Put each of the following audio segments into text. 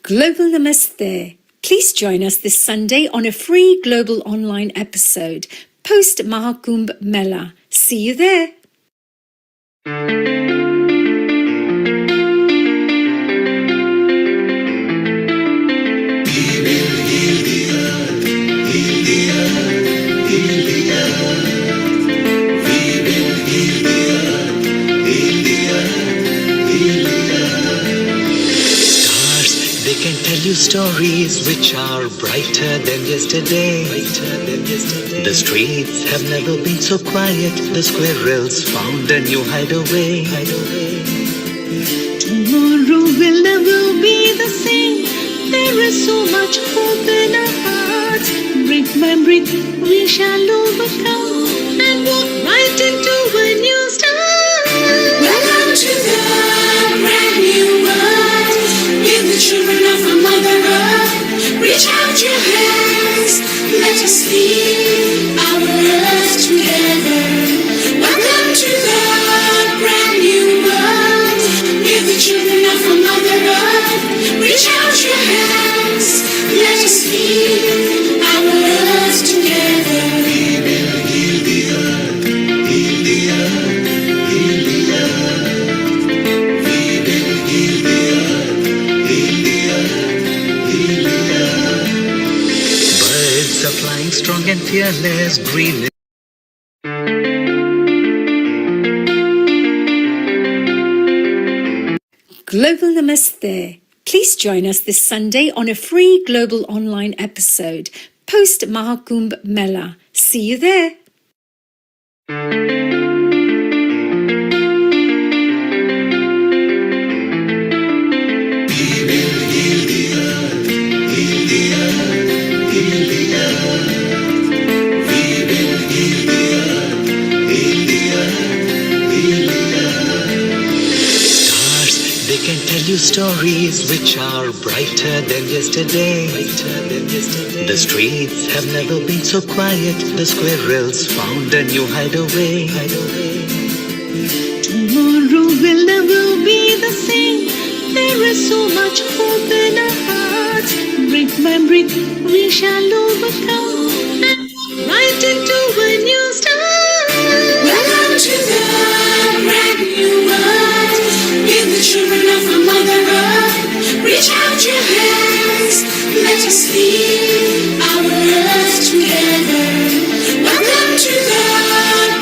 Global Namaste. Please join us this Sunday on a free global online episode post Maha Kumbh Mela. See you there. They can tell you stories which are brighter than yesterday. The streets have never been so quiet. The squirrels found a new hideaway. Tomorrow will never be the same. There is so much hope in our hearts. Brick by brick we shall overcome and walk right into a new start. Welcome to the brand new world. With the children of our Mother Earth, reach out your hands. Let us lead our earth together. Welcome to the brand new world. With the children of our Mother Earth, reach out your hands. Let us lead our earth together. We will heal the earth, heal the earth, heal the earth. We will heal the earth, heal the earth, heal the earth. Birds are flying strong and fearless. Green Global Namaste. Please join us this Sunday on a free global online episode post Maha Kumbh Mela. See you there. We will heal the earth, heal the earth, heal the earth. We will heal the earth, heal the earth, heal the earth. stars, they can tell you stories which are brighter than yesterday. The streets have never been so quiet. The squirrels found a new hideaway. Tomorrow will never be the same. There is so much hope in our hearts. Brick by brick we shall overcome and walk right into a new start. Welcome to the brand new world. With the children of our Mother Earth, reach out your hands. Let us lead our earth together. Welcome to the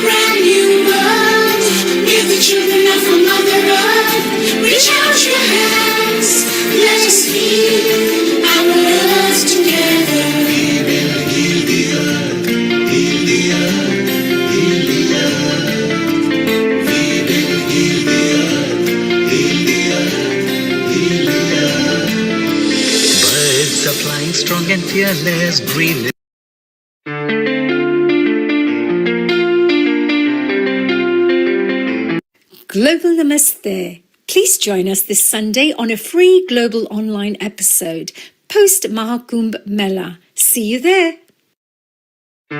brand new world. With the children of our Mother Earth, reach out your hands. Let us lead our earth together. We will heal the earth, heal the earth, heal the earth. We will heal the earth, heal the earth, heal the earth. Birds are flying strong and fearless. Green Global Namaste. Please join us this Sunday on a free global online episode post Maha Kumbh Mela. See you there. We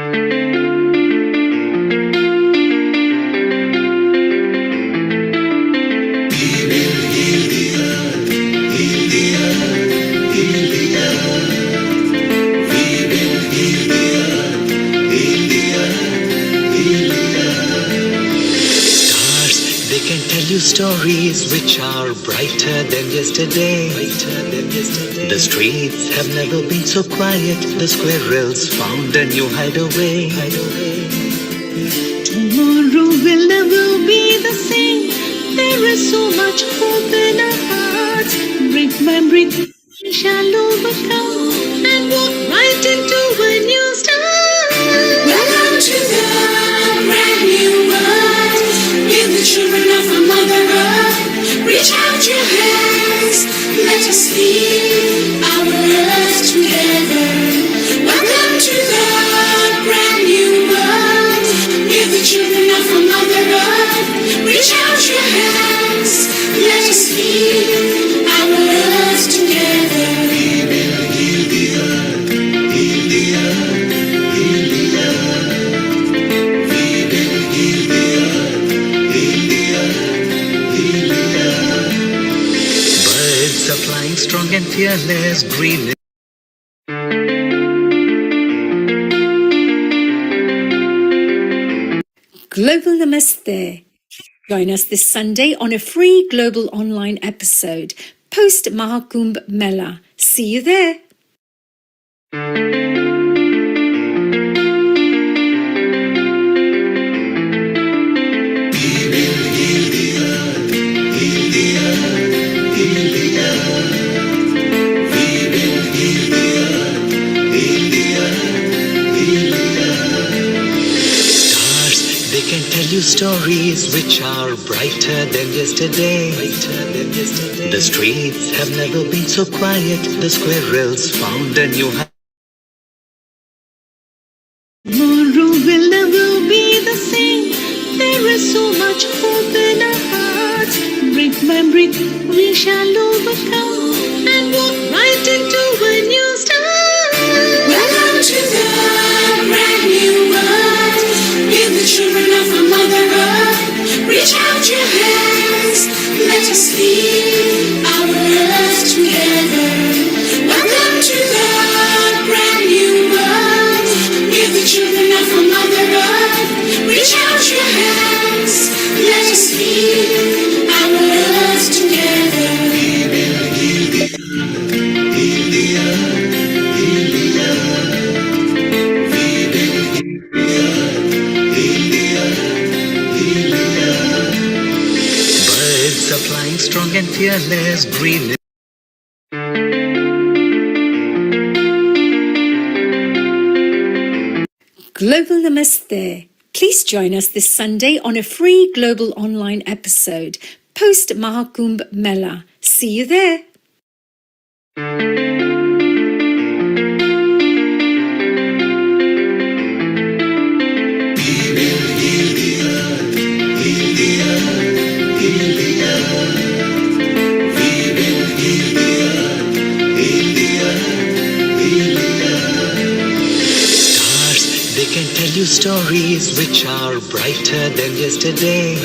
will heal the earth, heal the earth, heal the earth. We will heal the earth, heal the earth, heal the earth. stars, they can tell you stories which are brighter than yesterday. The streets have never been so quiet. The squirrels found a new hideaway. Tomorrow will never be the same. There is so much hope in our hearts. Brick by brick we shall overcome and walk right into a new start. Welcome to the brand new world. With the children of our Mother Earth, reach out your hands. Let us lead our earth together. Welcome to the brand new world. With the children of our Mother Earth, reach out your hands. Let us lead our earth together. We will heal the earth, heal the earth, heal the earth. We will heal the earth, heal the earth, heal the earth. Birds are flying strong and fearless, green. Global Namaste. Join us this Sunday on a free global online episode post Maha Kumbh Mela. See you there. They can tell you stories which are brighter than yesterday. The streets have never been so quiet. The squirrels found a new home. Tomorrow will never be the same. There is so much hope in our hearts. Brick by brick, we shall overcome and walk right into a new start. Welcome to the brand new world. Give the children of our Mother Earth. Reach out your hands. Let us lead our earth together. Welcome to the brand new world. Give the children of our Mother Earth. Reach out your hands. Let us lead our earth together. Birds are flying strong and fearless, green. Global Namaste. Please join us this Sunday on a free global online episode post Maha Kumbh Mela. See you there. They can tell you stories which are brighter than yesterday.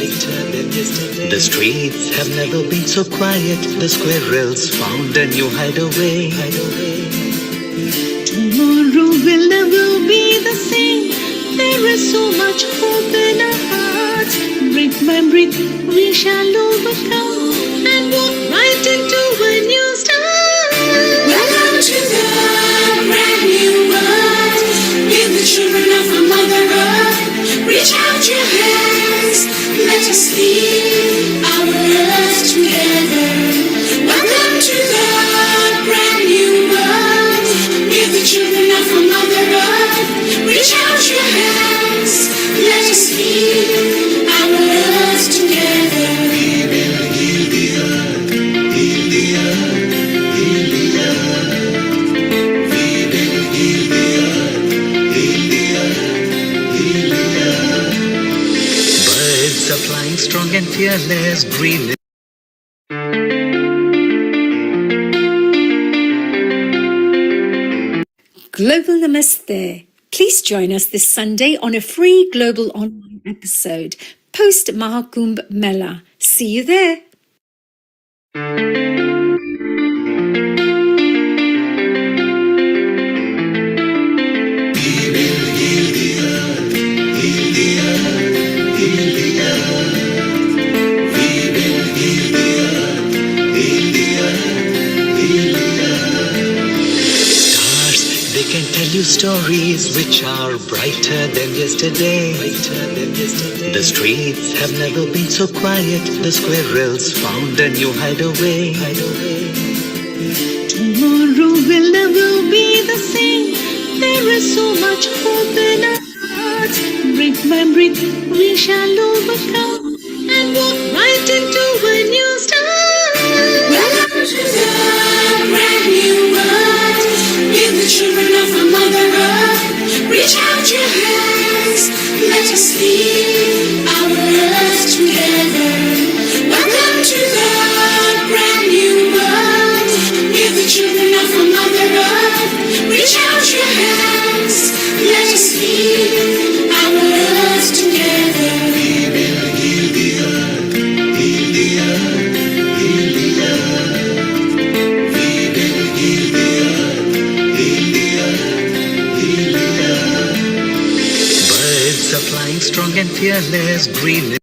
The streets have never been so quiet. The squirrels found a new hideaway. Tomorrow will never be the same. There is so much hope in our hearts. Brick by brick, we shall overcome and walk right into a new start. Welcome to the brand new world. Give the children of our Mother Earth. Reach out your hands. Let us lead our earth together. Welcome to the brand new world. Give the children of our Mother Earth. Reach out your hands. Let us lead our earth together. Heal the earth. Birds are flying strong and fearless, green. Global Namaste. Please join us this Sunday on a free global online episode post Maha Kumbh Mela. See you there. They can tell you stories which are brighter than yesterday. The streets have never been so quiet. The squirrels found a new hideaway. Tomorrow will never be the same. There is so much hope in our hearts. Brick by brick, we shall overcome and walk right into a new start. Welcome to the brand new world. Give the children of our Mother Earth. Reach out your hands. Let us lead our earth together. Welcome to the brand new world. Give the children of our Mother Earth. Reach out your hands. Let us lead our earth together. Heal the earth. Heal the earth. Heal the earth. fearless, green.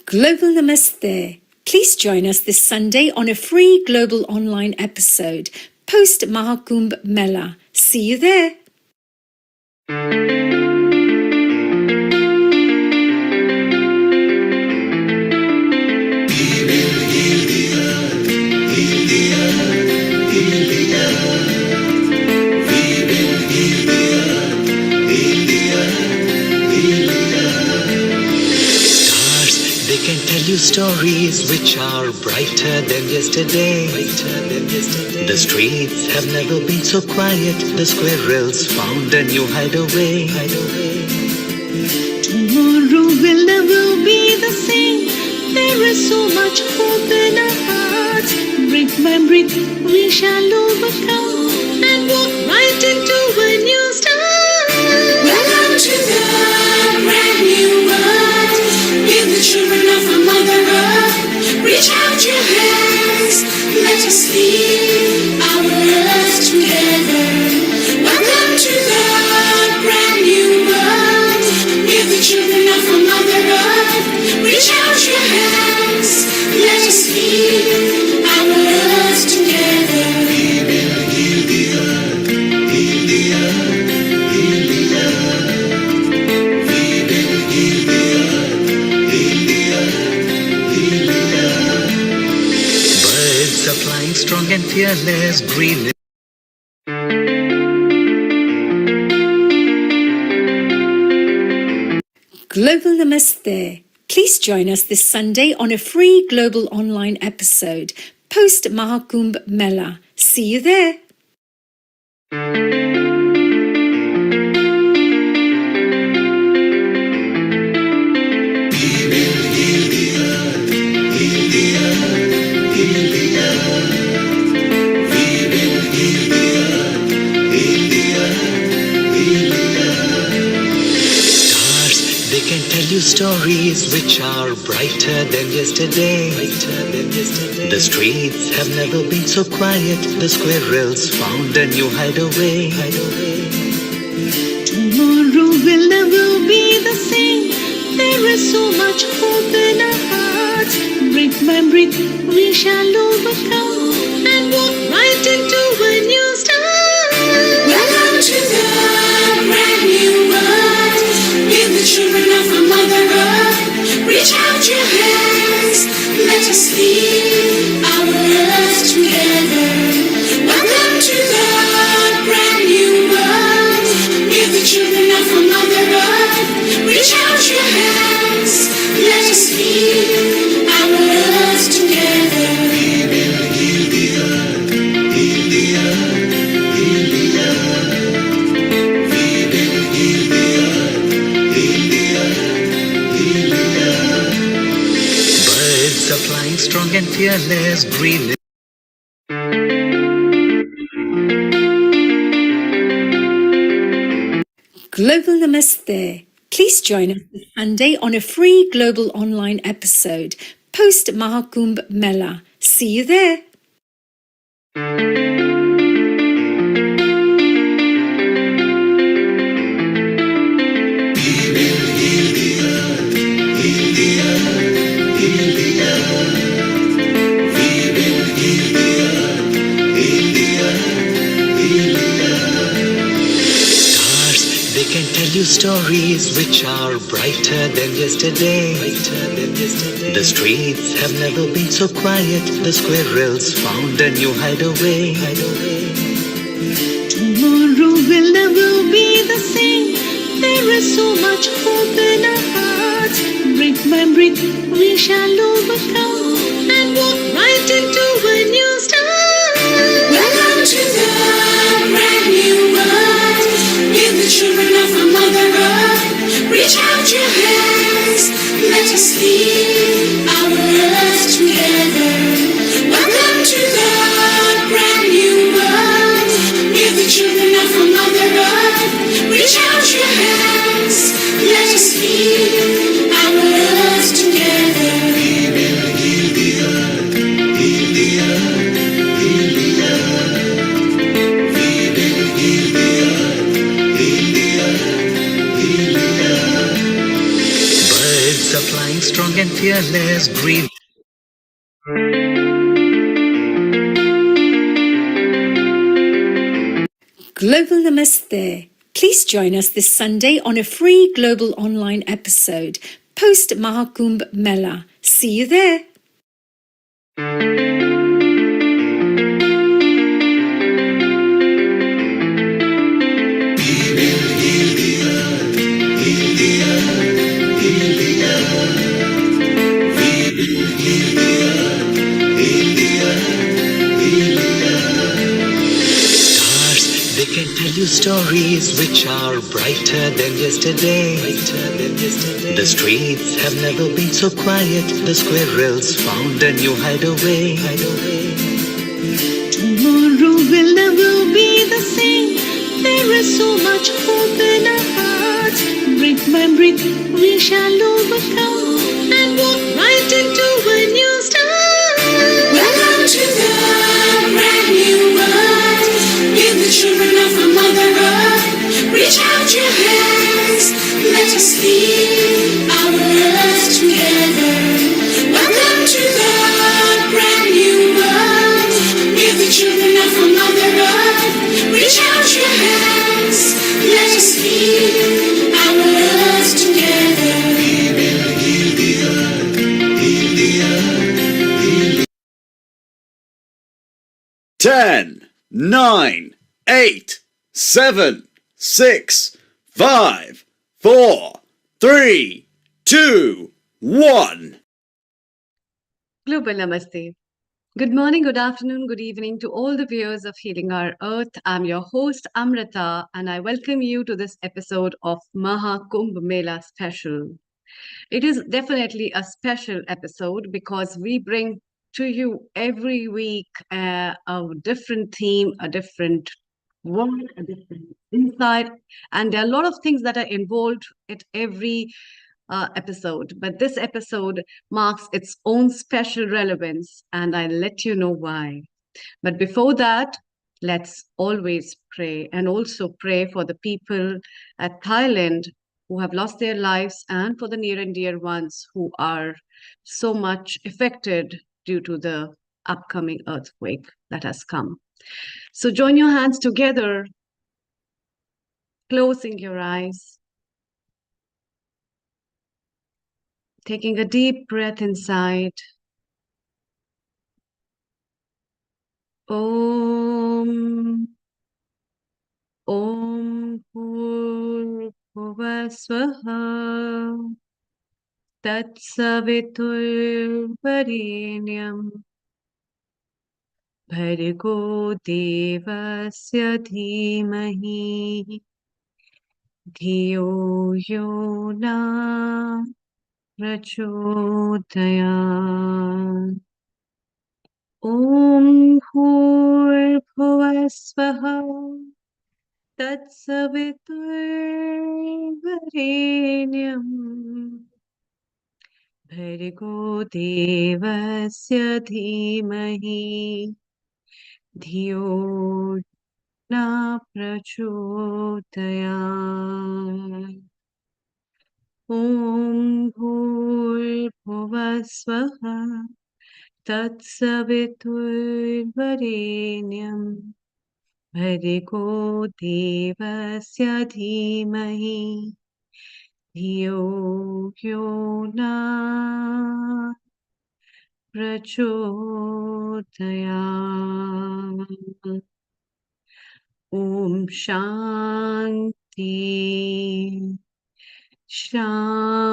Global Namaste. Please join us this Sunday on a free global online episode post Maha Kumbh Mela. See you there. They can tell you stories which are brighter than yesterday. The streets have never been so quiet. The squirrels found a new hideaway. Tomorrow will never be the same. There is so much hope in our hearts. Brick by brick, we shall overcome and walk right into a new start. Welcome to the brand new world. We're the children of our Mother Earth. Reach out your hands. Let us lead our earth together. Welcome to the brand new world. We're the children of our Mother Earth. Reach out your hands. Let us lead our earth together. We will heal the earth. Heal the earth. Heal the earth. We will heal the earth. Heal the earth. Heal the earth. Birds are flying strong and fearless, green. Global Namaste. Please join us this Sunday on a free global online episode post Maha Kumbh Mela. See you there. They can tell you stories which are brighter than yesterday. The streets have never been so quiet. The squirrels found a new hideaway. Tomorrow will never be the same. There is so much hope in our hearts. Brick by brick, we shall overcome and walk right into a new start. Welcome to the brand new world. We're the children of our Mother Earth. Reach out your hands. Let us lead our earth together. Welcome to the brand new world. We're the children of our Mother Earth. Reach out your hands. Let us lead our earth together. We will heal the earth. Heal the earth. Heal the earth. We will heal the earth. Heal the earth. Heal the earth. Birds are flying strong and fearless, green. Global Namaste. Please join us this Sunday on a free global online episode post Maha Kumbh Mela. See you there. They can tell you stories which are brighter than yesterday. The streets have never been so quiet. The squirrels found a new hideaway. Tomorrow will never be the same. There is so much hope in our hearts. Brick by brick, we shall overcome and walk right into a new start. Welcome to the brand new world. We're the children of our Mother Earth. Reach out your hands. Let us lead our earth together. Welcome to the brand new world. We're the children of our Mother Earth. Reach out your hands. Let us lead our earth together. We will heal the earth. Heal strong and fearless, breathe. Global Namaste. Please join us this Sunday on a free global online episode post Maha Kumbh Mela. See you there. Stars, they can tell you stories which are brighter than yesterday. The streets have never been so quiet. The squirrels found a new hideaway. Tomorrow will never be the same. There is so much hope in our hearts. Brick by brick, we shall overcome and walk right into a new start. Welcome to the brand new world. Give the children of our Mother Earth. Reach out your hands. Let us lead our earth together. Welcome to the brand new world. Give the children of our Mother Earth. Reach out your hands. Let us lead our earth together. We will heal the earth. Heal the earth. 10, 9, 8, 7, 6, 5, 4, 3, 2, 1. Global Namaste. Good morning, good afternoon, good evening to all the viewers of Healing Our Earth. I'm your host, Amrita, and I welcome you to this episode of Maha Kumbh Mela special. It is definitely a special episode because we bring to you every week a different theme, a different word, a different insight, and there are a lot of things that are involved at every episode. But this episode marks its own special relevance, and I'll let you know why. But before that, let's always pray and also pray for the people at Thailand who have lost their lives and for the near and dear ones who are so much affected due to the upcoming earthquake that has come. So join your hands together, closing your eyes, taking a deep breath inside. Om Om Bhurbhuva Swaha Tatsaviturvarenyam Bhargo Devasya Dhimahi Dhiyo Yo Na Prachodayat. Om Bhurbhuva Swaha Tatsaviturvarenyam Bhargo Devasya Dhimahi Dhiyo Na Prachodayat. Om Bhurbhuva Swaha Tatsaviturvarenyam Bhargo Devasya Dhimahi Dhiyo Yo Na Prachodayat. Om Shanti Shanti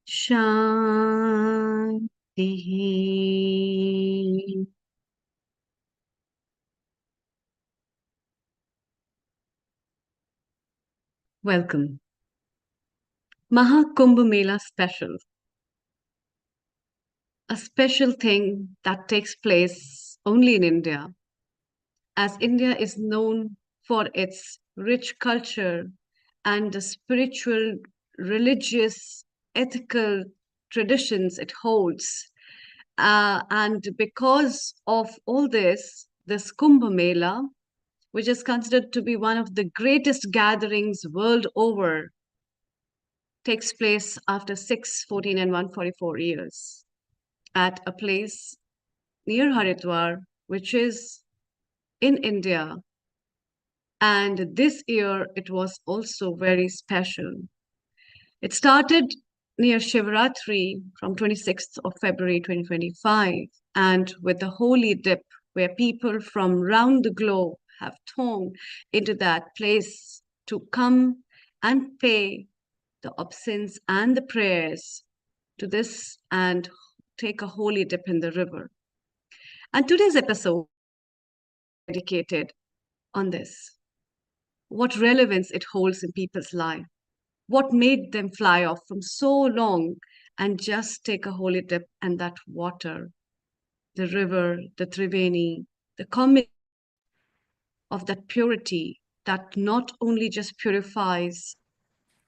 Shanti. Welcome. Maha Kumbh Mela special. A special thing that takes place only in India, as India is known for its rich culture and the spiritual, religious, ethical traditions it holds. And because of all this, this Kumbh Mela, which is considered to be one of the greatest gatherings world over, takes place after 6, 14, and 144 years at a place near Haridwar, which is in India. And this year it was also very special. It started near Shivratri from 26th of February 2025, and with the holy dip where people from round the globe have thronged into that place to come and pay the obeisance and the prayers to this and take a holy dip in the river. And today's episode is dedicated on this. What relevance it holds in people's life. What made them fly off from so long and just take a holy dip in that water, the river, the Triveni, the combination of that purity that not only just purifies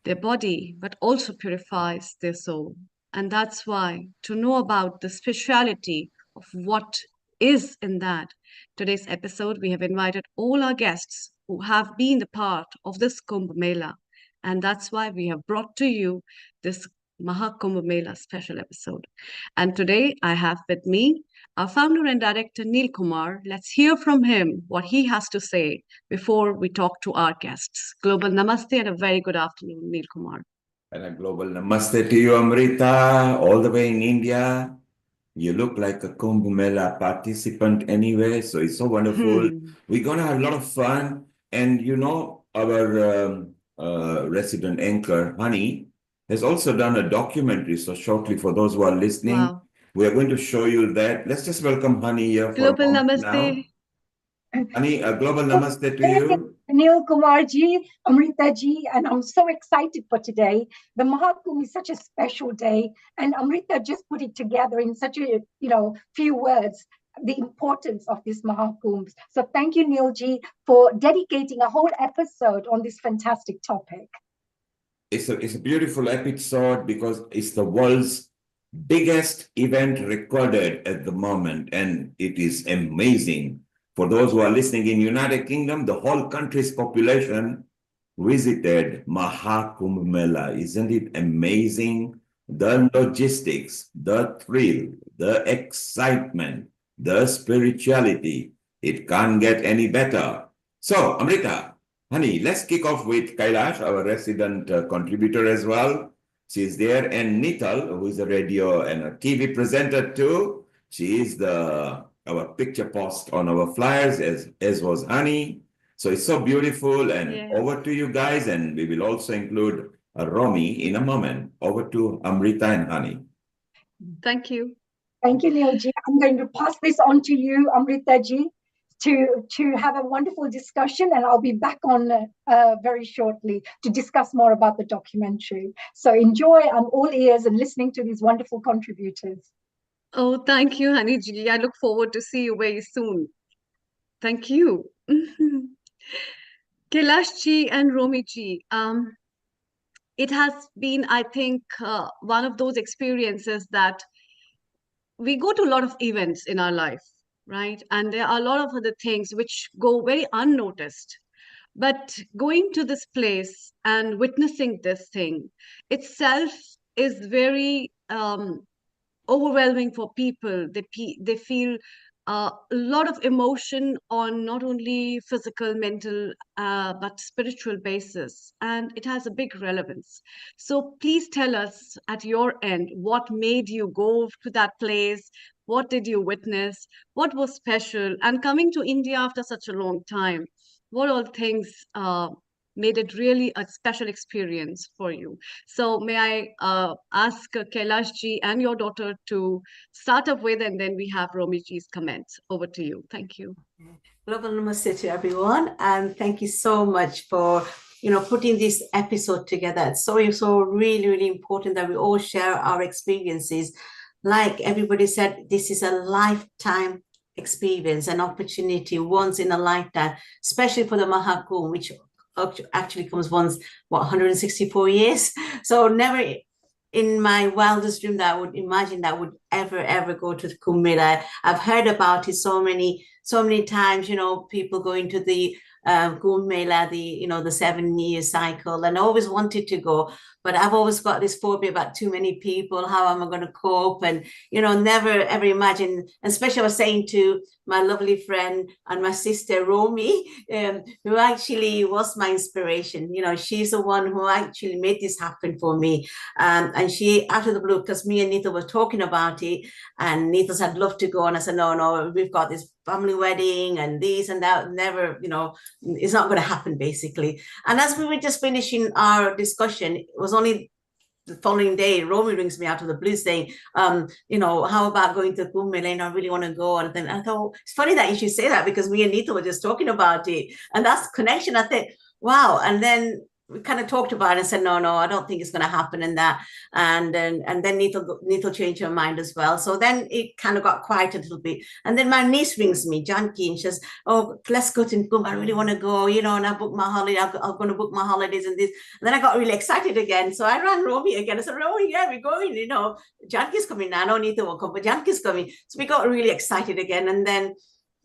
their body, but also purifies their soul. And that's why to know about the spirituality of what is in that, today's episode, we have invited all our guests who have been a part of this Kumbh Mela. And that's why we have brought to you this Maha Kumbh Mela special episode. And today I have with me our founder and director, Neil Kumar. Let's hear from him what he has to say before we talk to our guests. Global Namaste and a very good afternoon, Neil Kumar. And a global namaste to you, Amrita, all the way in India. You look like a Kumbh Mela participant anyway, so it's so wonderful. We're going to have a lot of fun. And you know, our resident anchor, Honey, has also done a documentary. So shortly, for those who are listening, Wow. we are going to show you that. Let's just welcome Honey here for Global a moment Namaste. now. Honey, a global namaste to you. Neil Kumar ji, Amrita ji, and I'm so excited for today. The Maha Kumbh is such a special day, and Amrita just put it together in such a few words, the importance of this Maha Kumbh. So thank you, Neil ji, for dedicating a whole episode on this fantastic topic. It's a beautiful episode because it's the world's biggest event recorded at the moment, and it is amazing. For those who are listening in United Kingdom, the whole country's population visited Maha Kumbh Mela. Isn't it amazing? The logistics, the thrill, the excitement, the spirituality. It can't get any better. So, Amrita, Honey, let's kick off with Kailash, our resident contributor as well. She's there, and Nital, who is a radio and a TV presenter too. She is our picture post on our flyers, as was Honey. So it's so beautiful. And Yes. over to you guys, and we will also include Romy in a moment. Over to Amrita and Honey. Thank you. Thank you, Neil ji. I'm going to pass this on to you, Amrita ji, to have a wonderful discussion, and I'll be back on very shortly to discuss more about the documentary. So enjoy. I'm all ears and listening to these wonderful contributors. Oh, thank you, Honey ji. I look forward to see you very soon. Thank you. Kailash ji and Romi ji, it has been, I think, one of those experiences that we go to a lot of events in our life, right? And there are a lot of other things which go very unnoticed. But going to this place and witnessing this thing itself is very overwhelming for people. They feel a lot of emotion on not only physical, mental, but spiritual basis, and it has a big relevance. So please tell us at your end, what made you go to that place? What did you witness? What was special? And coming to India after such a long time, what all things made it really a special experience for you? So may I ask Kailash ji and your daughter to start up with, and then we have Romi ji's comments. Over to you. Thank you. Global namaste to everyone, and thank you so much for putting this episode together. It's so really important that we all share our experiences. Like everybody said, this is a lifetime experience, an opportunity once in a lifetime, especially for the Maha Kumbh, which actually comes once, 164 years. So never in my wildest dream that I would imagine that I would ever go to the Kumbh Mela. I've heard about it so many times, people going to the Kumbh Mela, the 7-year cycle, and I always wanted to go, but I've always got this phobia about too many people. How am I going to cope? And never ever imagine. Especially I was saying to my lovely friend and my sister Romy, who actually was my inspiration. She's the one who actually made this happen for me. And she, out of the blue, because me and Nita were talking about it, and Nita said, I'd love to go. And I said, no, we've got this family wedding and this and that. Never, it's not going to happen, basically. And as we were just finishing our discussion, it was only the following day, Romy rings me out of the blue saying, how about going to Kumbh Mela? I really want to go. And then I thought, it's funny that you should say that, because me and Nita were just talking about it. And that's connection. I think, wow. And then we kind of talked about it and said, no, I don't think it's going to happen in that. And then Nita changed her mind as well. So then it kind of got quiet a little bit. And then my niece rings me, Janki, and she says, oh, let's go to Kumbh. I really want to go, and I booked my holiday. I'm going to book my holidays and this. And then I got really excited again. So I ran Romy again. I said, Romy, yeah, we're going, Janki's coming now. No, Nita won't come, but Janki's coming. So we got really excited again. And then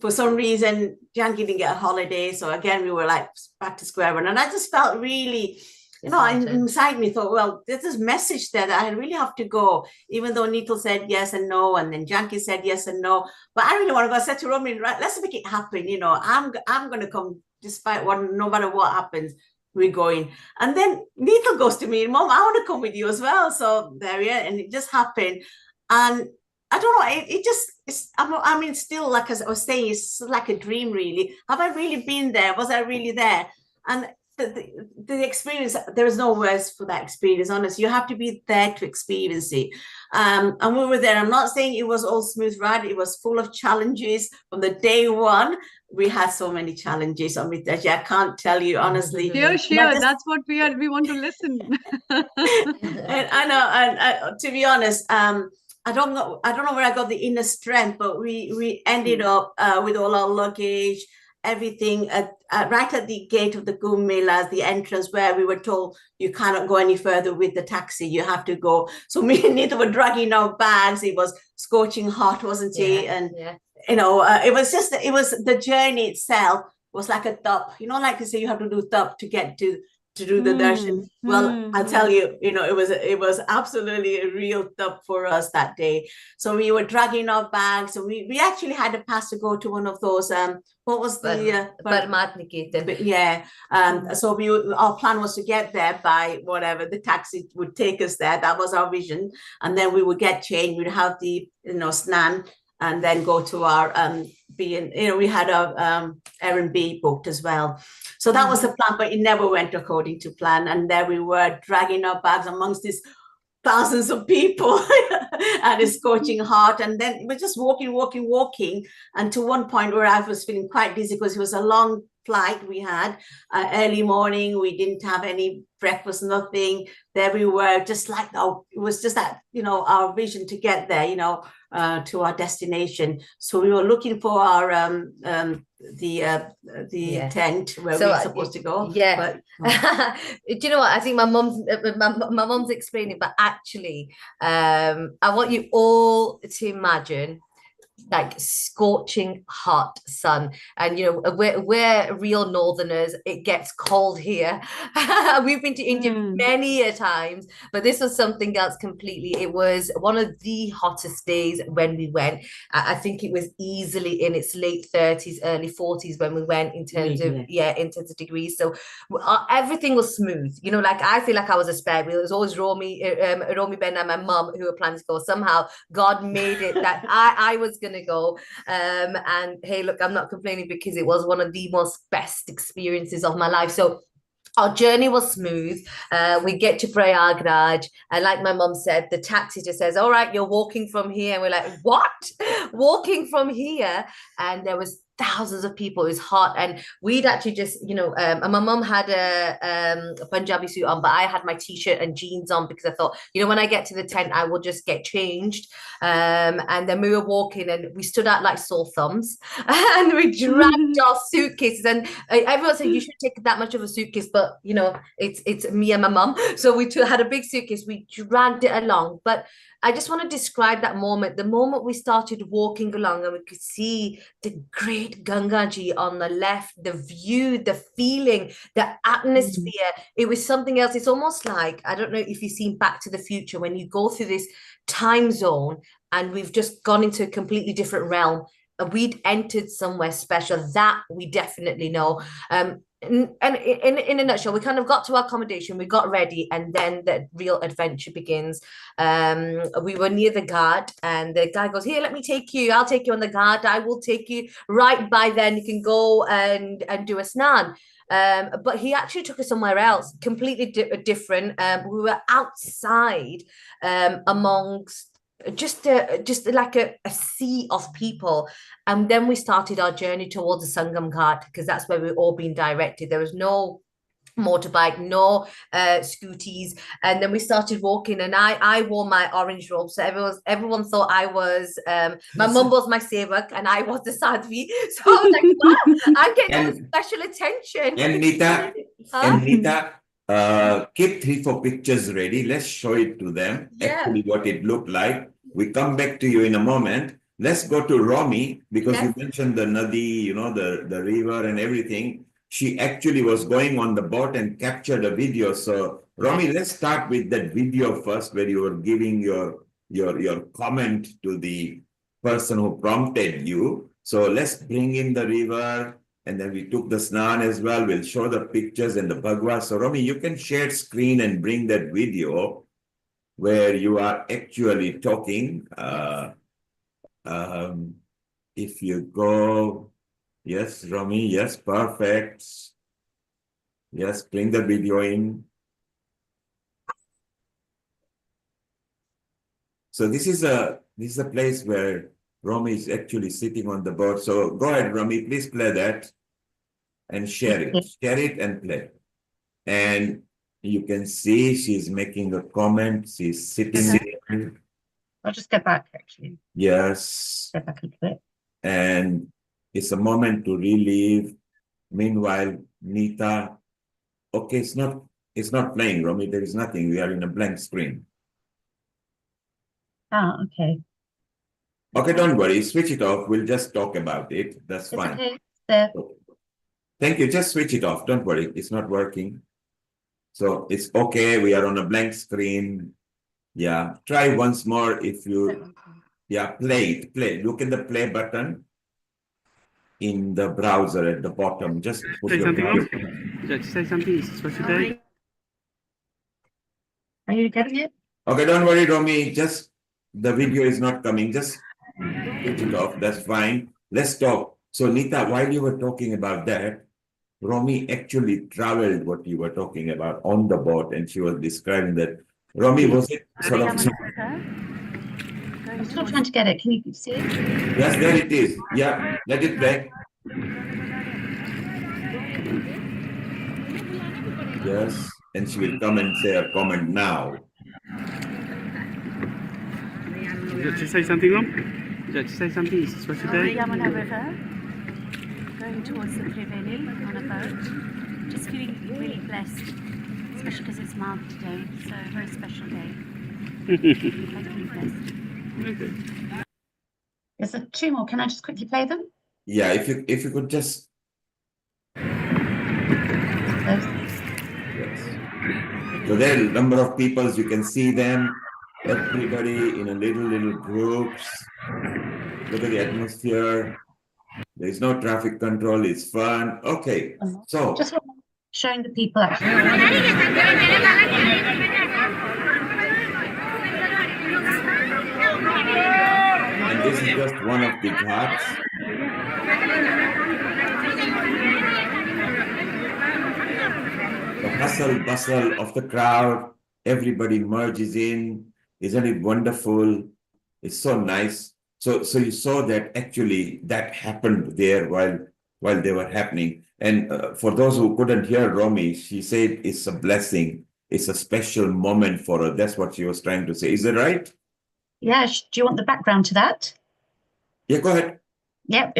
for some reason, Janki didn't get a holiday. So again, we were like back to square one. And I just felt really, inside me thought, well, there's this message there that I really have to go, even though Nito said yes and no. And then Janki said yes and no. But I really want to go. I said to Romy, right, let's make it happen. I'm going to come despite no matter what happens. We're going. And then Nito goes to me, Mom, I want to come with you as well. So there we are. And it just happened. And I don't know, still, like as I was saying, it's like a dream, really. Have I really been there? Was I really there? And the experience, there is no words for that experience, honestly. You have to be there to experience it. And we were there. I'm not saying it was all smooth ride. It was full of challenges from the day one. We had so many challenges, Amritaji. I can't tell you, honestly. Sure. That's what we want to listen. And I know, and to be honest, I don't know where I got the inner strength, but we ended up with all our luggage, everything right at the gate of the Kumbh Mela, the entrance, where we were told you cannot go any further with the taxi, you have to go. So me and Nita were dragging our bags. It was scorching hot, wasn't it? And it was the journey itself was like a top, like you say, you have to do top to get to do the darshan. Well, I'll tell you, it was absolutely a real top for us that day. So we were dragging our bags, and we actually had a pass to go to one of those what was the yeah. So our plan was to get there by whatever the taxi would take us there. That was our vision. And then we would get changed, we'd have the snan, and then go to our we had our Airbnb booked as well. So that was the plan, but it never went according to plan. And there we were dragging our bags amongst these thousands of people and it's scorching hot. And then we're just walking. And to one point where I was feeling quite dizzy because it was a long flight we had, early morning, we didn't have any breakfast, nothing. There we were, just like, it was just that, our vision to get there, to our destination. So we were looking for our tent where we were supposed to go. Yeah. But, do you know what? I think my mom's explaining, but actually, I want you all to imagine like scorching hot sun, and we're real northerners. It gets cold here. We've been to India many a times, but this was something else completely. It was one of the hottest days when we went. I think it was easily in its late 30s, early 40s when we went, in terms of degrees. So everything was smooth. I feel like I was a spare wheel. It was always Romy Ben and my mum who were planning to go. Somehow God made it that I was gonna go, and hey, look, I'm not complaining, because it was one of the most best experiences of my life. So our journey was smooth. We get to Prayagraj, and like my mom said, the taxi just says, all right, you're walking from here. And we're like, what? Walking from here? And there was thousands of people. It was hot, and we'd actually just, and my mom had a Punjabi suit on, but I had my t-shirt and jeans on, because I thought, when I get to the tent, I will just get changed. And then we were walking, and we stood out like sore thumbs, and we dragged our suitcases. And everyone said you should take that much of a suitcase, but it's me and my mum, so we had a big suitcase. We dragged it along, but I just want to describe that moment. The moment we started walking along and we could see the great Gangaji on the left, the view, the feeling, the atmosphere, it was something else. It's almost like, I don't know if you've seen Back to the Future, when you go through this time zone and we've just gone into a completely different realm. We'd entered somewhere special. That we definitely know. And in a nutshell, we kind of got to our accommodation, we got ready, and then the real adventure begins. We were near the guard, and the guy goes, "Here, let me take you. I'll take you on the guard. I will take you right by then. You can go and do a snan." But he actually took us somewhere else, completely different. We were outside amongst just like a sea of people, and then we started our journey towards the Sangam Ghat, because that's where we've all been directed. There was no motorbike, no scooties, and then we started walking, and I wore my orange robe, so everyone thought I was my mum was my sevak and I was the sadhvi. So I was like, wow, I'm getting special attention. And Nita, keep 3-4 pictures ready. Let's show it to them. Actually, what it looked like. We come back to you in a moment. Let's go to Romy, because you mentioned the Nadi, you know, the river and everything. She actually was going on the boat and captured a video. So Romy, let's start with that video first, where you were giving your comment to the person who prompted you. So let's bring in the river, and then we took the snan as well. We'll show the pictures and the bhagwa. So Romy, you can share screen and bring that video where you are actually talking. If you go, yes, Romy, yes, perfect. Yes, bring the video in. So this is a place where Romy is actually sitting on the boat. So go ahead, Romy, please play that and share it. Share it and play. And you can see she's making a comment. She's sitting there. I'll just go back, actually. Yes. Go back a little bit. And it's a moment to relive. Meanwhile, Nita, okay, it's not playing, Romy. There is nothing. We are in a blank screen. Ah, okay. Okay, don't worry. Switch it off. We'll just talk about it. That's fine. Okay. There. Thank you. Just switch it off. Don't worry. It's not working. So it's okay. We are on a blank screen. Yeah. Try once more if you... Yeah, play it. Play. Look at the play button in the browser at the bottom. Just put Say your something mouse. Would you like to say something? Is this what you do? Are you getting it? Okay, don't worry, Romy. Just the video is not coming. Just switch it off. That's fine. Let's talk. So, Nita, while you were talking about that, Romy actually traveled what you were talking about on the boat, and she was describing that. Romy, was it sort of... I'm still trying to get it. Can you see it? Yes, there it is. Yeah, let it play. Yes, and she will come and say a comment now. Would you like to say something, Rom? Would you like to say something? Is this what you do? Yamuna River, going towards the Triveni on a boat. Just feeling really blessed, especially because it's mild today, so a very special day. Totally blessed. Okay. There's two more. Can I just quickly play them? Yeah, if you could just... Those. Yes. So there are a number of people, you can see them, everybody in a little groups. Look at the atmosphere. There is no traffic control, it's fun. Okay, so... Just showing the people actually. And this is just one of the ghats. The hustle bustle of the crowd, everybody merges in. Isn't it wonderful? It's so nice. So you saw that actually that happened there while they were happening. And for those who couldn't hear Romy, she said it's a blessing. It's a special moment for her. That's what she was trying to say. Is that right? Yeah. Do you want the background to that? Yeah, go ahead. Yeah.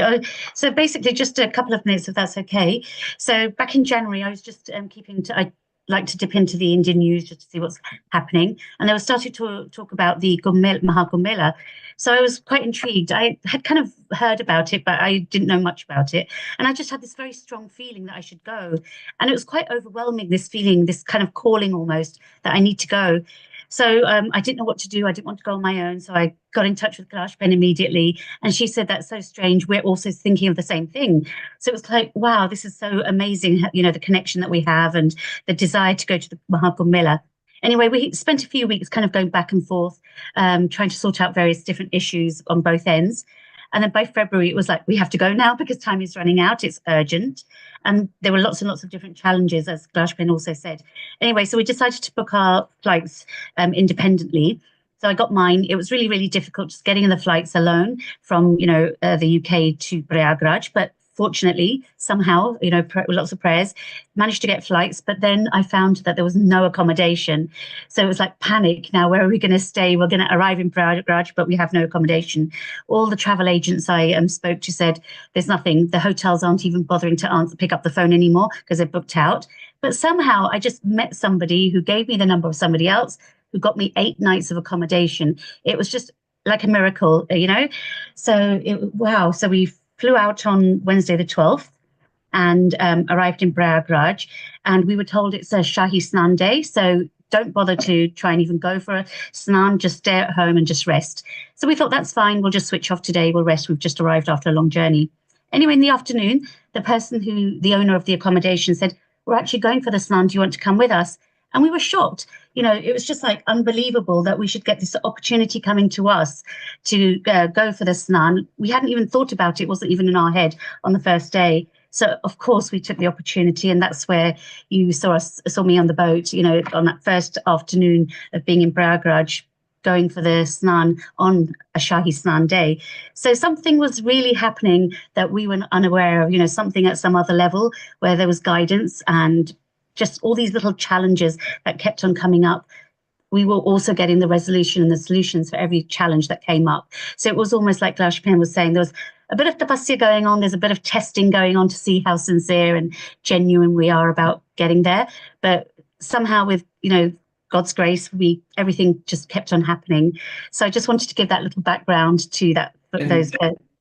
So basically, just a couple of minutes, if that's okay. So back in January, I was just keeping to. like to dip into the Indian news just to see what's happening. And they were starting to talk about the Maha Kumbh Mela. So I was quite intrigued. I had kind of heard about it, but I didn't know much about it. And I just had this very strong feeling that I should go. And it was quite overwhelming, this feeling, this kind of calling almost, that I need to go. So I didn't know what to do. I didn't want to go on my own. So I got in touch with Kailash-Ben immediately. And she said, that's so strange. We're also thinking of the same thing. So it was like, wow, this is so amazing, you know, the connection that we have and the desire to go to the Maha Kumbh Mela. Anyway, we spent a few weeks kind of going back and forth, trying to sort out various different issues on both ends. And then by February, it was like, we have to go now because time is running out. It's urgent. And there were lots and lots of different challenges, as Kailash-Ben also said. Anyway, so we decided to book our flights independently. So I got mine. It was really, really difficult just getting in the flights alone from, you know, the UK to Prayagraj. But fortunately, somehow, you know, lots of prayers, managed to get flights. But then I found that there was no accommodation. So it was like panic. Now, where are we going to stay? We're going to arrive in Prayagraj, but we have no accommodation. All the travel agents I spoke to said, there's nothing. The hotels aren't even bothering to pick up the phone anymore because they're booked out. But somehow I just met somebody who gave me the number of somebody else who got me 8 nights of accommodation. It was just like a miracle, you know? So, wow. So we flew out on Wednesday the 12th and arrived in Prayagraj. And we were told it's a Shahi Snan day. So don't bother to try and even go for a snan, just stay at home and just rest. So we thought that's fine. We'll just switch off today. We'll rest. We've just arrived after a long journey. Anyway, in the afternoon, the owner of the accommodation said, we're actually going for the snan. Do you want to come with us? And we were shocked. You know, it was just like unbelievable that we should get this opportunity coming to us to go for the snan. We hadn't even thought about it. It wasn't even in our head on the first day. So, of course, we took the opportunity. And that's where you saw me on the boat, you know, on that first afternoon of being in Prayagraj, going for the snan on a Shahi Snan day. So something was really happening that we were unaware of, you know, something at some other level where there was guidance and just all these little challenges that kept on coming up. We were also getting the resolution and the solutions for every challenge that came up. So it was almost like Kailash-Ben was saying, there was a bit of tapasya going on. There's a bit of testing going on to see how sincere and genuine we are about getting there. But somehow with, you know, God's grace, everything just kept on happening. So I just wanted to give that little background to those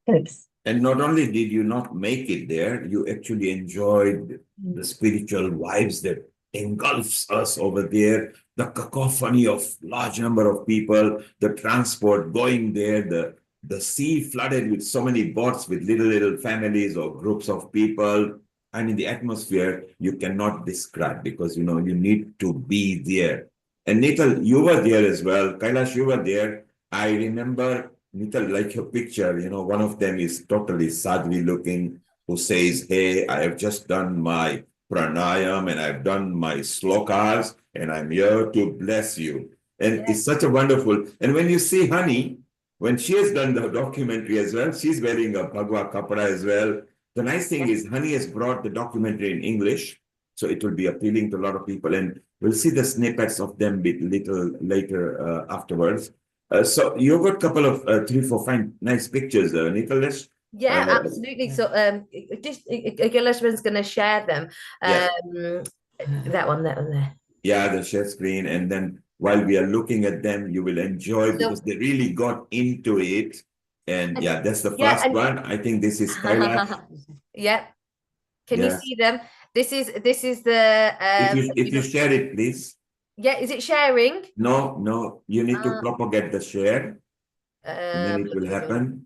clips. And not only did you not make it there, you actually enjoyed the spiritual vibes that engulfs us over there, the cacophony of large number of people, the transport going there, the sea flooded with so many boats with little families or groups of people. I mean, the atmosphere you cannot describe because, you know, you need to be there. And Nital, you were there as well. Kailash, you were there. I remember, Nital, like your picture, you know, one of them is totally sadly looking, who says, hey, I have just done my pranayam and I've done my slokas and I'm here to bless you. And it's such a wonderful, and when you see Honey, when she has done the documentary as well, she's wearing a Bhagwa Kapra as well. The nice thing is Honey has brought the documentary in English, so it will be appealing to a lot of people. And we'll see the snippets of them a little later afterwards. So you've got a couple of 3, 4, 5 nice pictures, Nicholas. Yeah, absolutely. So just Kailash-Ben's going to share them. That one there. Yeah, the share screen. And then while we are looking at them, you will enjoy because they really got into it. And yeah, that's the first one. I think this is Kailash. Yeah. Can you see them? This is the if you share it, please. Yeah, is it sharing? No, you need to propagate the share. And then it will happen.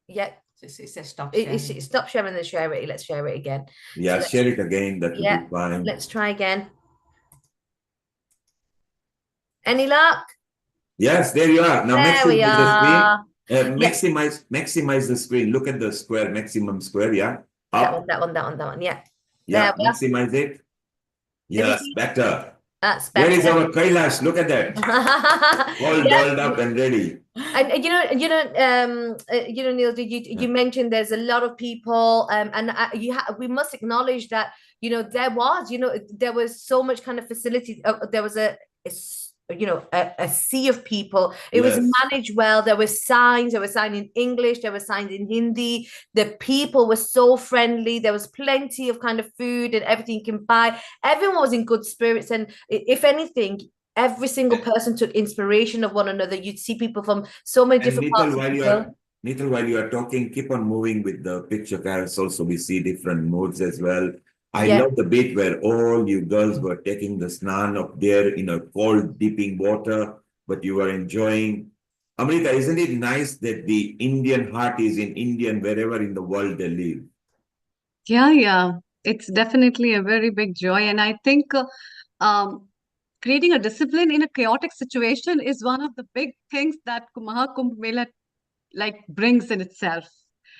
Yeah. It says stop sharing. Stop sharing and share it. Let's share it again. Yeah, so share it again. That will be fine. Let's try again. Any luck? Yes, there you are. Now maximize the screen. Maximize the screen. Look at the square, maximum square. Yeah. Up. That one. Yeah. Yeah, maximize it. Yes, better. That's better. Where is our Kailash? Look at that. All dolled up and ready. And Neil, you mentioned there's a lot of people, and we must acknowledge that there was so much kind of facility. There was a sea of people. It was Yes. managed well. There were signs. There were signs in English. There were signs in Hindi. The people were so friendly. There was plenty of kind of food and everything you can buy. Everyone was in good spirits, and if anything, every single person took inspiration of one another. You'd see people from so many different parts of the world. Nital, while you are talking, keep on moving with the picture carousel so we see different moods as well. I love the bit where all you girls were taking the snan up there in a cold, dipping water, but you were enjoying. Amrita, isn't it nice that the Indian heart is in Indian wherever in the world they live? Yeah. It's definitely a very big joy. And I think creating a discipline in a chaotic situation is one of the big things that Maha Kumbh Mela brings in itself.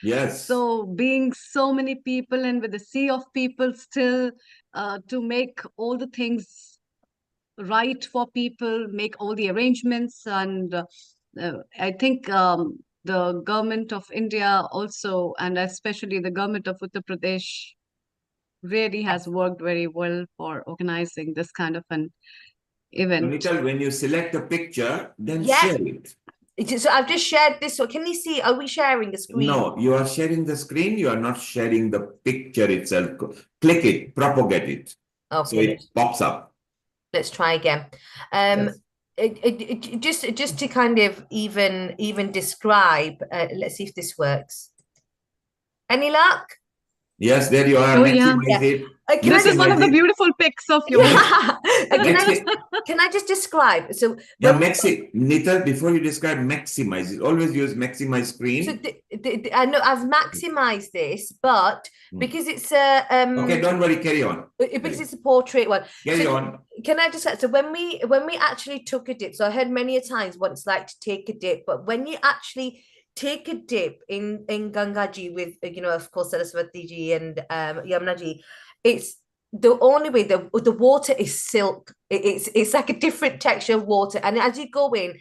Yes. So being so many people and with a sea of people still to make all the things right for people, make all the arrangements. And I think the government of India also, and especially the government of Uttar Pradesh, really has worked very well for organizing this kind of an event. Nital, when you select a picture, then share it. So I've just shared this. So can you see? Are we sharing the screen? No, you are sharing the screen. You are not sharing the picture itself. Click it, propagate it. Okay. So it pops up. Let's try again. Yes. Just to kind of even describe. Let's see if this works. Any luck? Yes, there you are. Oh, Maximize it. This is one of the beautiful pics of yours. Can I just describe? So Nital, before you describe, maximize it. Always use maximize screen. So I know I've maximized this, but because it's a okay, don't worry, carry on. Because it's a portrait one. Carry on. Can I just so when we actually took a dip, so I heard many a times what it's like to take a dip, but when you actually take a dip in Gangaji with of course Saraswati ji and Yamuna ji, it's the only way the water is silk. It's like a different texture of water, and as you go in,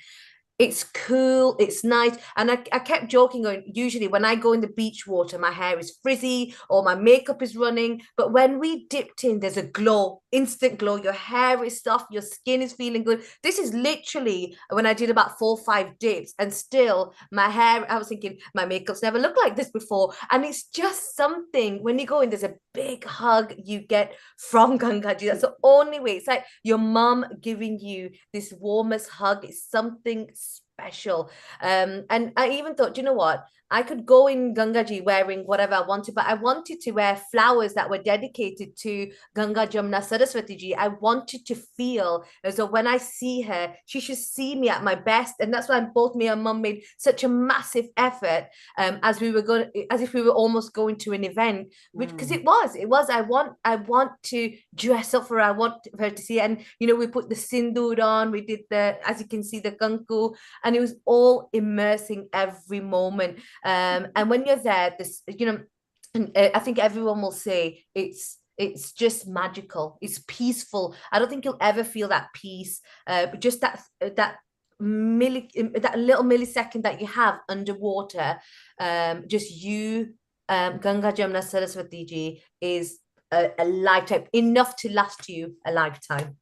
it's cool, it's nice. And I kept joking, going, usually when I go in the beach water, my hair is frizzy or my makeup is running. But when we dipped in, there's a glow, instant glow. Your hair is soft, your skin is feeling good. This is literally when I did about 4 or 5 dips, and still my hair, I was thinking, my makeup's never looked like this before. And it's just something, when you go in, there's a big hug you get from Gangaji. That's the only way. It's like your mum giving you this warmest hug. It's something special. And I even thought, you know what, I could go in Gangaji wearing whatever I wanted, but I wanted to wear flowers that were dedicated to Ganga Jamna Saraswati ji. I wanted to feel as though when I see her, she should see me at my best. And that's why both me and mum made such a massive effort as if we were almost going to an event, which because it was I want to dress up for her. I want her to see it. And we put the sindoor on, we did as you can see, the kanku, and it was all immersing every moment. And when you're there, I think everyone will say it's just magical. It's peaceful. I don't think you'll ever feel that peace. Just that little millisecond that you have underwater. Just you, Ganga Jamna Saraswati ji is a lifetime, enough to last you a lifetime.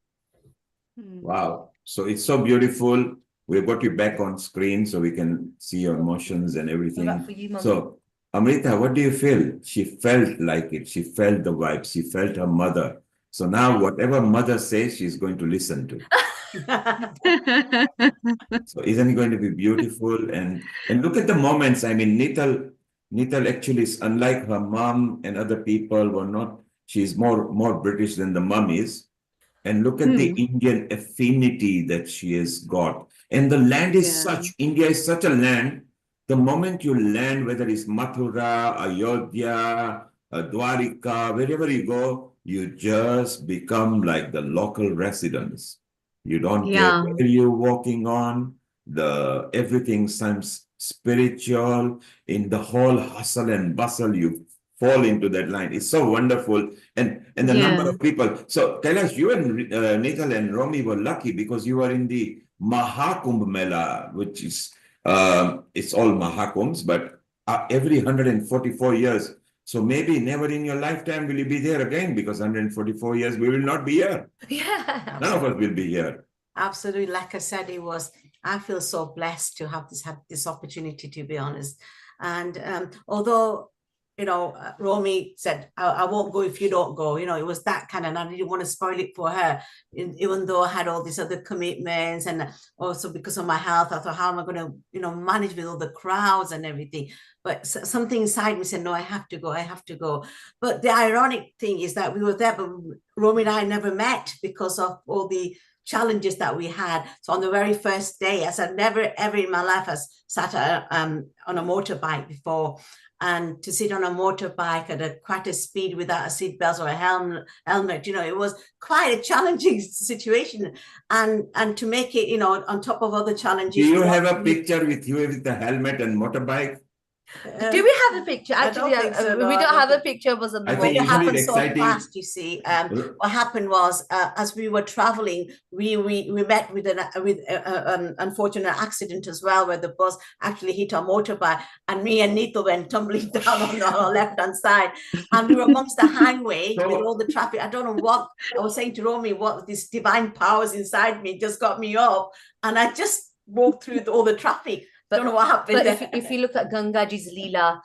Wow. So it's so beautiful. We've got you back on screen so we can see your emotions and everything. What about for you, Mum? So, Amrita, what do you feel? She felt like it. She felt the vibe. She felt her mother. So now whatever mother says, she's going to listen to. So isn't it going to be beautiful? And look at the moments. I mean, Nital actually is unlike her mom and other people were not. She's more British than the mum is. And look at the Indian affinity that she has got. And the land is India is such a land. The moment you land, whether it's Mathura, Ayodhya, Dwarika, wherever you go, you just become like the local residents. You don't care where you're walking on. Everything seems spiritual. In the whole hustle and bustle, you fall into that line. It's so wonderful. And the number of people. So Kailash, you and Nital and Romy were lucky because you were in the Maha Kumbh Mela, which is, it's all Maha Kumbhs, but every 144 years. So maybe never in your lifetime will you be there again, because 144 years we will not be here. Yeah. None of us will be here. Absolutely. Like I said, I feel so blessed to have this opportunity, to be honest. And although, Romy said, I won't go if you don't go, it was that kind of, and I didn't want to spoil it for her, even though I had all these other commitments. And also because of my health, I thought, how am I going to, manage with all the crowds and everything? But something inside me said, no, I have to go. But the ironic thing is that we were there, but Romy and I never met because of all the challenges that we had. So on the very first day, as I've never ever in my life has sat on a motorbike before, and to sit on a motorbike at quite a speed without a seatbelt or a helmet, it was quite a challenging situation. And to make it, on top of other challenges. Do you have a picture with you with the helmet and motorbike? Do we have a picture? Actually, we don't have a picture of us on the I think it happened so exciting. fast, you see. What happened was, as we were traveling, we met with an unfortunate accident as well, where the bus actually hit our motorbike, and me and Nito went tumbling down on our left-hand side, and we were amongst the hangway with all the traffic. I don't know what I was saying to Romy, what this divine powers inside me just got me up, and I just walked through all the traffic. But, don't know what happened. But if you look at Gangaji's Leela,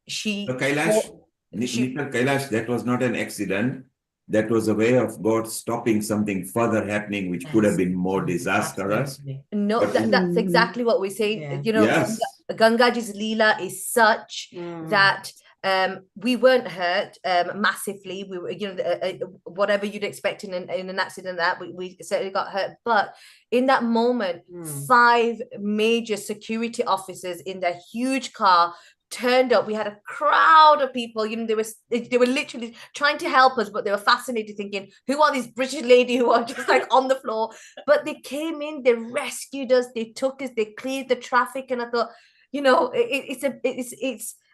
she... So Kailash, that was not an accident. That was a way of God stopping something further happening, which could have been more disastrous. No, that's exactly what we say. Yes. Gangaji's Leela is such that we weren't hurt massively. We were, whatever you'd expect in an accident, that we certainly got hurt. But in that moment, 5 major security officers in their huge car turned up. We had a crowd of people. They were literally trying to help us, but they were fascinated, thinking, who are these British ladies who are just like on the floor? But they came in, they rescued us, they took us, they cleared the traffic, and I thought,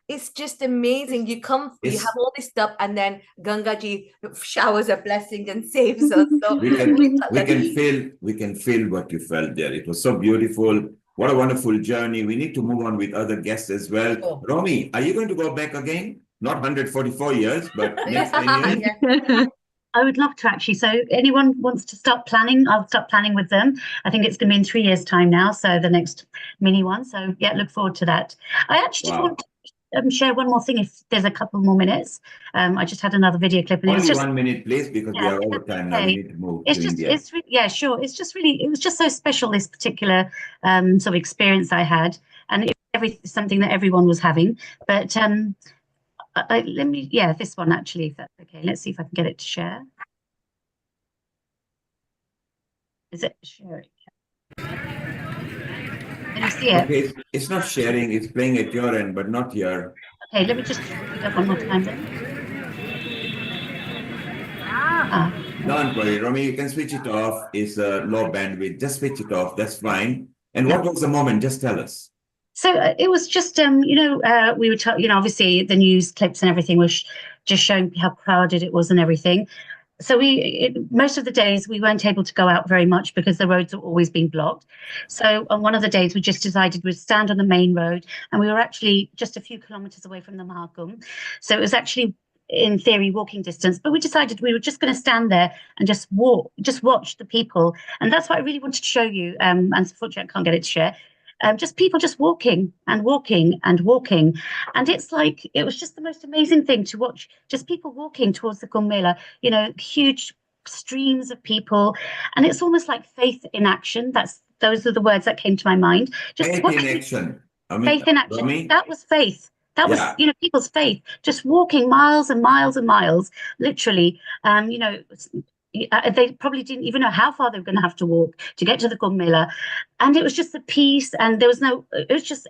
it's just amazing. You have all this stuff, and then Gangaji showers a blessing and saves us. So we can feel what you felt there. It was so beautiful. What a wonderful journey. We need to move on with other guests as well. Oh. Romy, are you going to go back again? Not 144 years, but next 10 years? I would love to, actually. So anyone wants to start planning, I'll start planning with them. I think it's going to be in 3 years' time now, so the next mini one. So yeah, look forward to that. I actually just want to share one more thing, if there's a couple more minutes. I just had another video clip, and only it was just 1 minute, please, because we are over time now. We need to move to India. Sure. It was just so special, this particular sort of experience I had, and something that everyone was having. But this one actually, if that's okay. Let's see if I can get it to share. Is it sharing? Can you see it? Okay, it's not sharing, it's playing at your end, but not here. Okay, let me just put it up one more time then. Don't worry, Romy, you can switch it off. It's low bandwidth. Just switch it off. That's fine. And what was the moment? Just tell us. So it was just, we were, obviously the news clips and everything was just showing how crowded it was and everything. So most of the days we weren't able to go out very much because the roads were always being blocked. So on one of the days we just decided we'd stand on the main road, and we were actually just a few kilometers away from the Maha Kumbh. So it was actually, in theory, walking distance, but we decided we were just going to stand there and just watch the people. And that's what I really wanted to show you. And unfortunately I can't get it to share. Just people just walking and walking and walking. And it was just the most amazing thing to watch, just people walking towards the Kumbh Mela, huge streams of people. And it's almost like faith in action. Those are the words that came to my mind. Just faith in action. Faith in action. That was faith. That was, people's faith, just walking miles and miles and miles, literally. They probably didn't even know how far they were going to have to walk to get to the Kumbh Mela. And it was just the peace, and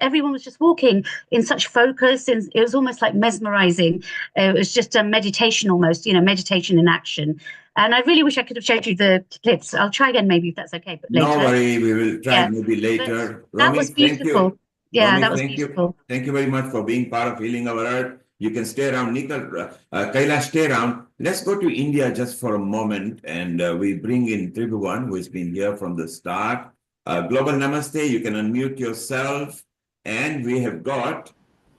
everyone was just walking in such focus, and it was almost like mesmerizing. It was just a meditation almost, meditation in action. And I really wish I could have showed you the clips. I'll try again maybe, if that's okay. But later. No worry, we will try maybe later. That Romy, was beautiful. Thank you. Yeah, Romy, that was beautiful. Thank you very much for being part of Healing Our Earth. You can stay around, Kailash, stay around. Let's go to India just for a moment, and we bring in Tribhuvan, who has been here from the start. Global Namaste, you can unmute yourself. And we have got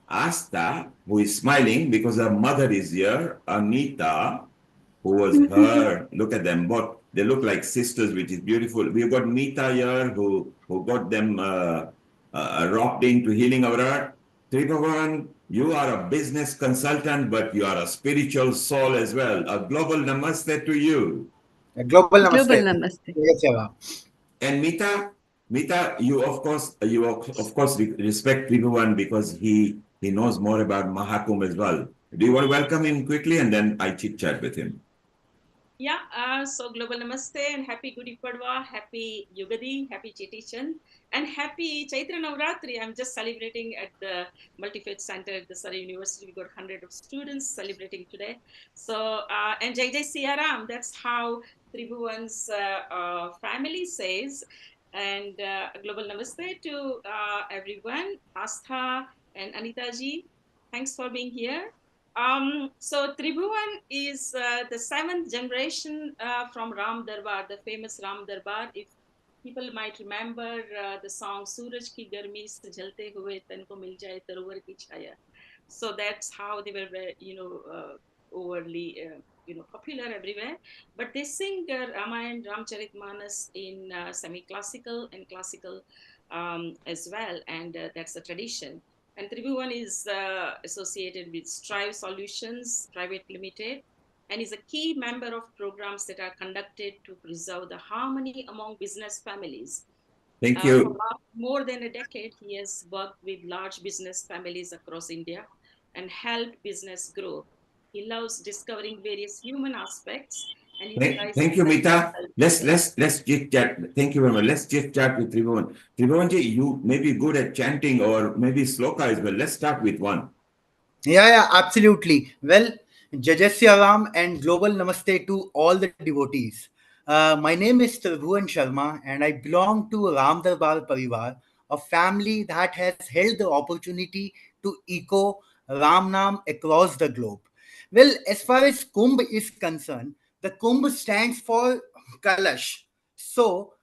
Asta, who is smiling because her mother is here, Anita. who was her. Look at them both. They look like sisters, which is beautiful. We've got Meeta here who got them rocked into healing our earth. Tribhuvan, you are a business consultant, but you are a spiritual soul as well. A global namaste to you. A global Global namaste. namaste. Yes, Eva. And Meeta, you of course respect Tribhuvan because he knows more about Maha Kumbh as well. Do you want to welcome him quickly and then I chit chat with him? Yeah, so global namaste and happy Gudi Padwa, happy Yugadi, happy Chetichan, and happy Chaitra Navratri. I'm just celebrating at the Multi-Faith Center at the Surrey University. We got 100 of students celebrating today. So, and Jai Jai Siaram, that's how Tribhuvan's family says. And global namaste to everyone, Astha and Anita ji. Thanks for being here. So Tribhuvan is the seventh generation from Ram Darbar, the famous Ram Darbar. If people might remember the song "Suraj ki garmi se jalte hue tan ko mil jaye tarovar ki chaya." So that's how they were, overly, popular everywhere. But they sing Ramayana, Ramcharitmanas in semi-classical and classical as well, and that's a tradition. And Tribhuvan is associated with Strive Solutions Private Limited and is a key member of programs that are conducted to preserve the harmony among business families. Thank you. For more than a decade, he has worked with large business families across India and helped business grow. He loves discovering various human aspects and Thank you, Meeta. Let's chit chat. Thank you very much. Let's chit chat with Tribhuvan. Tribhuvanji, you may be good at chanting or maybe sloka as well. Let's start with one. Yeah, absolutely. Well, Jajasya Ram and global namaste to all the devotees. My name is Tribhuvan Sharma and I belong to Ram Darbar Parivar, a family that has held the opportunity to echo Ram Nam across the globe. Well, as far as Kumbh is concerned, the Kumbh stands for Kalash. So,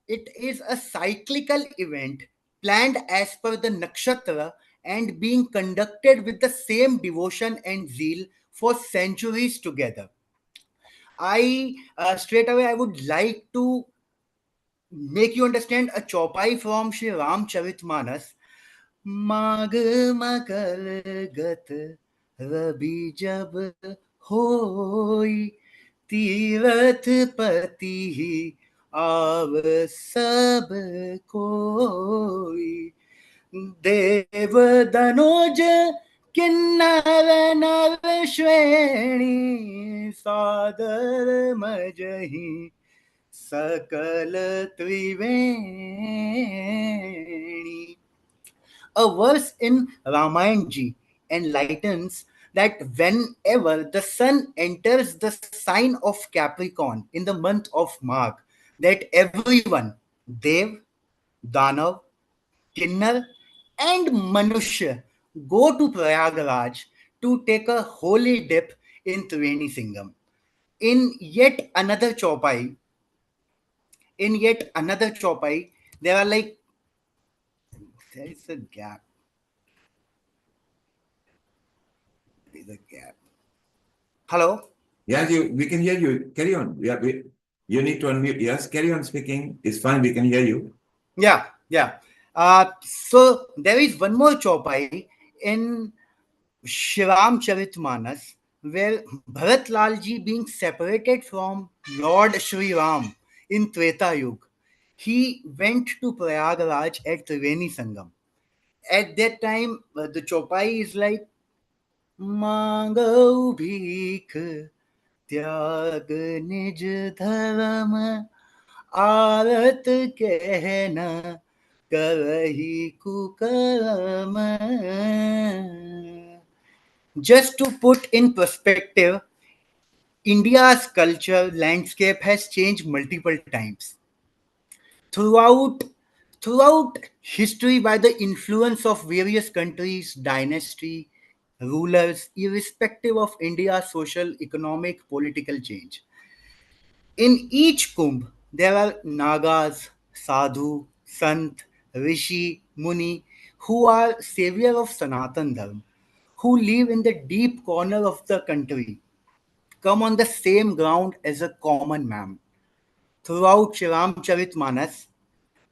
it is a cyclical event planned as per the nakshatra and being conducted with the same devotion and zeal for centuries together. I straight away I would like to make you understand a chopai from Sri Ramcharitmanas. माघ मकर गत रवि जब होई तीरथ पति आव सब कोई देव दनोज किन्नर नर श्रेणी सादर मजही सकल त्रिवेणी. A verse in Ramayana enlightens that whenever the sun enters the sign of Capricorn in the month of Magh, that everyone, Dev, Danav, Kinnar, and Manushya go to Prayagraj to take a holy dip in Triveni Singam. In yet another chopai, there are like there is a gap. There's a gap. Hello? Yeah, we can hear you. Carry on. Yeah, you need to unmute. Yes, carry on speaking. It's fine. We can hear you. Yeah. So there is one more chopai in Shriram Charitmanas where Bharat Lalji being separated from Lord Shri Ram in Treta Yuga, he went to Prayagraj at Triveni Sangam. At that time, the chopai is like Mangau Bhik त्याग निज धर्म आरत कहना करही कुकर्म. Just to put in perspective, India's culture landscape has changed multiple times. Throughout history, by the influence of various countries, dynasty, rulers, irrespective of India's social, economic, political change. In each kumbh, there are Nagas, Sadhu, Sant, Rishi, Muni, who are savior of Sanatan Dharma, who live in the deep corner of the country. come on the same ground as a common man. Throughout Ramcharitmanas,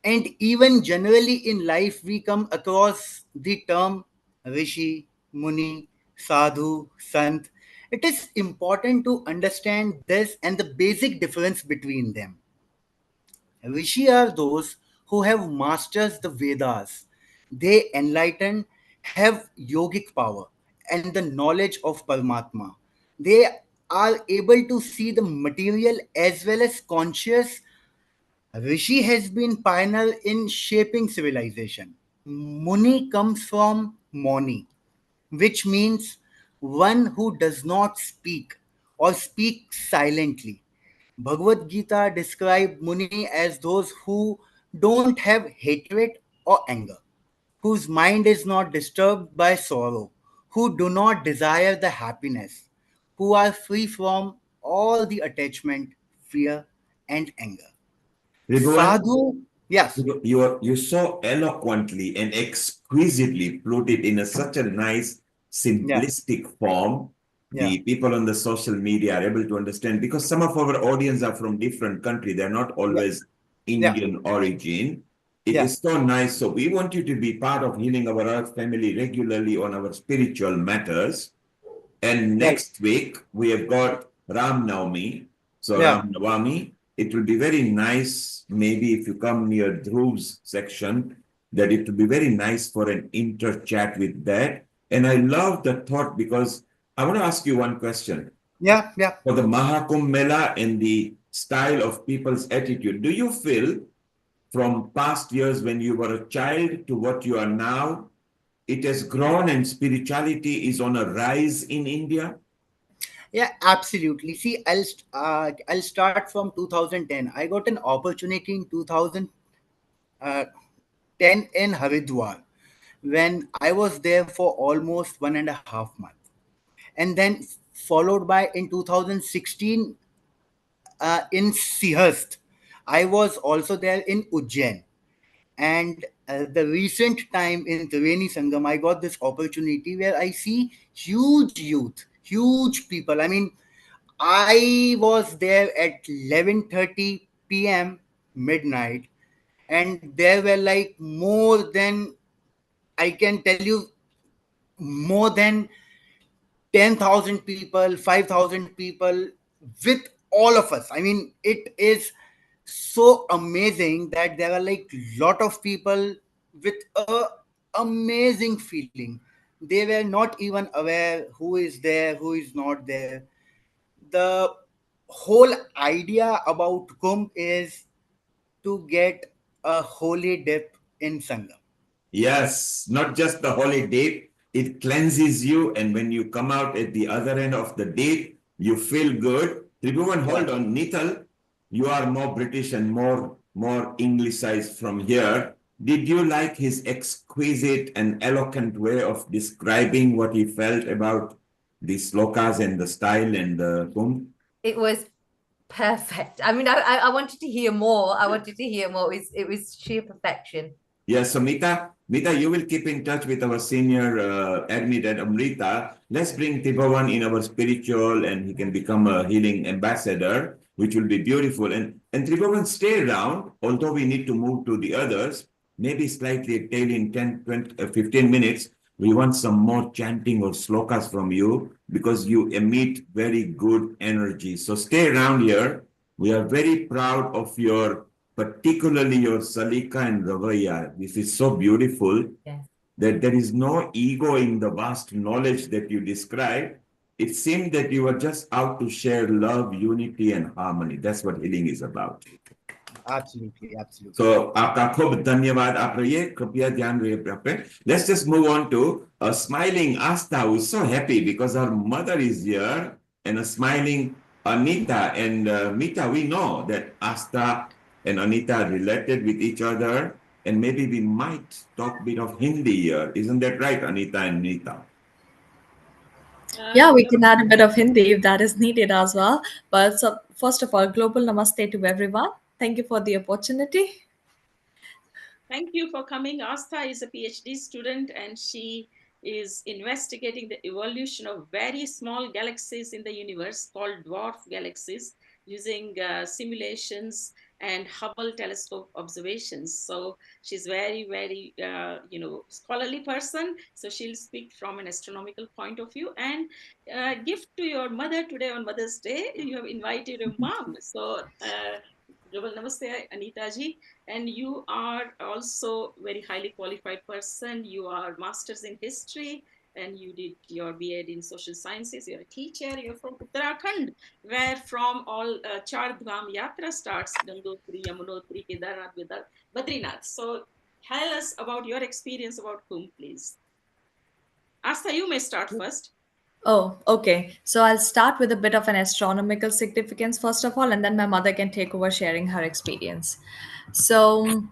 and even generally in life, we come across the term Rishi, Muni, Sadhu, Sant. It is important to understand this and the basic difference between them. Rishi are those who have mastered the Vedas. They enlighten, have yogic power and the knowledge of Paramatma. They are able to see the material as well as conscious. Rishi has been pioneer in shaping civilization. Muni comes from Moni, which means one who does not speak or speak silently. Bhagavad Gita described Muni as those who don't have hatred or anger, whose mind is not disturbed by sorrow, who do not desire the happiness, who are free from all the attachment, fear, and anger. Tribhuvan, Sadhu, yes. you so eloquently and exquisitely put it in such a nice, Yeah, simplistic form. yeah, The people on the social media are able to understand because some of our audience are from different country. They're not yeah, always yeah, Indian origin. It yeah, is so nice. So we want you to be part of Healing Our Earth family regularly on our spiritual matters. And right. next week, we have got Ram Navami. So Yeah, Ram Navami, it will be very nice, maybe if you come near Dhruv's section, that it will be very nice for an inter chat with that. And I love the thought because I want to ask you one question. yeah, yeah. For the Maha Kumbh Mela and the style of people's attitude, do you feel from past years when you were a child to what you are now, it has grown and spirituality is on a rise in India? Yeah, absolutely. See, I'll start from 2010. I got an opportunity in 2010 in Haridwar when I was there for almost 1.5 months, and then followed by in 2016 in Sihast. I was also there in Ujjain, and the recent time in Triveni Sangam, I got this opportunity where I see huge youth, huge people. I mean, I was there at 11:30 p.m. midnight, and there were like more than, I can tell you, more than 10,000 people, 5,000 people with all of us. I mean, it is so amazing that there are like lot of people with a amazing feeling. They were not even aware who is there, who is not there. The whole idea about Kumbh is to get a holy dip in Sangam. Yes, not just the holy date, it cleanses you, and when you come out at the other end of the date, you feel good. Tribhuvan, Yeah. hold on. Nital, you are more British and more Anglicized from here. Did you like his exquisite and eloquent way of describing what he felt about the slokas and the style and the kumbh? It was perfect. I mean, I wanted to hear more. I wanted to hear more. It was sheer perfection. Yes, so Mita, you will keep in touch with our senior admin at Amrita. Let's bring Tibawan in our spiritual and he can become a healing ambassador, which will be beautiful. And Tibawan, stay around, although we need to move to the others, maybe slightly tail in 10, 20, 15 minutes. We want some more chanting or slokas from you because you emit very good energy. So stay around here. We are very proud of your particularly your Salika and Ravaya. This is so beautiful that there is no ego in the vast knowledge that you describe. It seemed that you were just out to share love, unity, and harmony. That's what healing is about. Absolutely, absolutely. So, आपका खूब धन्यवाद आप रहिए कृपया ध्यान रहे. Let's just move on to a smiling Asta who is so happy because her mother is here and a smiling Anita and Mita. We know that Asta and Anita are related with each other and maybe we might talk a bit of Hindi here. Isn't that right, Anita and Nita? Yeah, we can add a bit of Hindi if that is needed as well. But so, first of all, global namaste to everyone. Thank you for the opportunity. Thank you for coming. Astha is a PhD student and she is investigating the evolution of very small galaxies in the universe called dwarf galaxies using simulations and Hubble telescope observations. So she's very, very, scholarly person. So she'll speak from an astronomical point of view. And gift to your mother today on Mother's Day, you have invited your mom. So Global Namaste, Anita ji. And you are also very highly qualified person. You are masters in history and you did your B.Ed in social sciences. You're a teacher. You're from Uttarakhand, where from all Char Dham Yatra starts, Gangotri, Yamunotri, Kedarnath, Badrinath. So tell us about your experience about Kumbh, please. Asta, you may start first. Oh, okay. So I'll start with a bit of an astronomical significance first of all, and then my mother can take over sharing her experience. So,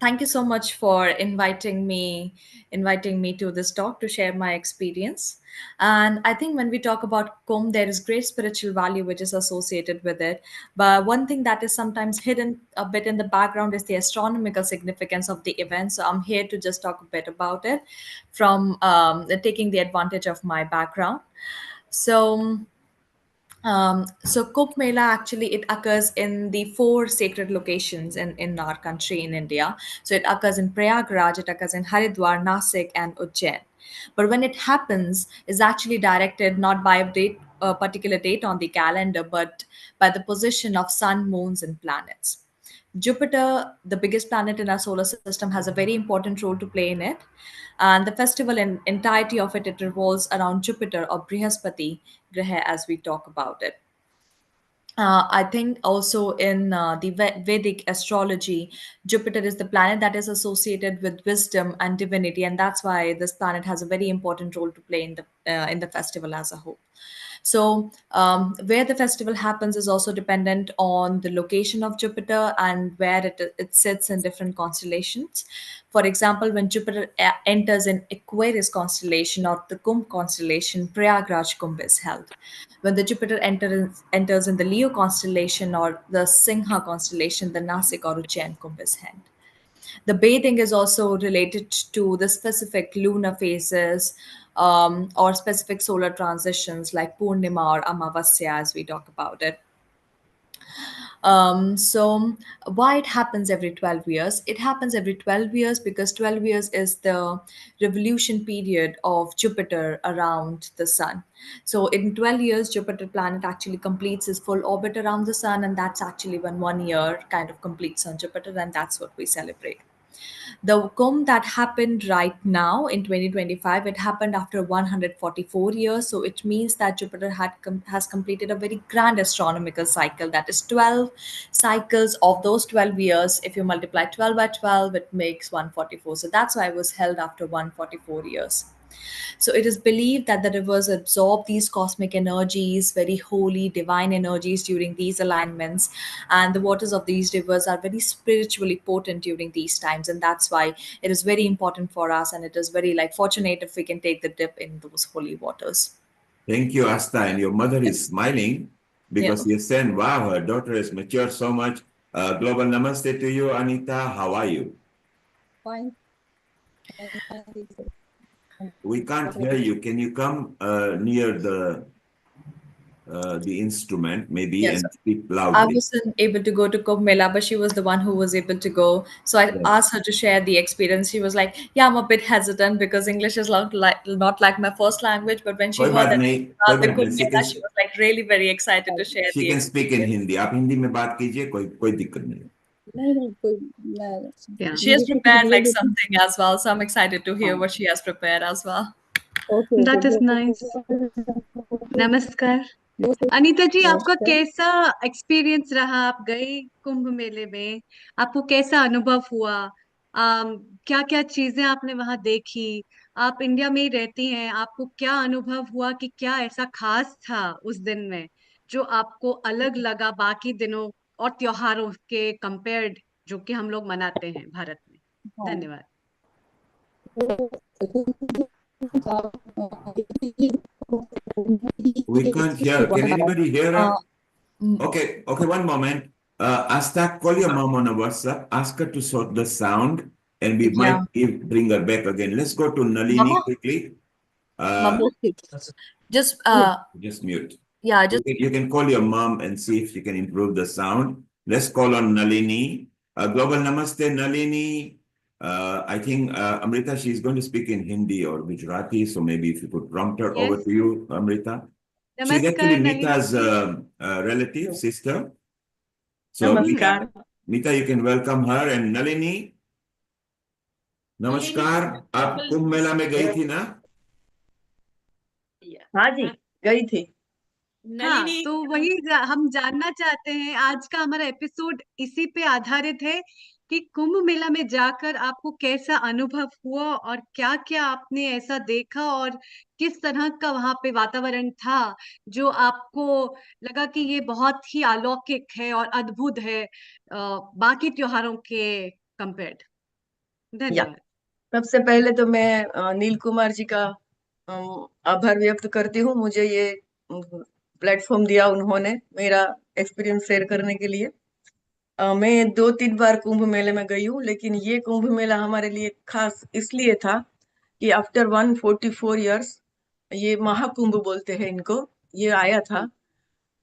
thank you so much for inviting me to this talk to share my experience. And I think when we talk about Kumbh, there is great spiritual value which is associated with it. But one thing that is sometimes hidden a bit in the background is the astronomical significance of the event. So I'm here to just talk a bit about it from taking the advantage of my background. So, so Kumbh Mela actually it occurs in the four sacred locations in our country in India. So it occurs in Prayagraj, it occurs in Haridwar, Nasik, and Ujjain. But when it happens, is actually directed not by a particular date on the calendar, but by the position of sun, moons, and planets. Jupiter, the biggest planet in our solar system, has a very important role to play in it. And the festival in entirety of it revolves around Jupiter or Brihaspati Graha as we talk about it. I think also in the Vedic astrology, Jupiter is the planet that is associated with wisdom and divinity, and that's why this planet has a very important role to play in the festival as a whole. So, where the festival happens is also dependent on the location of Jupiter and where it sits in different constellations. For example, when Jupiter enters in Aquarius constellation or the Kumbh constellation, Prayagraj Kumbh is held. When the Jupiter enters in the Leo constellation or the Singha constellation, the Nasik or Ujjain Kumbh is held. The bathing is also related to the specific lunar phases or specific solar transitions like Purnima or Amavasya as we talk about it. So why it happens every 12 years? It happens every 12 years because 12 years is the revolution period of Jupiter around the sun. So in 12 years, Jupiter planet actually completes its full orbit around the sun, and that's actually when 1 year kind of completes on Jupiter, and that's what we celebrate. The Kumbh that happened right now in 2025, it happened after 144 years. So it means that Jupiter has completed a very grand astronomical cycle. That is 12 cycles of those 12 years. If you multiply 12 by 12, it makes 144. So that's why it was held after 144 years. So it is believed that the rivers absorb these cosmic energies, very holy, divine energies during these alignments. And the waters of these rivers are very spiritually potent during these times. And that's why it is very important for us. And it is very like fortunate if we can take the dip in those holy waters. Thank you, Asta. And your mother is smiling because Yeah. you're saying, wow, her daughter has matured so much. Global namaste to you, Anita. How are you? Fine. We can't hear you. Can you come near the instrument, maybe, Yes. and speak I loudly? wasn't able to go to Kumbh Mela, but she was the one who was able to go. So I Yes. asked her to share the experience. She was like, "Yeah, I'm a bit hesitant because English is not like my first language." But when she कोई heard बात that नहीं, about कोई the बात नहीं. Kumbh Mela, she was like really very excited to share She the can speak in experience. Hindi. आप हिंदी में बात कीजिए, कोई दिक्कत नहीं. नहीं कोई Yeah. She मुझे has कुछ prepared बोल like देती something as well, so I'm excited to hear what she has prepared as well. Okay That is nice. नमस्कार अनीता जी, आपका कैसा एक्सपीरियंस रहा? आप गए कुंभ मेले में, आपको कैसा अनुभव हुआ? क्या क्या चीजें आपने वहां देखी? आप इंडिया में ही रहती हैं, आपको क्या अनुभव हुआ कि क्या ऐसा खास था उस दिन में जो आपको अलग लगा बाकी दिनों और त्योहारों के कंपेयर्ड जो कि हम लोग मनाते हैं भारत में? धन्यवाद। We can't hear. Can anybody hear her? Mm. Okay, one moment. Asta, call your mom on a WhatsApp. Ask her to sort the sound and we might bring her back again. Let's go to Nalini Mama, quickly. Mama, just Just mute. yeah, just You can call your mom and see if you can improve the sound. Let's call on Nalini. Global Namaste, Nalini. I think Amrita, she's going to speak in Hindi or Gujarati, so maybe if you could prompt her. Over Yes. to you, Amrita. She's Namaskar, actually Nalini Mita's ji. relative, sister. So Namaskar. Mita, you can welcome her. And Nalini, नमस्कार आप कुंभ मेला में गई थी ना? हाँ जी, गई थी। हाँ, तो वही हम जानना चाहते हैं, आज का हमारा एपिसोड इसी पे आधारित है कि कुंभ मेला में जाकर आपको कैसा अनुभव हुआ और क्या-क्या आपने ऐसा देखा और किस तरह का वहां पे वातावरण था जो आपको लगा कि ये बहुत ही अलौकिक है और अद्भुत है बाकी त्योहारों के कंपेयर्ड। धन्यवाद। सबसे पहले तो मैं नील कुमार जी का आभार व्यक्त करती हूँ, मुझे ये प्लेटफॉर्म दिया उन्होंने मेरा एक्सपीरियंस शेयर करने के लिए। मैं 2-3 बार कुंभ मेले में गई हूँ, लेकिन ये कुंभ मेला हमारे लिए खास इसलिए था कि आफ्टर 144 इयर्स ये महाकुंभ बोलते हैं इनको, ये आया था।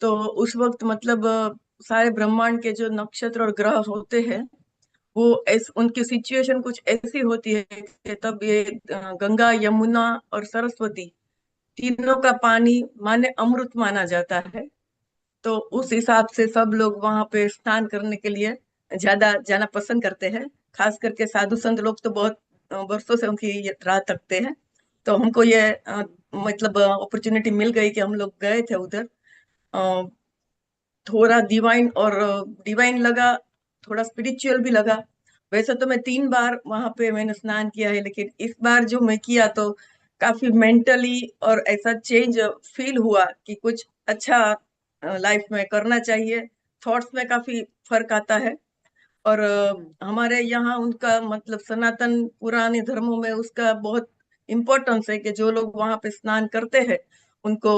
तो उस वक्त मतलब सारे ब्रह्मांड के जो नक्षत्र और ग्रह होते हैं वो उनकी सिचुएशन कुछ ऐसी होती है कि तब ये गंगा, यमुना और सरस्वती तीनों का पानी माने अमृत माना जाता है। तो उस हिसाब से सब लोग वहां पे स्नान करने के लिए ज्यादा जाना पसंद करते हैं। खास करके साधु संत लोग तो बहुत वर्षों से उनकी राह तकते हैं। तो हमको ये मतलब अपॉर्चुनिटी मिल गई कि हम लोग गए थे उधर। थोड़ा डिवाइन लगा, थोड़ा स्पिरिचुअल भी लगा। वैसे तो मैं 3 बार वहां पे मैंने स्नान किया है, लेकिन इस बार जो मैं किया तो काफी मेंटली और ऐसा चेंज फील हुआ कि कुछ अच्छा लाइफ में करना चाहिए। थॉट्स में काफी फर्क आता है और हमारे यहाँ उनका मतलब सनातन पुराने धर्मों में उसका बहुत इम्पोर्टेंस है कि जो लोग वहां पे स्नान करते हैं उनको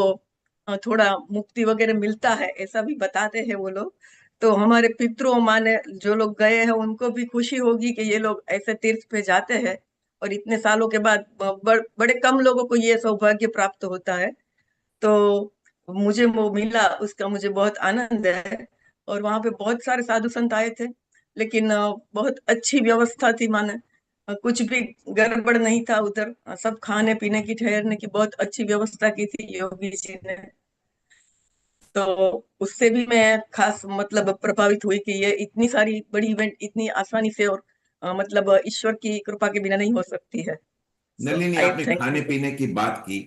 थोड़ा मुक्ति वगैरह मिलता है, ऐसा भी बताते हैं वो लोग। तो हमारे पितरों माने जो लोग गए हैं उनको भी खुशी होगी कि ये लोग ऐसे तीर्थ पे जाते हैं और इतने सालों के बाद बड़े कम लोगों को ये सौभाग्य प्राप्त होता है। तो मुझे वो मिला, उसका मुझे बहुत आनंद है। और वहां पे बहुत सारे साधु संत आए थे, लेकिन बहुत अच्छी व्यवस्था थी माने कुछ भी गड़बड़ नहीं था उधर। सब खाने पीने की ठहरने की बहुत अच्छी व्यवस्था की थी योगी जी ने। तो उससे भी मैं खास मतलब प्रभावित हुई कि ये इतनी सारी बड़ी इवेंट इतनी आसानी से और मतलब ईश्वर की कृपा के बिना नहीं हो सकती है। नलिनी, आई आपने थैंक खाने यू पीने की बात की,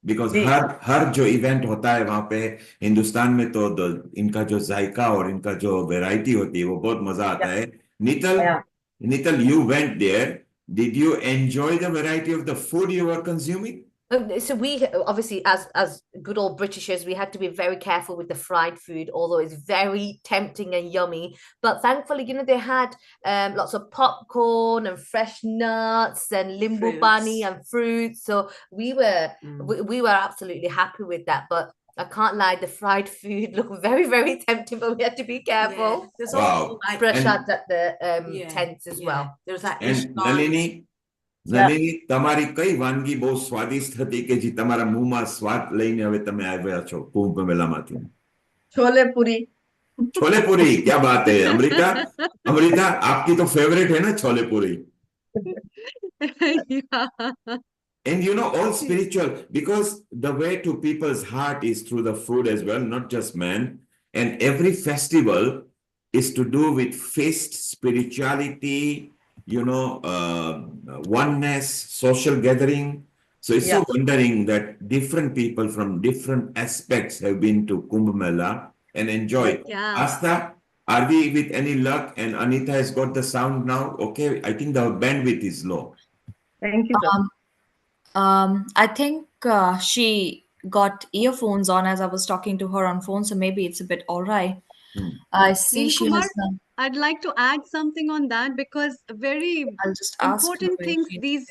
बिकॉज जी। हर जो इवेंट होता है वहां पे हिंदुस्तान में तो इनका जो जायका और इनका जो वैरायटी होती है वो बहुत मजा आता है। Nital, Nital, you went there, did you enjoy the variety of the food you are consuming? So we obviously, as good old Britishers, we had to be very careful with the fried food, although it's very tempting and yummy. But thankfully, they had lots of popcorn and fresh nuts and limbu bunny and fruits. So we were absolutely happy with that. But I can't lie, the fried food looked very, very tempting, but we had to be careful. Yeah. There's Wow. also like Prashad at the tents as well. There's that And Nalini, તમારી કઈ વાનગી બહુ સ્વાદિષ્ટ હતી કે જે તમારા મુંહમાં સ્વાદ લઈને હવે તમે આવ્યા છો કુંભ મેલામાંથી? छोले पूरी। छोले पूरी, क्या बात है अमृता! अमृता, आपकी तो फेवरेट है ना छोले पूरी? And all spiritual, because the way to people's heart is through the food as well, not just man. And every festival is to do with faith, spirituality, oneness, social gathering. So it's so wondering that different people from different aspects have been to Kumbh Mela and enjoyed. Asta, are we with any luck? And Anita has got the sound now. Okay, I think the bandwidth is low. Thank you, sir. I think she got earphones on as I was talking to her on phone, so maybe it's a bit all right. I see Neil she Kumar, has. I'd like to add something on that because very I'll just ask important her things if these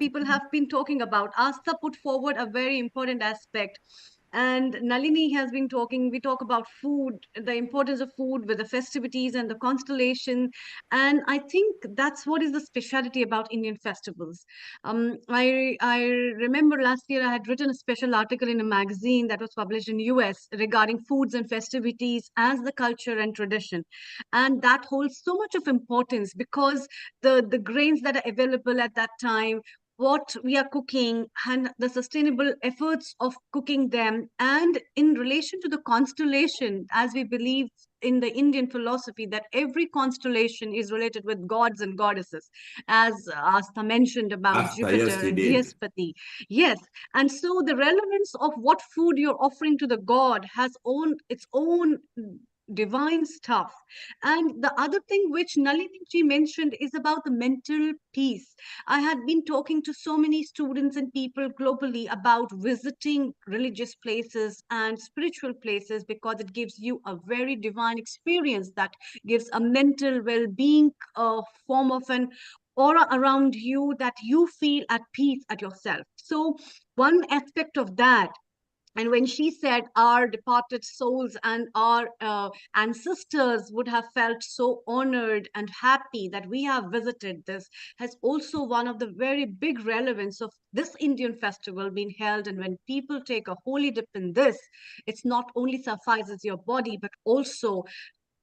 people have been talking about. Asta put forward a very important aspect And Nalini has been talking, we talk about food, the importance of food with the festivities and the constellation. And I think that's what is the speciality about Indian festivals. I remember last year I had written a special article in a magazine that was published in US regarding foods and festivities as the culture and tradition. And that holds so much of importance because the grains that are available at that time, what we are cooking and the sustainable efforts of cooking them, and in relation to the constellation, as we believe in the Indian philosophy that every constellation is related with gods and goddesses, as Asta mentioned about Asta, yes, Jupiter he and did. Brihaspati. Yes, and so the relevance of what food you're offering to the god has its own divine stuff. And the other thing which Nalini ji mentioned is about the mental peace. I had been talking to so many students and people globally about visiting religious places and spiritual places because it gives you a very divine experience that gives a mental well-being, form of an aura around you that you feel at peace at yourself. So one aspect of that, and when she said our departed souls and our ancestors would have felt so honored and happy that we have visited this, has also one of the very big relevance of this Indian festival being held. And when people take a holy dip in this, it's not only suffices your body, but also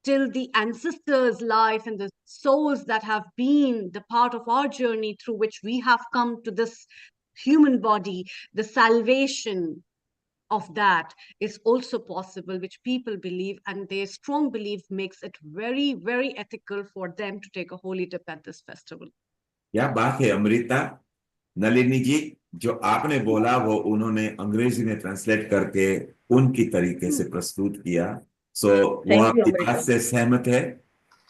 till the ancestors' life and the souls that have been the part of our journey through which we have come to this human body, the salvation of that is also possible, which people believe, and their strong belief makes it very, very ethical for them to take a holy dip at this festival. क्या बात है अमृता। नलिनी जी, जो आपने बोला वो उन्होंने अंग्रेजी में ट्रांसलेट करके उनकी तरीके से प्रस्तुत किया। सो वो Thank you, आपकी बात Amrita. से सहमत है।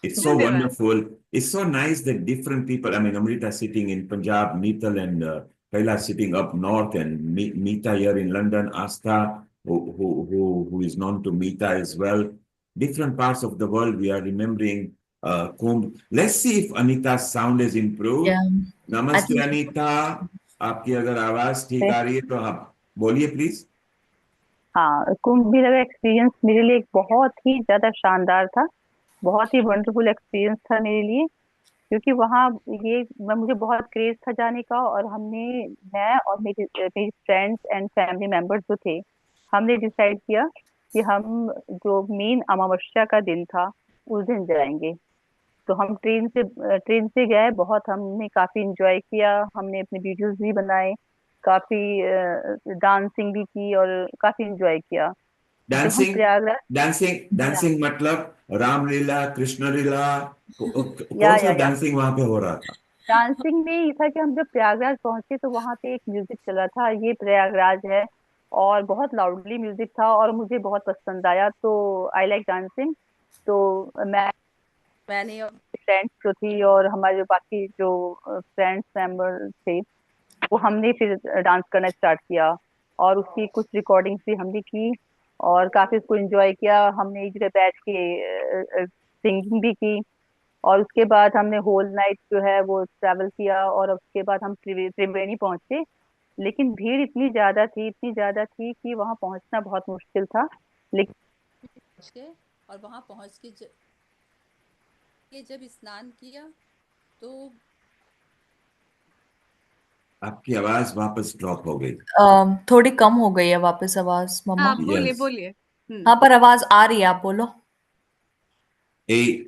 It's so धन्यवाद। wonderful. It's so nice that different people, I mean, Amrita sitting in Punjab, Neetal and Kaila sitting up north, and Meeta here in London, Asta, who is known to Meeta as well. Different parts of the world, we are remembering Kumbh. Let's see if Anita's sound has improved. Yeah, I Namaste, think Anita. आपकी अगर आवाज ठीक आ रही है तो आप बोलिए please. हाँ, कुंभ मेला का एक्सपीरियंस मेरे लिए एक बहुत ही ज्यादा शानदार था, बहुत ही वंडरफुल एक्सपीरियंस था मेरे लिए, क्योंकि वहाँ मुझे बहुत क्रेज था जाने का। और मैं और मेरी फ्रेंड्स एंड फैमिली मेंबर्स जो थे, हमने डिसाइड किया कि हम जो मेन अमावस्या का दिन था उस दिन जाएंगे। तो हम ट्रेन से गए, बहुत हमने काफी इंजॉय किया, हमने अपने वीडियोस भी बनाए, काफी डांसिंग भी की और काफी इंजॉय किया। जब हम डांसिंग प्रयागराज डांसिंग मतलब रामलीला, कृष्ण लीला, कौन सा या डांसिंग वहां पे हो रहा था? डांसिंग में ये था कि हम जब प्रयागराज पहुंचे तो वहां पे एक म्यूजिक चला था, ये प्रयागराज है, और बहुत लाउडली म्यूजिक था और मुझे बहुत पसंद आया। तो आई लाइक डांसिंग। तो मैंने और फ्रेंड्स जो थी और हमारे जो बाकी जो फ्रेंड्स मेंबर थे, वो हमने फिर डांस करना स्टार्ट किया और उसकी कुछ रिकॉर्डिंग्स भी हमने की और काफी उसको एंजॉय किया। हमने एक जगह बैठ के सिंगिंग भी की और उसके बाद हमने होल नाइट जो है वो ट्रैवल किया और उसके बाद हम त्रिवेणी पहुंचे। लेकिन भीड़ इतनी ज्यादा थी कि वहां पहुंचना बहुत मुश्किल था। लेकिन और वहां पहुंच के जब स्नान किया तो आपकी आवाज वापस ड्रॉप हो गई। थोड़ी कम हो गई है वापस आवाज मम्मा। आप बोलिए Yes. बोलिए। हाँ, पर आवाज आ रही है, आप बोलो।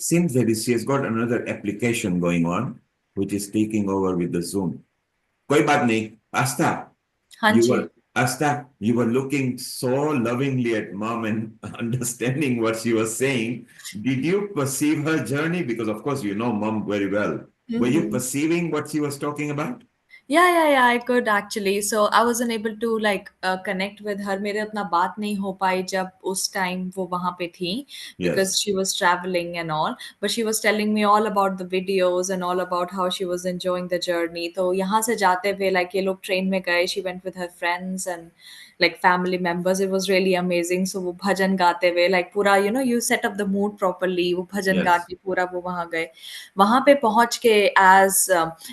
Seems that she has got another application going on, which is taking over with the Zoom. कोई बात नहीं। Asta, हाँ you ji. were Asta, you were looking so lovingly at mom and understanding what she was saying. Did you perceive her journey? Because of course you know mom very well. Were you Mm-hmm. perceiving what she was talking about? Yeah, I could actually. So I wasn't able to like connect with her. मेरे उतना बात नहीं हो पाई जब उस time वो वहाँ पे थी, because Yes. she was traveling and all. But she was telling me all about the videos and all about how she was enjoying the journey. तो यहाँ से जाते हुए like ये लोग train में गए. She went with her friends and like family members. It was really amazing. So वो भजन गाते हुए like पूरा you set up the mood properly. वो भजन गा Yes. के पूरा वो वहाँ गए। वहाँ पे पहुँच के as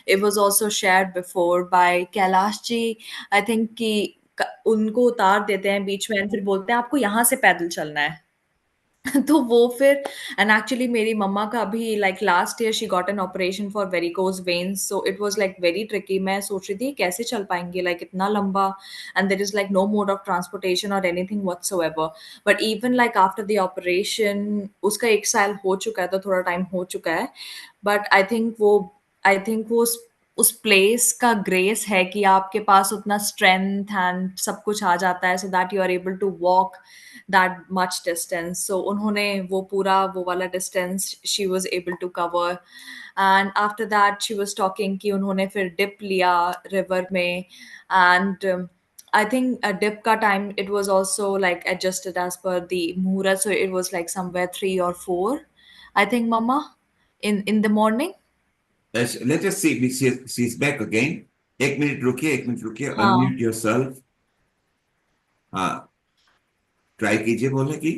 it was also shared before by Kailash ji, I think कि उनको उतार देते हैं बीच में, फिर बोलते हैं आपको यहाँ से पैदल चलना है। तो वो फिर, एंड एक्चुअली मेरी मम्मा का भी like last year she got an operation for varicose veins, so it was like very tricky. मैं सोच रही थी कैसे चल पाएंगे लाइक इतना लंबा, and there is like no mode of transportation और anything whatsoever. But even like after the operation, उसका 1 साल हो चुका है, तो थोड़ा टाइम हो चुका है, बट आई थिंक वो उस प्लेस का ग्रेस है कि आपके पास उतना स्ट्रेंथ एंड सब कुछ आ जाता है, so that you are able to walk that much distance. So उन्होंने वो वाला distance she was able to cover. And after that she was talking कि उन्होंने फिर dip लिया river में, and I think a dip का time it was also like adjusted as per the muhurat, so it was like somewhere 3 or 4, I think, Mama, in the morning. Let's just see. She's back again. एक minute रुकिए. हाँ. Unmute yourself. हाँ, try कीजिए बोलने की.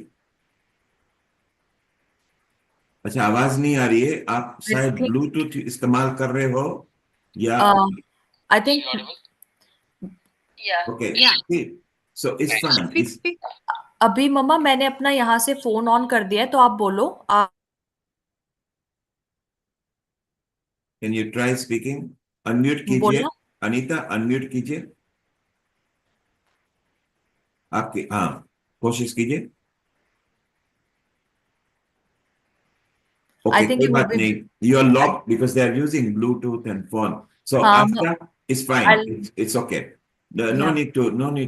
अच्छा, आवाज नहीं आ रही है. आप शायद ब्लूटूथ इस्तेमाल कर रहे हो या I think okay. yeah. So it's fine. अभी मम्मा मैंने अपना यहाँ से फोन ऑन कर दिया है, तो आप बोलो. Can you try speaking? Unmute कीजिए. अनीता, unmute कीजिए. आपके हाँ, कोशिश कीजिए. Okay, कोई बात नहीं. You are locked because they are using Bluetooth and phone. So after it's fine. It's okay. No need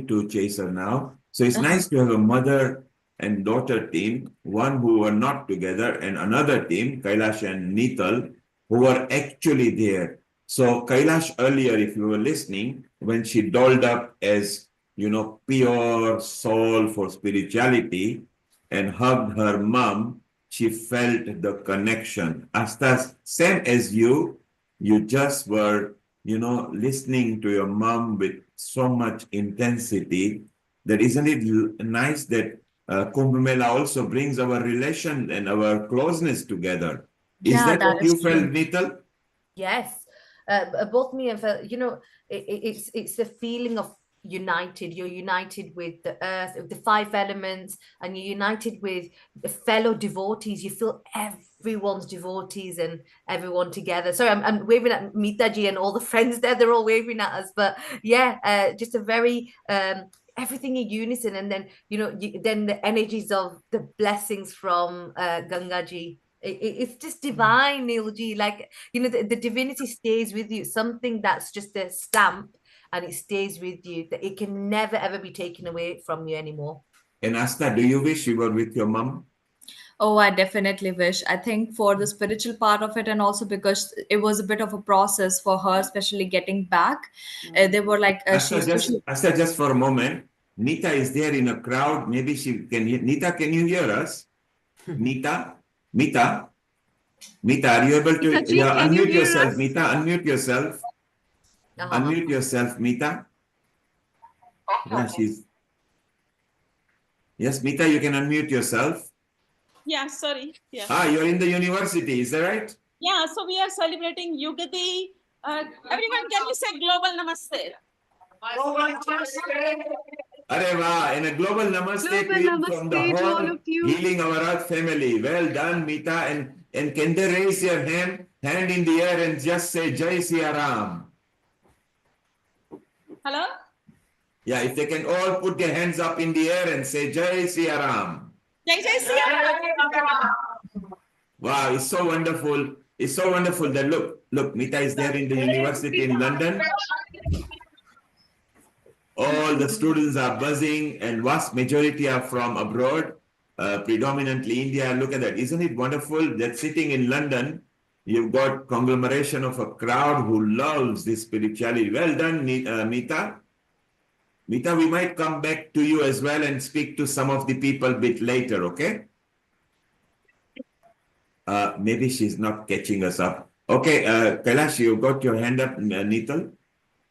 to chase her now. So it's nice to have a mother and daughter team, one who were not together, and another team, Kailash and Neetal, who were actually there. So Kailash earlier, if you were listening, when she dolled up as, pure soul for spirituality and hugged her mom, she felt the connection. Asta, same as you just were, listening to your mom with so much intensity. That isn't it nice that Kumbh Mela also brings our relation and our closeness together? Is that what you felt, Neetal? Yes, both me and Phil, it's the feeling of united. You're united with the earth, the 5 elements, and you're united with fellow devotees. You feel everyone's devotees and everyone together. Sorry, I'm waving at Mitaji and all the friends there. They're all waving at us. But yeah, just a very everything in unison. And then then the energies of the blessings from Gangaji. It's just divine, Neilji. Like, the divinity stays with you. Something that's just a stamp and it stays with you, that it can never ever be taken away from you anymore. And Asta, do you wish you were with your mom? Oh, I definitely wish. I think for the spiritual part of it, and also because it was a bit of a process for her, especially getting back. They were like, Asta, just for a moment. Nita is there in a crowd. Maybe she can hear. Nita, can you hear us? Nita, are you able to unmute yourself? Nita, unmute yourself. Unmute yourself, Mita. Yes, Mita, you can unmute yourself. Yeah, sorry. Yeah. You're in the university, is that right? Yeah, so we are celebrating Yugadi. Everyone, can you say global namaste? Areva, and a global namaste to you from the whole Healing Our Earth family. Well done, Mita. And can they raise your hand in the air and just say Jai Siya Ram? Hello? Yeah, if they can all put their hands up in the air and say Jai Siya Ram. Jai Siya Ram. Wow, it's so wonderful. It's so wonderful that look, Mita is there in the university in London. All the students are buzzing and vast majority are from abroad, predominantly India. Look at that. Isn't it wonderful that sitting in London, you've got conglomeration of a crowd who loves this spirituality. Well done, Mita. Mita, we might come back to you as well and speak to some of the people a bit later, okay? Maybe she's not catching us up. Okay, Kailash, you got your hand up, Neetal.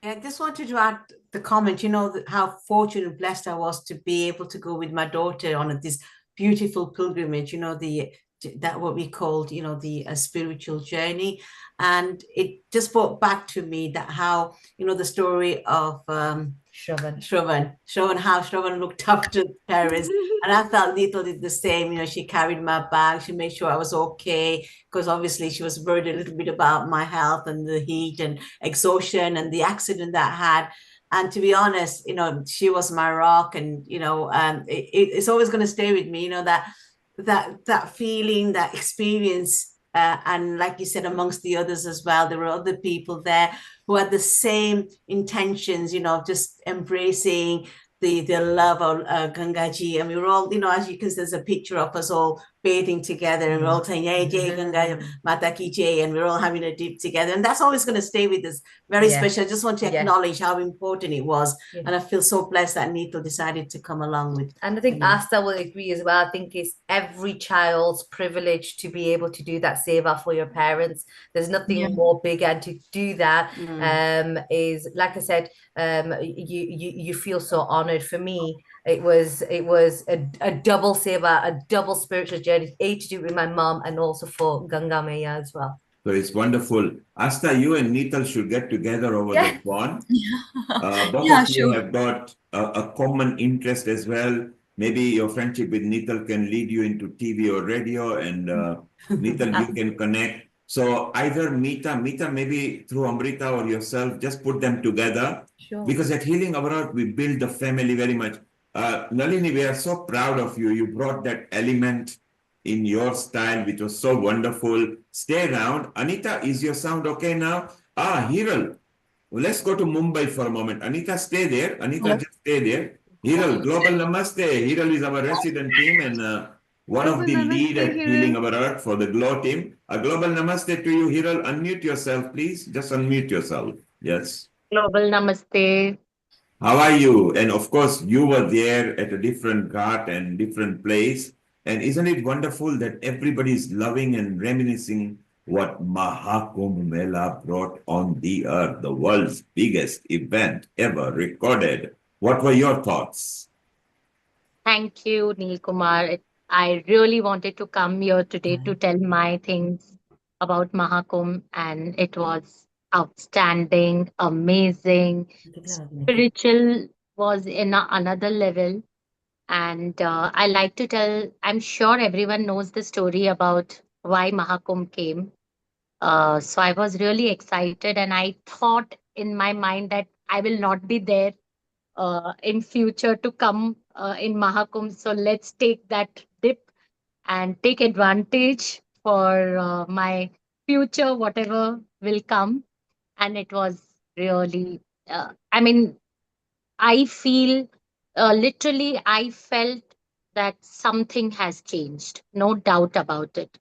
I just wanted to add the comment, how fortunate and blessed I was to be able to go with my daughter on this beautiful pilgrimage, the that what we called, you know, the spiritual journey. And it just brought back to me that how, you know, the story of Shravan, how Shravan looked after parents. And I felt Neetal did the same. You know, she carried my bag. She made sure I was okay, because obviously she was worried a little bit about my health and the heat and exhaustion and the accident that I had. And to be honest, you know, she was my rock, and you know, it's always going to stay with me. You know, that feeling, that experience, and like you said, amongst the others as well, there were other people there who had the same intentions. You know, just embracing the love of Gangaji, and we were all, you know, as you can see, there's a picture of us all bathing together, and we're all saying, "Hey, Jai Ganga Mata Ki Jai," and we're all having a dip together, and that's always going to stay with us. Very special. I just want to acknowledge how important it was, and I feel so blessed that Neetal decided to come along with. And I think Asta will agree as well. I think it's every child's privilege to be able to do that seva for your parents. There's nothing more big, and to do that is, like I said, you feel so honored. For me, it was a double seva, a double spiritual journey, to do with my mom and also for Ganga Maya as well. So it's wonderful. Asta, you and Neetal should get together over the pond. Both of you have got a common interest as well. Maybe your friendship with Neetal can lead you into TV or radio, and Neetal, you can connect. So either Mita, maybe through Amrita or yourself, just put them together. Sure. Because at Healing Our Earth, we build the family very much. Nalini, we are so proud of you. You brought that element in your style, which was so wonderful. Stay around. Anita, is your sound okay now? Hiral. Well, let's go to Mumbai for a moment. Anita, stay there. Anita, just stay there. Hiral, Global Namaste. Hiral is our resident team and one of the lead at Healing Our Earth for the GLOW team. A Global Namaste to you, Hiral. Unmute yourself, please. Just unmute yourself. Yes. Global Namaste. How are you? And of course, you were there at a different ghat and different place. And isn't it wonderful that everybody is loving and reminiscing what Maha Kumbh Mela brought on the earth, the world's biggest event ever recorded? What were your thoughts? Thank you, Neil Kumar. I really wanted to come here today to tell my things about Maha Kumbh, and it was outstanding, amazing. Spiritual was in another level. And I like to tell, I'm sure everyone knows the story about why Maha Kumbh came. So I was really excited, and I thought in my mind that I will not be there in future to come in Maha Kumbh. So let's take that dip and take advantage for my future, whatever will come. And it was really, I feel literally, I felt that something has changed, no doubt about it.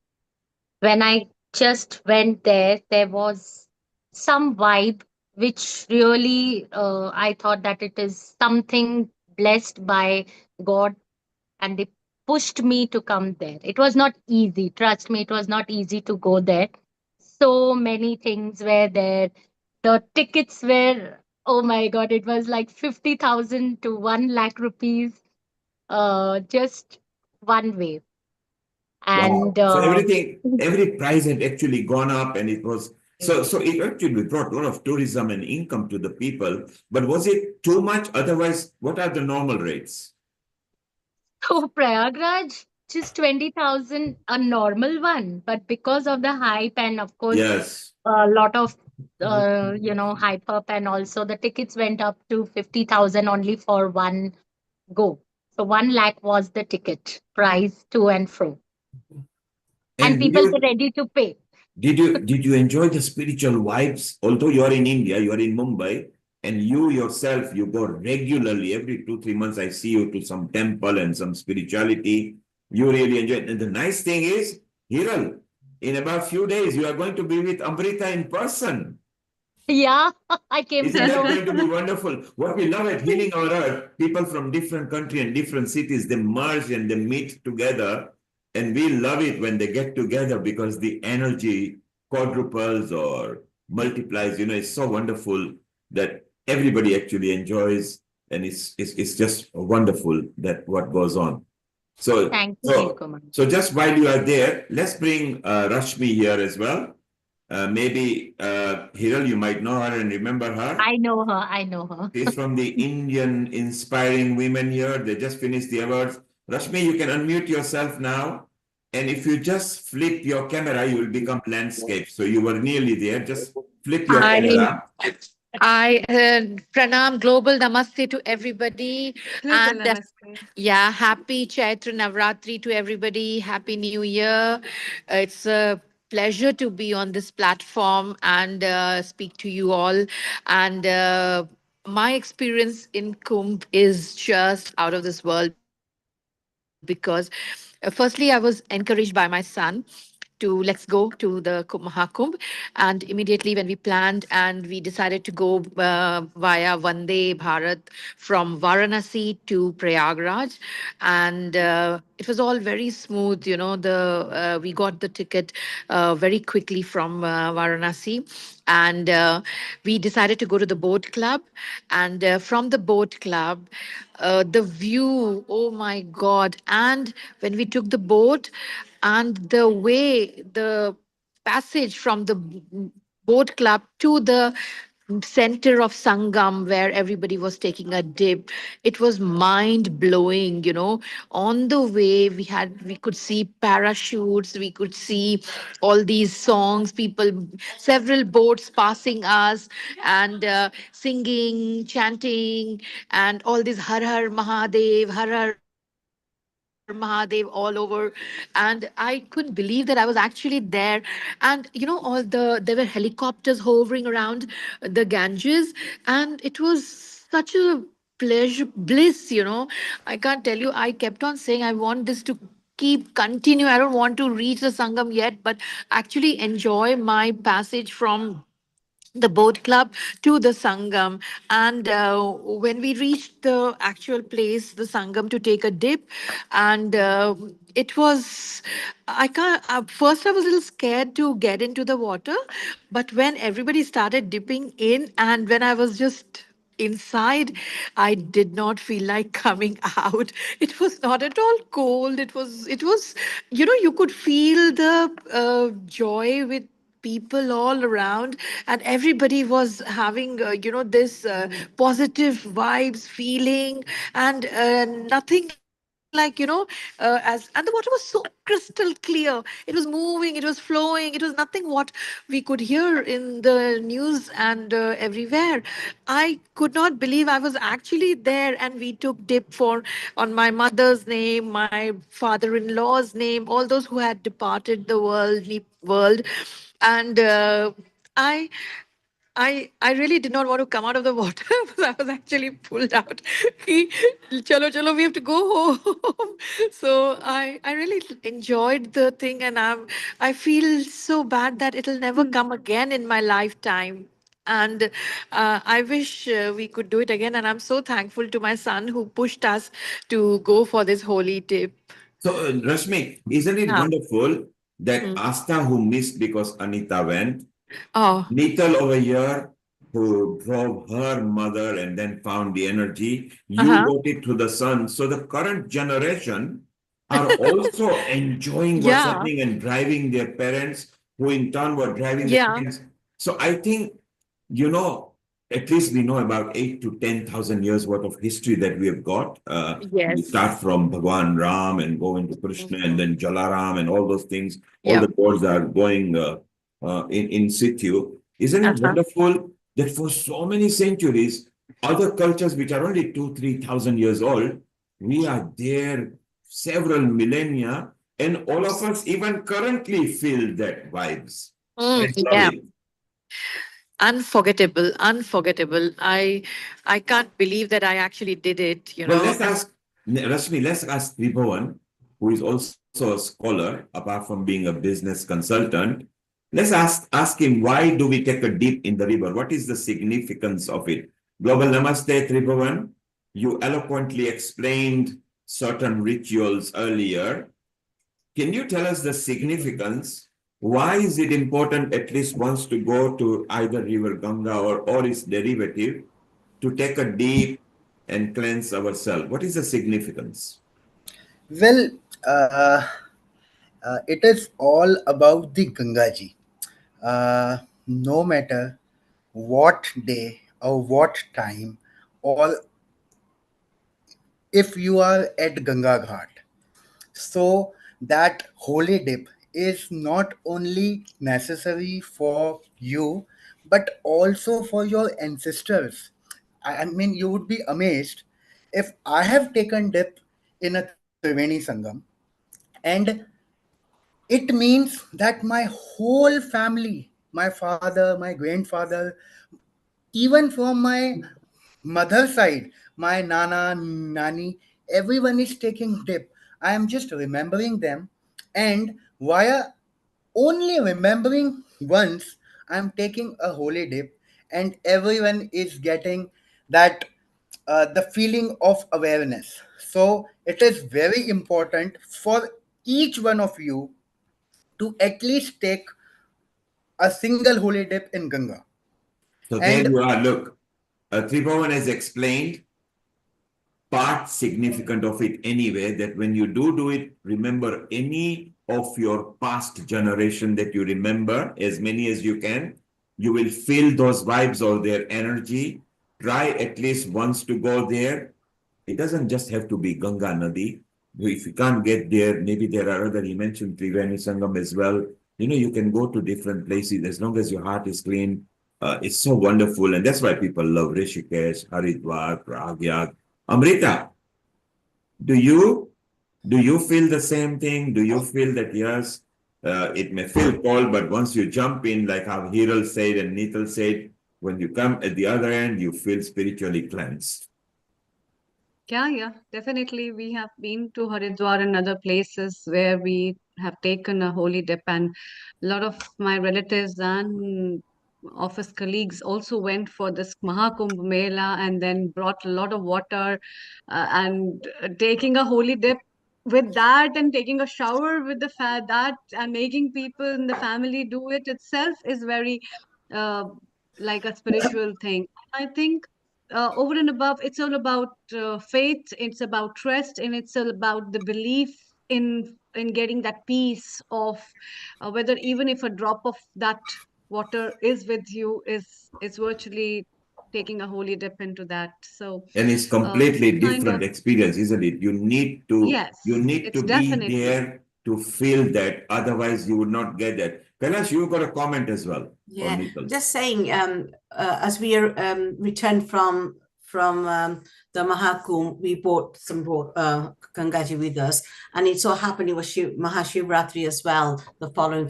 When I just went there, there was some vibe which really, I thought that it is something blessed by God, and they pushed me to come there. It was not easy, trust me, it was not easy to go there. So many things were there. The tickets were, oh my God, it was like 50,000 to 1 lakh rupees, just one way. And wow. So every price had actually gone up, and it was so it actually brought a lot of tourism and income to the people. But was it too much? Otherwise, what are the normal rates? so Prayagraj, just 20,000, a normal one. But because of the hype and of course, yes, a lot of hype up, and also the tickets went up to 50,000 only for one go. So 1 lakh was the ticket price to and fro. And people were ready to pay. Did you enjoy the spiritual vibes? Although you are in India, you are in Mumbai, and you yourself, you go regularly, every 2-3 months, I see you to some temple and some spirituality. You really enjoy it. And the nice thing is, Hiral, in about a few days, you are going to be with Amrita in person. Yeah, I came Isn't that going to be wonderful? What we love at Healing Our Earth, people from different countries and different cities, they merge and they meet together. And we love it when they get together because the energy quadruples or multiplies. It's so wonderful that everybody actually enjoys, and it's just wonderful that what goes on. So, Thank you, so, Nilkumar. so just while you are there, let's bring Rashmi here as well. Maybe Hiral, you might know her and remember her. I know her. I know her. She's from the Indian Inspiring Women here. They just finished the awards. Rashmi, you can unmute yourself now. And if you just flip your camera, you will become landscape. So you were nearly there. Just flip your camera. I pranam, global namaste to everybody, Global and namaste. yeah, happy Chaitra Navratri to everybody. Happy New Year! It's a pleasure to be on this platform and speak to you all. And my experience in Kumbh is just out of this world because firstly, I was encouraged by my son to let's go to the Maha Kumbh. And immediately when we planned and we decided to go via Vande Bharat from Varanasi to Prayagraj, and it was all very smooth. You know, we got the ticket very quickly from Varanasi, and we decided to go to the boat club. And from the boat club, the view, oh my God! And when we took the boat, and the way the passage from the boat club to the center of Sangam where everybody was taking a dip, it was mind blowing. You know, on the way we could see parachutes, we could see all these songs, people, several boats passing us, and singing, chanting, and all this Har Har Mahadev, Har Har Mahadev all over. And I couldn't believe that I was actually there. And you know, there were helicopters hovering around the Ganges, and it was such a pleasure, bliss, you know. I can't tell you, I kept on saying I want this to keep continue. I don't want to reach the Sangam yet, but actually enjoy my passage from the boat club to the Sangam. And when we reached the actual place, the Sangam, to take a dip, and it was, I can't, first I was a little scared to get into the water, but when everybody started dipping in, and when I was just inside, I did not feel like coming out. It was not at all cold. It was, you know, you could feel the joy with people all around, and everybody was having this positive vibes feeling, and nothing like, as and the water was so crystal clear. It was moving, it was flowing, it was nothing what we could hear in the news and everywhere. I could not believe I was actually there, and we took dip for on my mother's name, my father-in-law's name, all those who had departed the world. And I I really did not want to come out of the water because I was actually pulled out. Chalo, chalo, we have to go home. So I really enjoyed the thing, and I feel so bad that it'll never come again in my lifetime. And I wish we could do it again. And I'm so thankful to my son who pushed us to go for this holy trip. So, Rashmi, isn't it Yeah. wonderful that Mm. Asta, who missed because Anita went, Oh. Neetal over here, who drove her mother and then found the energy, you Uh-huh. got it to the sun. So the current generation are also enjoying what's Yeah. happening and driving their parents, who in turn were driving their Yeah. parents. So I think, you know, at least we know about 8 to 10,000 years worth of history that we have got. We Yes. start from Bhagwan Ram and go into Krishna and then Jalaram and all those things. All Yeah. the gods are going in situ. Isn't it Uh-huh. wonderful that for so many centuries, other cultures which are only 2, 3 thousand years old, we are there several millennia, and all of us even currently feel that vibes. It's Yeah. lovely. Unforgettable, unforgettable. I can't believe that I actually did it, you Well, know. let's ask Rashmi, let's ask Tribhuvan, who is also a scholar, apart from being a business consultant. Let's ask him, why do we take a dip in the river? What is the significance of it? Global Namaste, Tribhuvan. You eloquently explained certain rituals earlier. Can you tell us the significance? Why is it important at least once to go to either River Ganga or its derivative to take a dip and cleanse ourselves? What is the significance? Well, it is all about the Gangaji. No matter what day or what time, or if you are at Ganga Ghat, so that holy dip is not only necessary for you but also for your ancestors. I mean, you would be amazed if I have taken dip in a Triveni Sangam, and it means that my whole family, my father, my grandfather, even from my mother side, my nana, nani, everyone is taking dip. I am just remembering them, and via only remembering once, I'm taking a holy dip, and everyone is getting that the feeling of awareness. So it is very important for each one of you to at least take a single holy dip in Ganga. So there And you are. Look, Tripavan has explained part significant of it anyway, that when you do it, remember any of your past generation that you remember, as many as you can. You will feel those vibes or their energy. Try at least once to go there. It doesn't just have to be Ganga Nadi. If you can't get there, maybe there are other, you mentioned Triveni Sangam as well. You can go to different places as long as your heart is clean. It's so wonderful. And that's why people love Rishikesh, Haridwar, Pragyag. Amrita, do you feel the same thing? Do you feel that yes, it may feel cold, but once you jump in, like how Hiral said and Nital said, when you come at the other end, you feel spiritually cleansed. Yeah, definitely. We have been to Haridwar and other places where we have taken a holy dip, and a lot of my relatives and office colleagues also went for this Maha Kumbh Mela and then brought a lot of water and taking a holy dip with that and taking a shower with that and making people in the family do it itself is very uh, like a spiritual thing. I think over and above, it's all about faith, it's about trust, and it's all about the belief in getting that peace of whether even if a drop of that water is with you is virtually taking a holy dip into that. So And it's this is completely kind of different experience, isn't it? yes, You need it's to be definitely. there to feel that. Otherwise, you would not get that. Kailash, you got a comment as well. Or Yeah, Nikhil. just saying, as we are returned from the Maha Kumbh, we brought some Gangaji with us, and it so happened it was Mahashivratri as well. After the following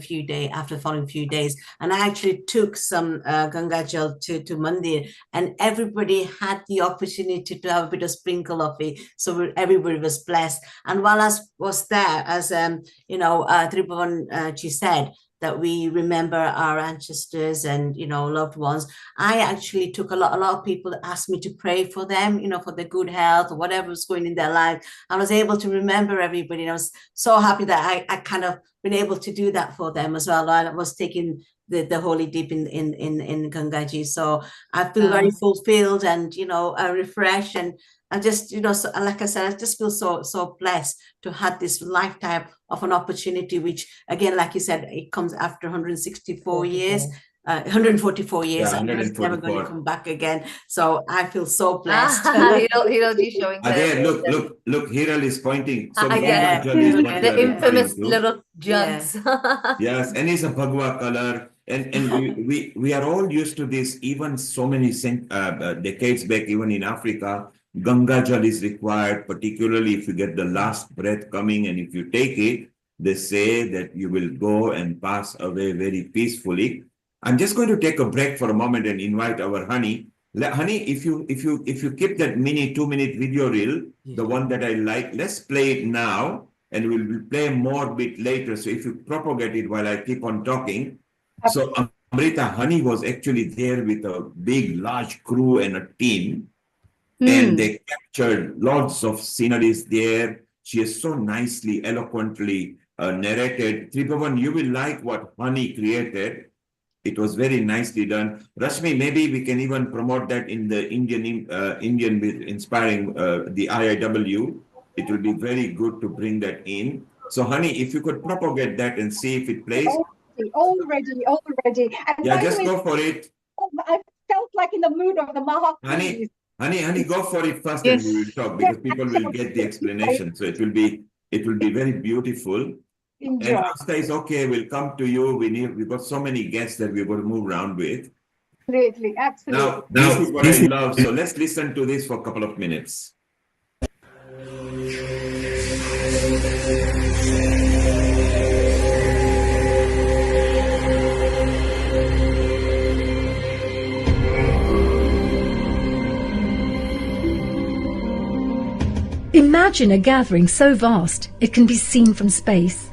few days, and I actually took some Gangajal to Mandir, and everybody had the opportunity to have a bit of sprinkle of it, so everybody was blessed. And while I was there, as Tripavan she said, that we remember our ancestors and loved ones. I actually took a lot of people asked me to pray for them, for their good health or whatever was going in their life. I was able to remember everybody, and I was so happy that I kind of been able to do that for them as well. I was taking the holy dip in Gangaji, so I feel very fulfilled and refreshed, and I just so, like I said, I just feel so blessed to have this lifetime of an opportunity, which again, like you said, it comes after 164 years. 144 years, Yeah, and it's never going to 144. come back again. So I feel so blessed. Hiroji showing Again, her look, Hiral is pointing. So yeah, Ganga Jal is what you the are referring infamous to. little jugs. Yes, and it's a Bhagwa color. And we are all used to this, even so many decades back, even in Africa, Ganga Jal is required, particularly if you get the last breath coming, and if you take it, they say that you will go and pass away very peacefully. I'm just going to take a break for a moment and invite our Honey. Honey, if you keep that mini 2-minute video reel, the one that I like, let's play it now, and we'll play more bit later. So if you propagate it while I keep on talking. So Amrita, Honey was actually there with a big, large crew and a team, and they captured lots of sceneries there. She has so nicely, eloquently narrated. Tripavan, you will like what Honey created. It was very nicely done. Rashmi, maybe we can even promote that in the Indian with inspiring the IIW. it will be very good to bring that in. So, honey, if you could propagate that and see if it plays. Already. And Yeah, by the just way, go for it. I felt like in the mood of the Maha Kumbh. Honey, go for it first and we will talk because people will get the explanation. So it will be very beautiful. Enjoy. And Asta is okay, we'll come to you. We've got so many guests that we're going to move around with. Absolutely. Now, this is what I love. So let's listen to this for a couple of minutes. Imagine a gathering so vast it can be seen from space.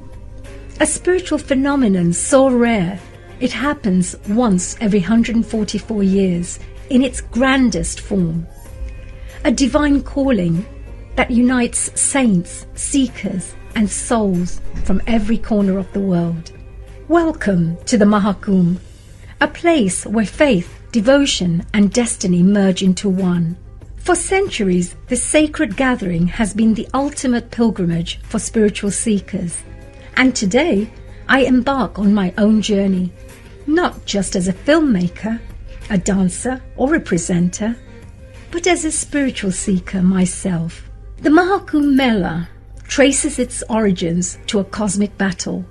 A spiritual phenomenon so rare it happens once every 144 years in its grandest form. A divine calling that unites saints, seekers and souls from every corner of the world. Welcome to the Maha Kumbh, a place where faith, devotion and destiny merge into one. For centuries, this sacred gathering has been the ultimate pilgrimage for spiritual seekers. And today, I embark on my own journey, not just as a filmmaker, a dancer or a presenter, but as a spiritual seeker myself. The Maha Kumbh Mela traces its origins to a cosmic battle,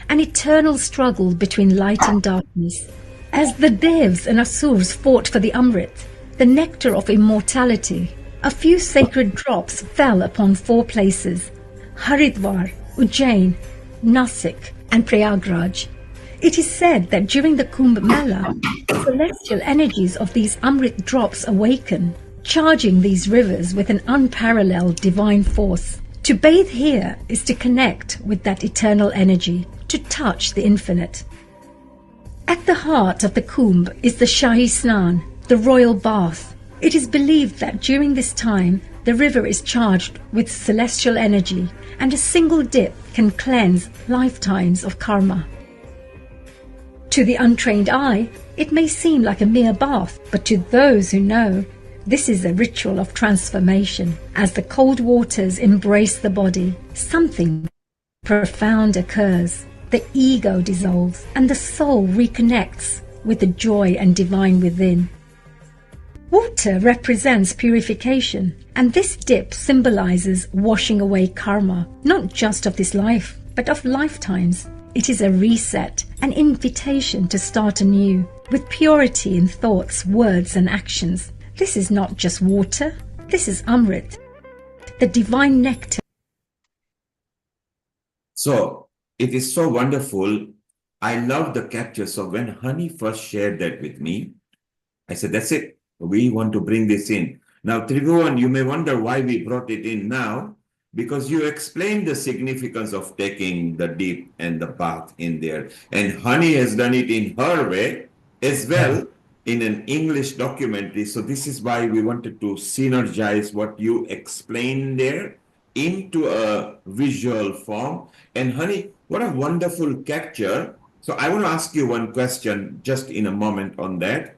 an eternal struggle between light and darkness. As the Devs and Asurs fought for the Amrit, the nectar of immortality, a few sacred drops fell upon 4 places: Haridwar, Ujjain, Nasik and Prayagraj. It is said that during the Kumbh Mela, the celestial energies of these Amrit drops awaken, charging these rivers with an unparalleled divine force. To bathe here is to connect with that eternal energy, to touch the infinite. At the heart of the Kumbh is the Shahi Snan, the royal bath. It is believed that during this time, the river is charged with celestial energy, and a single dip can cleanse lifetimes of karma. To the untrained eye, it may seem like a mere bath, but to those who know, this is a ritual of transformation. As the cold waters embrace the body, something profound occurs. The ego dissolves, and the soul reconnects with the joy and divine within. Water represents purification, and this dip symbolizes washing away karma, not just of this life, but of lifetimes. It is a reset, an invitation to start anew, with purity in thoughts, words, and actions. This is not just water, this is Amrit, the divine nectar. So, it is so wonderful. I love the capture. So, when Honey first shared that with me, I said, that's it. We want to bring this in. Now, Tribhuvan, you may wonder why we brought it in now, because you explained the significance of taking the dip and the bath in there. And Honey has done it in her way as well in an English documentary. So this is why we wanted to synergize what you explained there into a visual form. And Honey, what a wonderful capture. So I want to ask you one question just in a moment on that.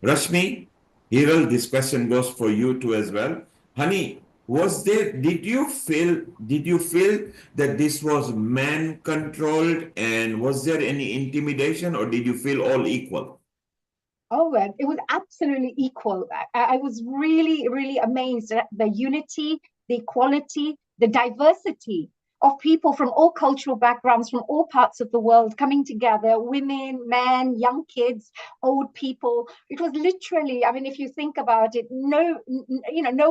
Rashmi, Hiral, this question goes for you too as well. Honey, did you feel that this was man controlled, and was there any intimidation, or did you feel all equal? Oh, it was absolutely equal. I was really amazed at the unity, the equality, the diversity of people from all cultural backgrounds, from all parts of the world coming together, women, men, young kids, old people. It was literally, I mean, if you think about it, no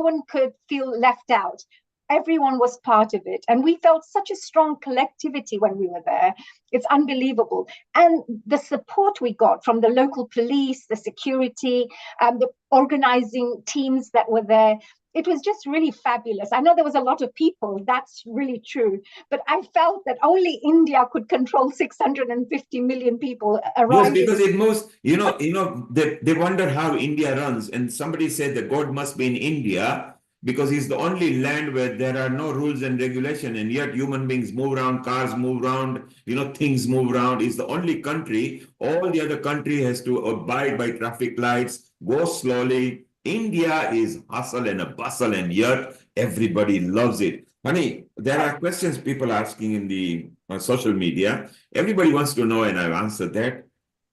one could feel left out. Everyone was part of it. And we felt such a strong collectivity when we were there. It's unbelievable. And the support we got from the local police, the security, the organizing teams that were there, it was just really fabulous. I know there was a lot of people, that's really true. But I felt that only India could control 650 million people around. Yes, because it moves, they wonder how India runs. And somebody said that God must be in India, because it's the only land where there are no rules and regulation, and yet human beings move around, cars move around, things move around. It's the only country. All the other country has to abide by traffic lights, go slowly. India is hustle and a bustle, and yet everybody loves it. Honey, there are questions people asking in the social media. Everybody wants to know, and I've answered that.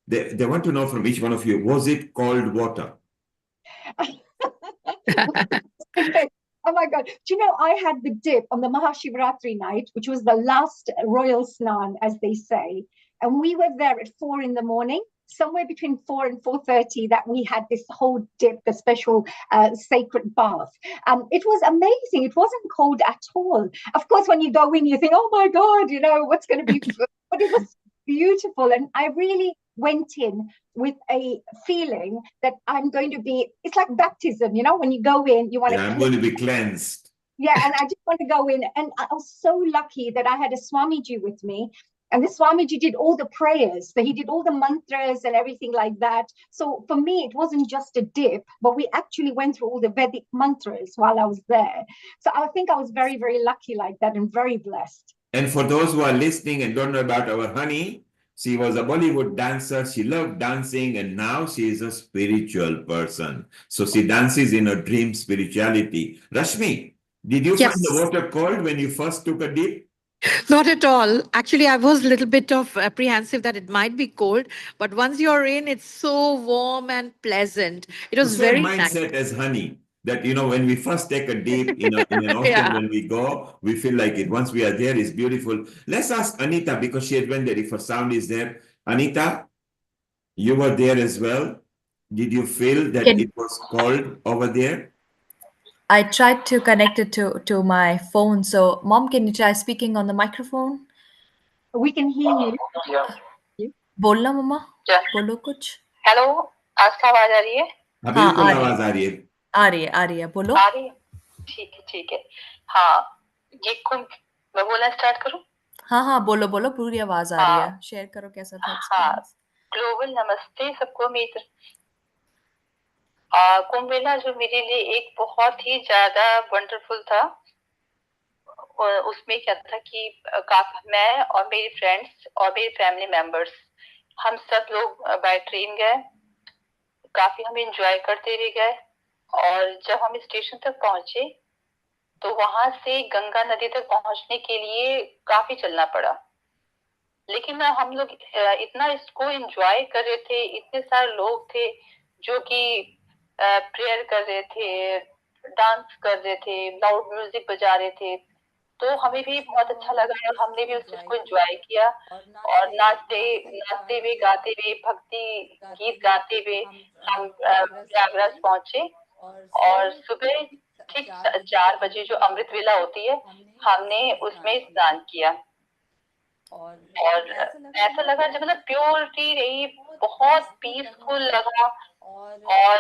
They want to know from each one of you, was it cold water? Oh my God. Do you know, I had the dip on the Mahashivratri night, which was the last royal snan, as they say. And we were there at 4 in the morning, somewhere between 4 and 4:30, that we had this whole dip, the special sacred bath. It was amazing. It wasn't cold at all. Of course, when you go in, you think, oh my God, you know, what's going to be, but it was beautiful. And I really went in with a feeling that I'm going to be, it's like baptism, you know, when you go in, you want to. Yeah, I'm going to be cleansed. Yeah, and I just want to go in. And I was so lucky that I had a Swamiji with me. And the Swamiji did all the prayers. So he did all the mantras and everything like that. So for me, it wasn't just a dip, but we actually went through all the Vedic mantras while I was there. So I think I was very, very lucky like that and very blessed. And for those who are listening and don't know about our honey, she was a Bollywood dancer. She loved dancing, and now she is a spiritual person. So she dances in her dream spirituality. Rashmi, did you find the water cold when you first took a dip? Not at all. Actually, I was a little bit of apprehensive that it might be cold, but once you're in, it's so warm and pleasant. It was Same very nice. mindset as honey. That, you know, when we first take a dip in an ocean, Yeah. when we go, we feel like it. Once we are there, it's beautiful. Let's ask Anita, because she had went there, if her sound is there. Anita, you were there as well. Did you feel that it was cold over there? I tried to connect it to my phone. So, Mom, can you try speaking on the microphone? We can hear you. बोलना मम्मा बोलो कुछ hello आज का आवाज आ रही है हाँ, बिल्कुल आवाज आ रही है आ रही है बोलो आ रही है ठीक है हाँ ये कुंभ मैं बोलना स्टार्ट करूं हाँ बोलो बोलो पूरी आवाज आ रही है शेयर करो कैसा था एक्सपीरियंस ग्लोबल नमस्ते सबको मेरी कुंभ मेला जो मेरे लिए एक बहुत ही ज्यादा वंडरफुल था उसमें क्या था कि काफी मैं और मेरी फ्रेंड्स और मेरे फैमिली मेंबर्स हम सब लोग बाय ट्रेन गए काफी हम एंजॉय करते भी गए और जब हम स्टेशन तक पहुंचे तो वहां से गंगा नदी तक पहुंचने के लिए काफी चलना पड़ा लेकिन हम लोग इतना इसको एंजॉय कर रहे थे इतने सारे लोग थे जो कि प्रेयर कर रहे थे डांस कर रहे थे लाउड म्यूजिक बजा रहे थे तो हमें भी बहुत अच्छा लगा और हमने भी उस चीज को एंजॉय किया और नाचते हुए गाते हुए भक्ति गीत गाते हुए हम प्रयागराज पहुंचे और सुबह ठीक 4 बजे जो अमृत वेला होती है हमने उसमें स्नान किया और ऐसा लगा जब मतलब प्योरिटी रही बहुत पीसफुल लगा और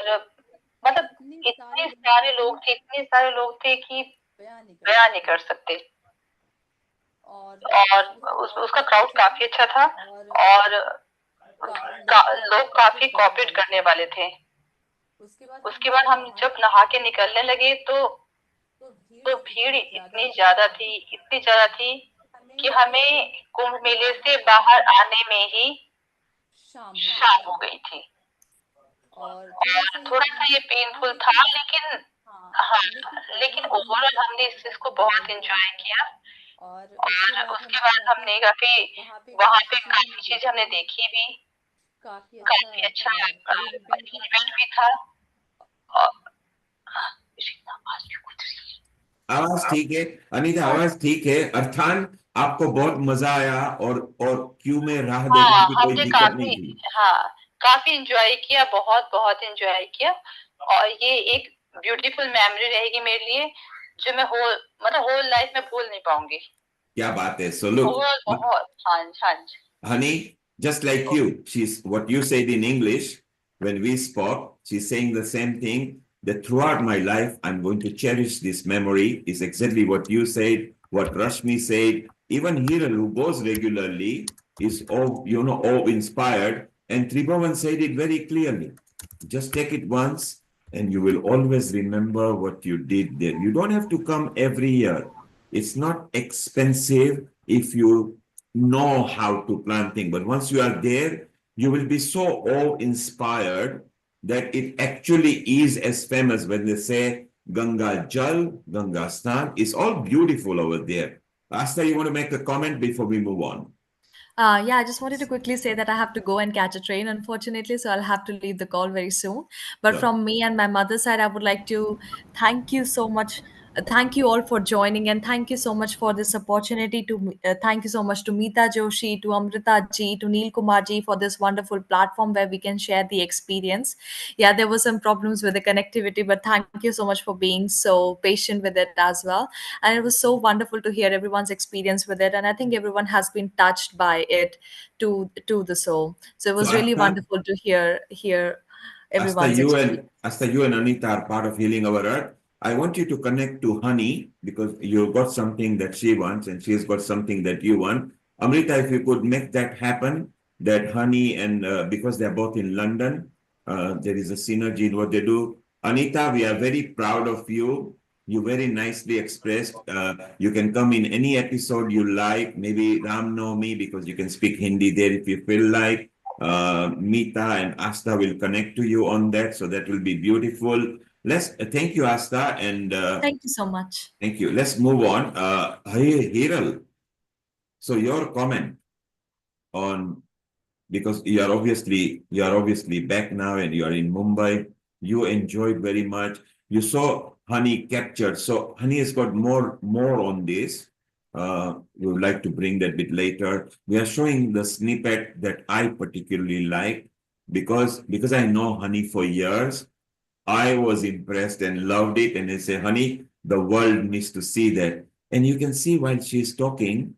मतलब इतने सारे लोग थे कि बयान नहीं कर सकते और उसका क्राउड काफी अच्छा था और लोग काफी कोऑपरेट करने वाले थे उसके बाद हम जब नहा के निकलने लगे तो भीड़ इतनी ज्यादा थी कि हमें कुंभ मेले से बाहर आने में ही शाम हो गई थी और थोड़ा सा ये पेनफुल था लेकिन ओवरऑल हमने इस चीज को बहुत एंजॉय किया और उसके बाद हमने वहां पे काफी चीज हमने देखी भी काफी अच्छा इवेंट भी था आवाज ठीक है अनीता आवाज ठीक है अर्थान आपको बहुत मजा आया और क्यू में राह देखने की कोई दिक्कत नहीं थी काफी एंजॉय किया बहुत एंजॉय किया और ये एक ब्यूटीफुल मेमोरी रहेगी मेरे लिए जो मैं होल लाइफ में भूल नहीं पाऊंगी क्या बात है so look honey just like you she's what you said in English when we spoke she's saying the same thing that throughout my life I'm going to cherish this memory is exactly what you said what Rashmi said even Hiral who goes regularly is all inspired and Tribhuvan said it very clearly just take it once and you will always remember what you did there you don't have to come every year it's not expensive if you know how to plan things but once you are there you will be so awe-inspired that it actually is as famous when they say Ganga Jal, Ganga Snan. It's all beautiful over there. Asta, you want to make a comment before we move on? Yeah, I just wanted to quickly say that I have to go and catch a train, unfortunately, so I'll have to leave the call very soon. But Sure. from me and my mother's side, I would like to thank you so much. Thank you all for joining, and thank you so much for this opportunity. Thank you so much to Meeta Joshi, to Amrita ji, to Neil Kumar ji for this wonderful platform where we can share the experience. Yeah, there were some problems with the connectivity, but thank you so much for being so patient with it as well. And it was so wonderful to hear everyone's experience with it, and I think everyone has been touched by it to the soul. So it So was really Asta, wonderful to hear Asta, everyone's experience. You and Anita are part of Healing Our Earth. I want you to connect to Honey because you've got something that she wants and she's got something that you want. Amrita, if you could make that happen, that Honey and because they're both in London, there is a synergy in what they do. Anita, we are very proud of you. You very nicely expressed. You can come in any episode you like, maybe Ram Navami because you can speak Hindi there if you feel like. Meeta and Asta will connect to you on that, so that will be beautiful. Let's thank you, Asta, and Thank you so much. thank you. Let's move on. Hiral, so your comment on because you are obviously back now and you are in Mumbai. You enjoyed very much. You saw Honey captured. So Honey has got more on this. We would like to bring that bit later. We are showing the snippet that I particularly like because I know Honey for years. I was impressed and loved it. And I say, Honey, the world needs to see that. And you can see while she's talking,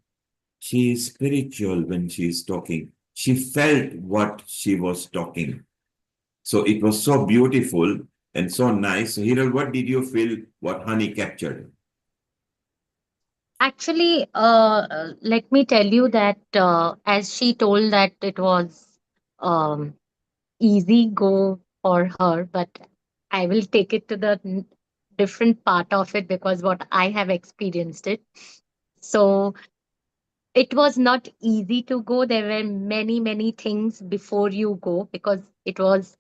she is spiritual when she is talking. She felt what she was talking. So it was so beautiful and so nice. So Hiral, what did you feel what Honey captured? Actually, let me tell you that as she told that it was um, easy go for her, but I will take it to the different part of it because what I have experienced it. So it was not easy to go. There were many things before you go because it was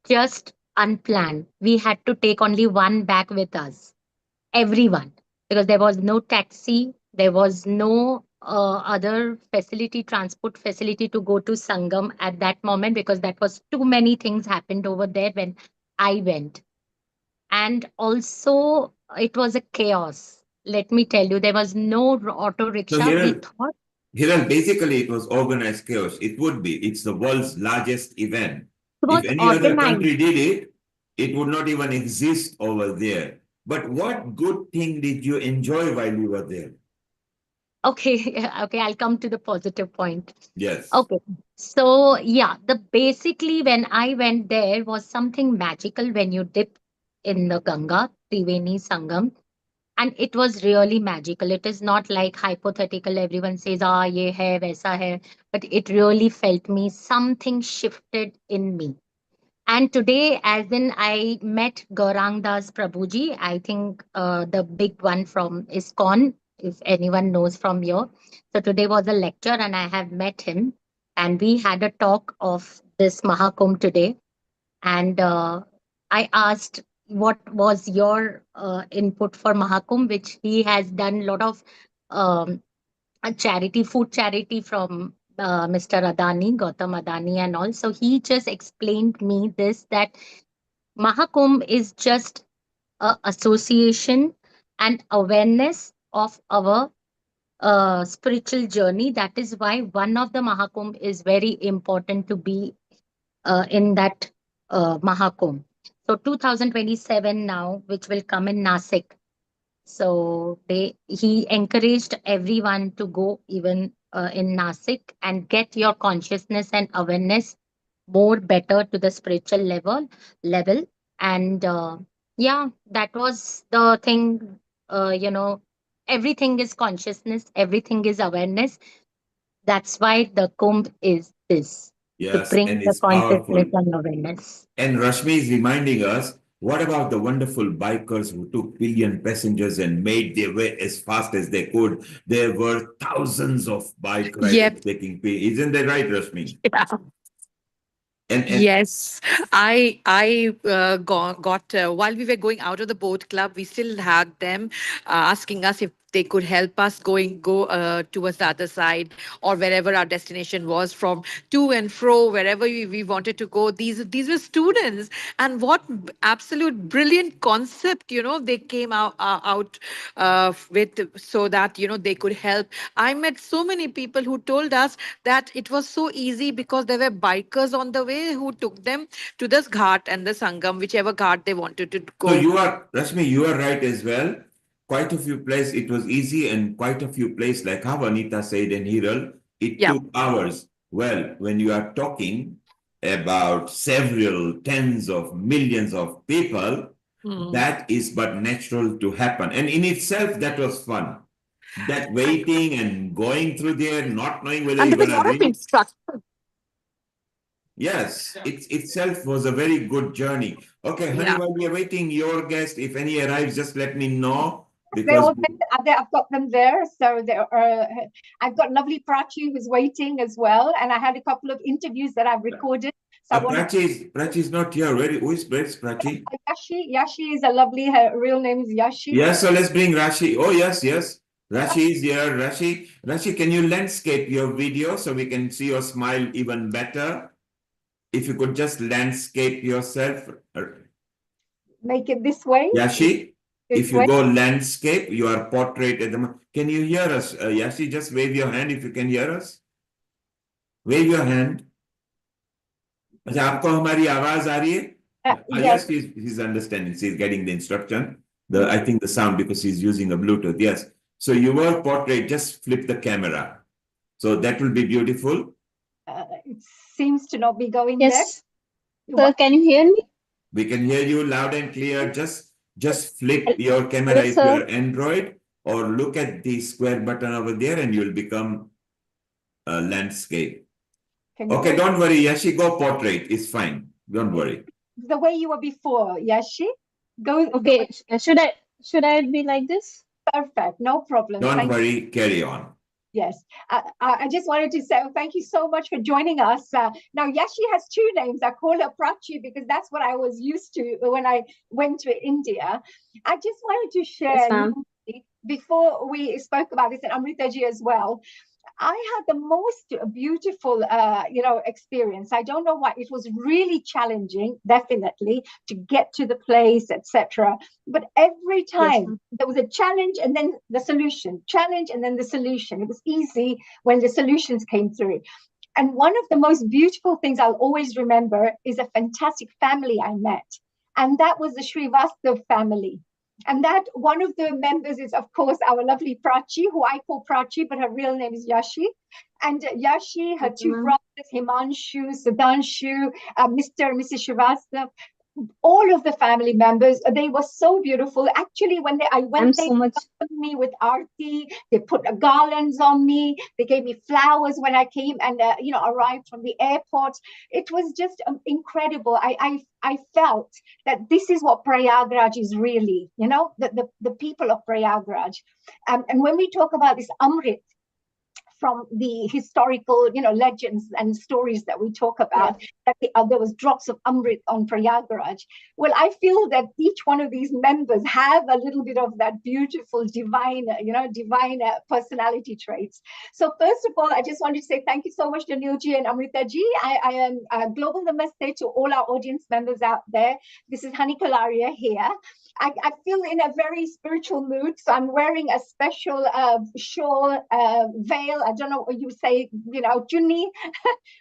just unplanned. We had to take only one bag with us, everyone, because there was no taxi, there was no other facility, transport facility to go to Sangam at that moment because that was too many things happened over there when I went. And also, it was a chaos. Let me tell you, there was no auto So rickshaw. We thought Hiral, basically it was organized chaos. It would be. It's the world's largest event. it If was any other organized. country did it, it would not even exist over there. But what good thing did you enjoy while you were there? Okay, okay, I'll come to the positive point. Yes. Okay. So yeah, the basically when I went there was something magical when you dip in the Ganga, Triveni Sangam, and it was really magical. It is not like hypothetical. Everyone says, "Ah, ye hai, waisa hai," but it really felt me. Something shifted in me. And today, as in, I met Gaurang Das Prabhuji, I think the big one from ISKCON, if anyone knows from here. So today was a lecture, and I have met him, and we had a talk of this Mahakumbh today. And I asked, what was your input for Mahakumbh, which he has done a lot of um, a charity, food charity from Mr. Adani, Gautam Adani, and all. So he just explained me this that Mahakumbh is just a association and awareness of our spiritual journey. That is why one of the Mahakumbh is very important to be in that Mahakumbh. So 2027 now, which will come in Nasik. So he encouraged everyone to go even in Nasik and get your consciousness and awareness more better to the spiritual level. And yeah, that was the thing. Everything is consciousness, everything is awareness. That's why the Kumbh is this, to Yes, bring and the it's consciousness powerful. and awareness. And Rashmi is reminding us, what about the wonderful bikers who took billion passengers and made their way as fast as they could? There were thousands of bike riders Yep. taking pay. Isn't that right, Rashmi? Yeah. And Yes, I got while we were going out of the boat club, we still had them asking us if they could help us go towards the other side or wherever our destination was, from to and fro wherever we wanted to go. These were students, and what absolute brilliant concept, they came out with, so that they could help. I met so many people who told us that it was so easy because there were bikers on the way who took them to this ghat and the Sangam, whichever ghat they wanted to so go. you are, Rashmi, you are right as well. Quite a few places it was easy, and quite a few places, like how Anita said in Hiral, it Yeah. took hours. Well, when you are talking about several tens of millions of people, that is but natural to happen. And in itself, that was fun. That waiting and going through there, not knowing whether And you're there was a gonna lot of reach. instruction. Yes, it itself was a very good journey. Okay, honey, Yeah. while we are waiting, your guest, if any arrives, just let me know They because all I've got them there. So I've got lovely Prachi who's waiting as well, and I had a couple of interviews that I've recorded. So I wanted. Prachi is not here. Where's Prachi? Yashi is a lovely. Her real name is Yashi. Yes, so let's bring Rashi. Oh, yes. Rashi is here. Rashi, can you landscape your video so we can see your smile even better? If you could just landscape yourself. Make it this way. Yashi, This if you way. go landscape, your portrait at the moment. Can you hear us? Yashi, just wave your hand if you can hear us. Wave your hand. अच्छा, आपको हमारी आवाज आ रही है? Yes, he's understanding. He's getting the instruction. I think the sound, because he's using a Bluetooth. Yes. So your portrait, just flip the camera. So that will be beautiful. It seems to not be going Yes. there. Sir, can you hear me? We can hear you loud and clear. Just flip your camera Yes, if sir. you're Android, or look at the square button over there and you'll become a landscape. Okay, don't worry, Yashi, go portrait. It's fine. Don't worry. The way you were before, Yashi. Go. Okay. Should I be like this? Perfect. No problem. Don't worry. Carry on. Yes, I just wanted to say thank you so much for joining us. Now, Yashi has two names. I call her Prachi because that's what I was used to when I went to India. I just wanted to share, before we spoke about this, and Amritaji as well, I had the most beautiful, experience. I don't know why. It was really challenging, definitely, to get to the place, etc. But every time there was a challenge and then the solution, challenge and then the solution. It was easy when the solutions came through. And one of the most beautiful things I'll always remember is a fantastic family I met. And that was the Srivastav family. And that one of the members is, of course, our lovely Prachi, who I call Prachi, but her real name is Yashi. And Yashi, her two brothers, Himanshu, Sudhanshu, Mr. and Mrs. Srivastav, all of the family members, they were so beautiful. Actually, when I went, they welcomed me with Aarti. They put garlands on me. They gave me flowers when I came and arrived from the airport. It was just incredible. I felt that this is what Prayagraj is really, the people of Prayagraj. And when we talk about this Amrit, from the historical, legends and stories that we talk about, that there was drops of Amrit on Prayagraj. Well, I feel that each one of these members have a little bit of that beautiful, divine personality traits. So first of all, I just want to say thank you so much to Neilji and Amritaji. I am global namaste to all our audience members out there. This is Hani Kalaria here. I feel in a very spiritual mood, so I'm wearing a special shawl, veil. I don't know what you say, chunni,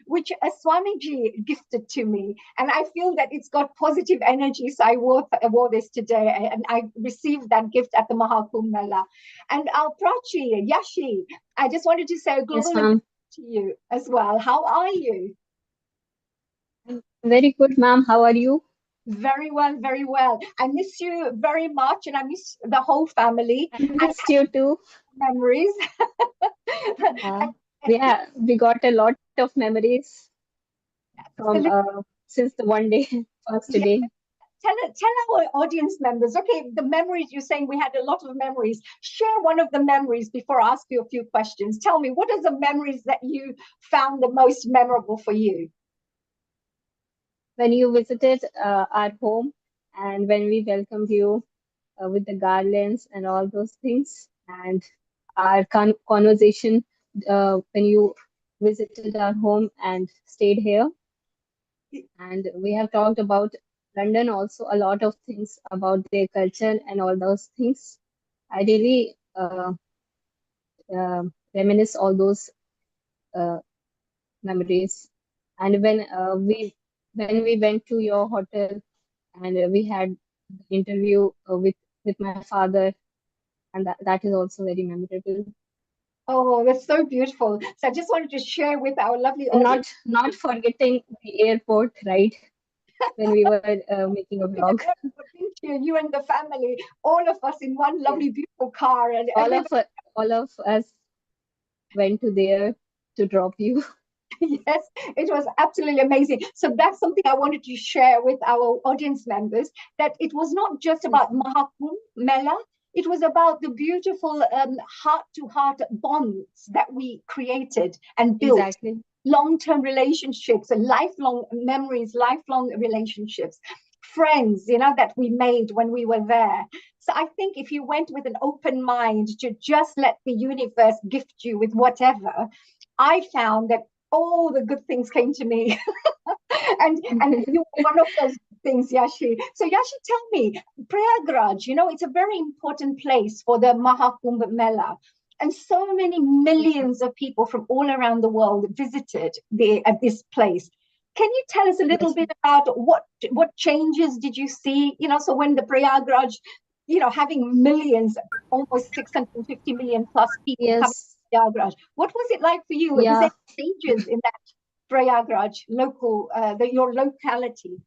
which a Swamiji gifted to me, and I feel that it's got positive energy. So I wore this today, and I received that gift at the Maha Kumbh Mela. And Prachi, Yashi, I just wanted to say a global namaste to you as well. How are you? Very good, ma'am. How are you? Very well, very well. I miss you very much, and I miss the whole family. I miss you too. Memories. Yeah, we got a lot of memories from since the one day first day. Tell our audience members, okay, the memories, you're saying we had a lot of memories. Share one of the memories before I ask you a few questions. Tell me, what are the memories that you found the most memorable for you? when you visited our home and when we welcomed you with the garlands and all those things, and our conversation when you visited our home and stayed here. And we have talked about London also, a lot of things about their culture and all those things. I really reminisce all those memories. And when we went to your hotel and we had the interview with my father, and that is also very memorable. Oh, that's so beautiful. So I just wanted to share with our lovely And audience. not forgetting the airport ride when we were making a vlog. You and the family, all of us in one lovely, beautiful car, and all of us went to there to drop you. Yes, it was absolutely amazing. So that's something I wanted to share with our audience members, that it was not just about Maha Kumbh Mela, it was about the beautiful heart-to-heart bonds that we created and built. Exactly. Long-term relationships and lifelong memories, lifelong relationships, friends, that we made when we were there. So I think if you went with an open mind to just let the universe gift you with whatever, I found that all the good things came to me. and you were one of those things, Yashi. So Yashi, tell me, Prayagraj, it's a very important place for the Maha Kumbh Mela. And so many millions of people from all around the world visited at this place. Can you tell us a little bit about what changes did you see? So when the Prayagraj, having millions, almost 650 million plus people coming to Prayagraj, what was it like for you? Was there changes in that Prayagraj, your locality?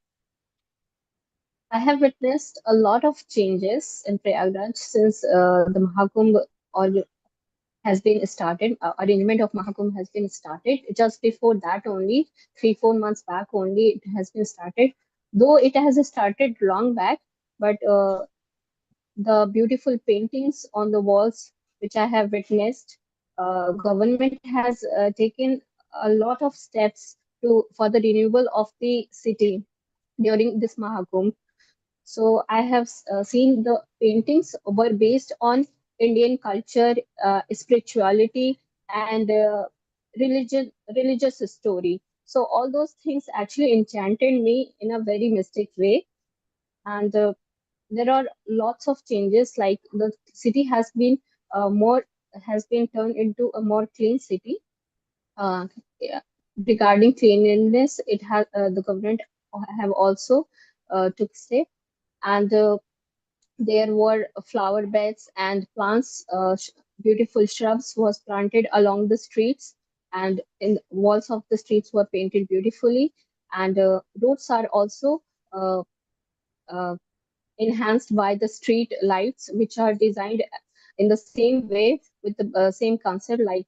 I have witnessed a lot of changes in Prayagraj since the Mahakumbh has been started. Arrangement of Mahakumbh has been started. Just before that, only 3-4 months back, only it has been started. Though it has started long back, but the beautiful paintings on the walls, which I have witnessed, government has taken a lot of steps for the renewal of the city during this Mahakumbh. So I have seen the paintings were based on Indian culture, spirituality, and religious story. So all those things actually enchanted me in a very mystic way. And there are lots of changes, like the city has been turned into a more clean city. Yeah. Regarding cleanliness, it has the government have also took step, and there were flower beds and plants, beautiful shrubs was planted along the streets, and in walls of the streets were painted beautifully, and roads are also uh, uh, enhanced by the street lights, which are designed in the same way with the same concept, like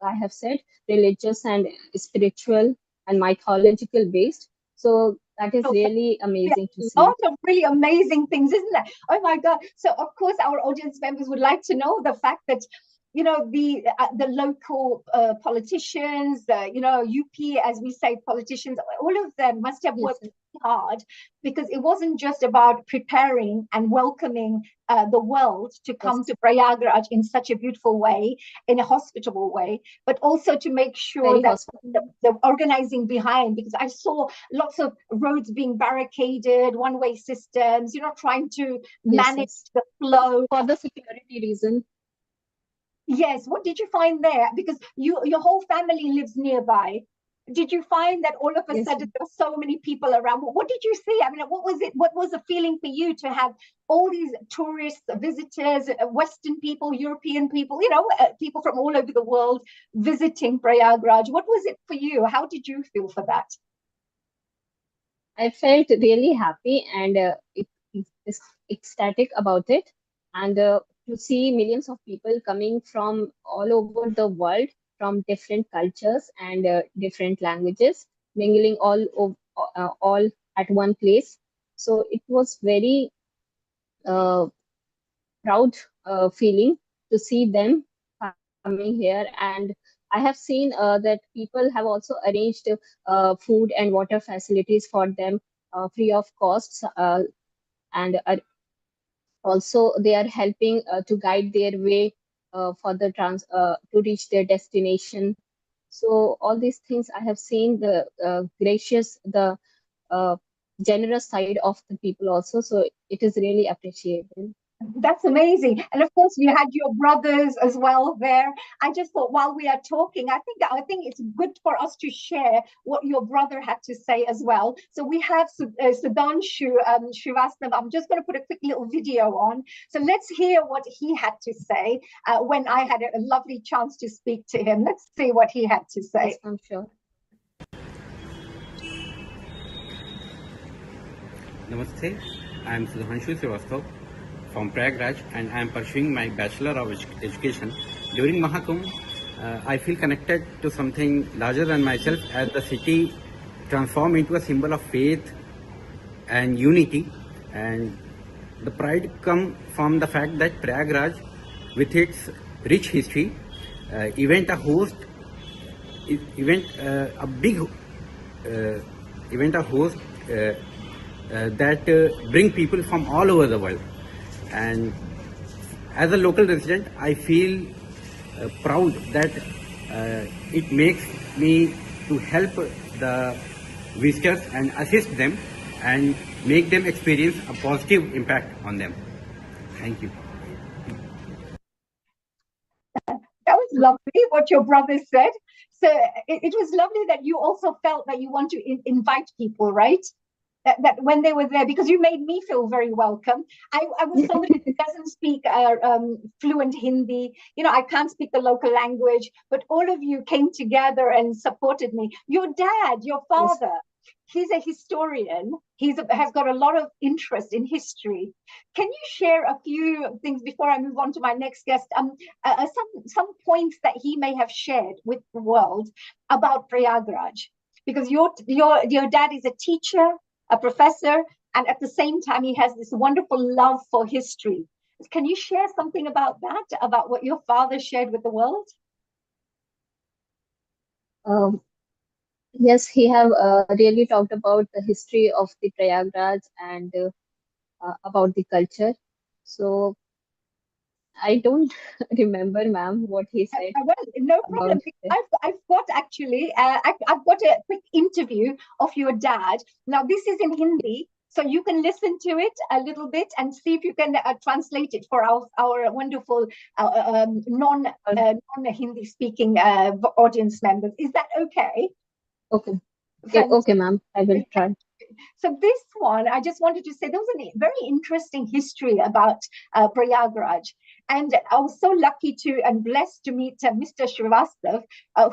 I have said, religious and spiritual and mythological based. So that is really amazing to see. A lot of really amazing things, isn't there? Oh my God. So of course our audience members would like to know the fact that the local politicians, UP, as we say, politicians, all of them must have worked hard, because it wasn't just about preparing and welcoming the world to come to Prayagraj in such a beautiful way, in a hospitable way, but also to make sure that the organizing behind, because I saw lots of roads being barricaded, one-way systems, trying to manage the flow. For the security reason. Yes. What did you find there? Because your whole family lives nearby. Did you find that all of a sudden there were so many people around? What did you see? I mean, what was it? What was the feeling for you to have all these tourists, visitors, Western people, European people, people from all over the world visiting Prayagraj? What was it for you? How did you feel for that? I felt really happy and ecstatic about it. And to see millions of people coming from all over the world, from different cultures and different languages, mingling all at one place. So it was very proud feeling to see them coming here and I have seen that people have also arranged food and water facilities for them free of costs, and also they are helping to guide their way for the to reach their destination. So all these things I have seen the gracious, the uh, generous side of the people also. So it is really appreciable. That's amazing. And of course, you had your brothers as well there. I just thought while we are talking, I think it's good for us to share what your brother had to say as well. So we have Sudhanshu Srivastava. I'm just going to put a quick little video on. So let's hear what he had to say when I had a lovely chance to speak to him. Let's see what he had to say. Yes, I'm sure. Namaste, I am Sudhanshu Srivastava from Prayagraj, and I am pursuing my Bachelor of Education. During Maha Kumbh, I feel connected to something larger than myself, as the city transformed into a symbol of faith and unity, and the pride comes from the fact that Prayagraj, with its rich history, event a host that bring people from all over the world. And as a local resident, I feel proud that it makes me to help the visitors and assist them and make them experience a positive impact on them. Thank you. That was lovely what your brother said. So it was lovely that you also felt that you want to invite people, right? That when they were there, because you made me feel very welcome. I was somebody who doesn't speak fluent Hindi. I can't speak the local language, but all of you came together and supported me. Your dad, your father, he's a historian. Has got a lot of interest in history. Can you share a few things before I move on to my next guest? Some points that he may have shared with the world about Prayagraj, because your dad is a teacher, a professor, and at the same time he has this wonderful love for history. Can you share something about that, about what your father shared with the world? Yes, he have really talked about the history of the Prayagraj and about the culture. So I don't remember, ma'am, what he said. Well, no problem. I've got actually, I've got a quick interview of your dad. Now, this is in Hindi, so you can listen to it a little bit and see if you can translate it for our wonderful non-Hindi speaking audience members. Is that okay? Okay. Yeah, okay, ma'am. I will try. So this one, I just wanted to say there was a very interesting history about Prayagraj. And I was so lucky and blessed to meet Mr. Srivastava,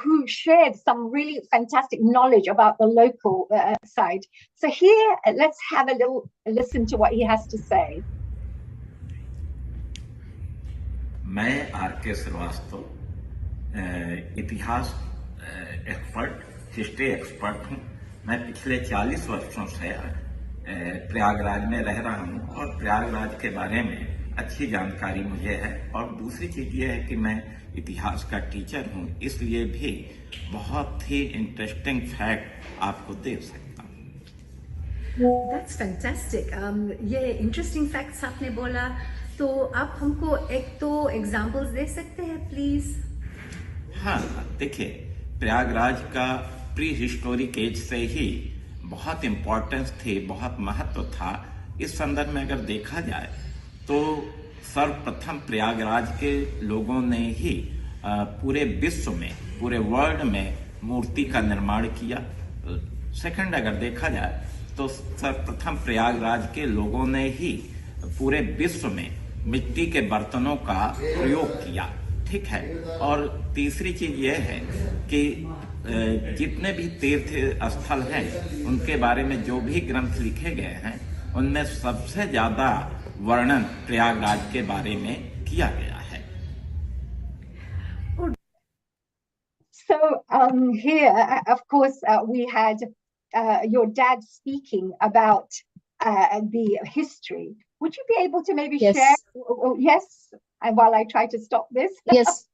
who shared some really fantastic knowledge about the local side. So here, let's have a little listen to what he has to say. मैं R K. Srivastava इतिहास expert, history expert हूँ। मैं पिछले 40 वर्षों से प्रयागराज में रह रहा हूँ और प्रयागराज के बारे में अच्छी जानकारी मुझे है। और दूसरी चीज ये है कि मैं इतिहास का टीचर हूँ, इसलिए भी बहुत ही इंटरेस्टिंग फैक्ट आपको दे सकता हूँ। That's fantastic. ये इंटरेस्टिंग फैक्ट्स आपने बोला, तो आप हमको एक दो एग्जांपल्स दे सकते हैं प्लीज? हाँ, देखिए, प्रयागराज का प्री हिस्टोरिक एज से ही बहुत इम्पोर्टेंस थी, बहुत महत्व था। इस संदर्भ में अगर देखा जाए तो सर्वप्रथम प्रयागराज के लोगों ने ही पूरे विश्व में, पूरे वर्ल्ड में मूर्ति का निर्माण किया। सेकंड, अगर देखा जाए तो सर्वप्रथम प्रयागराज के लोगों ने ही पूरे विश्व में मिट्टी के बर्तनों का प्रयोग किया। ठीक है। और तीसरी चीज यह है कि जितने भी तीर्थ स्थल हैं उनके बारे में जो भी ग्रंथ लिखे गए हैं उनमें सबसे ज्यादा वर्णन प्रयागराज के बारे में किया गया है। So here, of course, we had your dad speaking about the history. Would you be able to maybe share? Yes. And while I try to stop this. Yes.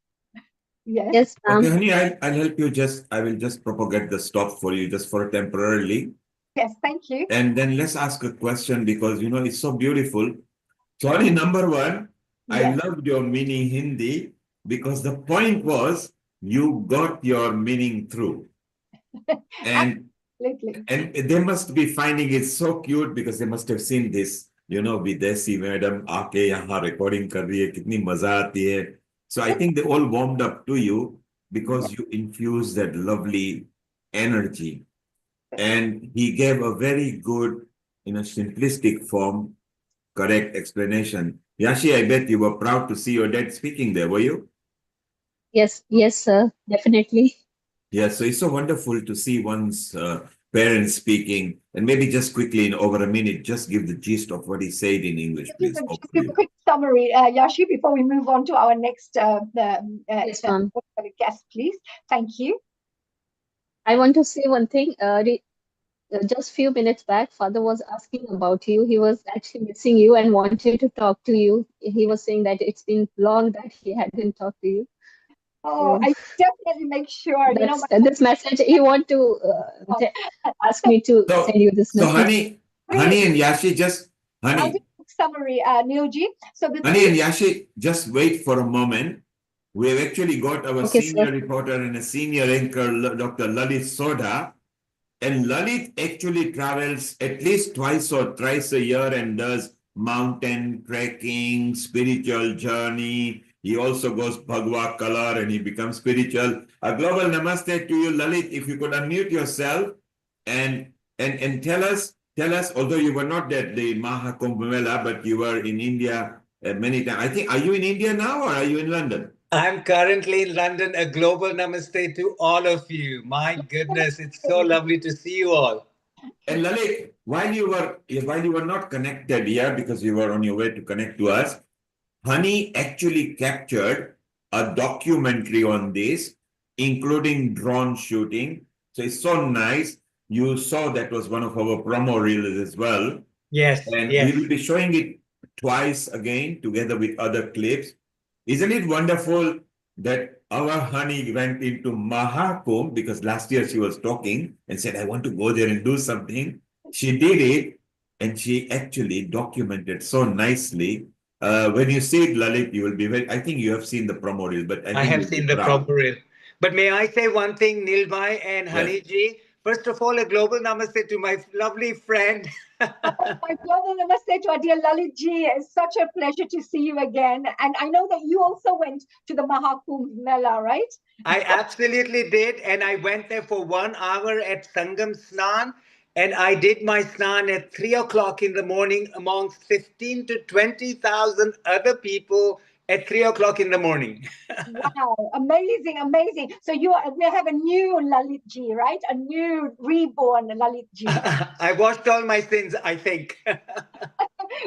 Yes, Okay, honey, I'll help you. I will just propagate the stop for you just for temporarily. Yes, thank you. And then let's ask a question because, it's so beautiful. Sorry, number one, I Yes. loved your meaning Hindi because the point was you got your meaning through. And Absolutely. and they must be finding it so cute because they must have seen this, Videsi madam aake yahan recording kar rahi hai, kitni maza aati hai. So I think they all warmed up to you because you infused that lovely energy. And he gave a very good, simplistic form, correct explanation. Yashi, I bet you were proud to see your dad speaking there, were you? yes, sir, definitely. Yeah, so it's so wonderful to see one's parents speaking. And maybe just quickly, in over a minute, just give the gist of what he said in English, please. Just a quick summary, Yashi, before we move on to our next Yes, ma'am. guest, please. Thank you. I want to say one thing. Just few minutes back, father was asking about you. He was actually missing you and wanted to talk to you. He was saying that it's been long that he hadn't talked to you. Oh, I definitely make sure, This message he want to ask me to send you this So message. honey and Yashi, just I'll honey, do a quick summary, Neilji. So the honey and Yashi, just wait for a moment. We have actually got our Okay, senior sir. reporter and a senior anchor, Dr. Lalit Soda. And Lalit actually travels at least twice or thrice a year and does mountain trekking, spiritual journey. He also goes Bhagwa color and he becomes spiritual. A global namaste to you, Lalit. If you could unmute yourself and tell us, although you were not at the Maha Kumbh Mela, but you were in India many times. I think, are you in India now or are you in London? I'm currently in London. A global namaste to all of you. My goodness, it's so lovely to see you all. And Lalit, while you were not connected here because you were on your way to connect to us, Honey actually captured a documentary on this, including drone shooting. So it's so nice. You saw that was one of our promo reels as well. Yes, And yes. we will be showing it twice again together with other clips. Isn't it wonderful that our honey went into Maha Kumbh because last year she was talking and said, I want to go there and do something. She did it and she actually documented so nicely. When you see it, Lalit, you will be very, I think you have seen the promo reel, but I I think have you'll be seen the proud. proper reel. But may I say one thing, Nilbhai and Yes. Haniji? First of all, a global namaste to my lovely friend. My global namaste to our dear Lalit ji. It's such a pleasure to see you again. And I know that you also went to the Maha Kumbh Mela, right? I absolutely did. And I went there for 1 hour at Sangam Snan. And I did my snan at 3 o'clock in the morning amongst 15 to 20,000 other people at 3 o'clock in the morning. Wow, amazing, amazing. So we have a new Lalit ji, right? A new reborn Lalit ji. I washed all my sins, I think.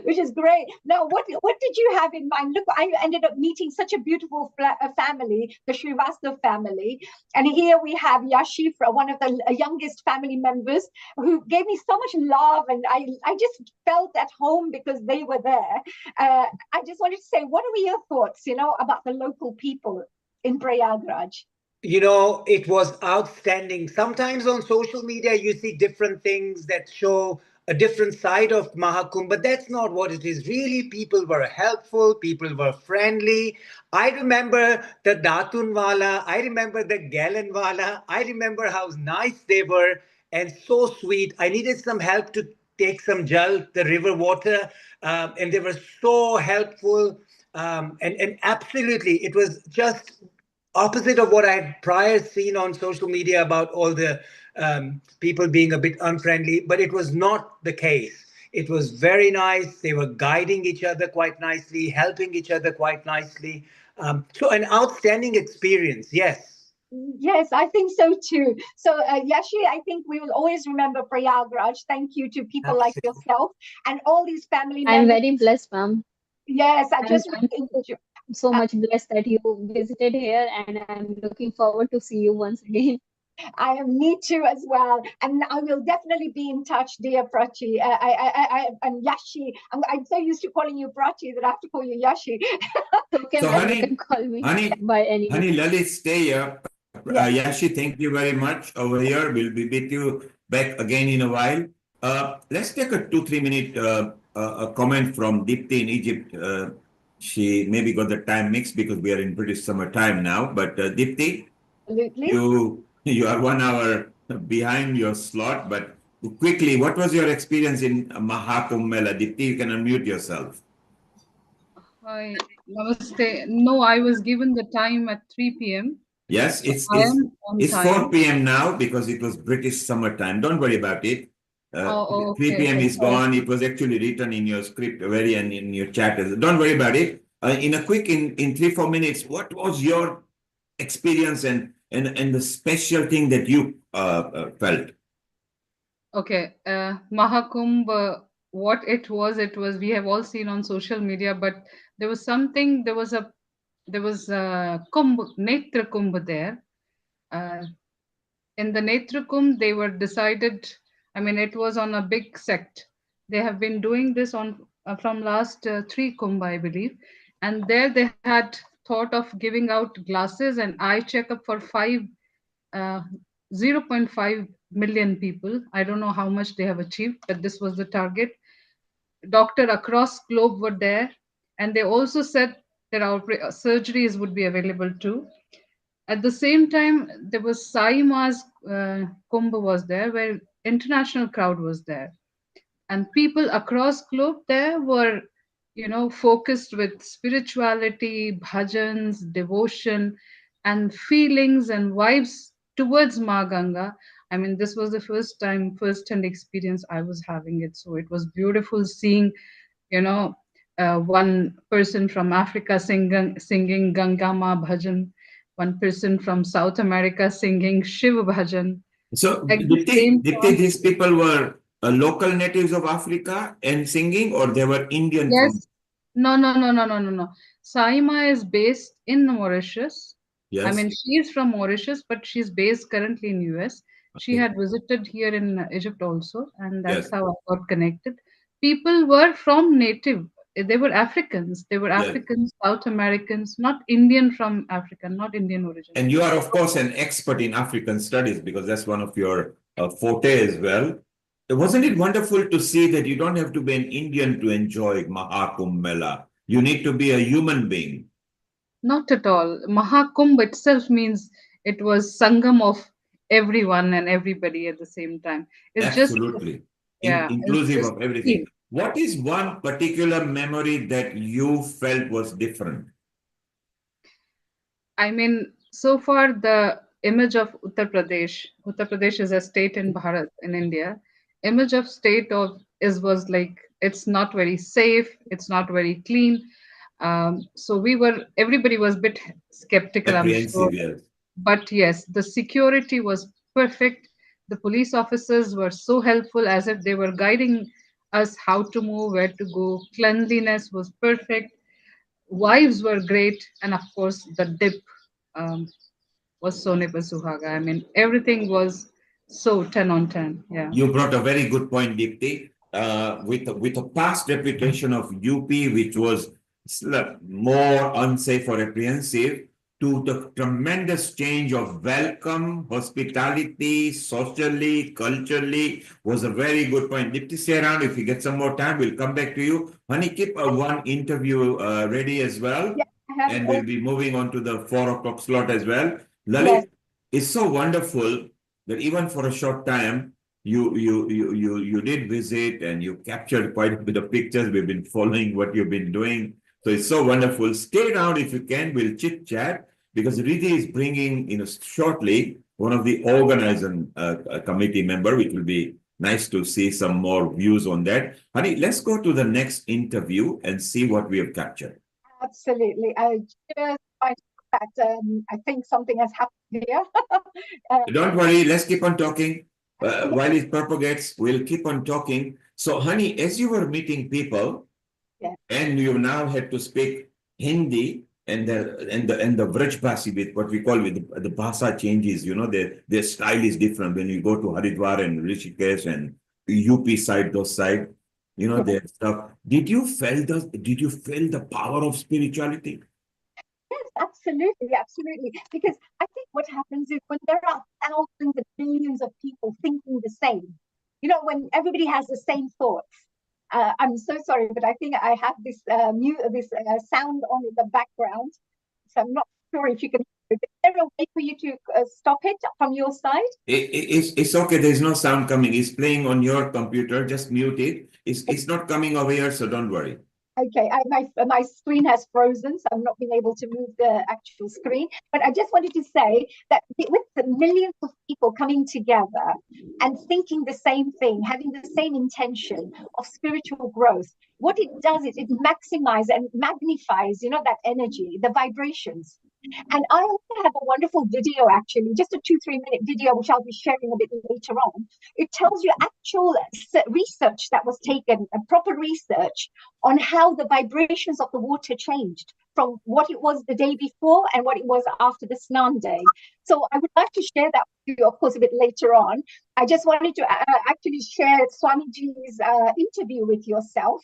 Which is great. Now, what did you have in mind? Look, I ended up meeting such a beautiful family, the Srivastav family. And here we have Yashi, one of the youngest family members, who gave me so much love. And I just felt at home because they were there. I just wanted to say, what are your thoughts, about the local people in Prayagraj? It was outstanding. Sometimes on social media, you see different things that show a different side of Mahakumbh, but that's not what it is. Really, people were helpful, people were friendly. I remember the Datunwala, I remember the Galanwala, I remember how nice they were and so sweet. I needed some help to take some jal, the river water, and they were so helpful. And absolutely, it was just opposite of what I had prior seen on social media about all the people being a bit unfriendly, but it was not the case. It was very nice. They were guiding each other quite nicely, helping each other quite nicely. So an outstanding experience, yes. Yes, I think so too. So, Yashi, I think we will always remember Prayagraj. Thank you to people like yourself and all these family members. I'm very blessed, ma'am. Yes, I just I'm so much blessed that you visited here, and I'm looking forward to see you once again. Me too as well, and I will definitely be in touch, dear Prachi. And Yashi. I'm so used to calling you Prachi that I have to call you Yashi. Okay, So, ma'am, you can call me by any name. honey, Lalit, stay here. Yes. Yashi, thank you very much over here. We'll be with you back again in a while. Let's take a 2-3 minute a comment from Dipti in Egypt. She maybe got the time mixed because we are in British summer time now. But Dipti, Absolutely. you are 1 hour behind your slot. But quickly, what was your experience in Maha Kumbh Mela? Dipti, you can unmute yourself. Hi, namaste. No, I was given the time at 3 p.m. Yes, So I am on it's time. 4 p.m. now because it was British summertime. Don't worry about it. Oh, 3 okay, p.m. okay. is gone. It was actually written in your script, very and in your chat. Don't worry about it. In a quick, in 3-4 minutes, what was your experience and the special thing that you felt? Okay, Maha Kumbh, what it was, we have all seen on social media, but there was something, there was a Kumbh, Netra Kumbh there. In the Netra Kumbh, they were decided, I mean, it was on a big sect. They have been doing this on from last 3 Kumbh, I believe. And there they had thought of giving out glasses and eye checkup for 0.5 million people. I don't know how much they have achieved, but this was the target. Doctor across globe were there, and they also said that our surgeries would be available too. At the same time, there was Sai Ma's Kumbh was there, where international crowd was there, and people across globe there were, focused with spirituality, bhajans, devotion, and feelings and vibes towards Ma Ganga. I mean, this was the first-hand experience I was having it. So it was beautiful seeing, you know, one person from Africa singing Ganga Ma Bhajan, one person from South America singing Shiv Bhajan. So, At the same Dipti, time, these people were local natives of Africa and singing, or they were Indian from? yes. No. Saima is based in Mauritius. I Yes. mean, she is from Mauritius, but she's based currently in US. She Okay. had visited here in Egypt also, and that's Yes. how I got connected. People were from native. They were Africans. They were Yes. Africans, South Americans, not Indian from Africa, not Indian origin. And you are, of course, an expert in African studies because that's one of your forte as well. Wasn't it wonderful to see that you don't have to be an Indian to enjoy Maha Kumbh Mela? You need to be a human being. Not at all. Maha Kumbh itself means it was Sangam of everyone and everybody at the same time. It's just, Absolutely. yeah, it's Inclusive just of everything. What is one particular memory that you felt was different? I mean, so far the image of Uttar Pradesh is a state in Bharat, in India. Image of state of is was like it's not very safe, it's not very clean. So everybody was a bit skeptical, I'm sure. Apprehensive, yes. But yes, the security was perfect. The police officers were so helpful as if they were guiding us how to move, where to go. Cleanliness was perfect. Wives were great. And of course, the dip um, was so Nipa Suhaga. I mean, everything was so 10 on 10. Yeah. You brought a very good point, Dipti. With a past reputation of UP, which was more unsafe or apprehensive, to the tremendous change of welcome, hospitality, socially, culturally, was a very good point. Dipti, stay around. If you get some more time, we'll come back to you. Honey, keep one interview ready as well. Yeah, And we'll be moving on to the 4 o'clock slot as well. Lalit, Yes. it's so wonderful that even for a short time, you did visit and you captured quite a bit of pictures. We've been following what you've been doing. So it's so wonderful. Stay around if you can. We'll chit chat because Riddhi is bringing, shortly one of the organizing committee member, which will be nice to see some more views on that. Honey, let's go to the next interview and see what we have captured. Absolutely. I just find that I think something has happened here. Don't worry, let's keep on talking. While it propagates, we'll keep on talking. So, honey, as you were meeting people, Yeah. and you now had to speak Hindi, and the Vrajbasi, with what we call with the bhasa changes, their style is different when you go to Haridwar and Rishikesh and UP side, those side, their stuff. Did you feel the power of spirituality? Yes, absolutely, absolutely. Because I think what happens is when there are thousands of millions of people thinking the same, when everybody has the same thoughts. I'm so sorry, but I think I have this sound on in the background, so I'm not sure if you can. Is there a way for you to stop it from your side? It's okay. There's no sound coming. It's playing on your computer. Just mute it. It's not coming over here, so don't worry. Okay, my screen has frozen, so I'm not being able to move the actual screen. But I just wanted to say that with the millions of people coming together and thinking the same thing, having the same intention of spiritual growth, what it does is it maximizes and magnifies, that energy, the vibrations. And I also have a wonderful video, actually, just a 2-3 minute video, which I'll be sharing a bit later on. It tells you actual research that was taken, proper research on how the vibrations of the water changed from what it was the day before and what it was after the Snan day. So I would like to share that with you, of course, a bit later on. I just wanted to actually share Swamiji's interview with yourself,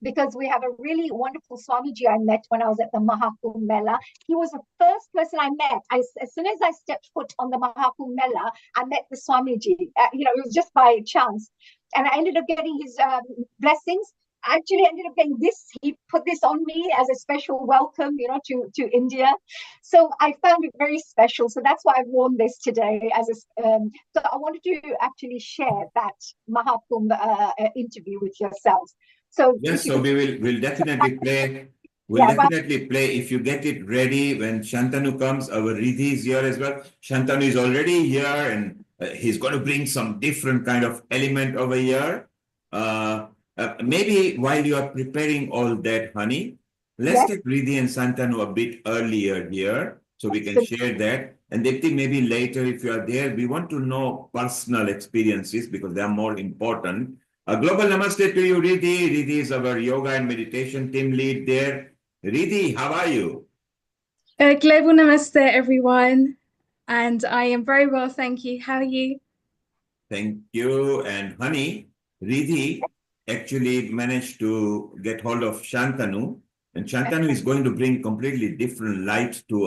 because we have a really wonderful Swamiji I met when I was at the Maha Kumbh Mela. He was the first person I met. As soon as I stepped foot on the Maha Kumbh Mela, I met the Swamiji. It was just by chance. And I ended up getting his blessings. I actually ended up getting this. He put this on me as a special welcome, to India. So I found it very special. So that's why I've worn this today. So I wanted to actually share that Maha Kumbh interview with yourselves. So yes, so we'll definitely play. We'll definitely play if you get it ready when Shantanu comes. Our Riddhi is here as well. Shantanu is already here, and he's going to bring some different kind of element over here. Maybe while you are preparing all that, honey, let's take Riddhi and Shantanu a bit earlier here so we can share that. And Dipti, maybe later if you are there, we want to know personal experiences because they are more important. A global namaste to you, Riddhi. Riddhi is our yoga and meditation team lead there. Riddhi, how are you? Global namaste, everyone. And I am very well, thank you. How are you? Thank you. And honey, Riddhi actually managed to get hold of Shantanu. And Shantanu is going to bring completely different light to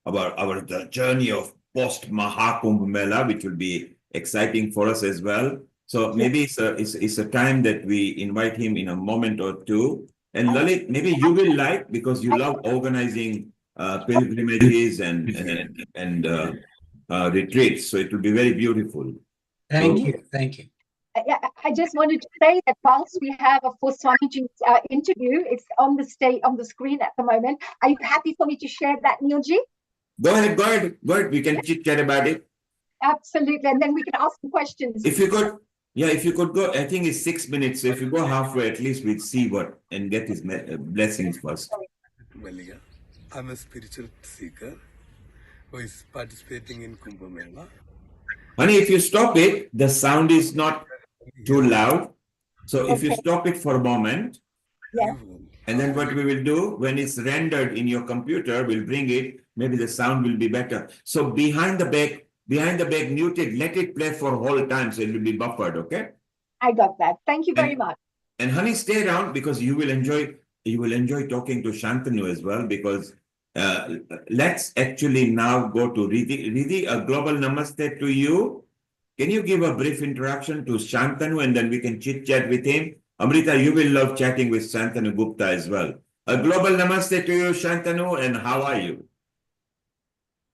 the journey of post Maha Kumbh Mela, which will be exciting for us as well. So maybe it's a time that we invite him in a moment or two. And Lalit, maybe you will like, because you love organizing pilgrimages and retreats. So it will be very beautiful. Thank you. I just wanted to say that whilst we have, of course, Swamiji's interview, it's on the screen at the moment. Are you happy for me to share that, Neilji? Go ahead. We can chit chat about it. Absolutely, and then we can ask some questions. If you could go, I think it's 6 minutes. So if you go halfway, at least we'll see what and get his blessings first. I'm a spiritual seeker who is participating in Kumbh Mela. Honey, if you stop it, the sound is not too loud. So if you stop it for a moment, and then what we will do, when it's rendered in your computer, we'll bring it, maybe the sound will be better. So behind the back, mute it, let it play for whole time, so it will be buffered, okay? I got that. Thank you very much. And honey, stay around because you will enjoy talking to Shantanu as well, because let's actually now go to Riddhi. Riddhi, a global namaste to you. Can you give a brief introduction to Shantanu and then we can chit chat with him? Amrita, you will love chatting with Shantanu Gupta as well. A global namaste to you, Shantanu, and how are you?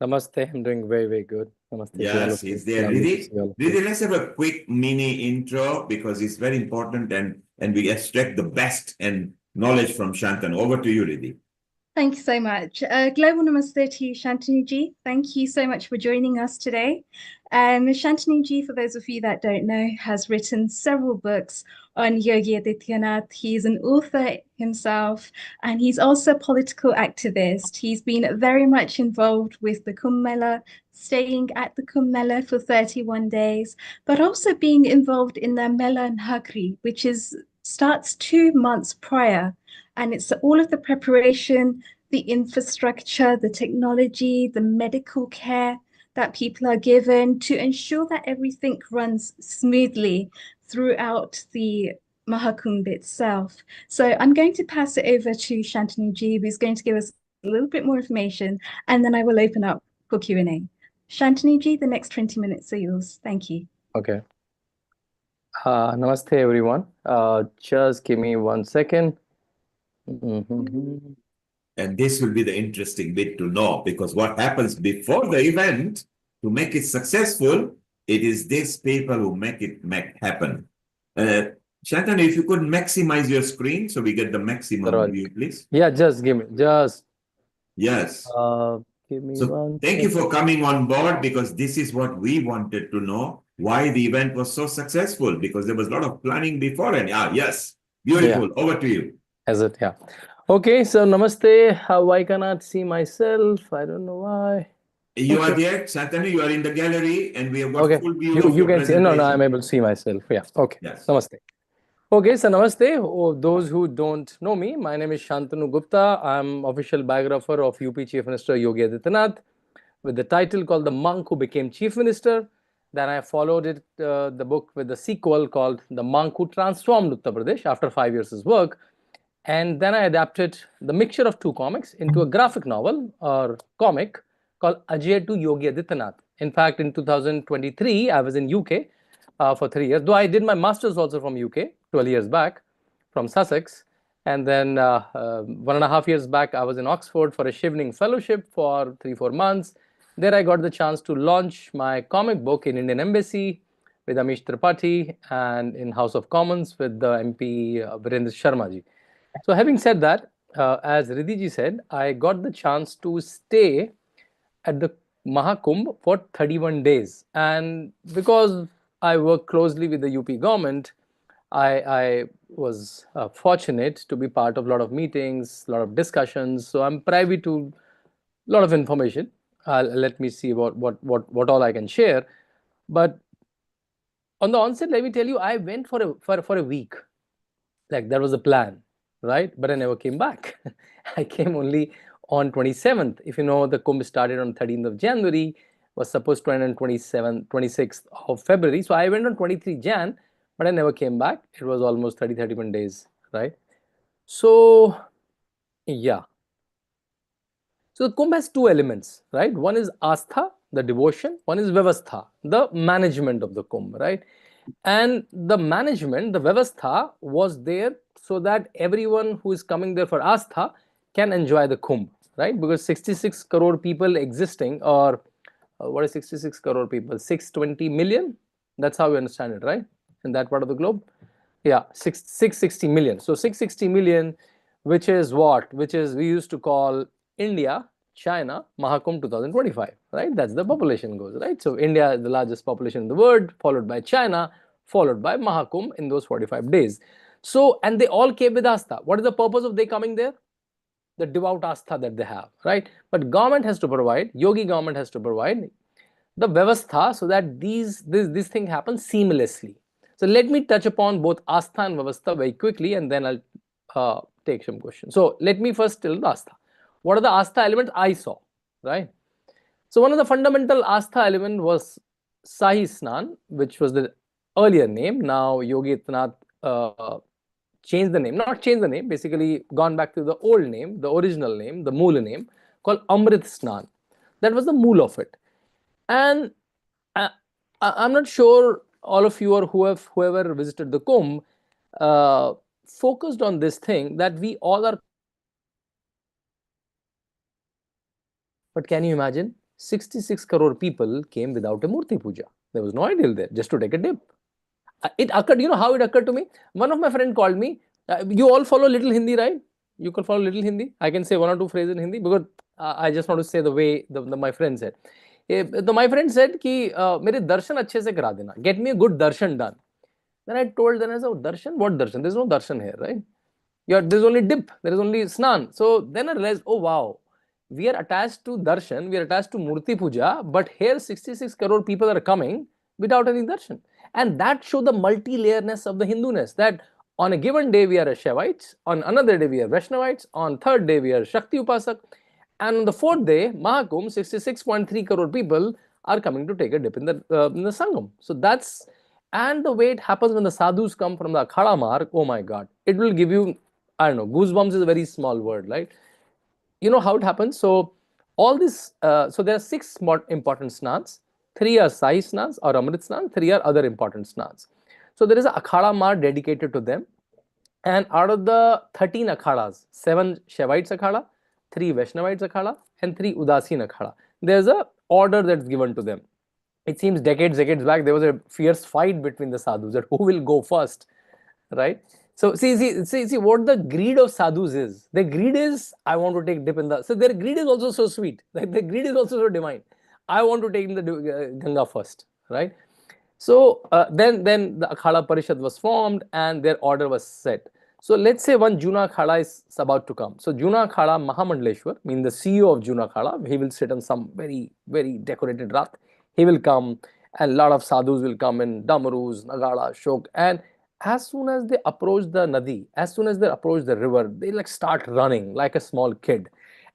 Namaste, I'm doing very, very good. Namaste. Yes, he's there. Riddhi, let's have a quick mini intro because it's very important and we extract the best and knowledge from Shantanu. Over to you, Riddhi. Thank you so much. Global namaste to you, Shantanu-ji. Thank you so much for joining us today. Shantanu-ji, for those of you that don't know, has written several books on Yogi Adityanath. He's an author himself, and he's also a political activist. He's been very much involved with the Kumbh Mela, staying at the Kumbh Mela for 31 days, but also being involved in the Mela Nagri, which starts 2 months prior. And it's all of the preparation, the infrastructure, the technology, the medical care that people are given to ensure that everything runs smoothly throughout the Maha Kumbh itself. So I'm going to pass it over to Shantanu Ji, who's going to give us a little bit more information, and then I will open up for Q&A. Shantanu Ji, the next 20 minutes are yours. Thank you. Okay. Namaste, everyone. Just give me 1 second. And this will be the interesting bit to know, because what happens before the event to make it successful, it is these people who make it happen. Shantanu, if you could maximize your screen so we get the maximum view, please. Yeah, just give me, Yes. give me So 1 thank you second. for coming on board, because this is what we wanted to know, why the event was so successful, because there was a lot of planning before. And yes, beautiful. Yeah. Over to you. Is it? Yeah. Okay, so namaste. I cannot see myself. I don't know why. You are there, Shantanu, you are in the gallery, and we have got Okay, full view you of your can see. No, presentation. I'm able to see myself. Yeah. Okay. Yes. Namaste. Okay, so namaste. Oh, those who don't know me, my name is Shantanu Gupta. I'm official biographer of UP Chief Minister Yogi Adityanath, with the title called The Monk Who Became Chief Minister. Then I followed it, the book, with the sequel called The Monk Who Transformed Uttar Pradesh after 5 years' work. And then I adapted the mixture of two comics into a graphic novel or comic called Ajay to Yogi Adityanath. In fact, in 2023, I was in UK for 3 years, though I did my master's also from UK 12 years back from Sussex. And then 1.5 years back, I was in Oxford for a Shivning Fellowship for 3-4 months. There I got the chance to launch my comic book in Indian Embassy with Amish Tripathi, and in House of Commons with the MP Virendra Sharma ji. So having said that, as Riddhi ji said, I got the chance to stay at the Maha Kumbh for 31 days. And because I work closely with the UP government, I was fortunate to be part of a lot of meetings, a lot of discussions. So I'm privy to a lot of information. Let me see what all I can share. But on the onset, let me tell you, I went for a week. Like, that was the plan, right? But I never came back. I came only on 27th. If you know, the Kumbh started on 13th of January, was supposed to end on 26th of February. So I went on 23 Jan, but I never came back. It was almost 31 days, right? So, yeah. So the Kumbh has two elements, right? One is Astha, the devotion. One is Vyavastha, the management of the Kumbh, right? And the management, the Vyavastha, was there so that everyone who is coming there for Astha can enjoy the Kumbh, right? Because 66 crore people existing, or what is 66 crore people? 620 million? That's how we understand it, right? In that part of the globe? Yeah, 660 million. So 660 million, which is what? Which is, we used to call India, China, Maha Kumbh 2025, right? That's the population goes, right? So India is the largest population in the world, followed by China, followed by Maha Kumbh in those 45 days. So, and they all came with Astha. What is the purpose of they coming there? The devout Astha that they have, right? But government has to provide, Yogi government has to provide the Vyavastha so that this thing happens seamlessly. So let me touch upon both Astha and Vyavastha very quickly, and then I'll take some questions. So let me first tell the Astha. What are the Astha elements I saw, right? So one of the fundamental Astha element was Sahi Snan, which was the earlier name. Now Yogi Adityanath changed the name, not changed the name, basically gone back to the old name, the original name, the Mool name, called Amrit Snan. That was the Mool of it. And I'm not sure all of you or whoever visited the Kumbh focused on this thing that we all are. But can you imagine? 66 crore people came without a Murti Puja. There was no ideal there, just to take a dip. It occurred, you know how it occurred to me? One of my friends called me. You all follow little Hindi, right? You can follow little Hindi. I can say one or two phrases in Hindi because I just want to say the way my friend said. My friend said कि मेरे दर्शन अच्छे से करा देना. Get me a good darshan done. Then I told them, I said, oh, darshan? What darshan? There's no darshan here, right? There's only dip. There is only snan. So then I realized, oh wow, we are attached to darshan, we are attached to Murti Puja, but here 66 crore people are coming without any darshan. And that showed the multi-layerness of the Hinduness, that On a given day, we are Shaivites. On another day, we are Vaishnavites. On third day, we are Shakti Upasak. And on the fourth day, Maha Kumbh, 66.3 crore people are coming to take a dip in the Sangam. So that's, and the way it happens when the sadhus come from the Akhada mark, oh my God, it will give you, I don't know, goosebumps is a very small word, right? You know how it happens? So all this, so there are 6 more important snans. 3 are Sai snans or Amrit snan, 3 are other important snans. So there is a Akhada Mar dedicated to them. And out of the 13 Akhadas, 7 Shaivites Akhada, 3 Vaishnavites Akhada, and 3 Udasin Akhada. There's a order that's given to them. It seems decades back, there was a fierce fight between the sadhus that who will go first, right? So see what the greed of sadhus is. Their greed is, I want to take dip in the, so their greed is also so sweet. Like their greed is also so divine. I want to take in the Ganga first, right? So then the Akhada Parishad was formed and their order was set. So let's say one Juna Akhada is about to come. So Juna Akhada Mahamandleshwar, mean the CEO of Juna Akhada, he will sit on some very decorated rath. He will come and a lot of sadhus will come in Damarus, Nagada, Shok, and as soon as they approach the Nadi, as soon as they approach the river, they like start running like a small kid.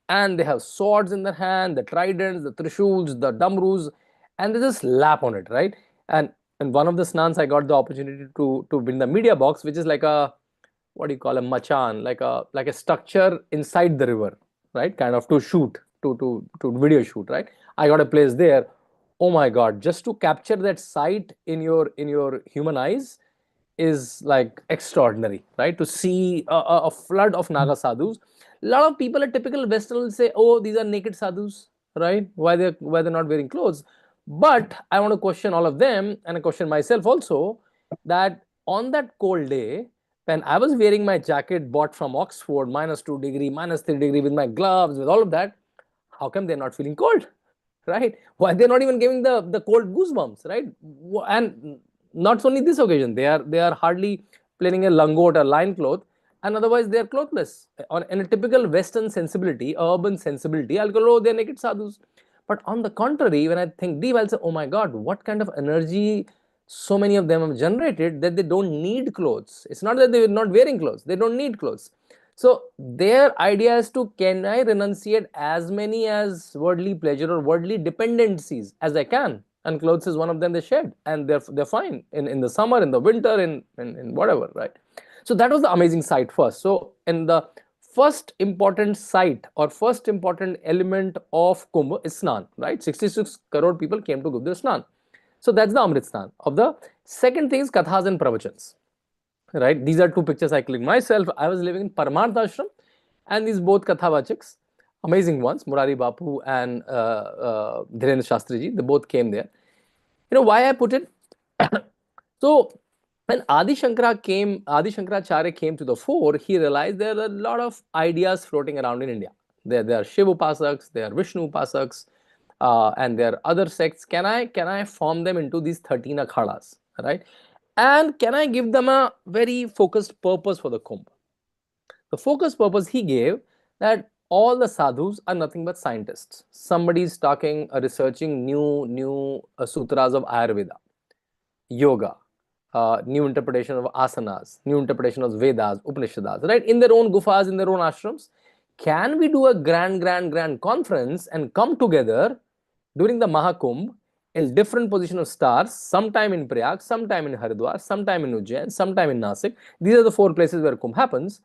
And they have swords in their hand, the tridents, the trishuls, the damrus, and they just lap on it, right? And in one of the snans, I got the opportunity to win the media box, which is like a, what do you call, a machan, like a structure inside the river, right? Kind of to shoot, to video shoot, right? I got a place there. Oh my God, just to capture that sight in your human eyes is like extraordinary, right? To see a flood of Naga sadhus. A lot of people, a typical Western will say, oh, these are naked sadhus, right? Why they're not wearing clothes? But I want to question all of them and I question myself also, that on that cold day, when I was wearing my jacket bought from Oxford, -2 degree, -3 degree, with my gloves, with all of that, how come they're not feeling cold, right? Why they're not even giving the cold goosebumps, right? And not only this occasion, they are hardly planning a langot or line cloth, and otherwise they are clothless. In a typical Western sensibility, urban sensibility, I'll go, oh, they're naked sadhus. But on the contrary, when I think deep, I'll say, oh my God, what kind of energy so many of them have generated that they don't need clothes. It's not that they're not wearing clothes, they don't need clothes. So their idea is to, can I renunciate as many as worldly pleasure or worldly dependencies as I can? And clothes is one of them they shed, and they're fine in the summer, in the winter, in whatever, right? So that was the amazing sight first. So in the first important sight or first important element of Kumbh is Snan, right? 66 crore people came to Gupta Snan. So that's the Amrit Snan. Of the second thing is Kathas and Pravachans, right? These are 2 pictures I clicked myself. I was living in Paramartha Ashram, and these both Kathavachaks, amazing ones, Murari Bapu and Dhirendra Shastri ji, they both came there. You know why I put it? So when Adi Shankaracharya came to the fore, he realized there are a lot of ideas floating around in India. There are Shiv Upasaks, there are Vishnu Upasaks, and there are other sects. Can I form them into these 13 akhadas, right? And can I give them a very focused purpose for the Kumbh? The focused purpose he gave, that all the sadhus are nothing but scientists. Somebody is talking, researching new sutras of Ayurveda, yoga, new interpretation of asanas, new interpretation of Vedas, Upanishads, right? In their own gufas, in their own ashrams. Can we do a grand conference and come together during the Maha Kumbh in different position of stars, sometime in Prayag, sometime in Haridwar, sometime in Ujjain, sometime in Nasik. These are the 4 places where Kumbh happens.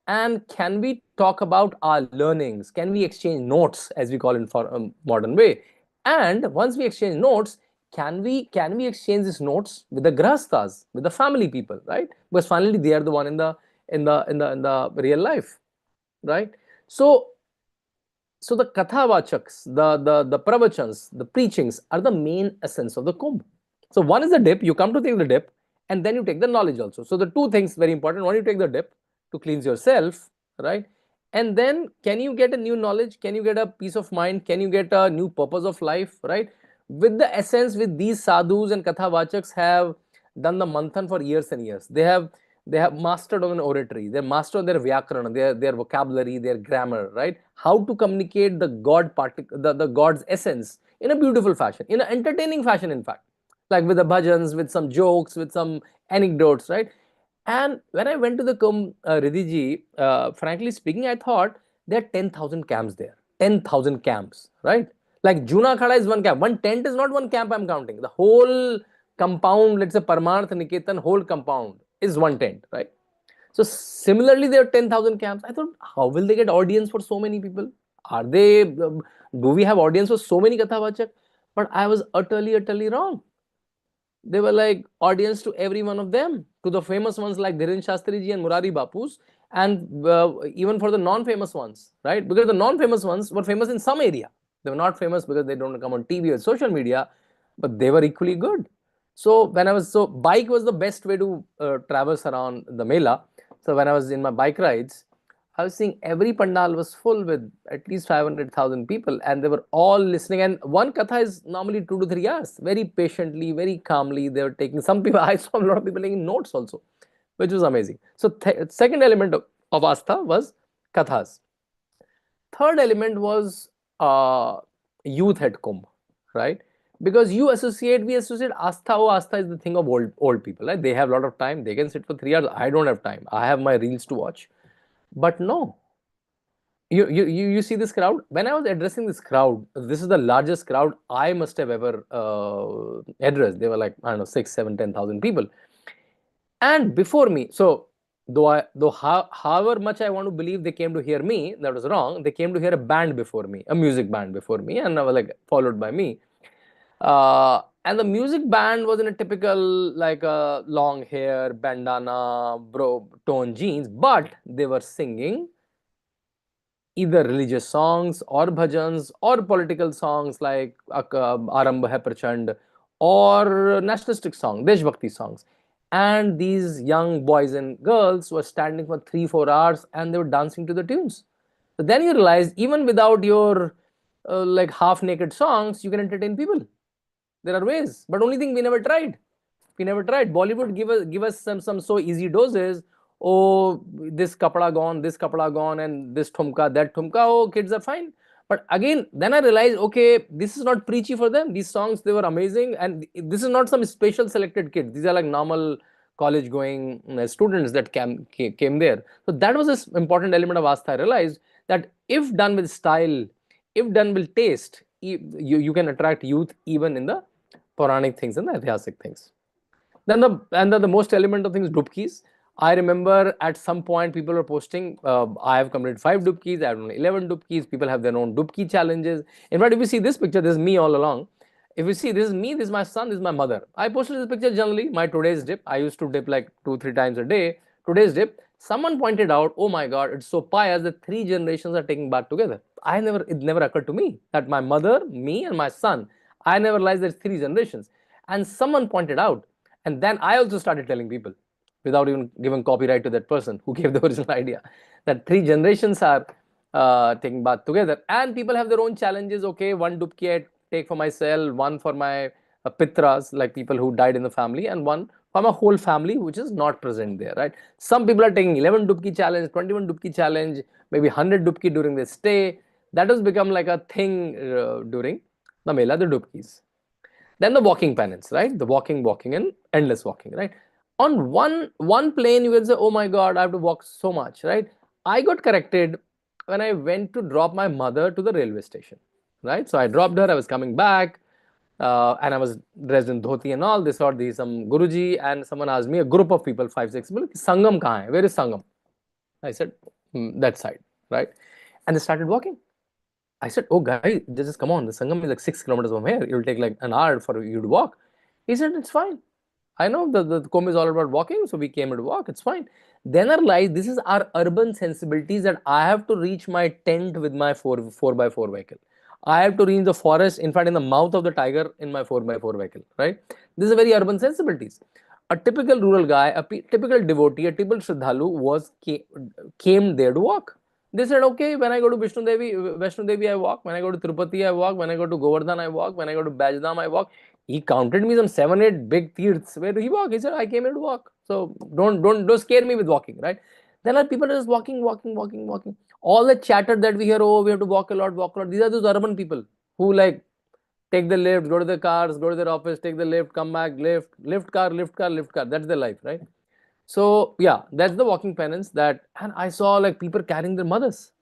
And can we talk about our learnings? Can we exchange notes, as we call in for a modern way? And once we exchange notes, can we exchange these notes with the grahasthas, with the family people, right? Because finally they are the one in the real life, right? So the kathavachaks, the pravachans, the preachings are the main essence of the Kumbh. So one is the dip, you come to take the dip, and then you take the knowledge also. So the 2 things very important. One, you take the dip to cleanse yourself, right? And then can you get a new knowledge? Can you get a peace of mind? Can you get a new purpose of life, right? With the essence, with these sadhus and kathavachaks have done the manthan for years and years. They have mastered on oratory, they mastered their vyakarana, their vocabulary, their grammar, right? How to communicate the the God's essence in a beautiful fashion, in an entertaining fashion, in fact, like with the bhajans, with some jokes, with some anecdotes, right? And when I went to the Kumbh, Riddhi ji, frankly speaking, I thought there are 10,000 camps there. 10,000 camps, right? Like Juna Khada is one camp. One tent is not one camp I'm counting. The whole compound, let's say Paramarth Niketan, whole compound is one tent, right? So similarly, there are 10,000 camps. I thought, how will they get audience for so many people? Are they, do we have audience for so many Kathavachak? But I was utterly wrong. They were like audience to every one of them, to the famous ones like Dhiren Shastri ji and Murari Bapus, and even for the non-famous ones, right? Because the non-famous ones were famous in some area. They were not famous because they don't come on TV or social media, but they were equally good. So bike was the best way to traverse around the Mela. So when I was in my bike rides, I was seeing every pandal was full with at least 500,000 people, and they were all listening. And one katha is normally 2 to 3 hours. Very patiently, very calmly, they were taking. Some people, I saw a lot of people taking notes also, which was amazing. So second element of Astha was kathas. Third element was youth at Kumbh, right? Because we associate Astha. Oh, Astha is the thing of old people, right? They have a lot of time. They can sit for 3 hours. I don't have time. I have my reels to watch. But no, you see this crowd. When I was addressing this crowd, this is the largest crowd I must have ever addressed. They were like, I don't know, 6, 7, 10,000 people. And before me, so however much I want to believe they came to hear me, that was wrong. They came to hear a band before me, a music band before me, and I was like followed by me. And the music band was in a typical like long hair, bandana, tone jeans, but they were singing either religious songs or bhajans or political songs like Arambh Hai Prachand or nationalistic songs, Deshbhakti songs. And these young boys and girls were standing for 3-4 hours and they were dancing to the tunes. So then you realize even without your like half naked songs, you can entertain people. There are ways, but only thing we never tried. We never tried. Bollywood give us some so easy doses. Oh, this kapda gone, and this thumka, that thumka. Oh, kids are fine. But again, then I realized, okay, this is not preachy for them. These songs, they were amazing, and this is not some special selected kids. These are like normal college-going students that came there. So that was an important element of Astha. I realized that if done with style, if done with taste, you can attract youth even in the Puranic things and the Aitihasic things. Then the most elemental thing is dubkis. I remember at some point people were posting, I have completed 5 dubkis, I have done 11 dubkis, people have their own dubki challenges. In fact, if you see this picture, this is me all along. If you see, this is me, this is my son, this is my mother. I posted this picture generally, my today's dip. I used to dip like 2-3 times a day. Today's dip, someone pointed out, oh my God, it's so pious that 3 generations are taking bath together. It never occurred to me that my mother, me and my son, I never realized there's 3 generations. And someone pointed out, and then I also started telling people, without even giving copyright to that person who gave the original idea, that 3 generations are taking bath together. And people have their own challenges. Okay, 1 dubki I take for myself, 1 for my pitras, like people who died in the family, and 1 for my whole family, which is not present there, right? Some people are taking 11 dubki challenge, 21 dubki challenge, maybe 100 dubki during their stay. That has become like a thing during the Mela, the dubkis. Then the walking penance, right? The walking and endless walking, right? On one plane, you will say, oh my God, I have to walk so much, right? I got corrected when I went to drop my mother to the railway station, right? So I dropped her, I was coming back, and I was dressed in dhoti and all. They saw some Guruji, and someone asked me, a group of people, 5-6 people, Sangam kahan hai? Where is Sangam? I said, that side, right? And they started walking. I said, oh guys, just come on, the Sangam is like 6 kilometers from here. It will take like an hour for you to walk. He said, it's fine. I know the Kumbh is all about walking, so we came to walk, it's fine. Then I realized this is our urban sensibilities that I have to reach my tent with my 4x4 vehicle. I have to reach the forest, in fact, in the mouth of the tiger in my 4x4 vehicle, right? This is a very urban sensibilities. A typical rural guy, a typical devotee, a typical Shraddhalu came there to walk. They said, okay, when I go to Vishnu Devi, I walk. When I go to Tirupati, I walk. When I go to Govardhan, I walk. When I go to Bajdam, I walk. He counted me some 7-8 big tirths. Where do he walk? He said, I came here to walk. So don't scare me with walking, right? Then are people just walking. All the chatter that we hear, oh, we have to walk a lot. These are those urban people who like take the lift, go to the cars, go to their office, take the lift, come back, lift car. That's their life, right? So yeah, that's the walking penance and I saw like people carrying their mothers.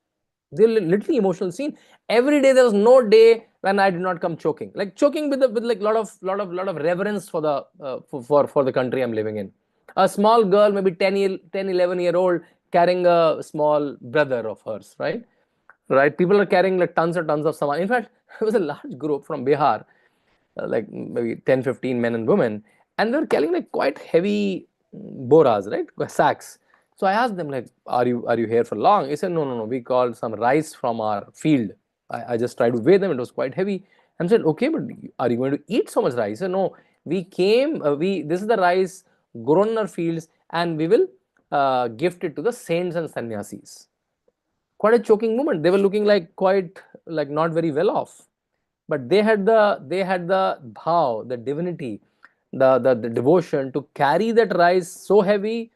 They're literally emotional scene. Every day there was no day when I did not come choking, like choking with like lot of reverence for the for the country I'm living in. A small girl, maybe 11-year old, carrying a small brother of hers, right? Right. People are carrying like tons and tons of saman. In fact, there was a large group from Bihar, like maybe 10-15 men and women, and they were carrying like quite heavy boras, right, sacks. So I asked them like, are you here for long? He said, no, we called some rice from our field. I just tried to weigh them, it was quite heavy. And said, okay, but are you going to eat so much rice? He said, no, we came, this is the rice grown in our fields, and we will gift it to the saints and sannyasis. Quite a choking moment. They were looking like quite like not very well off, but they had the bhav, the divinity, the devotion to carry that rice so heavy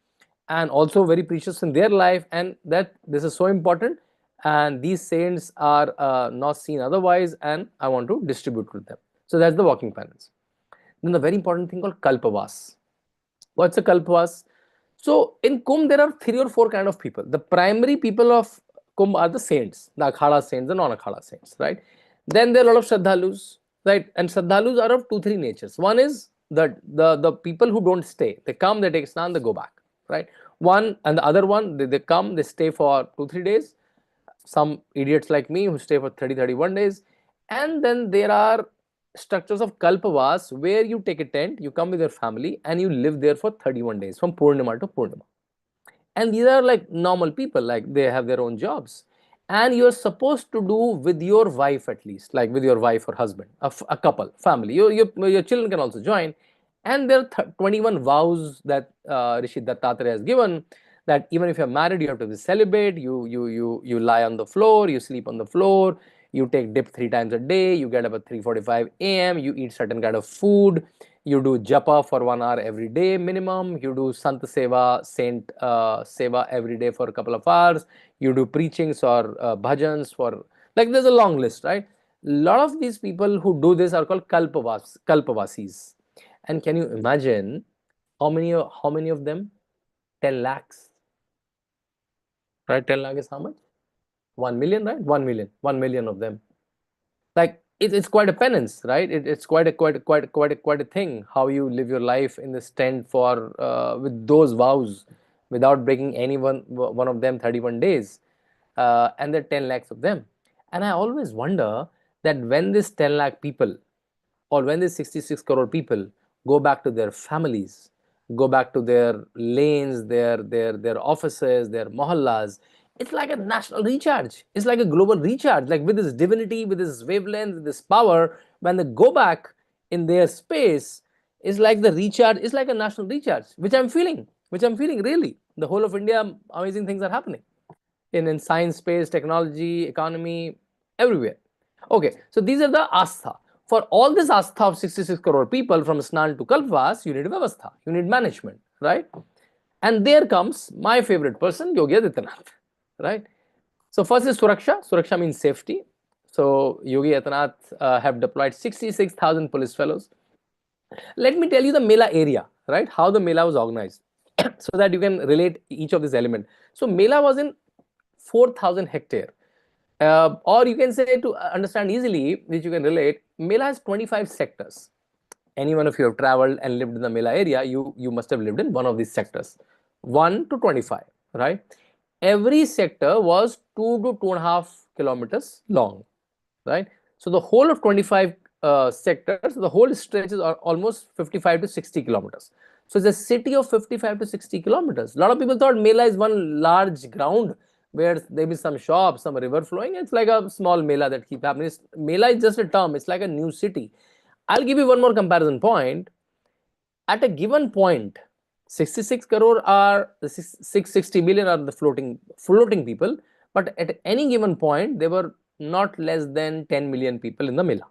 and also very precious in their life, and that this is so important, and these saints are not seen otherwise, and I want to distribute to them. So that's the walking penance. Then the very important thing called kalpavas. What's a kalpavas? So in Kumbh, there are 3 or 4 kind of people. The primary people of Kumbh are the saints, the Akhada saints, the non-Akhada saints, right? Then there are a lot of Shraddhalus, right? And Shraddhalus are of 2-3 natures. One is the people who don't stay. They come, they take snan, they go back, right? One and the other one, they come, they stay for 2-3 days. Some idiots like me who stay for 30-31 days. And then there are structures of kalpavas where you take a tent, you come with your family, and you live there for 31 days from Purnima to Purnima. And these are like normal people, like they have their own jobs, and you're supposed to do with your wife, at least like with your wife or husband, a couple, family, your children can also join. And there are 21 vows that Rishi Dattatreya has given, that even if you're married, you have to be celibate, you lie on the floor, you sleep on the floor, you take dip 3 times a day, you get up at 3:45 a.m., you eat certain kind of food, you do japa for 1 hour every day minimum, you do sant seva, saint seva every day for a couple of hours, you do preachings or bhajans for, like there's a long list, right? Lot of these people who do this are called kalpavasis. And can you imagine how many of them? 10 lakhs, right? 10 lakh is how much? 1 million, right? 1 million of them. Like it's quite a penance, right? It's quite a thing how you live your life in this tent for with those vows, without breaking one of them 31 days, and there are 10 lakhs of them. And I always wonder that when this 10 lakh people, or when these 66 crore people go back to their families, go back to their lanes, their offices, their mohallas, it's like a national recharge. It's like a global recharge, like with this divinity, with this wavelength, with this power. When they go back in their space, it's like the recharge, it's like a national recharge, which I'm feeling really. The whole of India, amazing things are happening in science, space, technology, economy, everywhere. Okay, so these are the astha. For all this astha of 66 crore people, from Snan to Kalpvas, you need Vyavastha, you need management, right? And there comes my favorite person, Yogi Adityanath, right? So first is Suraksha. Suraksha means safety. So Yogi Adityanath have deployed 66,000 police fellows. Let me tell you the Mela area, right? How the Mela was organized, so that you can relate each of this element. So Mela was in 4,000 hectare. Or you can say, to understand easily, which you can relate, Mela has 25 sectors. Anyone of you have traveled and lived in the Mela area, you must have lived in one of these sectors, 1 to 25, right? Every sector was 2 to 2.5 kilometers long, right? So the whole of 25 sectors, the whole stretch is almost 55 to 60 kilometers. So it's a city of 55 to 60 kilometers. A lot of people thought Mela is one large ground where there be some shops, some river flowing. It's like a small Mela that keep happening. Mela is just a term. It's like a new city. I'll give you one more comparison point. At a given point, 66 crore are the 660 million are the floating people, but at any given point, there were not less than 10 million people in the Mela,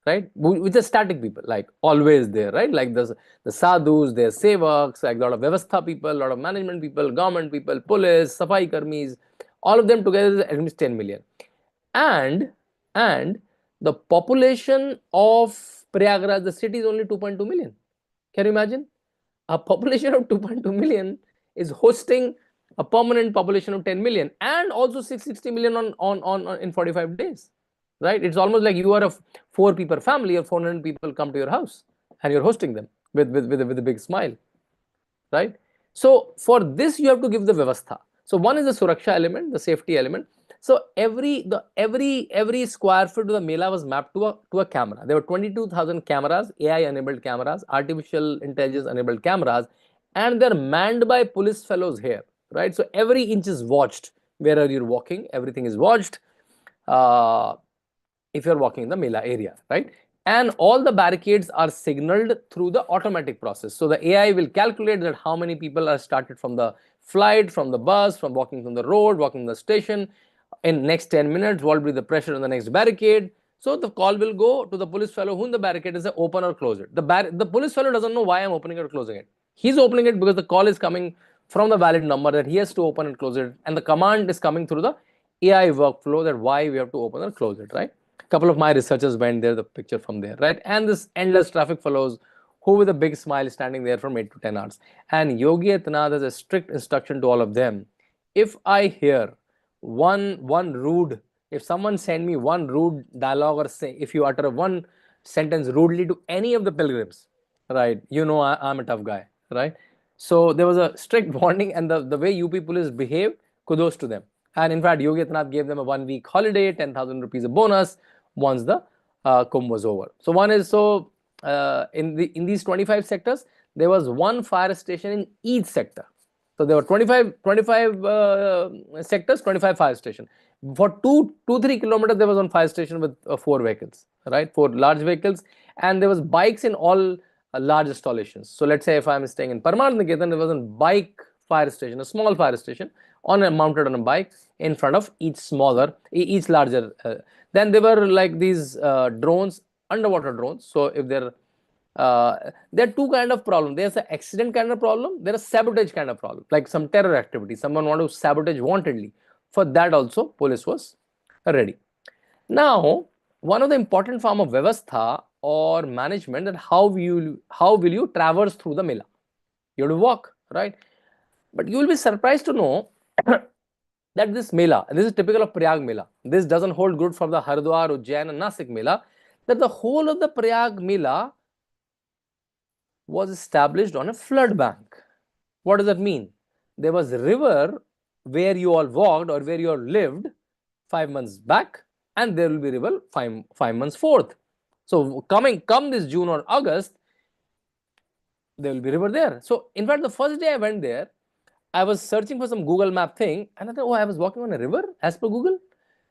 right? Which are static people, like always there, right? Like the sadhus, their sevaks, like a lot of Vyavastha people, a lot of management people, government people, police, safai karmis, all of them together is at least 10 million. And the population of Prayagraj, the city, is only 2.2 million. Can you imagine? a population of 2.2 million is hosting a permanent population of 10 million and also 660 million on in 45 days, right? It's almost like you are a 4 people family or 400 people come to your house and you're hosting them with a big smile, right? So for this, you have to give the vyavastha. So one is the suraksha element, the safety element. So every square foot of the Mela was mapped to a camera. There were 22,000 cameras, AI-enabled cameras, artificial intelligence-enabled cameras, and they're manned by police fellows here, right? So every inch is watched. Wherever you're walking, everything is watched. If you're walking in the Mela area, right? And all the barricades are signaled through the automatic process. So the AI will calculate that how many people are started from the flight, from the bus, from walking from the road, walking the station. In next 10 minutes, what will be the pressure on the next barricade? So the call will go to the police fellow whom the barricade is open or close it. The police fellow doesn't know why I'm opening it or closing it. He's opening it because the call is coming from the valid number that he has to open and close it. And the command is coming through the AI workflow that why we have to open or close it, right? Couple of my researchers went there, the picture from there, right? And this endless traffic follows, who with a big smile standing there from 8 to 10 hours. And Yogi Adityanath has a strict instruction to all of them. If I hear one rude, if someone send me one rude dialogue or say, if you utter one sentence rudely to any of the pilgrims, right, you know I'm a tough guy, right? So there was a strict warning, and the way UP police behave, kudos to them. And in fact, Yogi Adityanath gave them a 1 week holiday, 10,000 rupees a bonus once the Kumbh was over. So one is, so in these 25 sectors, there was one fire station in each sector. So there were 25 sectors, 25 fire stations. For 2-3 kilometers, there was one fire station with 4 vehicles, right? 4 large vehicles, and there was bikes in all large installations. So let's say if I'm staying in Paramarth Niketan, there was a bike fire station, a small fire station, mounted on a bike in front of each larger. Then there were like these drones, underwater drones. So if there are 2 kind of problem. There's an accident kind of problem. There is sabotage kind of problem, like some terror activity. Someone want to sabotage wantedly. For that also, police was ready. Now, one of the important form of vyavastha or management, that how will you traverse through the Mela? You have to walk, right? But you will be surprised to know that this Mela, this is typical of Prayag Mela. This doesn't hold good for the Haridwar, Ujjain and Nasik Mela, that the whole of the Prayag Mela was established on a flood bank. What does that mean? There was a river where you all walked or where you all lived 5 months back, and there will be river 5 months forth. So come this June or August, there will be river there. So in fact, the first day I went there, I was searching for some Google map thing, and I thought, oh, I was walking on a river as per Google.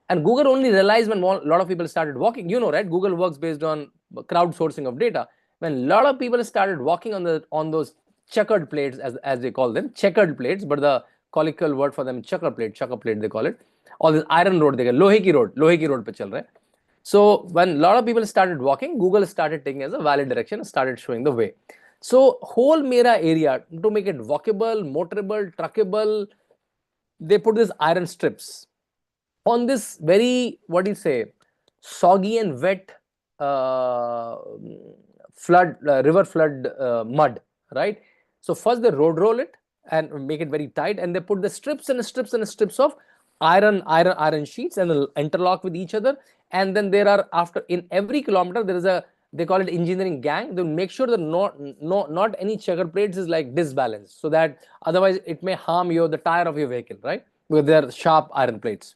And Google only realized when a lot of people started walking, you know, right? Google works based on crowdsourcing of data. When a lot of people started walking on those checkered plates, as they call them, checkered plates, but the colloquial word for them, checker plate they call it. All this iron road, they get lohe ki road pe chal rahe. So when a lot of people started walking, Google started taking as a valid direction and started showing the way. So whole Mera area, to make it walkable, motorable, truckable, they put these iron strips on this very, what do you say, soggy and wet river flood mud, right? So first they road roll it and make it very tight, and they put the strips and strips and strips of iron sheets and they'll interlock with each other. And then there are, after in every kilometer, there is a, they call it engineering gang. They'll make sure that not any checker plates is like disbalanced, so that otherwise it may harm the tire of your vehicle, right? Because they are sharp iron plates.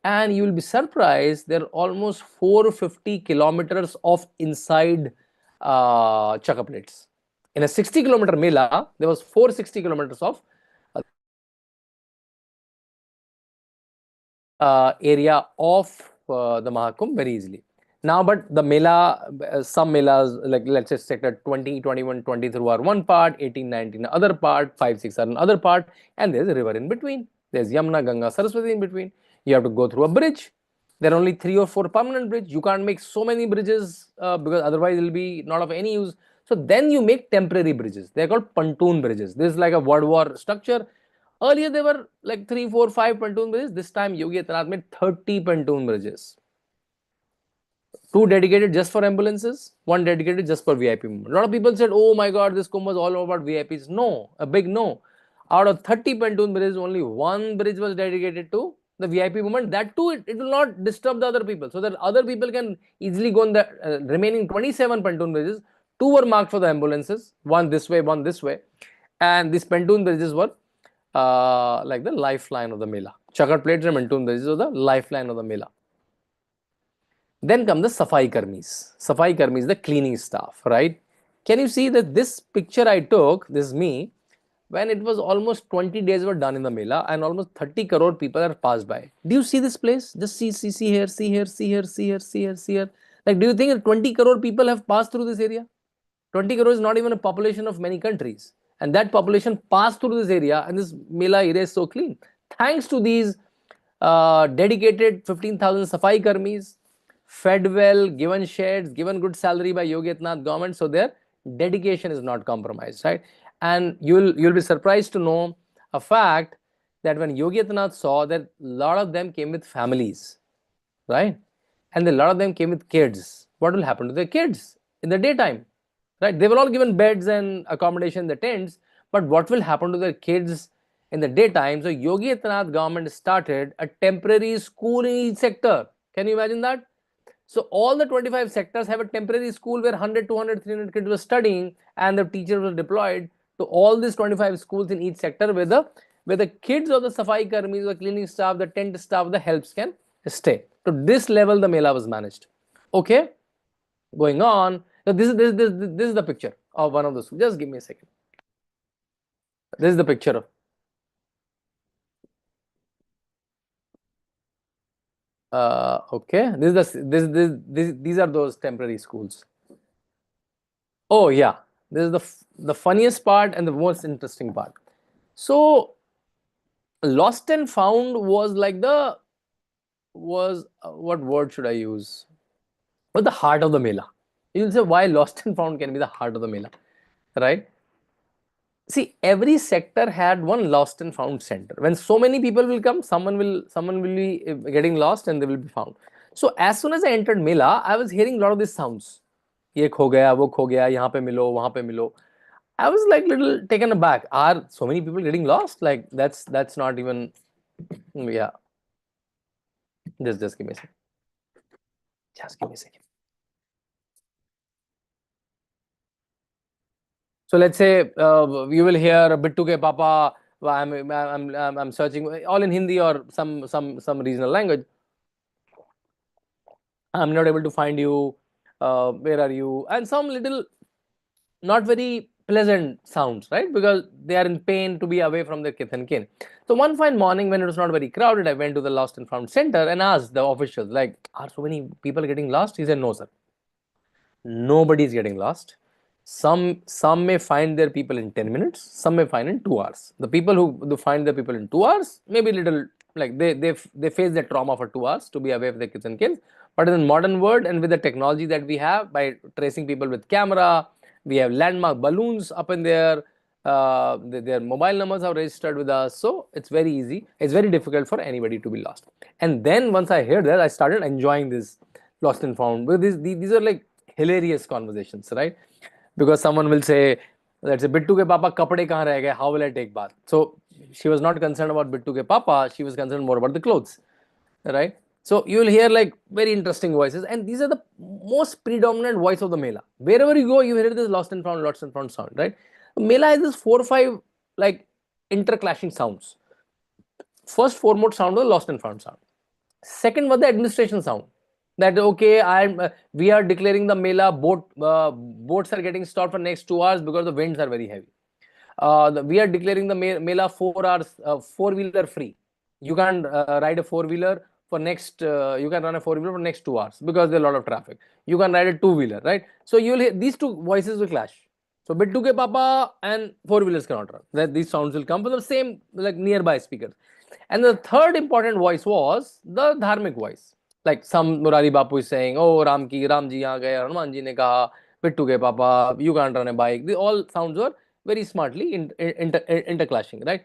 And you will be surprised, there are almost 450 kilometers of inside checker plates. In a 60-kilometer Mela, there was 460 kilometers of area of the Maha Kumbh very easily. Now, but the Mela, some Melas, like let's say sector 20, 21, 23 are one part, 18, 19 other part, 5, 6 are another part, and there's a river in between. There's Yamuna, Ganga, Saraswati in between. You have to go through a bridge. There are only 3 or 4 permanent bridges. You can't make so many bridges because otherwise it will be not of any use. So then you make temporary bridges. They're called pontoon bridges. This is like a World War structure. Earlier there were like 3, 4, 5 pontoon bridges. This time Yogi Adityanath made 30 pontoon bridges. 2 dedicated just for ambulances, 1 dedicated just for VIP movement. A lot of people said, oh my god, this Kumbh was all about VIPs. No, a big no. Out of 30 pontoon bridges, only 1 bridge was dedicated to the VIP movement. That too, it will not disturb the other people, so that other people can easily go on the remaining 27 pontoon bridges. 2 were marked for the ambulances, 1 this way, 1 this way, and these pontoon bridges were like the lifeline of the Mela. Chakar plates and pontoon bridges were the lifeline of the Mela. Then come the Safai Karmis. Safai Karmis, the cleaning staff, right? Can you see that this picture I took, this is me, when it was almost 20 days were done in the Mela and almost 30 crore people are passed by. Do you see this place? Just see here, see here, see here, see here, see here, see here. Like, do you think that 20 crore people have passed through this area? 20 crore is not even a population of many countries. And that population passed through this area, and this Mela area is so clean. Thanks to these dedicated 15,000 Safai Karmis, fed well, given sheds, given good salary by Yogi Adityanath government, so their dedication is not compromised, right? And you'll be surprised to know a fact that when Yogi Adityanath saw that a lot of them came with families, right? And a lot of them came with kids. What will happen to their kids in the daytime, right? They were all given beds and accommodation in the tents, but what will happen to their kids in the daytime? So Yogi Adityanath government started a temporary school in each sector. Can you imagine that? So all the 25 sectors have a temporary school where 100, 200, 300 kids were studying, and the teachers were deployed to all these 25 schools in each sector where the kids of the Safai Karmis, the cleaning staff, the tent staff, the helps can stay. To this level the Mela was managed. Okay, going on. So this is the picture of one of the schools. Just give me a second. This is the picture of okay, these are those temporary schools. Oh yeah, this is the funniest part and the most interesting part. So lost and found was like what word should I use? But the heart of the Mela. You'll say why lost and found can be the heart of the Mela, right? See, every sector had one lost and found center. When so many people will come, someone will be getting lost and they will be found. So as soon as I entered Mela, I was hearing a lot of these sounds. Ye kho gaya, wo kho gaya, yahan pe milo, wahan pe milo. I was like little taken aback. Are so many people getting lost? Like that's not even, yeah. Just give me a second. Just give me a second. So let's say you will hear Bittu ke Papa. I'm searching all in Hindi or some regional language. I'm not able to find you. Where are you? And some little not very pleasant sounds, right? Because they are in pain to be away from their kith and kin. So one fine morning when it was not very crowded, I went to the Lost and Found Center and asked the officials, like, are so many people getting lost? He said, no, sir. Nobody is getting lost. Some may find their people in 10 minutes, some may find in 2 hours. The people who find their people in 2 hours, maybe little like they face the trauma for 2 hours to be away from their kids and kids. But in the modern world and with the technology that we have by tracing people with camera, we have landmark balloons up in there. Their mobile numbers are registered with us, so it's very easy. It's very difficult for anybody to be lost. And then once I heard that, I started enjoying this lost and found. Because these are like hilarious conversations, right? Because someone will say, let's say, Bittu ke Papa kapde kahan reh gaye? How will I take bath? So she was not concerned about Bittu ke Papa. She was concerned more about the clothes, right? So you will hear like very interesting voices, and these are the most predominant voice of the Mela. Wherever you go, you hear this lost and found sound, right? The Mela has this 4 or 5 like interclashing sounds. First foremost sound was lost and found sound. Second was the administration sound. That okay, we are declaring the Mela boats are getting stopped for next 2 hours because the winds are very heavy. We are declaring the Mela 4 hours 4-wheeler free. You can't ride a 4-wheeler for next. You can run a 4-wheeler for next 2 hours because there's a lot of traffic. You can ride a 2-wheeler, right? So you will hear these two voices will clash. So Bittu ke Papa and 4-wheelers cannot run. These sounds will come from the same like nearby speakers. And the third important voice was the dharmic voice. Like some Murari Bapu is saying, oh Ram ji yahan gaye, Hanuman ji ne kaha, Bittu ke Papa, you can't run a bike. All sounds were very smartly interclashing, right?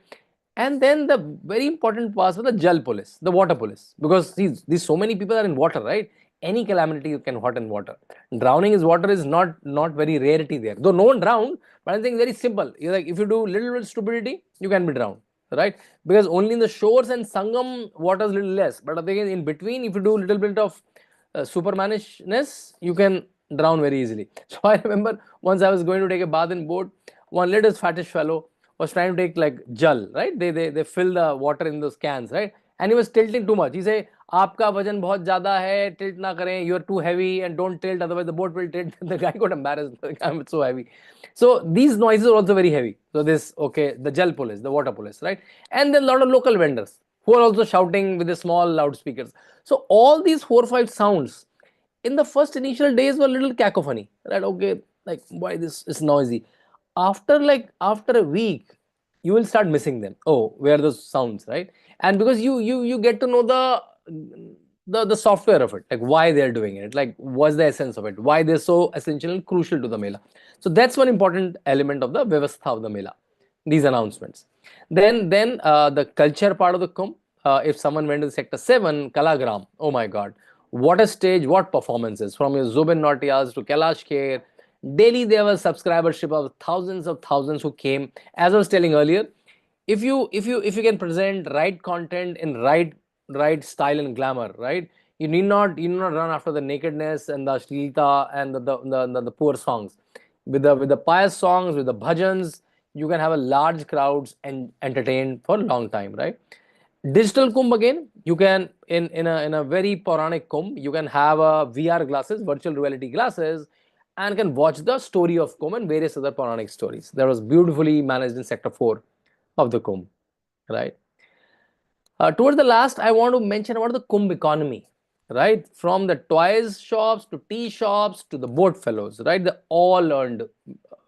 And then the very important part was the Jal police, the water police, because these so many people are in water, right? any calamity you can hot in water. Drowning is water is not very rarity there. Though no one drowned, but I'm saying very simple. You're like, if you do little bit stupidity, you can be drowned, right? Because only in the shores and Sangam water is little less. But again, in between, if you do little bit of supermanishness, you can drown very easily. So I remember once I was going to take a bath in boat, one little fattish fellow was trying to take like jal, right? They fill the water in those cans, right? And he was tilting too much. He said, "Aapka vajan bahut zyada hai, tilt na kare. You are too heavy and don't tilt, otherwise the boat will tilt." The guy got embarrassed. I'm so heavy. So these noises are also very heavy. So this, okay, the jal police, the water police, right? And then a lot of local vendors who are also shouting with the small loudspeakers. So all these 4 or 5 sounds in the first initial days were a little cacophony, right? Okay, like why this is noisy. After a week, you will start missing them. Oh, where are those sounds, right? And because you get to know the software of it, like why they're doing it, like what's the essence of it, why they're so essential and crucial to the Mela. So that's one important element of the Vyavastha of the Mela, these announcements. Then the culture part of the Kumbh. If someone went to the Sector 7, Kalagram, oh my God, what a stage, what performances, from your Zubin Nautiyals to Kailash Kher. Daily there was subscribership of thousands who came. As I was telling earlier, if you can present right content in right style and glamour, right, you need not run after the nakedness and the shlita and the poor songs. With the pious songs, with the bhajans, you can have a large crowds and entertain for a long time, right? Digital Kumbh, again, you can in a very Puranic Kumbh, you can have a VR glasses, virtual reality glasses, and can watch the story of Kumbh and various other Puranic stories. That was beautifully managed in Sector 4 of the Kumbh, right? Towards the last, I want to mention about the Kumbh economy, right? From the toys shops to tea shops to the boat fellows, right? They all earned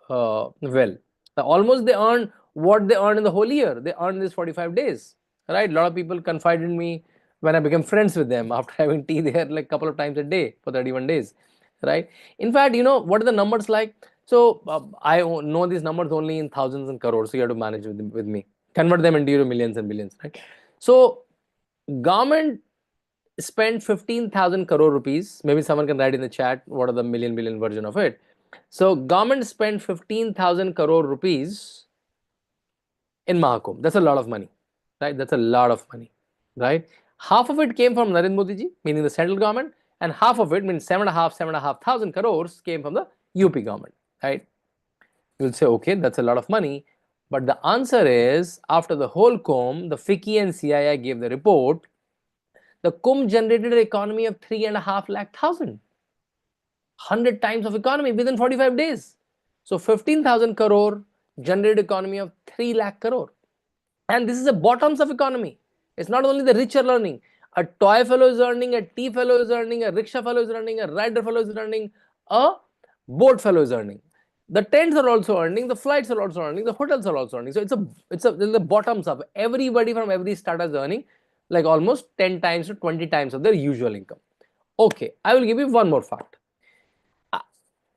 well. Almost they earned what they earned in the whole year. They earned this 45 days, right? A lot of people confided in me when I became friends with them after having tea there like a couple of times a day for 31 days, right? In fact, what are the numbers like? So I know these numbers only in thousands and crores, so you have to manage with me. Convert them into your millions and billions, right? So government spent 15,000 crore rupees. Maybe someone can write in the chat what are the million billion version of it. So government spent 15,000 crore rupees in Maha Kumbh. That's a lot of money, right? That's a lot of money, right? Half of it came from Narendra Modi ji, meaning the central government, and half of it, means 7.5 thousand crores, came from the UP government, right? You'll say, okay, that's a lot of money. But the answer is, after the whole Kumbh, the FICCI and CII gave the report, the Kumbh generated an economy of 3.5 lakh thousand. 100 times of economy within 45 days. So 15,000 crore generated economy of 3 lakh crore. And this is a bottoms of economy. It's not only the rich are earning. A toy fellow is earning, a tea fellow is earning, a rickshaw fellow is earning, a rider fellow is earning, a boat fellow is earning. The tents are also earning, the flights are also earning, the hotels are also earning. So it's the bottoms up. Everybody from every startup is earning like almost 10 times to 20 times of their usual income. Okay, I will give you one more fact.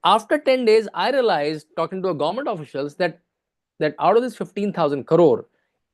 After 10 days, I realized, talking to government officials, that out of this 15,000 crore,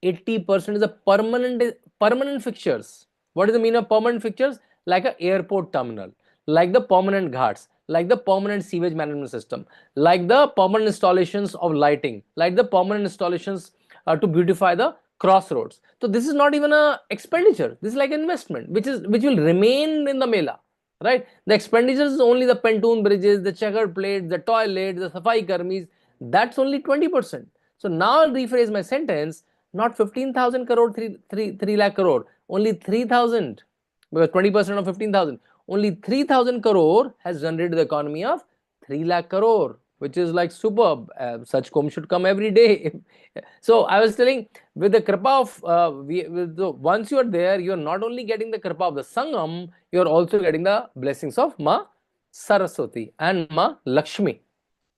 80% is a permanent fixtures. What is the meaning of permanent fixtures? Like an airport terminal, like the permanent ghats, like the permanent sewage management system, like the permanent installations of lighting, like the permanent installations to beautify the crossroads. So this is not even a expenditure. This is like investment, which will remain in the Mela. Right? The expenditures is only the pontoon bridges, the checkered plates, the toilets, the safai karmis. That's only 20%. So now I'll rephrase my sentence. Not 15,000 crore, 3 lakh crore. Only 3,000. Because 20% of 15,000. Only 3,000 crore has generated the economy of 3 lakh crore, which is like superb. Such Kumbh should come every day. So I was telling, with the kripa of, once you are there, you are not only getting the kripa of the Sangam, you are also getting the blessings of Ma Saraswati and Ma Lakshmi.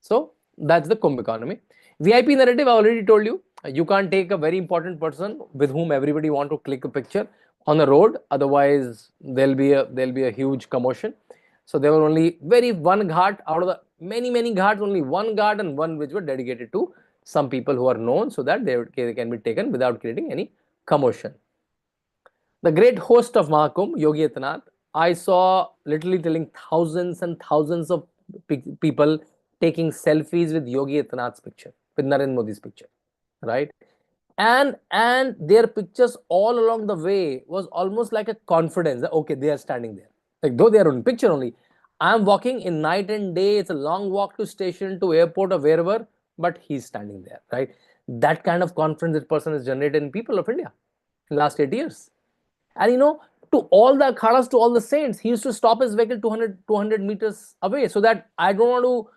So that's the Kumbh economy. VIP narrative, I already told you. You can't take a very important person with whom everybody want to click a picture on the road. Otherwise, there'll be a huge commotion. So there were only one ghat out of the many ghats, only one ghat and one which were dedicated to some people who are known, so that they can be taken without creating any commotion. The great host of Maha Kumbh, Yogi Adityanath, I saw, literally telling, thousands and thousands of people taking selfies with Yogi Adityanath's picture, with Narendra Modi's picture, right? And their pictures all along the way was almost like a confidence that, okay, they are standing there. Like, though they are on picture only, I'm walking in night and day, it's a long walk to station, to airport, or wherever, but he's standing there, right? That kind of confidence this person has generated in people of India in last 8 years. And to all the akhadas, to all the saints, he used to stop his vehicle 200 meters away, so that I want to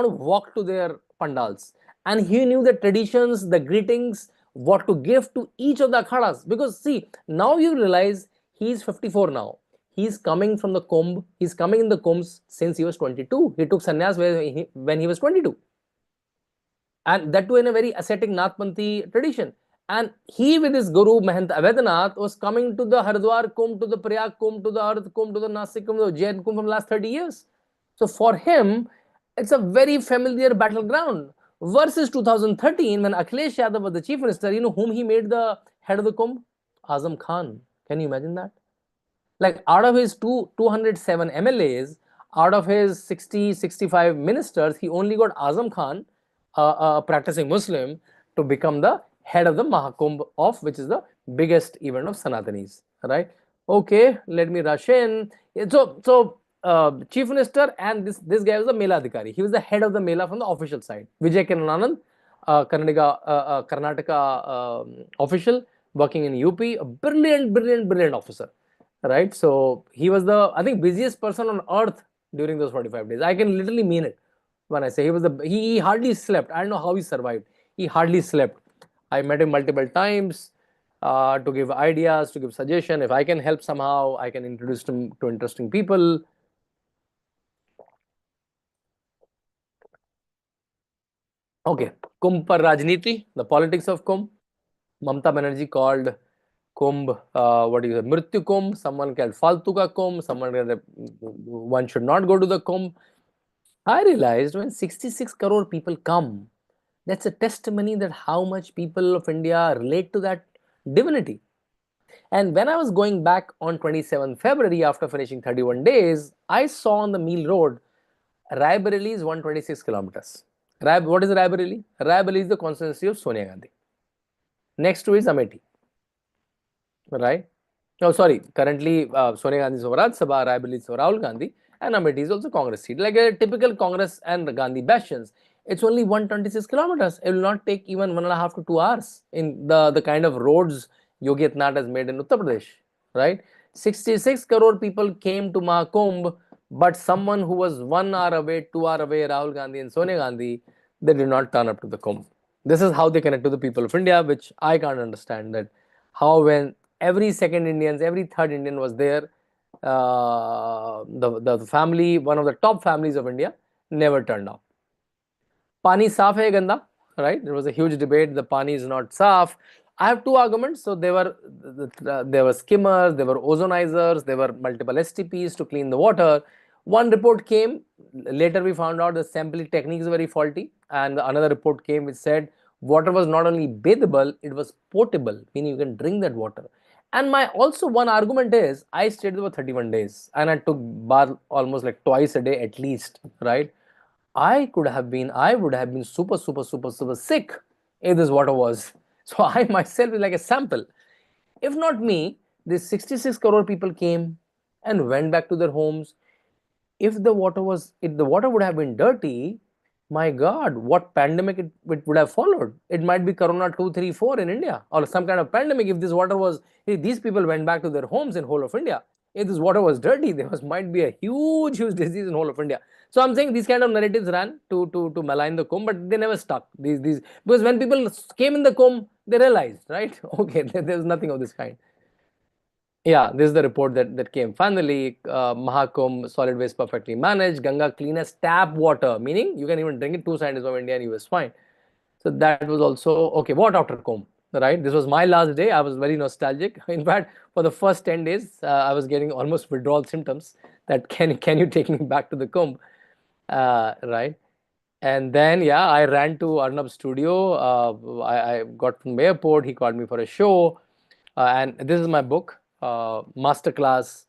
walk to their pandals. And he knew the traditions, the greetings, what to give to each of the akhadas. Because see, now you realize he's 54 now. He's coming from the Kumbh. He's coming in the Kumbhs since he was 22. He took sannyas when he was 22. And that too in a very ascetic Nathpanthi tradition. And he, with his guru Mahant Avaidhanath, was coming to the Haridwar Kumbh, to the Prayag Kumbh, to the Ardh Kumbh, to the Nasik Kumbh, to the Jain Kumbh from last 30 years. So for him, it's a very familiar battleground. Versus 2013, when Akhilesh Yadav was the chief minister, whom he made the head of the Kumbh? Azam Khan. Can you imagine that? Like, out of his 207 MLAs, out of his 65 ministers, he only got Azam Khan, a practicing Muslim, to become the head of the Maha Kumbh, which is the biggest event of Sanatanis, right? Okay, let me rush in. So chief minister, and this guy was the Mela Adhikari. He was the head of the Mela from the official side. Vijay Kirananand, Karnataka official working in UP, a brilliant officer, right? So he was the, I think, busiest person on earth during those 45 days. I can literally mean it when I say he hardly slept. I don't know how he survived. He hardly slept. I met him multiple times to give ideas, to give suggestion. If I can help somehow, I can introduce him to interesting people. Okay, Kumbh par Rajniti, the politics of Kumbh. Mamata Banerjee called Kumbh, Mrityu Kumbh. Someone called Faltu ka Kumbh. Someone called one should not go to the Kumbh. I realized when 66 crore people come, that's a testimony that how much people of India relate to that divinity. And when I was going back on 27th February after finishing 31 days, I saw on the Meel Road, Raebareli is 126 kilometers. What is Raebareli? Raebareli is the constituency of Sonia Gandhi. Next to is Amethi, right? Oh, sorry. Currently, Sonia Gandhi is over Rajya Sabha, Raebareli is over Rahul Gandhi, and Amethi is also Congress seat. Like a typical Congress and Gandhi bastions, it's only 126 kilometers. It will not take even 1.5 to 2 hours in the kind of roads Yogi Adityanath has made in Uttar Pradesh, right? 66 crore people came to Maha Kumbh, but someone who was 1 hour away, 2 hour away, Rahul Gandhi and Sonia Gandhi, they did not turn up to the Kumbh. This is how they connect to the people of India, which I can't understand, that how when every second Indian, every third Indian was there, the family, one of the top families of India, never turned up. Pani saaf hai ganda, right? There was a huge debate. The pani is not saaf. I have two arguments. So there were skimmers, there were ozonizers, there were multiple STPs to clean the water. One report came. Later we found out the sampling technique is very faulty, and another report came which said water was not only bathable, it was potable, meaning you can drink that water. And my also one argument is I stayed there for 31 days and I took bath almost like twice a day at least, right? I would have been super sick if this water was. So I myself is like a sample. If not me, these 66 crore people came and went back to their homes. If the water would have been dirty, my God, what pandemic it would have followed. It might be Corona 2, 3, 4 in India, or some kind of pandemic. If this water was, if these people went back to their homes in whole of India, if this water was dirty, there might be a huge disease in whole of India. So I'm saying these kind of narratives ran to malign the Kumbh, but they never stuck. These because when people came in the Kumbh, they realized, right? Okay, there's nothing of this kind. Yeah, this is the report that came. Finally, Maha Kumbh, solid waste perfectly managed. Ganga cleanest tap water, meaning you can even drink it. 2 scientists from India and US, fine. So that was also okay. What after Kumbh, right? This was my last day. I was very nostalgic. In fact, for the first 10 days, I was getting almost withdrawal symptoms. That can you take me back to the Kumbh, right? And then yeah, I ran to Arnab's studio. I got from the airport. He called me for a show, and this is my book, Masterclass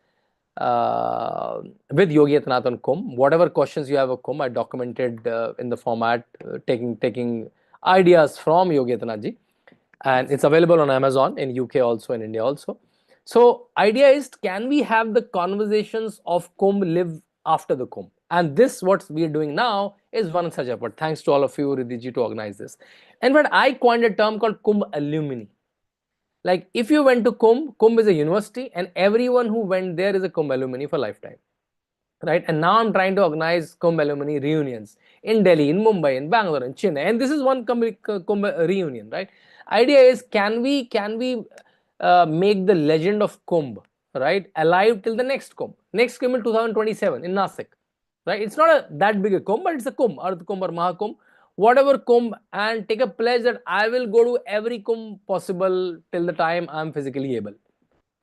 with Yogi Adityanath on Kumbh. Whatever questions you have of Kumbh, I documented in the format, taking ideas from Yogi Adityanath ji. And it's available on Amazon in UK also, in India also. So idea is, can we have the conversations of Kumbh live after the Kumbh? And this, what we are doing now, is one such effort. Thanks to all of you, Riddhi to organize this. And when I coined a term called Kumbh alumni. Like if you went to Kumbh, Kumbh is a university and everyone who went there is a Kumbh alumni for lifetime. Right? And now I'm trying to organize Kumbh alumni reunions in Delhi, in Mumbai, in Bangalore, in Chennai. And this is one Kumbh reunion, right? Idea is, can we make the legend of Kumbh, right, alive till the next Kumbh? Next Kumbh in 2027 in Nasik, right? It's not that big a Kumbh, but it's a Kumbh, Ardh Kumbh or Maha Kumbh, whatever Kumbh, and take a pledge that I will go to every Kumbh possible till the time I'm physically able,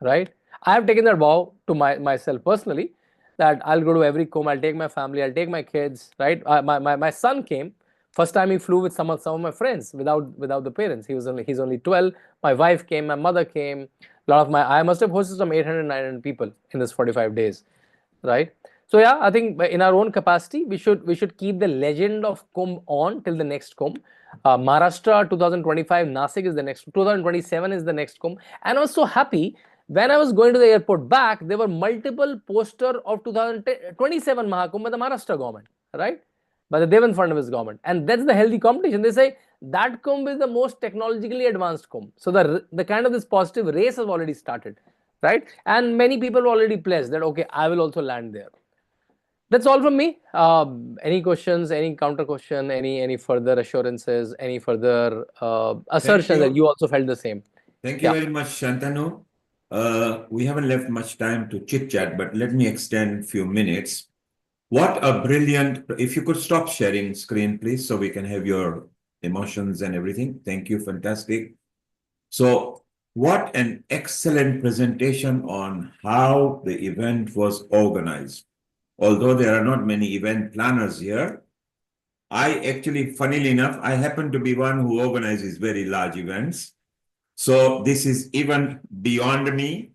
right? I have taken that vow to myself personally, that I'll go to every Kumbh, I'll take my family, I'll take my kids, right? My son came. First time he flew with some of my friends without the parents. He's only 12. My wife came, my mother came. I must have hosted some 800, 900 people in this 45 days, right? So yeah, I think in our own capacity, we should keep the legend of Kumbh on till the next Kumbh. Maharashtra 2025, Nasik is the next. 2027 is the next Kumbh, and I was so happy when I was going to the airport back. There were multiple posters of 2027 Mahakumbh by the Maharashtra government, right? By the Devendra Fadnavis government, and that's the healthy competition. They say that Kumbh is the most technologically advanced Kumbh. So the kind of this positive race has already started, right? And many people already pledged that, okay, I will also land there. That's all from me. Any questions, any counter question, any further assurances, any further assertions that you also felt the same? Thank you very much, Shantanu. We haven't left much time to chit chat, but let me extend a few minutes. What a brilliant, if you could stop sharing screen, please, so we can have your emotions and everything. Thank you, fantastic. So what an excellent presentation on how the event was organized. Although there are not many event planners here, I actually, funnily enough, I happen to be one who organizes very large events. So this is even beyond me.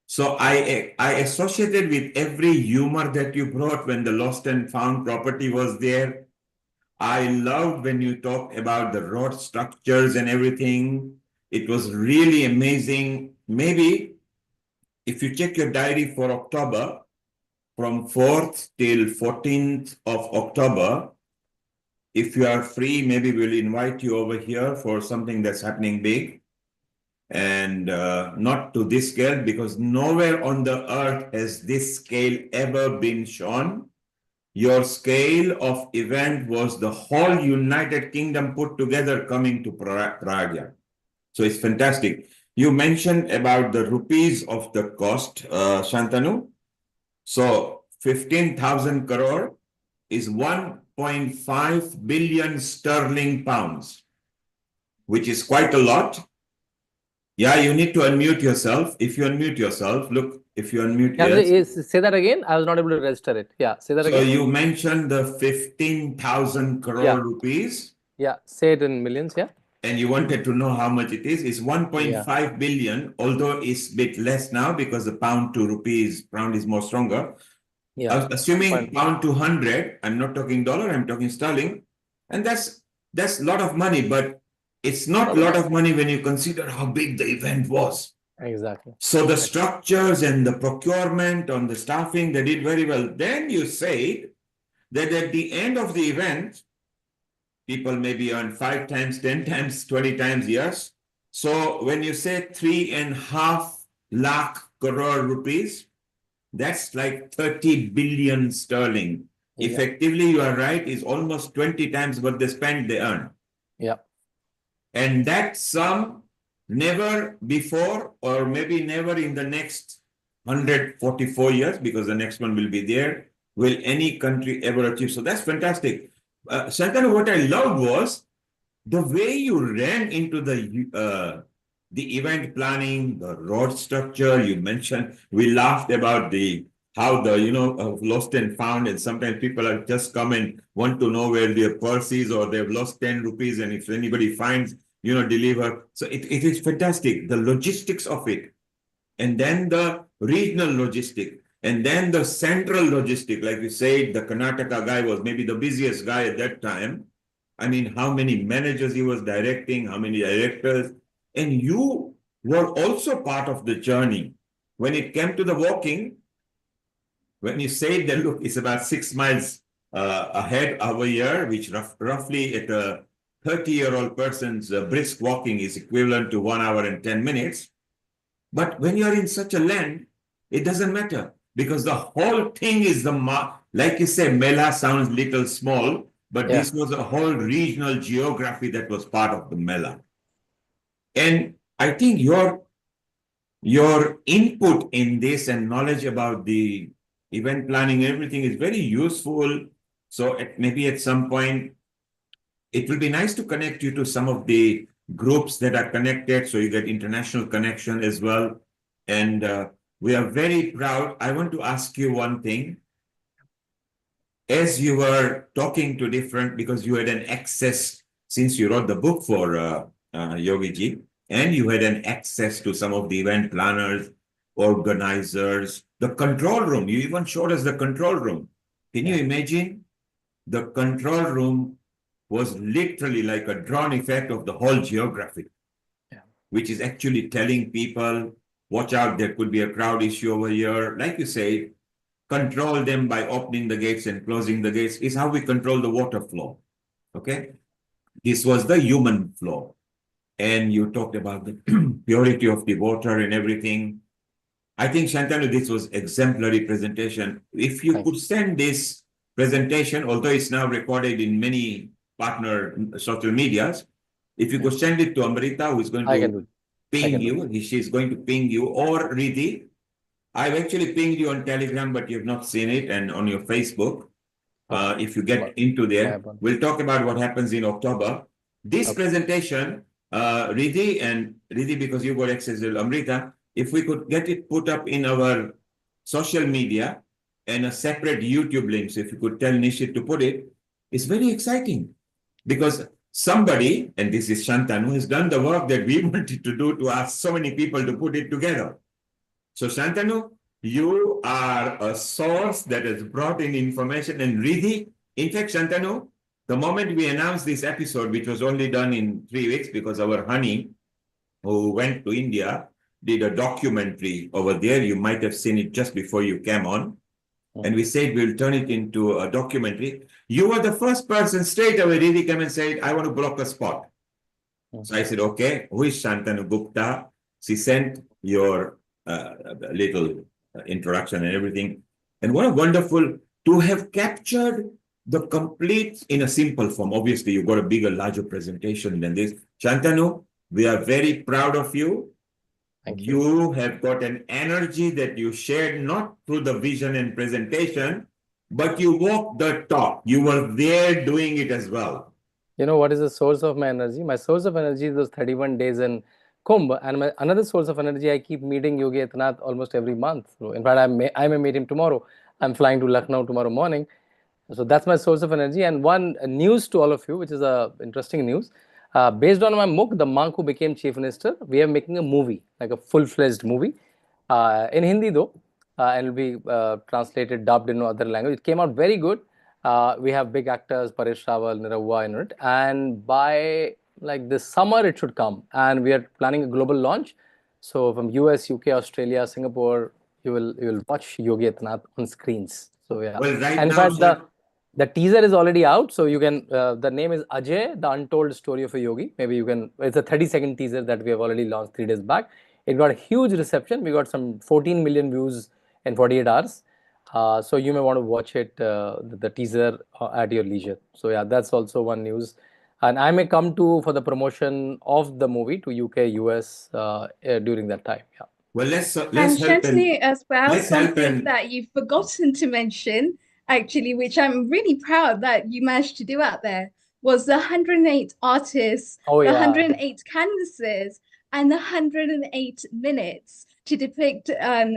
So I associated with every humor that you brought when the lost and found property was there. I loved when you talked about the road structures and everything. It was really amazing. Maybe if you check your diary for October, from 4th till 14th of October, if you are free, maybe we'll invite you over here for something that's happening big. And not to this scale, because nowhere on the earth has this scale ever been shown. Your scale of event was the whole United Kingdom put together coming to Prague. So it's fantastic. You mentioned about the rupees of the cost, Shantanu. So 15,000 crore is 1.5 billion sterling pounds, which is quite a lot. Yeah, you need to unmute yourself. If you unmute yourself, look, if you unmute, yes. Say that again. I was not able to register it. Yeah, say that again. So you mentioned the 15,000 crore rupees. Yeah, say it in millions, yeah. And you wanted to know how much it is. It's 1.5 billion, although it's a bit less now because the pound to rupees, pound is more stronger. Yeah. Assuming pound to 100, I'm not talking dollar, I'm talking sterling. And that's a lot of money, but it's not a lot of money when you consider how big the event was. Exactly. So the structures and the procurement on the staffing, they did very well. Then you said that at the end of the event, people maybe earn 5 times, 10 times, 20 times, yes. So when you say 3.5 lakh crore rupees, that's like 30 billion sterling. Yeah. Effectively, you are right, is almost 20 times what they spend, they earn. Yeah. And that sum never before, or maybe never in the next 144 years, because the next one will be there, will any country ever achieve. So that's fantastic. Shantanu, what I loved was the way you ran into the event planning, the road structure. You mentioned, we laughed about how the lost and found, and sometimes people are just come and want to know where their purse is, or they've lost 10 rupees, and if anybody finds, deliver. So it is fantastic, the logistics of it, and then the regional logistic. And then the central logistic, like you said, the Karnataka guy was maybe the busiest guy at that time. I mean, how many managers he was directing, how many directors, and you were also part of the journey. When it came to the walking, when you said that, look, it's about 6 miles ahead over here, which roughly at a 30-year-old person's brisk walking is equivalent to 1 hour and 10 minutes. But when you're in such a land, it doesn't matter because the whole thing is like you say, Mela sounds little small, but this was a whole regional geography that was part of the Mela. And I think your input in this and knowledge about the event planning, everything is very useful. So maybe at some point, it will be nice to connect you to some of the groups that are connected, so you get international connection as well. And we are very proud. I want to ask you one thing. As you were talking to different, because you had an access, since you wrote the book for Yogi Ji, and you had an access to some of the event planners, organizers, the control room. You even showed us the control room. Can you imagine? The control room was literally like a drawn effect of the whole geography, which is actually telling people, watch out, there could be a crowd issue over here. Like you say, control them by opening the gates and closing the gates is how we control the water flow. Okay? This was the human flow. And you talked about the purity of the water and everything. I think, Shantanu, this was exemplary presentation. If you could send this presentation, although it's now recorded in many partner social medias, if you could send it to Amrita, who is going to ping you, she's going to ping you, or Riddhi. I've actually pinged you on Telegram, but you've not seen it, and on your Facebook. If you get into there, we'll talk about what happens in October. This presentation, Riddhi, because you got access to Amrita, if we could get it put up in our social media and a separate YouTube link, so if you could tell Nishit to put it, it's very exciting because somebody, and this is Shantanu, has done the work that we wanted to do to ask so many people to put it together. So Shantanu, you are a source that has brought in information, and Riddhi, in fact, Shantanu, the moment we announced this episode, which was only done in 3 weeks because our honey, who went to India, did a documentary over there. You might have seen it just before you came on. And we said we'll turn it into a documentary. You were the first person straight away. Riddhi came and said, I want to block a spot. So I said, okay, who is Shantanu Gupta? She sent your little introduction and everything. And what a wonderful to have captured the complete in a simple form. Obviously, you've got a bigger, larger presentation than this. Shantanu, we are very proud of you. You have got an energy that you shared not through the vision and presentation, but you walked the talk. You were there doing it as well. You know what is the source of my energy? My source of energy is those 31 days in Kumbh, and another source of energy, I keep meeting Yogi Adityanath almost every month. So in fact, I may meet him tomorrow. I'm flying to Lucknow tomorrow morning. So that's my source of energy. And one news to all of you, which is interesting news. Based on my book, The Monk Who Became Chief Minister, we are making a movie, like a full-fledged movie, in Hindi though, and it'll be translated, dubbed in other language. It came out very good. We have big actors, Paresh Rawal, Niravua in it, and by like this summer it should come. And we are planning a global launch. So from US, UK, Australia, Singapore, you will watch Yogi Adityanath on screens. So yeah, well, right and in now, fact, the teaser is already out, so you can, the name is Ajay, the Untold Story of a Yogi. Maybe you can, it's a 30-second teaser that we have already launched 3 days back. It got a huge reception. We got some 14 million views in 48 hours. So you may want to watch it, the teaser at your leisure. So yeah, that's also one news. And I may come for the promotion of the movie to UK, US during that time. Yeah. Well, let's And help Shantanu, as well, let's help something that you've forgotten to mention, actually, which I'm really proud that you managed to do out there, was the 108 artists, the 108 canvases, and the 108 minutes to depict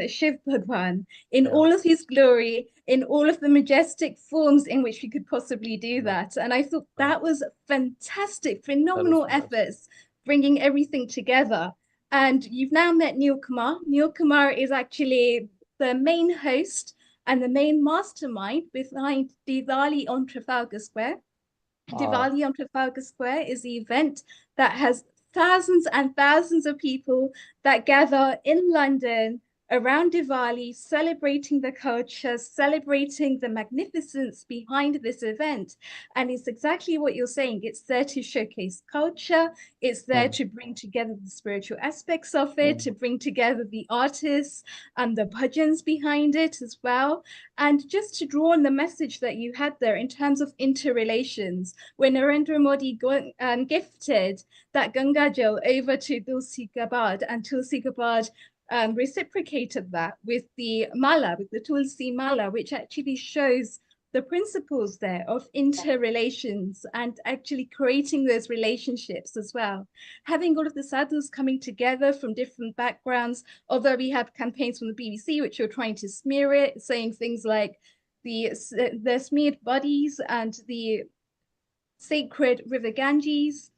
Shiv Bhagwan in all of his glory, in all of the majestic forms in which we could possibly do that. And I thought that was fantastic, phenomenal efforts, bringing everything together. And you've now met Neil Kumar. Neil Kumar is actually the main host and the main mastermind behind Diwali on Trafalgar Square. Diwali on Trafalgar Square is the event that has thousands and thousands of people that gather in London around Diwali, celebrating the culture, celebrating the magnificence behind this event. And it's exactly what you're saying. It's there to showcase culture. It's there to bring together the spiritual aspects of it, to bring together the artists and the bhajans behind it as well. And just to draw on the message that you had there in terms of interrelations, when Narendra Modi gifted that Ganga Jal over to Tulsi Gabbard, and Tulsi Gabbard reciprocated that with the mala, with the Tulsi mala, which actually shows the principles there of interrelations and actually creating those relationships as well. Having all of the sadhus coming together from different backgrounds, although we have campaigns from the BBC which are trying to smear it, saying things like the smeared bodies and the sacred river Ganges.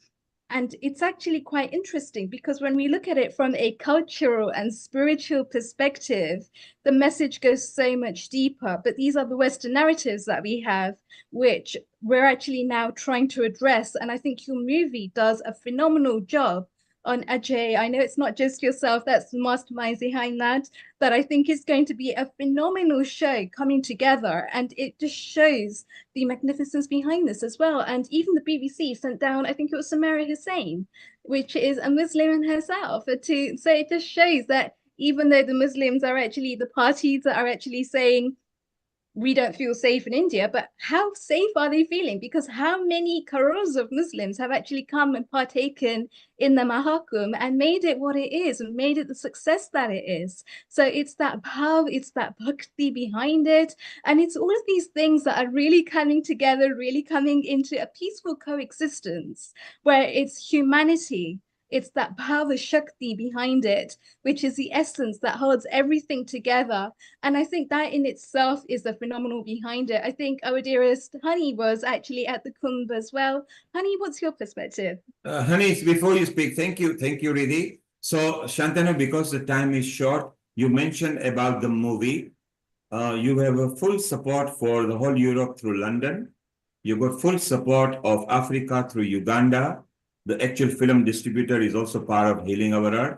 And it's actually quite interesting because when we look at it from a cultural and spiritual perspective, the message goes so much deeper. But these are the Western narratives that we have, which we're actually now trying to address. And I think your movie does a phenomenal job on Ajay. I know it's not just yourself that's the mastermind behind that, but I think it's going to be a phenomenal show coming together, and it just shows the magnificence behind this as well. And even the BBC sent down, I think it was Samara Hussein, which is a Muslim in herself, to so it just shows that even though the Muslims are actually the parties that are actually saying we don't feel safe in India, but how safe are they feeling? Because how many crores of Muslims have actually come and partaken in the Maha Kumbh and made it what it is and made it the success that it is? So it's that bhav, it's that bhakti behind it. And it's all of these things that are really coming together, really coming into a peaceful coexistence where it's humanity. It's that Bhava Shakti behind it, which is the essence that holds everything together. And I think that in itself is the phenomenal behind it. I think our dearest Honey was actually at the Kumbh as well. Honey, what's your perspective? Honey, before you speak, thank you, Riddhi. So, Shantanu, because the time is short, you mentioned about the movie. You have a full support for the whole Europe through London. You got full support of Africa through Uganda. The actual film distributor is also part of Healing Our Earth,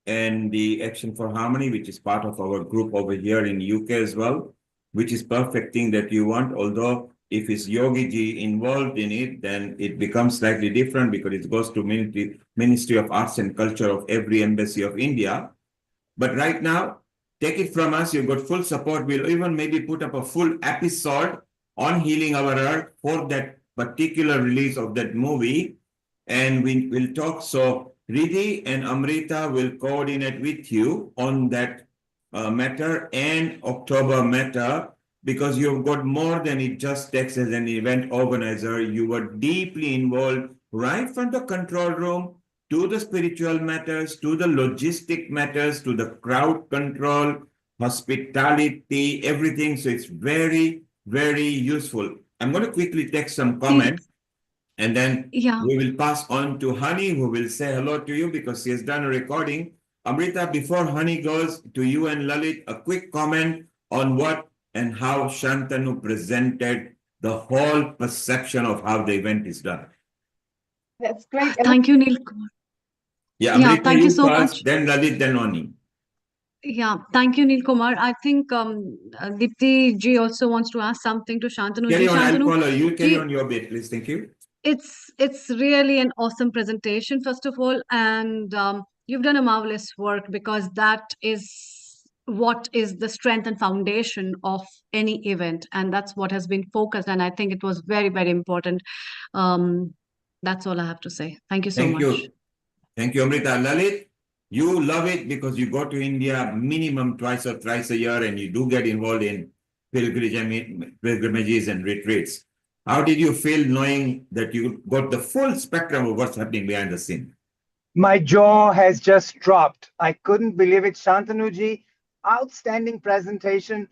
and the Action for Harmony, which is part of our group over here in UK as well, which is perfect thing that you want. Although if it's Yogi Ji involved in it, then it becomes slightly different because it goes to Ministry of Arts and Culture of every embassy of India. But right now, take it from us, you've got full support. We'll even maybe put up a full episode on Healing Our Earth for that particular release of that movie. And we will talk. So Riddhi and Amrita will coordinate with you on that matter and October matter, because you've got more than it just takes as an event organizer. You were deeply involved right from the control room to the spiritual matters, to the logistic matters, to the crowd control, hospitality, everything. So it's very, very useful. I'm going to quickly take some comments. And then we will pass on to Honey, who will say hello to you because she has done a recording. Amrita, before Honey goes to you and Lalit, a quick comment on what and how Shantanu presented the whole perception of how the event is done. That's great. Thank you, Neil Kumar. Yeah, Amrita, thank you so first, much. then Lalit, then Honey. Yeah, thank you, Neil Kumar. I think Dipti ji also wants to ask something to Shantanu Carry ji. on, I'll Shantanu, follow you. Carry on your bit, please. Thank you. It's really an awesome presentation, first of all, and you've done a marvelous work, because that is what is the strength and foundation of any event, and that's what has been focused, and I think it was very, very important. That's all I have to say. Thank you so much. Thank you, Amrita. Lalit, you love it because you go to India minimum twice or thrice a year, and you do get involved in pilgrimages and retreats. How did you feel knowing that you got the full spectrum of what's happening behind the scene? My jaw has just dropped. I couldn't believe it. Shantanuji, outstanding presentation.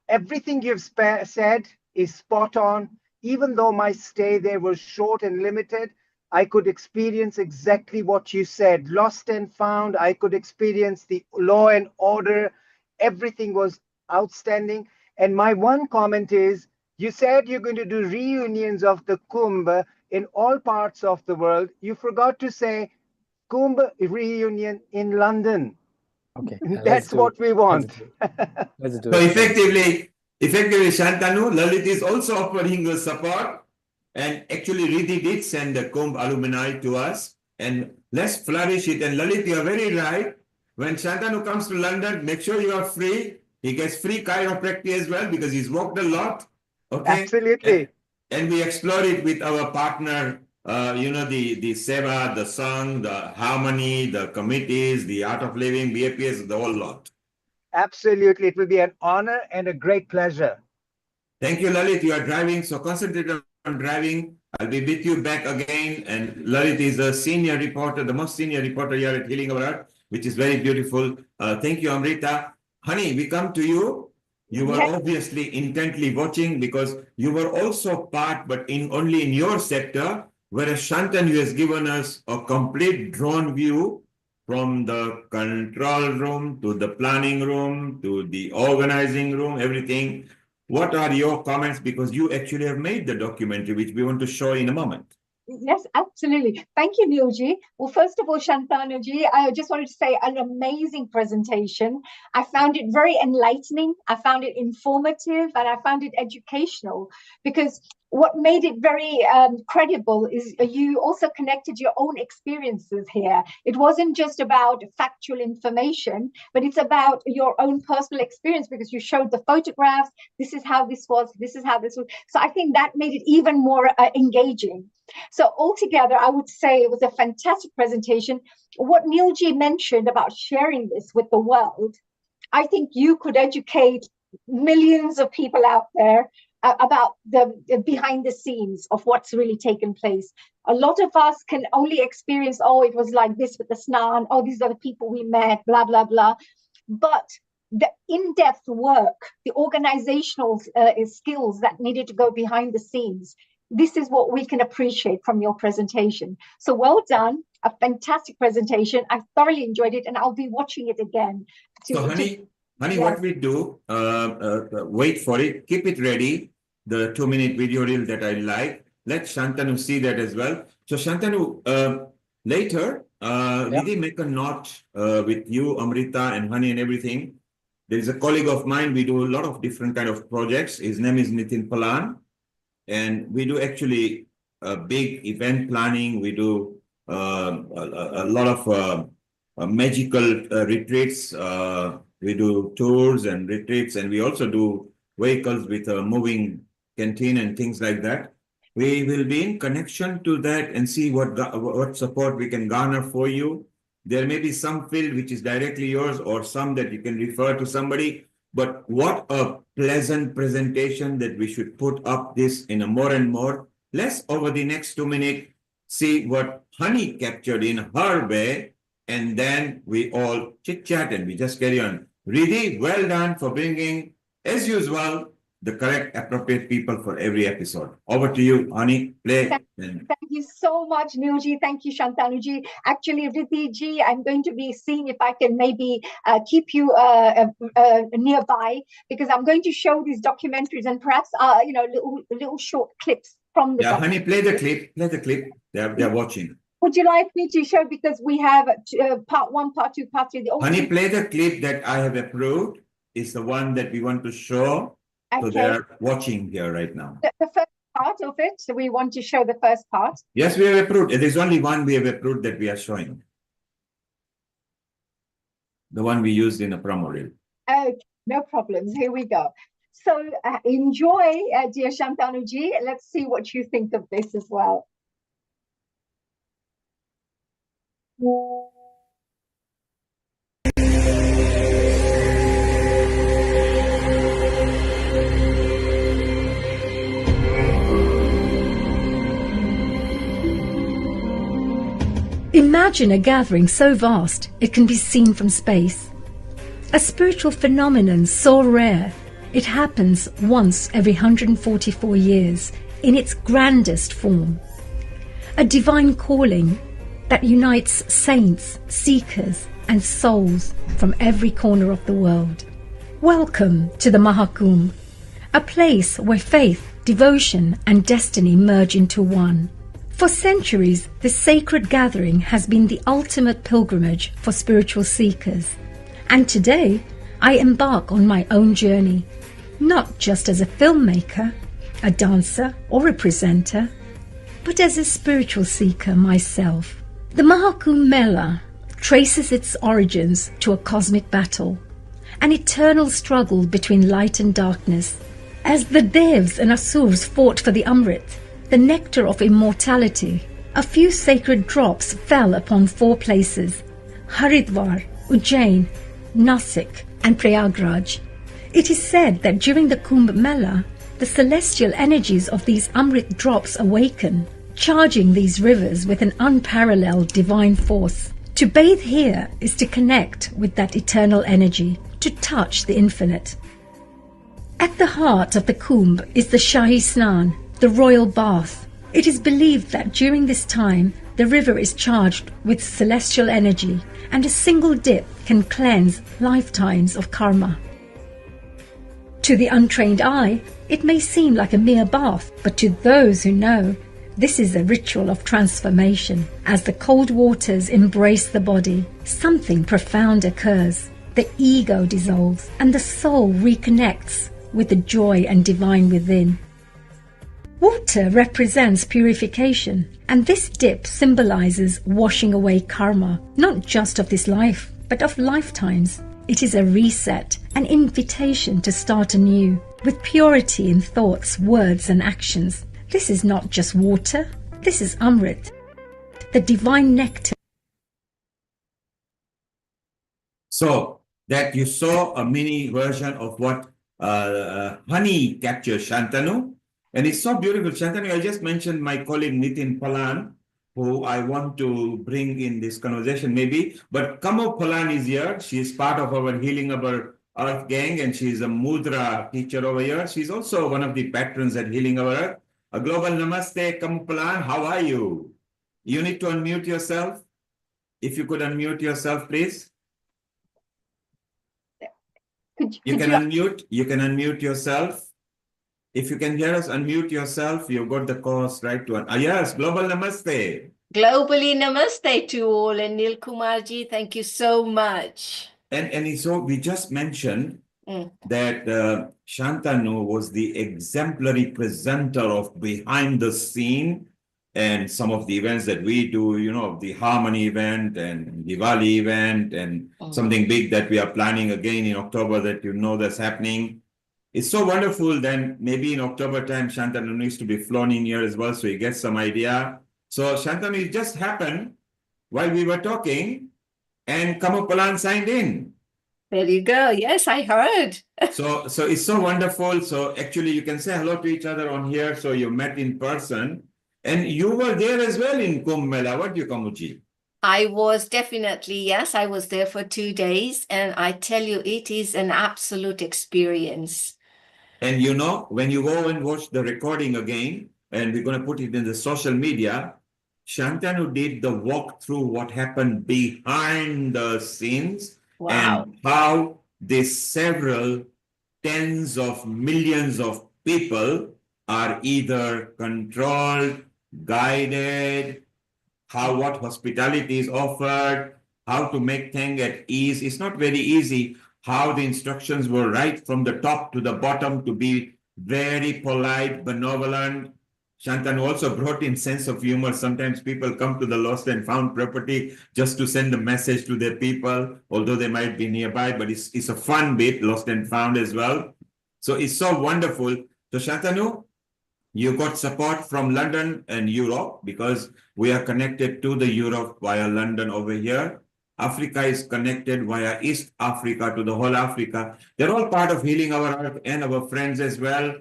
Everything you've said is spot on. Even though my stay there was short and limited, I could experience exactly what you said. Lost and found, I could experience the law and order Everything was outstanding. And my one comment is, you said you're going to do reunions of the Kumbh in all parts of the world. You forgot to say Kumbh reunion in London. Okay, That's what we want. Let's do So it. effectively, Shantanu, Lalit is also offering the support. And actually, Riddhi did send the Kumbh alumni to us. And let's flourish it. And Lalit, you are very right. When Shantanu comes to London, make sure you are free. He gets free chiropractic as well because he's walked a lot. Okay. Absolutely. And we explore it with our partner, the Seva, the Sangh, the Harmony, the committees, the Art of Living, BAPS, the whole lot. Absolutely. It will be an honor and a great pleasure. Thank you, Lalit. You are driving, so concentrate on driving. I'll be with you back again. And Lalit is a senior reporter, the most senior reporter here at Healing Our Earth, which is very beautiful. Thank you, Amrita. Honey, we come to you. You were obviously intently watching because you were also part, but only in your sector, whereas Shantanu has given us a complete drone view from the control room to the planning room to the organizing room, everything. What are your comments? Because you actually have made the documentary, which we want to show in a moment. Yes, absolutely. Thank you, Neilji. Well, first of all, Shantanu-ji, I just wanted to say an amazing presentation. I found it very enlightening. I found it informative, and I found it educational, because what made it very credible is you also connected your own experiences here. It wasn't just about factual information, but it's about your own personal experience, because you showed the photographs. This is how this was. This is how this was. So I think that made it even more engaging. So altogether, I would say it was a fantastic presentation. What Neilji mentioned about sharing this with the world, I think you could educate millions of people out there about the behind the scenes of what's really taken place. A lot of us can only experience, oh, it was like this with the snan, oh, these are the people we met, blah, blah, blah. But the in-depth work, the organizational skills that needed to go behind the scenes, this is what we can appreciate from your presentation. So well done, a fantastic presentation. I thoroughly enjoyed it, and I'll be watching it again. Honey, yes. What we do, wait for it, keep it ready, the 2-minute video reel that I like. Let Shantanu see that as well. So Shantanu, later, Riddhi, make a note with you, Amrita, and Honey and everything. There is a colleague of mine, we do a lot of different kind of projects. His name is Nitin Palan. And we do actually big event planning. We do a lot of magical retreats. We do tours and retreats, and we also do vehicles with a moving canteen and things like that. We will be in connection to that and see what support we can garner for you. There may be some field which is directly yours or some that you can refer to somebody. But what a pleasant presentation that we should put up this in a more and more. Let's, over the next 2 minutes, see what Honey captured in her way, and then we all chit-chat and we just carry on. Riddhi, well done for bringing, as usual, the correct, appropriate people for every episode. Over to you, Honey. Play. Thank you so much, Neilji. Thank you, Shantanu-ji. Actually, Riddhi-ji, I'm going to be seeing if I can maybe keep you nearby, because I'm going to show these documentaries and perhaps, little short clips from the Honey, play the clip. Play the clip. They're watching. Would you like me to show, because we have part 1, part 2, part 3. Honey, play the clip that I have approved. Is the one that we want to show. Okay. So they're watching here right now. The first part of it, so we want to show the first part. Yes, we have approved. There's only one we have approved that we are showing. The one we used in a promo reel. Okay, no problems. Here we go. So enjoy, dear Shantanu-ji. Let's see what you think of this as well. Imagine a gathering so vast it can be seen from space. A spiritual phenomenon so rare it happens once every 144 years in its grandest form. A divine calling that unites saints, seekers and souls from every corner of the world. Welcome to the Maha Kumbh, a place where faith, devotion and destiny merge into one. For centuries, this sacred gathering has been the ultimate pilgrimage for spiritual seekers. And today, I embark on my own journey, not just as a filmmaker, a dancer or a presenter, but as a spiritual seeker myself. The Maha Kumbh Mela traces its origins to a cosmic battle, an eternal struggle between light and darkness. As the Devs and Asurs fought for the Amrit, the nectar of immortality, a few sacred drops fell upon 4 places: Haridwar, Ujjain, Nasik and Prayagraj. It is said that during the Kumbh Mela, the celestial energies of these Amrit drops awaken, charging these rivers with an unparalleled divine force. To bathe here is to connect with that eternal energy, to touch the infinite. At the heart of the Kumbh is the Shahi Snan, the royal bath. It is believed that during this time, the river is charged with celestial energy, and a single dip can cleanse lifetimes of karma. To the untrained eye, it may seem like a mere bath, but to those who know, this is a ritual of transformation. As the cold waters embrace the body, something profound occurs. The ego dissolves and the soul reconnects with the joy and divine within. Water represents purification, and this dip symbolizes washing away karma, not just of this life, but of lifetimes. It is a reset, an invitation to start anew, with purity in thoughts, words and actions. This is not just water, this is Amrit, the divine nectar. So that you saw a mini version of what honey captures, Shantanu. And it's so beautiful. Shantanu, I just mentioned my colleague Nitin Palan, who I want to bring in this conversation maybe. But Kamo Palan is here. She is part of our Healing Our Earth gang, and she is a mudra teacher over here. She's also one of the patrons at Healing Our Earth. A global namaste, Kamo Palan. How are you? You need to unmute yourself. If you could unmute yourself, please. You can unmute yourself. If you can hear us, unmute yourself. You've got the course right to yes, global namaste. Globally namaste to all, and Nil Kumarji, thank you so much. And so we just mentioned that Shantanu was the exemplary presenter of behind the scene and some of the events that we do, you know, the Harmony event and Diwali event and something big that we are planning again in October that you know that's happening. It's so wonderful. Then maybe in October time, Shantanu needs to be flown in here as well, so you get some idea. So Shantanu, it just happened while we were talking, and Kamo Palan signed in. There you go. Yes, I heard. So it's so wonderful. So actually, you can say hello to each other on here. So you met in person, and you were there as well in Kumbh Mela. What do you, Kamuji? I was definitely, yes, I was there for 2 days, and I tell you, it is an absolute experience. And you know, when you go and watch the recording again, and we're going to put it in the social media, Shantanu did the walk through what happened behind the scenes. Wow. And how these several tens of millions of people are either controlled, guided, what hospitality is offered, how to make things at ease. It's not very easy. How the instructions were right from the top to the bottom to be very polite, benevolent. Shantanu also brought in sense of humor. Sometimes people come to the lost and found property just to send a message to their people, although they might be nearby, but it's a fun bit, lost and found as well. So it's so wonderful. So Shantanu, you got support from London and Europe because we are connected to the Europe via London over here. Africa is connected via East Africa to the whole Africa. They're all part of Healing Our Earth and our friends as well.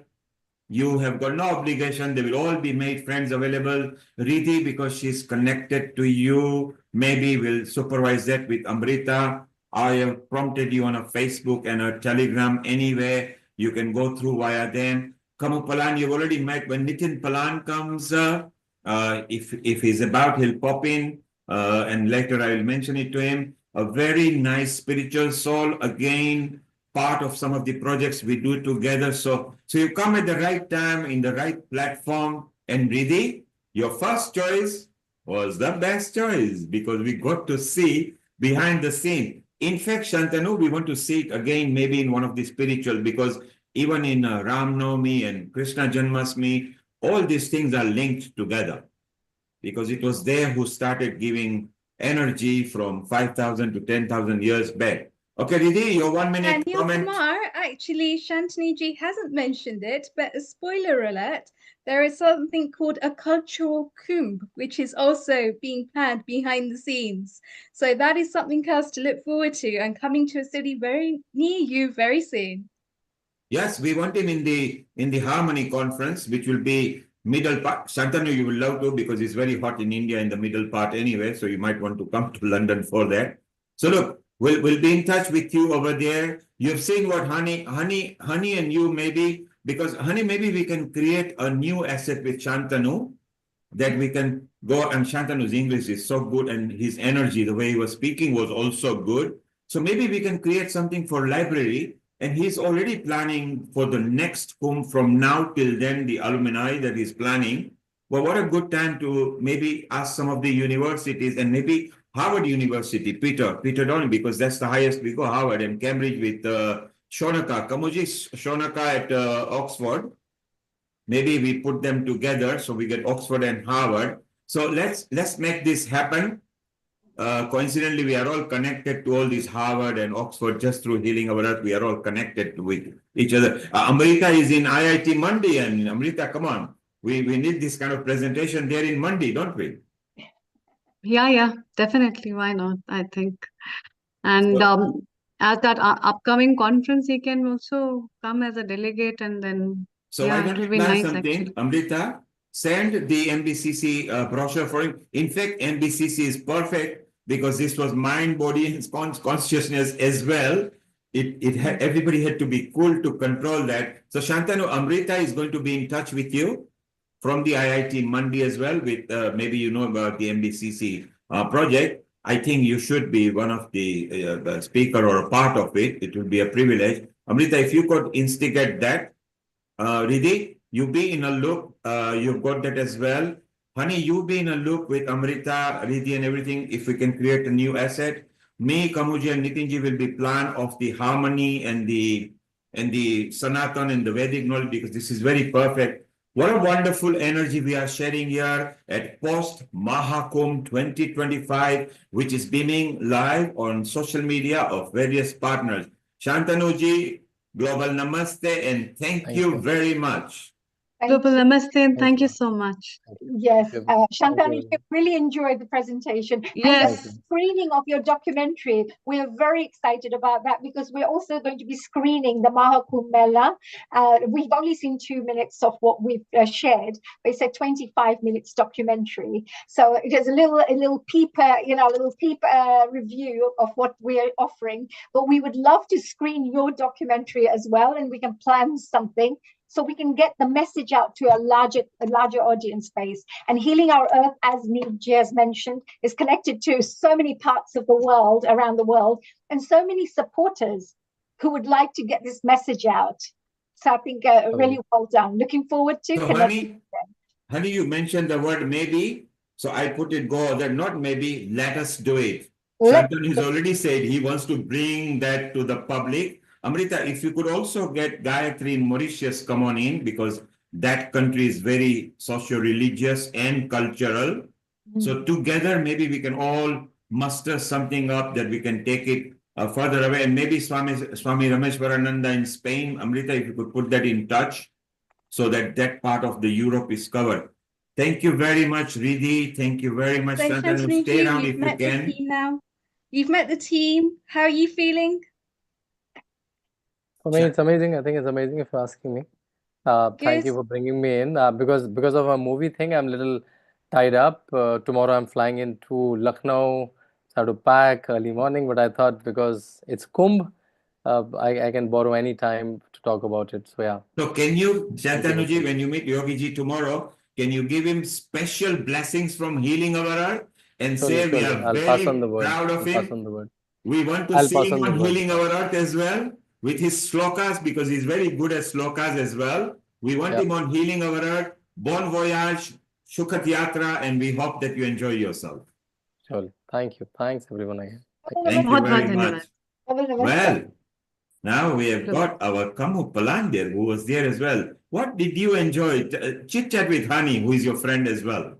You have got no obligation. They will all be made friends available. Riddhi, because she's connected to you, maybe will supervise that with Amrita. I have prompted you on a Facebook and a Telegram anyway. You can go through via them. Kamo Palan, you've already met. When Nitin Palan comes, if he's about, he'll pop in. And later I will mention it to him. A very nice spiritual soul. Again, part of some of the projects we do together. So you come at the right time, in the right platform. And Riddhi, your first choice was the best choice because we got to see behind the scene. In fact, Shantanu, we want to see it again, maybe in one of the spiritual, because even in Ram Navami and Krishna Janmashtami, all these things are linked together because it was there who started giving energy from 5,000 to 10,000 years back. Okay, Riddhi, your 1 minute And Neil comment. Kumar, actually, Shantanu ji hasn't mentioned it, but a spoiler alert, there is something called a cultural kumbh, which is also being planned behind the scenes. So that is something else to look forward to and coming to a city very near you very soon. Yes, we want him in the Harmony conference, which will be middle part. Shantanu, you will love to because it's very hot in India in the middle part anyway. So you might want to come to London for that. So look, we'll be in touch with you over there. You've seen what Honey and you maybe, because Honey, maybe we can create a new asset with Shantanu that we can go, and Shantanu's English is so good and his energy, the way he was speaking was also good. So maybe we can create something for library. And he's already planning for the next Kumbh from now till then, the alumni that he's planning. Well, what a good time to maybe ask some of the universities and maybe Harvard University, Peter Donny, because that's the highest we go, Harvard, and Cambridge with Shonaka, Kamuji Shonaka at Oxford. Maybe we put them together so we get Oxford and Harvard. So let's make this happen. Coincidentally, we are all connected to all these Harvard and Oxford just through Healing Our Earth. We are all connected with each other. Amrita is in IIT Mandi, and Amrita, come on. We need this kind of presentation there in Mandi, don't we? Yeah, definitely. Why not? I think. And at that upcoming conference, he can also come as a delegate, and then So why it don't will we be plan nice something, actually. Amrita? Send the MBCC brochure for him. In fact, MBCC is perfect because this was mind, body, and consciousness as well. Everybody had to be cool to control that. So Shantanu, Amrita is going to be in touch with you from the IIT Mandi as well with maybe you know about the MBCC project. I think you should be one of the speaker or a part of it. It will be a privilege. Amrita, if you could instigate that. Riddhi, you be in a loop. You've got that as well. Honey, you be in a loop with Amrita, Riddhi, and everything. If we can create a new asset, me, Kamuji, and Nitinji will be plan of the harmony and the Sanatan and the Vedic knowledge because this is very perfect. What a wonderful energy we are sharing here at Post Maha Kumbh 2025, which is beaming live on social media of various partners. Shantanuji, Global Namaste, and thank you very much. Global Namaste, and thank you so much. Yes, Shantanu, you really enjoyed the presentation. Yes. And the screening of your documentary, we're very excited about that because we're also going to be screening the Maha Kumbh Mela. We've only seen 2 minutes of what we've shared, but it's a 25 minutes documentary. So it is a little peeper, review of what we're offering. But we would love to screen your documentary as well, and we can plan something so we can get the message out to a larger audience base. And Healing Our Earth, as Neil has mentioned, is connected to so many parts of the world, around the world, and so many supporters who would like to get this message out. So I think really well done. Looking forward to connecting. Honey, you mentioned the word maybe, so I put it that not maybe, let us do it. Shantanu has already said he wants to bring that to the public. Amrita, if you could also get Gayatri in Mauritius come on in because that country is very socio-religious and cultural. So together, maybe we can all muster something up that we can take it further away. And maybe Swami Rameshwarananda in Spain, Amrita, if you could put that in touch so that part of the Europe is covered. Thank you very much, Riddhi. Thank you very much, Shantanu. Stay around if you can. You've met the team. How are you feeling? For me, it's amazing. I think it's amazing if you're asking me. Thank you for bringing me in. Because of a movie thing, I'm a little tied up. Tomorrow I'm flying into Lucknow. So I have to pack early morning. But I thought because it's Kumbh, I can borrow any time to talk about it. So yeah. So can you, Shantanuji, when you meet Yogiji tomorrow, can you give him special blessings from Healing Our Earth and say we are very proud of him? We want to see him on Healing Our Earth as well. with his slokas, because he's very good at slokas as well. We want him on Healing Our Earth. Bon voyage, Shukhat Yatra, and we hope that you enjoy yourself. Surely. Thank you. Thanks, everyone again. Thank you very much. Namaste. Well, now we have got our Kamu Palandir, who was there as well. What did you enjoy? Chit chat with Hani, who is your friend as well.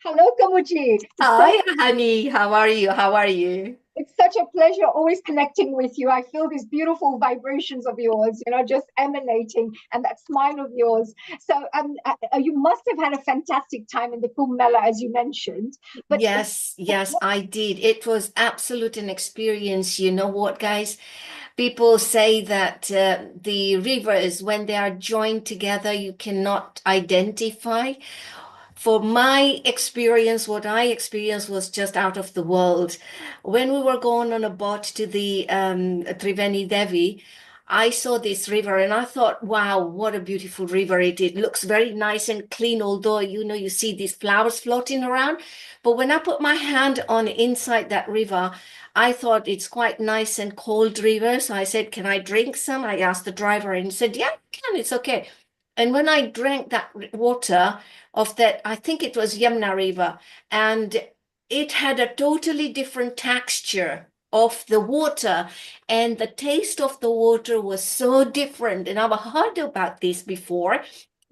Hello, Kamuji. Hi, honey. How are you? How are you? It's such a pleasure always connecting with you. I feel these beautiful vibrations of yours, just emanating, and that smile of yours. So you must have had a fantastic time in the Kumbh Mela, as you mentioned. But yes, I did. It was absolute an experience. You know what, guys? People say that the rivers, when they are joined together, you cannot identify. For my experience, what I experienced was just out of the world. When we were going on a boat to the Triveni Devi, I saw this river and I thought, wow, what a beautiful river it is. It looks very nice and clean, although, you see these flowers floating around. But when I put my hand on inside that river, I thought it's quite nice and cold river. So I said, can I drink some? I asked the driver and he said, yeah, you can, it's okay. And when I drank that water of that, I think it was Yamuna River, and it had a totally different texture of the water, and the taste of the water was so different. And I've heard about this before,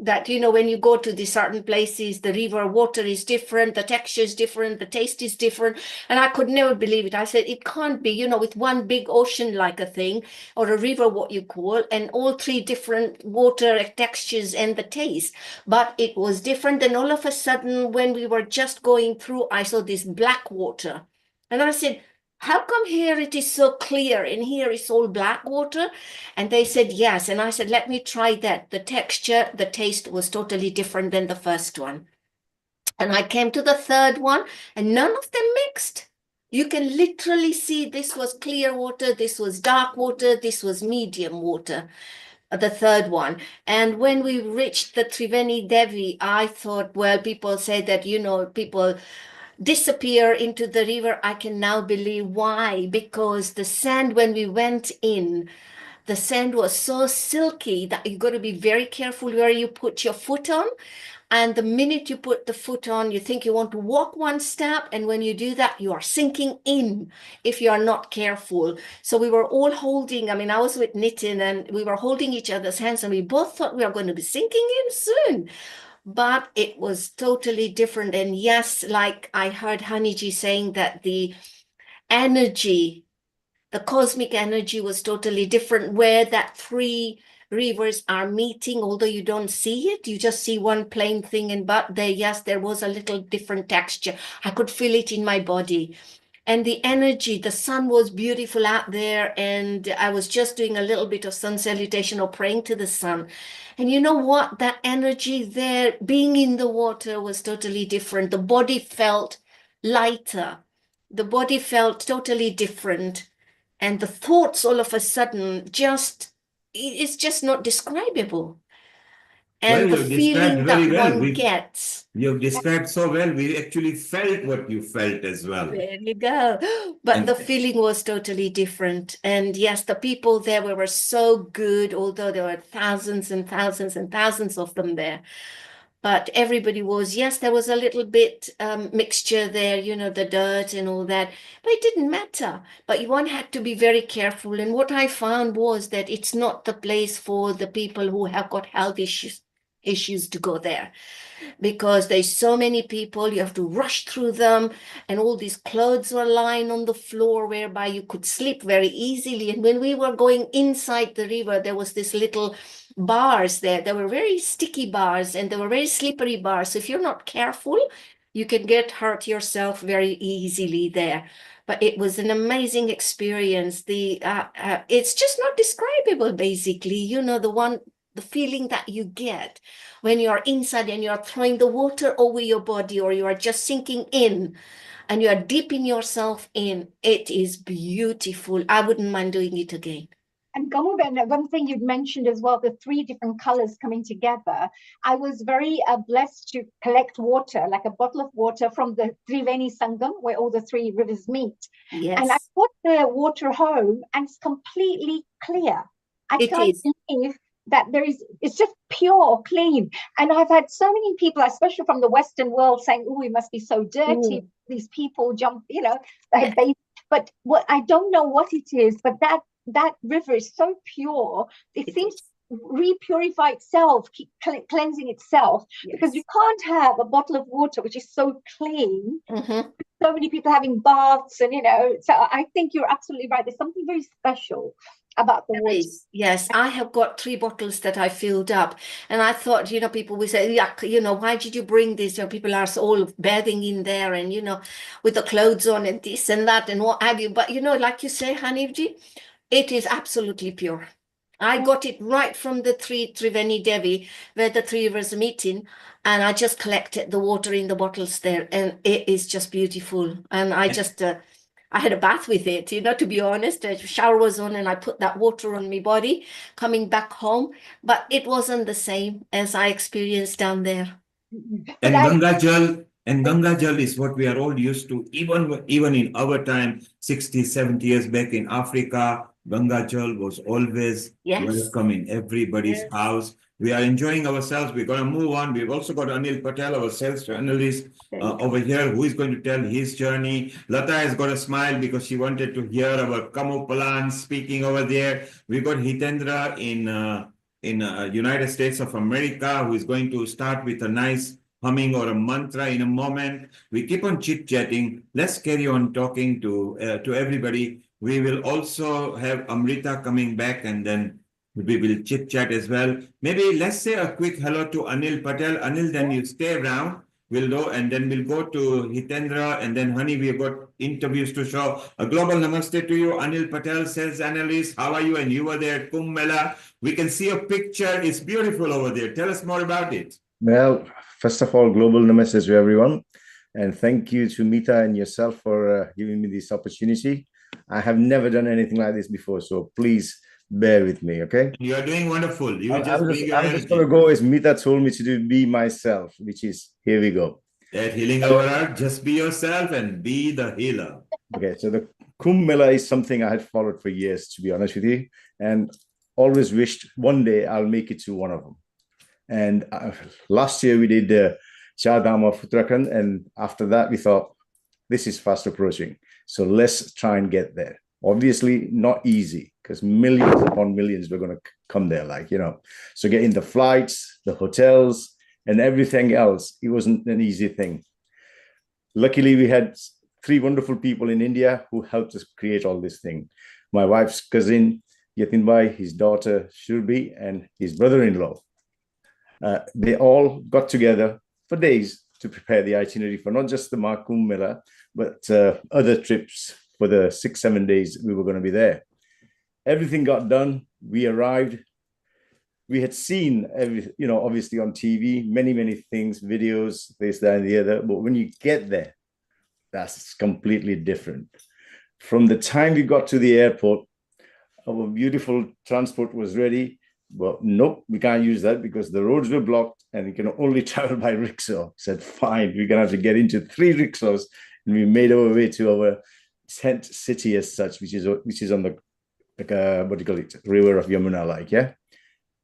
that, when you go to these certain places, the river water is different, the texture is different, the taste is different. And I could never believe it. I said, it can't be, with one big ocean like a thing, or a river, what you call, and all three different water textures and the taste. But it was different. And all of a sudden, when we were just going through, I saw this black water. And I said, how come here it is so clear and here it's all black water? And they said, yes. And I said, let me try that. The texture, the taste was totally different than the first one. And I came to the third one and none of them mixed. You can literally see this was clear water, this was dark water, this was medium water, the third one. And when we reached the Triveni Devi, I thought, well, people say that, people disappear into the river. I can now believe why, because the sand, when we went in, the sand was so silky that you got to be very careful where you put your foot on. And the minute you put the foot on, you think you want to walk one step, and when you do that, you are sinking in if you are not careful. So we were all holding, I was with Nitin, and we were holding each other's hands, and we both thought we were going to be sinking in soon. But it was totally different. And yes, like I heard Haniji saying that the energy, the cosmic energy was totally different, where that three rivers are meeting, although you don't see it, you just see one plain thing. And but there was a little different texture. I could feel it in my body. And the energy, the sun was beautiful out there, and I was just doing a little bit of sun salutation or praying to the sun. And you know what? That energy there, being in the water, was totally different. The body felt lighter. The body felt totally different. And the thoughts all of a sudden it's just not describable. And the feeling that one gets. You've described so well. We actually felt what you felt as well. There you go. But the feeling was totally different. And yes, the people there were so good, although there were thousands and thousands and thousands of them there. But everybody was, yes, there was a little bit mixture there, the dirt and all that, but it didn't matter. But one had to be very careful. And what I found was that it's not the place for the people who have got health issues to go there, because there's so many people, you have to rush through them, and all these clothes were lying on the floor whereby you could slip very easily. And when we were going inside the river, there was this little bars there. There were very sticky bars, and there were very slippery bars. So if you're not careful, you can get hurt yourself very easily there. But it was an amazing experience. It's just not describable, basically, the feeling that you get when you're inside and you're throwing the water over your body, or you are just sinking in and you are dipping yourself in. It is beautiful. I wouldn't mind doing it again. And Gomuben, one thing you'd mentioned as well, the three different colors coming together. I was very blessed to collect water, like a bottle of water from the Triveni Sangam, where all the three rivers meet. Yes. And I brought the water home and it's completely clear. I can't believe that it's just pure, clean. And I've had so many people, especially from the Western world, saying, oh, it must be so dirty. These people jump, they bathe. But what I don't know what it is, but that river is so pure. It seems to re-purify itself, keep cleansing itself, because you can't have a bottle of water which is so clean. So many people having baths, and so I think you're absolutely right. There's something very special about the water. Yes, I have got 3 bottles that I filled up, and I thought, people will say, yuck, why did you bring this? People are all bathing in there, and with the clothes on and this and that and what have you. But like you say, Hanifji, it is absolutely pure. I got it right from the Triveni Devi, where the 3 rivers meeting, and I just collected the water in the bottles there, and it is just beautiful. And I just I had a bath with it, to be honest. The shower was on and I put that water on my body coming back home, but it wasn't the same as I experienced down there. And Ganga Jal is what we are all used to, even in our time, 60, 70 years back in Africa. Ganga Jal was always welcome in everybody's house. We are enjoying ourselves. We're going to move on. We've also got Anil Patel, our sales journalist over here, who is going to tell his journey. Lata has got a smile because she wanted to hear our Kamu Palan speaking over there. We've got Hitendra in United States of America, who is going to start with a nice humming or a mantra in a moment. We keep on chit-chatting. Let's carry on talking to everybody. We will also have Amrita coming back, and then we will chit-chat as well. Maybe let's say a quick hello to Anil Patel. Anil, then you stay around. We'll go, and then we'll go to Hitendra, and then Honey, we've got interviews to show. A global namaste to you. Anil Patel, sales analyst. How are you? And you were there at Kumbh Mela. We can see a picture. It's beautiful over there. Tell us more about it. Well, first of all, global namaste to everyone. And thank you to Mita and yourself for giving me this opportunity. I have never done anything like this before, so please bear with me, okay? You are doing wonderful. I'm just going to go as Mita told me to do, be myself, which is, here we go. At Healing Our Art, just be yourself and be the healer. Okay, so the Kumbh Mela is something I had followed for years, to be honest with you, and always wished one day I'll make it to one of them. And last year we did Char Dham of Uttarakhand, and after that we thought, this is fast approaching. So let's try and get there. Obviously not easy, because millions upon millions were going to come there, So getting the flights, the hotels, and everything else, it wasn't an easy thing. Luckily, we had 3 wonderful people in India who helped us create all this thing. My wife's cousin, Yatin Bhai, his daughter, Shurbi, and his brother-in-law. They all got together for days to prepare the itinerary for not just the Maha Kumbh Mela, but other trips for the 6-7 days we were going to be there. Everything got done. We arrived. We had seen, obviously on TV, many things, videos, this, that, and the other. But when you get there, that's completely different. From the time we got to the airport, our beautiful transport was ready. But nope, we can't use that because the roads were blocked and we can only travel by rickshaw. I said, fine, we're going to have to get into 3 rickshaws. And we made our way to our tent city as such, which is on the, what do you call it, river of Yamuna,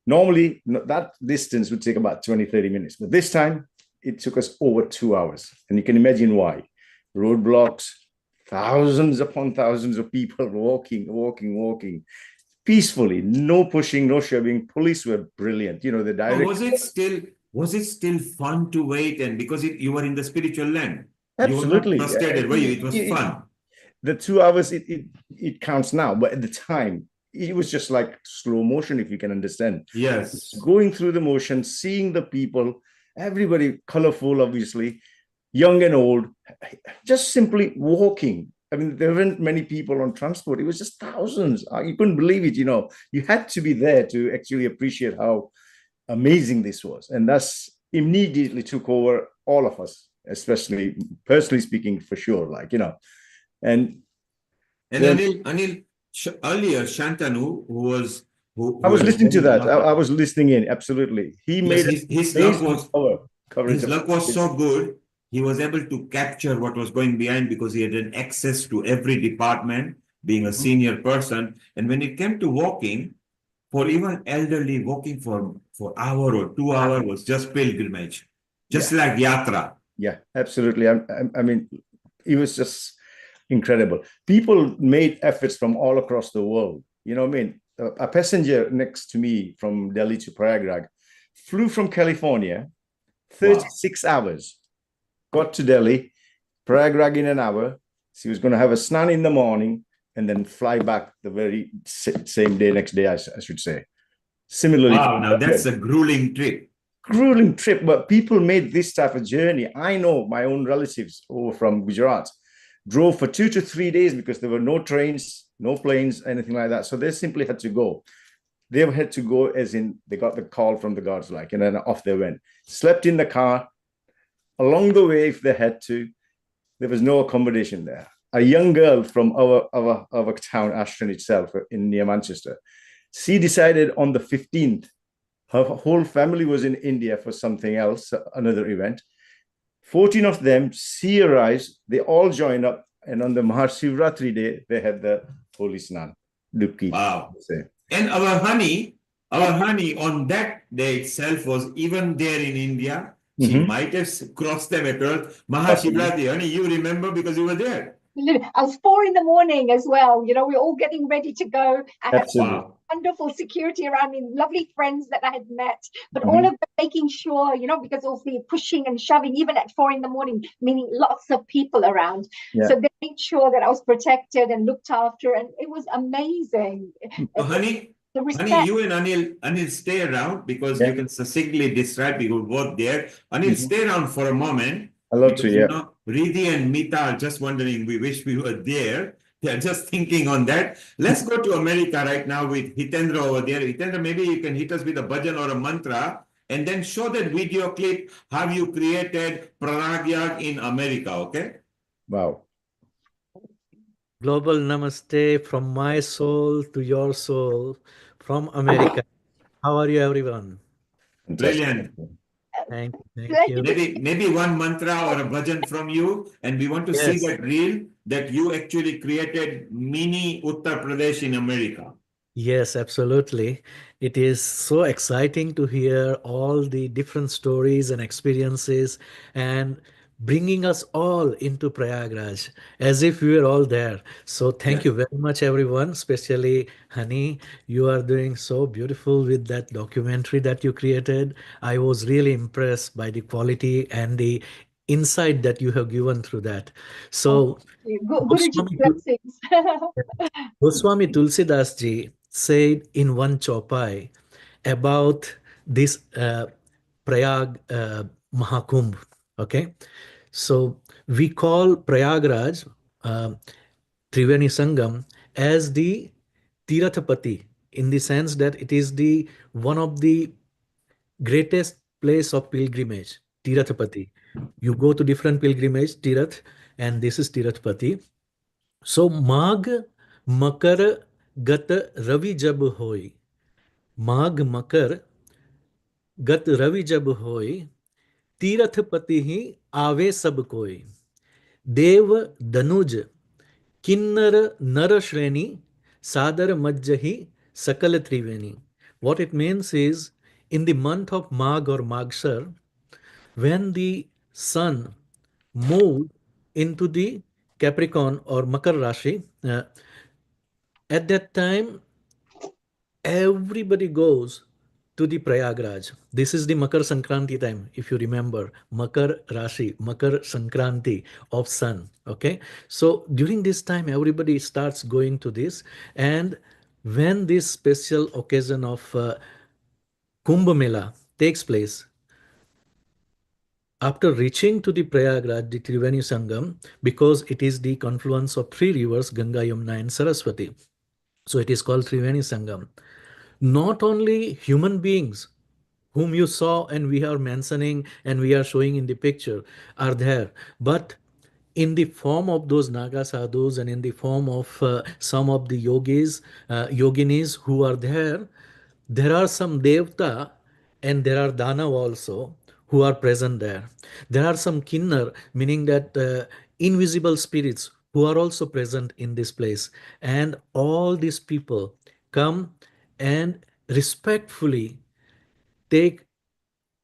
Normally, that distance would take about 20-30 minutes. But this time, it took us over 2 hours. And you can imagine why. Roadblocks, thousands upon thousands of people walking. Peacefully, no pushing, no shoving. Police were brilliant. The direct. Was it still fun to wait? And because you were in the spiritual land, absolutely, you were not frustrated, were you? It was fun. The 2 hours, it counts now, but at the time, it was just like slow motion, if you can understand. Yes, going through the motion, seeing the people, everybody colorful, obviously, young and old, just simply walking. I mean, there weren't many people on transport. It was just thousands. You couldn't believe it, You had to be there to actually appreciate how amazing this was. And that's immediately took over all of us, especially personally speaking, for sure, And Anil, Earlier, Shantanu, I who was has listening to very that. luck. I was listening in. Absolutely. He Yes, made his luck amazing was coverage his of luck was this. so good. He was able to capture what was going behind because he had an access to every department, being a senior person. And when it came to walking, for even elderly, walking for hour or 2 hour was just pilgrimage, just Yeah. like yatra. Yeah, absolutely. I mean, it was just incredible. People made efforts from all across the world. You know what I mean? A passenger next to me from Delhi to Prayagraj flew from California, 36 hours, got to Delhi, Prayagraj in an hour. She was going to have a snan in the morning and then fly back the very same day, next day, I should say. Similarly, Wow, now that's a grueling trip. Grueling trip, but people made this type of journey. I know my own relatives over from Gujarat drove for 2 to 3 days because there were no trains, no planes, anything like that. So they simply had to go. They had to go as in they got the call from the gods, like, and then off they went. Slept in the car. Along the way, if they had to, there was no accommodation there. A young girl from our town, Ashton itself, in near Manchester, she decided on the 15th. Her whole family was in India for something else, another event. 14 of them, she arrives, they all join up, and on the Mahashivratri day, they had the Holy Snan, Dubki. Wow. And our honey on that day itself was even there in India. She might have crossed them across Mahashivratri. Honey, you remember because you were there. I was 4 in the morning as well. You know, we're all getting ready to go. I had wonderful security around me, lovely friends that I had met, but all of them making sure, you know, because of the pushing and shoving, even at 4 in the morning, meaning lots of people around. Yeah. So they made sure that I was protected and looked after, and it was amazing. So, honey, you and Anil stay around because you can succinctly describe people both there. Anil, stay around for a moment. I love because, to, yeah. You know, Riddhi and Mita are just wondering, we wish we were there. They're just thinking on that. Let's go to America right now with Hitendra over there. Hitendra, maybe you can hit us with a bhajan or a mantra and then show that video clip how you created Prayagraj in America, okay? Wow. Global namaste from my soul to your soul from America. How are you, everyone? Brilliant. Thank you. Maybe one mantra or a bhajan from you, and we want to see that reel that you actually created mini Uttar Pradesh in America. Yes, absolutely. It is so exciting to hear all the different stories and experiences and bringing us all into Prayagraj as if we were all there. So thank you very much, everyone, especially Hani. You are doing so beautiful with that documentary that you created. I was really impressed by the quality and the insight that you have given through that. So Guruji blessings. Goswami Tulsidas ji said in one chaupai about this Prayag Maha Kumbh. Okay, so we call Prayagraj Triveni Sangam as the Tirathapati in the sense that it is the one of the greatest place of pilgrimage, Tirathapati. You go to different pilgrimage, Tirath, and this is Tirathapati. So Magh Makar Gat Ravi Jab Hoy. Magh Makar Gat Ravi Jab Hoy. Tirathpati hi Ave Sab Koi. Dev Danuj Kinnar Nar Shreni Sadar Majjahi Sakal Triveni. What it means is in the month of Magh or Maghsar, when the sun moved into the Capricorn or Makar Rashi, at that time, everybody goes to the Prayagraj. This is the Makar Sankranti time, if you remember, Makar Rashi, Makar Sankranti of sun. Okay, so during this time, everybody starts going to this, and when this special occasion of Kumbh Mela takes place, after reaching to the Prayagraj, the Triveni Sangam, because it is the confluence of three rivers, Ganga, Yamuna, and Saraswati. So it is called Triveni Sangam. Not only human beings whom you saw and we are mentioning and we are showing in the picture are there, but in the form of those Naga sadhus and in the form of some of the yoginis who are there. There are some devta and there are danav also who are present there. There are some kinnar, meaning that invisible spirits who are also present in this place. And all these people come and respectfully take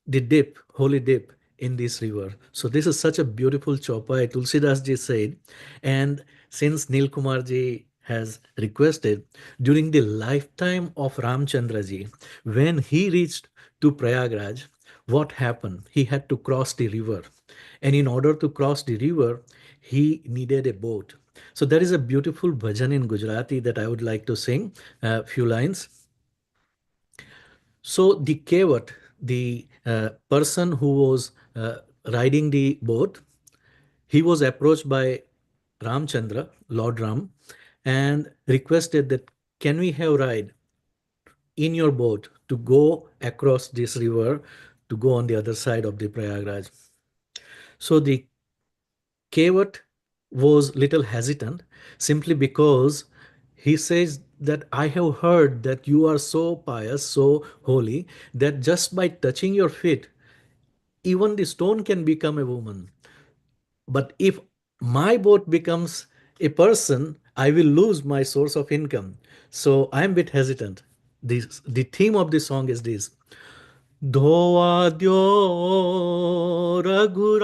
the dip, holy dip in this river. So this is such a beautiful chopai, Tulsidas ji said. And since Nil Kumar ji has requested, during the lifetime of Ramchandra ji, when he reached to Prayagraj, what happened? He had to cross the river. And in order to cross the river, he needed a boat. So there is a beautiful bhajan in Gujarati that I would like to sing a few lines. So the kevat, the person who was riding the boat, he was approached by Ramchandra, Lord Ram, and requested that, can we have ride in your boat to go across this river to go on the other side of the Prayagraj? So the kevat was little hesitant simply because he says that I have heard that you are so pious, so holy, that just by touching your feet, even the stone can become a woman. But if my boat becomes a person, I will lose my source of income. So I'm a bit hesitant. The theme of the song is this. धोवा द्यो रघुराय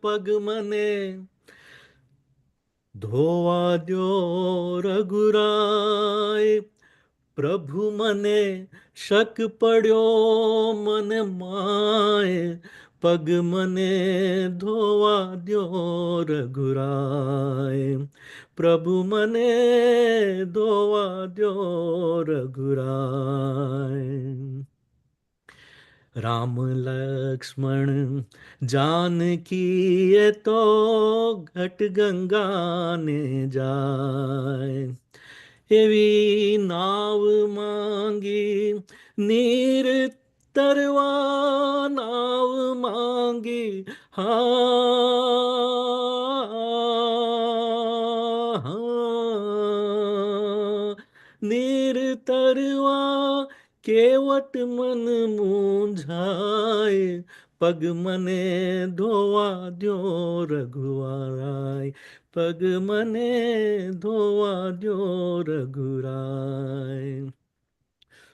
पग मने धोवा द्यो रघुराय प्रभु मने शक पड्यो मन माय पग मने धोवा द्यो रघुराय प्रभु मने धोवा द्यो रघुराय राम लक्ष्मण जानकी ये तो घट गंगा ने जाए एवी नाव मांगी नीर तरवा नाव मांगी हा नीर तरवा केवट मन मूंझाए पग मने धोवा द्यो रघुराय पग मने धोवा द्यो रघुराय.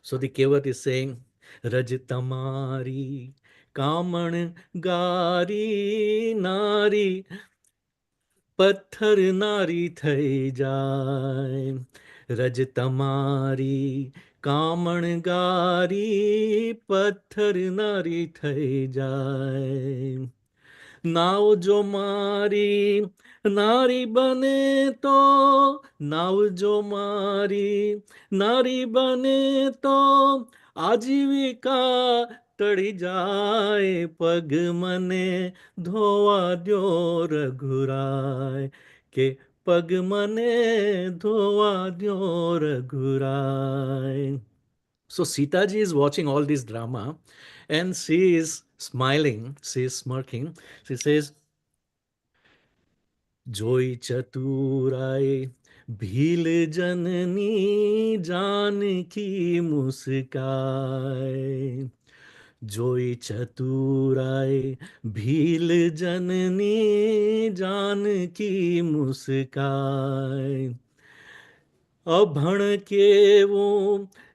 So the kevat is saying, Raj tamari kaman gari nari पत्थर नारी થઈ જાય રજ તમારી કામણ ગારી પથ્થર નારી થઈ જાય નાવ જો મારી નારી બને તો નાવ જો મારી નારી બને તો આજીવિકા ટળી જાય પગ મને ધોવા દ્યો રઘુરાય કે પગ મને ધોવા દ્યો રઘુરાય. So Sitaji is watching all this drama and she is smiling, she is smirking. She says, जोई चतुराई भील जननी जानकी मुस्काए जोई चतुराई भील जननी जानकी मुस्काए अभण केवो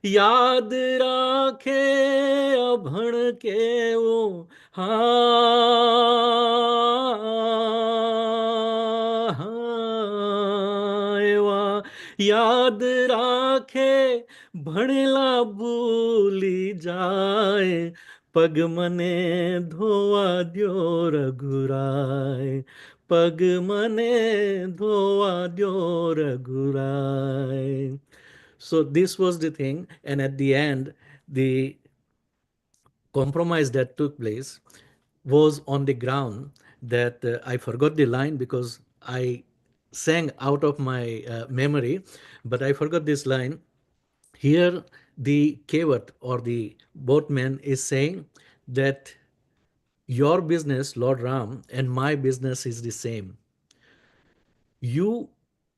याद राखे अभण केवो एवा याद राखे भणेला भूली जाए पग मने धोवा द्यो रघुराय पग मने धोवा द्यो रघुराय. So this was the thing, and at the end the compromise that took place was on the ground that I forgot the line because I sang out of my memory, but I forgot this line. Here the kevat or the boatman is saying that your business, Lord Ram, and my business is the same. You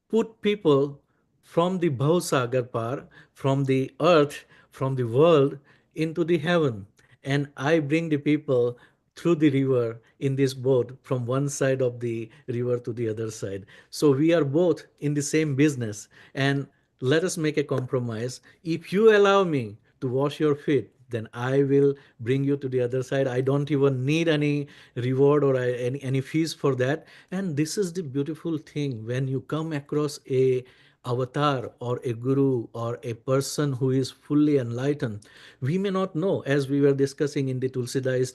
put people from the Bhausagar par, from the earth, from the world into the heaven. And I bring the people through the river in this boat from one side of the river to the other side. So we are both in the same business. And let us make a compromise. If you allow me to wash your feet, then I will bring you to the other side. I don't even need any reward or any fees for that. And this is the beautiful thing when you come across a avatar or a guru or a person who is fully enlightened. We may not know, as we were discussing in the Tulsidas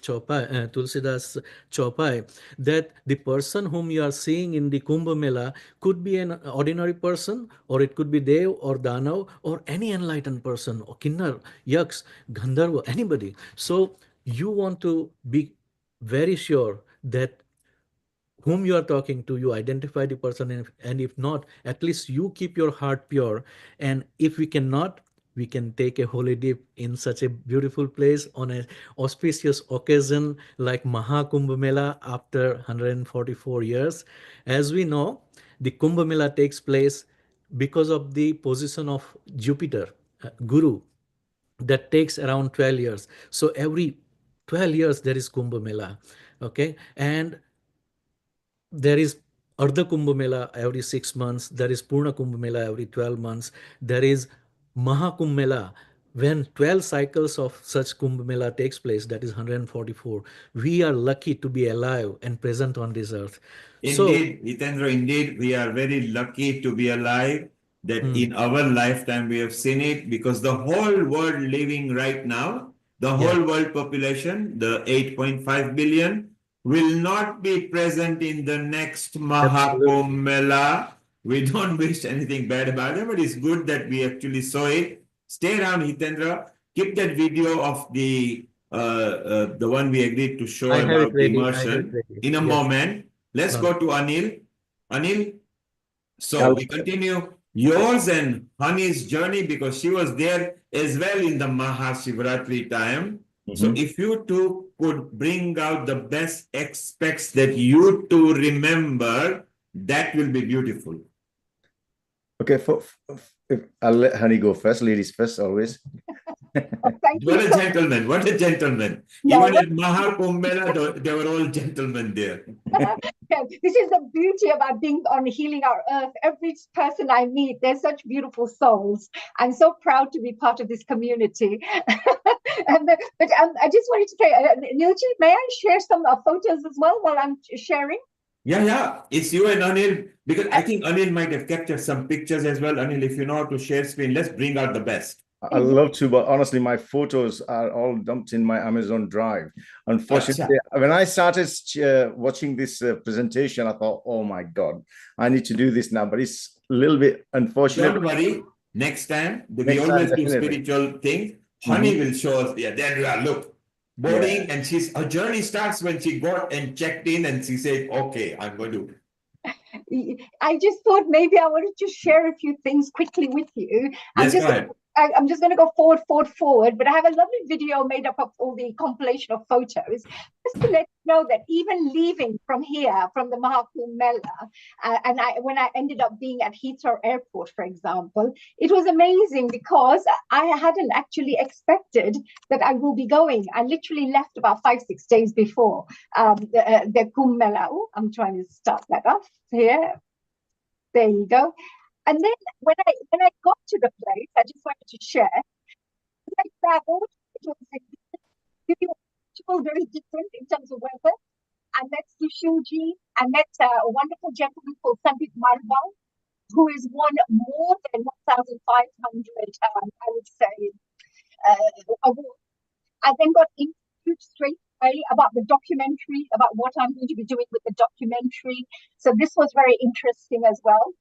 Chaupai, that the person whom you are seeing in the Kumbh Mela could be an ordinary person, or it could be Dev or Danav or any enlightened person, or Kinnar, Yaks, Gandharva, anybody. So you want to be very sure that whom you are talking to, you identify the person, and if not, at least you keep your heart pure. And if we cannot, we can take a holy dip in such a beautiful place on an auspicious occasion like Maha Kumbh Mela after 144 years. As we know, the Kumbh Mela takes place because of the position of Jupiter, Guru, that takes around 12 years. So every 12 years there is Kumbh Mela. Okay. And there is Ardha Kumbh Mela every 6 months. There is Purna Kumbh Mela every 12 months. There is Maha Kumbh Mela. When 12 cycles of such Kumbh Mela takes place, that is 144, we are lucky to be alive and present on this earth. Indeed, Hitendra, indeed, we are very lucky to be alive, that in our lifetime we have seen it, because the whole world living right now, the whole world population, the 8.5 billion, will not be present in the next Maha Kumbh Mela. We don't wish anything bad about it, but it's good that we actually saw it. Stay around, Hitendra. Keep that video of the one we agreed to show I have it about the ready. I have it immersion ready. in a Yes. moment. Let's go to Anil. Anil, so Yeah. we continue yours and Honey's journey, because she was there as well in the Mahashivratri time. So if you two could bring out the best aspects that you two remember, that will be beautiful. Okay, I'll let Honey go first. Ladies first, always. What a gentleman! What a gentleman! No, Even at Maha Kumbh Mela, they were all gentlemen there. This is the beauty about being on Healing Our Earth. Every person I meet, they're such beautiful souls. I'm so proud to be part of this community. But I just wanted to say, Nilji, may I share some photos as well while I'm sharing? Yeah, it's you and Anil, because I think Anil might have captured some pictures as well. Anil, if you know how to share screen, let's bring out the best. I love to, but honestly, my photos are all dumped in my Amazon Drive. Unfortunately, when I started watching this presentation, I thought, oh my God, I need to do this now. But it's a little bit unfortunate. Don't worry. Next time, we always do spiritual things. Honey will show us. Yeah, there you are. Look, boarding, and her journey starts when she got and checked in, and she said, okay, I'm going to. I just thought maybe I wanted to share a few things quickly with you. Yes, go ahead. I'm just going to go forward, but I have a lovely video made up of all the compilation of photos, just to let you know that even leaving from here, from the Maha Kumbh Mela, when I ended up being at Heathrow Airport, for example, it was amazing because I hadn't actually expected that I will be going. I literally left about 5-6 days before the Kumbh Mela. Oh, I'm trying to start that off here. There you go. And then when I got to the place, I just wanted to share. When I traveled, it was very different in terms of weather. I met Sushilji. I met a wonderful gentleman called Sandeep Marwal, who has won more than 1,500, I would say, awards. I then got interviewed straight away about the documentary, about what I'm going to be doing with the documentary. So this was very interesting as well.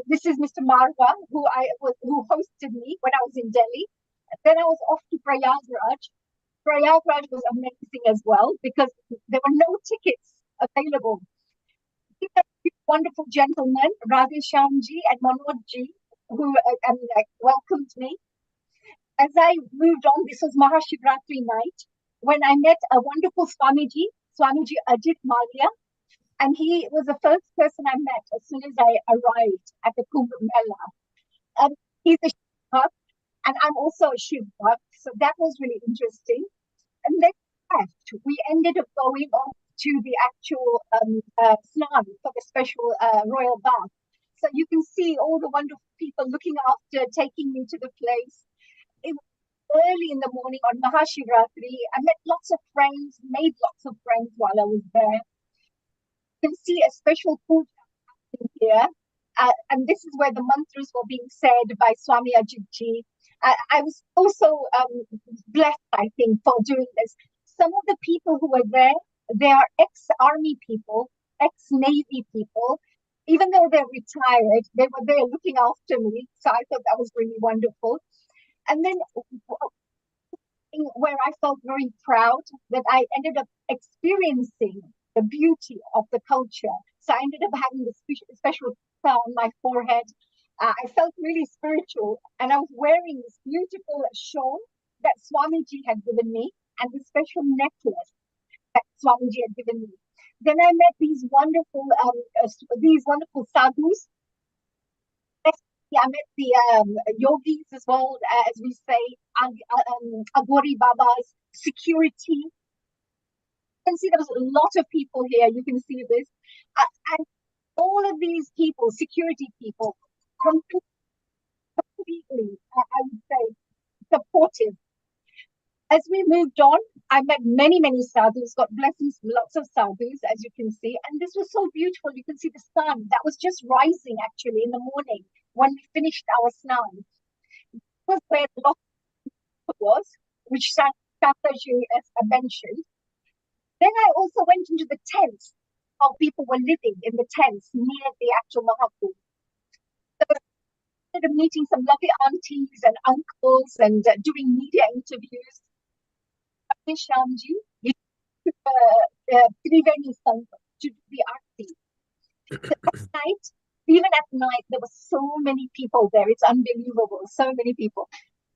This is Mr. Marwa, who hosted me when I was in Delhi. Then I was off to Prayagraj. Prayagraj was amazing as well because there were no tickets available. These are two wonderful gentlemen, Radhe Shyamji and Manojji, who welcomed me. As I moved on, this was Mahashivratri night. when I met a wonderful Swamiji Ajit Malia, and he was the first person I met as soon as I arrived at the Kumbh Mela. He's a Shiv Bhakt, and I'm also a Shiv Bhakt, so that was really interesting. And then we ended up going on to the actual snan for the special royal bath. So you can see all the wonderful people looking after, taking me to the place. It was early in the morning on Mahashivratri. I met lots of friends, made lots of friends while I was there. You can see a special puja here. And this is where the mantras were being said by Swami Ajitji. I was also blessed, I think, for doing this. Some of the people who were there, they are ex-army people, ex-navy people. Even though they're retired, they were there looking after me. So I thought that was really wonderful. And then where I felt very proud that I ended up experiencing the beauty of the culture. So I ended up having this special star on my forehead. I felt really spiritual, and I was wearing this beautiful shawl that Swamiji had given me, and this special necklace that Swamiji had given me. Then I met these wonderful sadhus. I met the yogis as well, as we say, Agori Babas, security. You can see there was a lot of people here. You can see this. And all of these people, security people, completely, I would say, supportive. As we moved on, I met many, many sadhus, got blessings from lots of sadhus, as you can see. And this was so beautiful. You can see the sun that was just rising, actually, in the morning when we finished our snan. This was where the lot was, which Shataji mentioned. Then I also went into the tents. How people were living in the tents near the actual Maha Kumbh. So I started meeting some lovely aunties and uncles and doing media interviews. Shamji, he took Triveni Sangha to do the arti. Even at night, there were so many people there. It's unbelievable. So many people.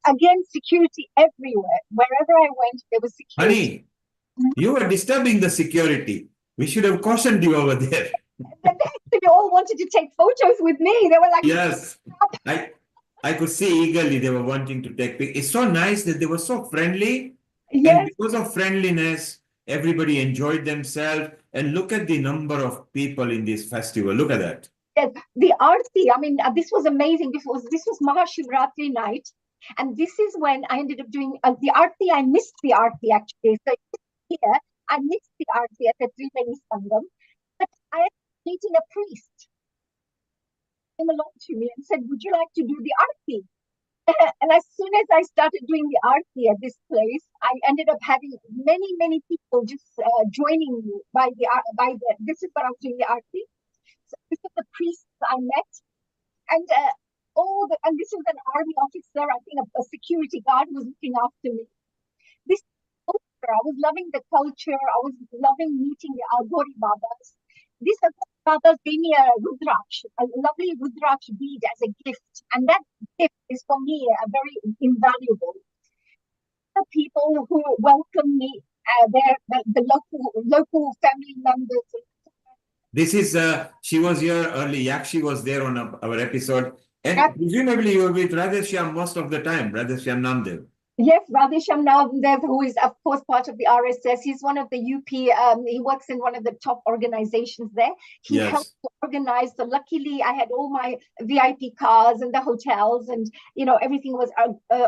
Again, security everywhere. Wherever I went, there was security. Honey, you were disturbing the security. We should have cautioned you over there. They all wanted to take photos with me. They were like, yes, I could see eagerly they were wanting to take pictures. It's so nice that they were so friendly. Yes. And because of friendliness, everybody enjoyed themselves. And look at the number of people in this festival. Look at that. Yes, the arti. I mean, this was amazing. This was Mahashivratri night. And this is when I ended up doing the arti. I missed the arti, actually. So here, I missed the arti at the Triveni Sangam. But I ended up meeting a priest. He came along to me and said, would you like to do the arti? And as soon as I started doing the arti at this place, I ended up having many, many people just joining me this is what I was doing the arti. So this is the priests I met. And and this was an army officer, I think a security guard who was looking after me. This culture, I was loving the culture. I was loving meeting the Agori Babas. This Babas gave me a lovely Rudraksh bead as a gift. And that gift is for me very invaluable. The people who welcome me, the local family members. This is, she was here early. Yakshi was there on our episode. And presumably you were with Radheshyam most of the time, Radheshyam Namdev. Yes, Radheshyam Namdev, who is, of course, part of the RSS. He's one of the UP, he works in one of the top organizations there. He helped to organize. So luckily, I had all my VIP cars and the hotels and, everything was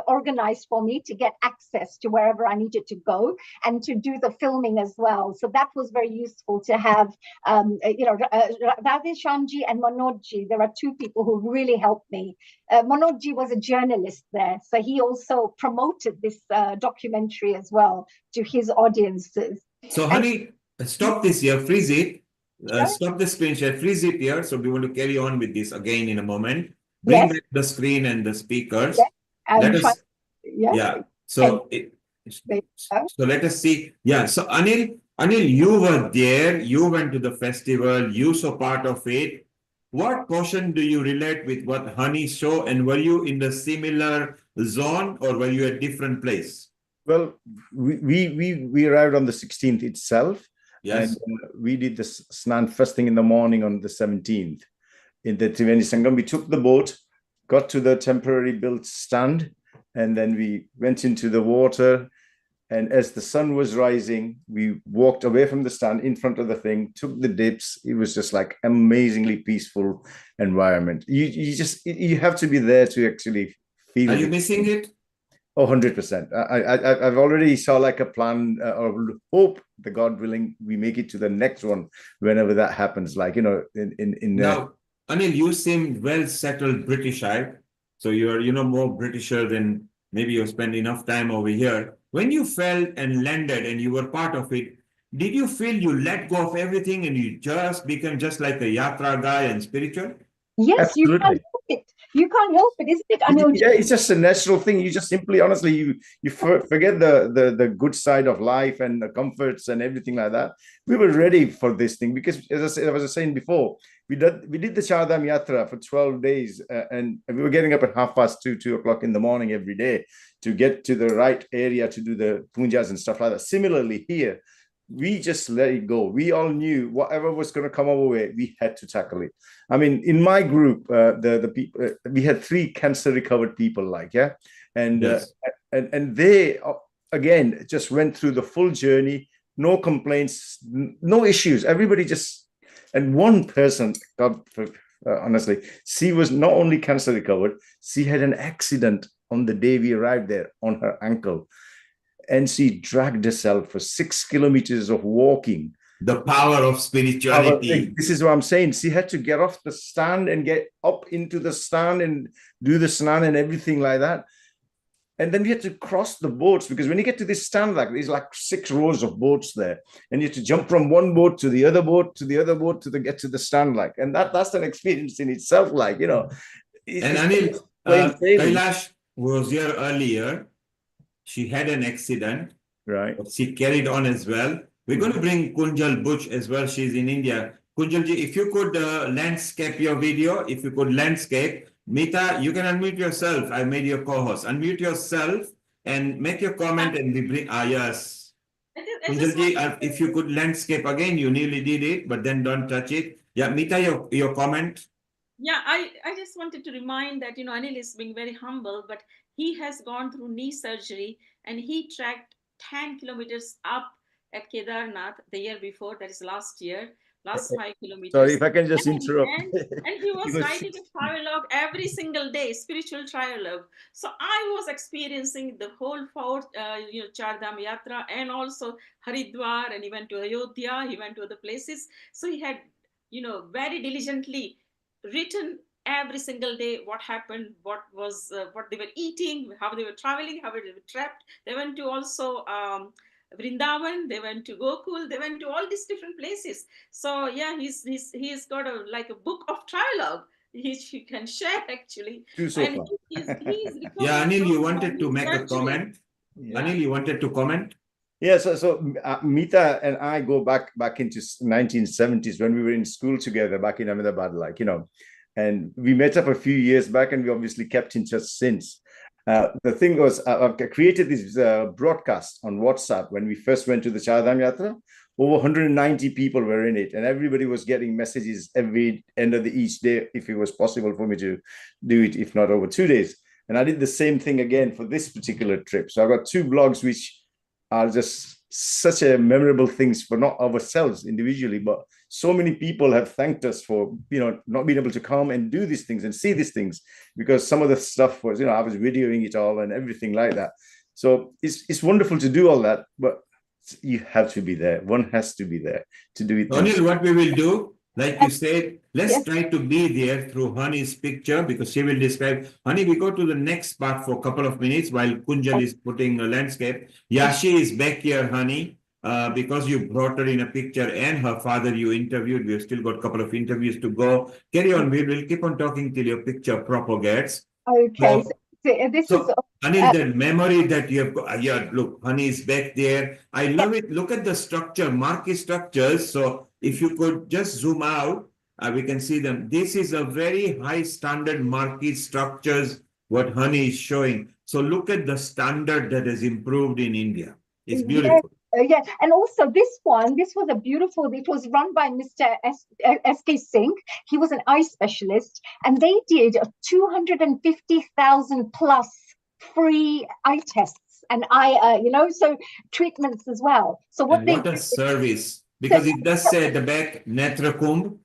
organized for me to get access to wherever I needed to go and to do the filming as well. So that was very useful to have, Radheshyamji and Manojji. There are two people who really helped me. Manojji was a journalist there, so he also promoted this documentary as well to his audiences. So, honey, stop this here, freeze it, stop the screen share, freeze it here. So we want to carry on with this again in a moment. Bring back the screen and the speakers. So let us see. Yeah, so Anil, you were there, you went to the festival, you saw part of it. What portion do you relate with what Honey saw, and were you in the similar zone or were you at different place? Well, we arrived on the 16th itself. Yes. And we did the snan first thing in the morning on the 17th in the Triveni Sangam. We took the boat, got to the temporary built stand, and then we went into the water. And as the sun was rising, we walked away from the stand in front of the thing, took the dips. It was just like amazingly peaceful environment. You have to be there to actually feel Are it. you missing it? Oh, 100%. I've already saw like a plan or hope, the God willing, we make it to the next one whenever that happens. Like, in Now, Anil, you seem well settled Britishite. So you're, more Britisher than maybe you spend enough time over here. When you felt and landed and you were part of it, did you feel you let go of everything and you just become just like a yatra guy and spiritual? Yes, you can't Absolutely. help it. You can't help it, isn't it, Anil? Yeah, it's just a natural thing. You just simply, honestly, you forget the good side of life and the comforts and everything like that. We were ready for this thing because, as I was saying before, we did the Chardham Yatra for 12 days, and we were getting up at 2:30, 2 o'clock in the morning every day to get to the right area to do the pujas and stuff like that. Similarly here, we just let it go. We all knew whatever was going to come our way, we had to tackle it. I mean, in my group, the people, we had 3 cancer recovered people, and Yes. and they again just went through the full journey, no complaints, no issues. Everybody just, and one person, God, honestly, she was not only cancer recovered, she had an accident on the day we arrived there on her ankle. And she dragged herself for 6 kilometers of walking. The power of spirituality. This is what I'm saying. She had to get off the stand and get up into the stand and do the snan and everything like that. And then we had to cross the boats, because when you get to this stand, like there's like 6 rows of boats there, and you have to jump from one boat to the other boat to the other boat to get to the stand, like, and that's an experience in itself, like, And Anil, Kailash was here earlier. She had an accident. Right. She carried on as well. We're going to bring Kunjal Butch as well. She's in India. Kunjalji, if you could landscape your video, if you could landscape. Mita, you can unmute yourself. I made your co-host. Unmute yourself and make your comment and we bring, yes. Kunjalji, if you could landscape again, you nearly did it, but then don't touch it. Yeah, Mita, your comment. Yeah, I just wanted to remind that, Anil is being very humble, but he has gone through knee surgery and he tracked 10 kilometers up at Kedarnath the year before, that is last year, last 5 kilometers. Sorry, if I can just interrupt. And he was writing a trialogue every single day, spiritual trialogue. So I was experiencing the whole 4 Chardham Yatra, and also Haridwar, and he went to Ayodhya, he went to other places. So he had, very diligently written every single day what happened, what they were eating, how they were traveling, how they were trapped. They went to also Vrindavan, they went to Gokul, they went to all these different places. So yeah, he's got a book of trialogue which he can share actually. And he's yeah, Anil, you wanted to make a comment. Yeah. Anil, you wanted to comment. Yeah, so Mita and I go back into 1970s when we were in school together back in Ahmedabad, and we met up a few years back, and we obviously kept in touch since. The thing was, I created this broadcast on WhatsApp when we first went to the Chardham Yatra. Over 190 people were in it, and everybody was getting messages every end of each day if it was possible for me to do it, if not over 2 days. And I did the same thing again for this particular trip. So I've got 2 blogs which are just such a memorable things for not ourselves individually, but so many people have thanked us for, not being able to come and do these things and see these things, because some of the stuff was, I was videoing it all and everything like that. So it's wonderful to do all that, but you have to be there. One has to be there to do it. Anil, what we will do, like you said, let's try to be there through Honey's picture, because she will describe. Honey, we go to the next part for a couple of minutes while Kunjal is putting a landscape. Yashi is back here, Honey, because you brought her in a picture, and her father you interviewed. We've still got a couple of interviews to go. Carry on. We will keep on talking till your picture propagates. Okay. So, Anil, the memory that you have got, look, Honey is back there. I love it. Look at the structure, marquee structures. So if you could just zoom out, we can see them. This is a very high standard marquee structures what honey is showing. So look at the standard that has improved in India. It's Yes, beautiful. yes, and also this was a beautiful. It was run by Mr. S.K. Singh. He was an eye specialist, and they did 250,000 plus free eye tests and eye, so treatments as well. So what And they what a did, service, because it does say at the back, Netra Kumbh,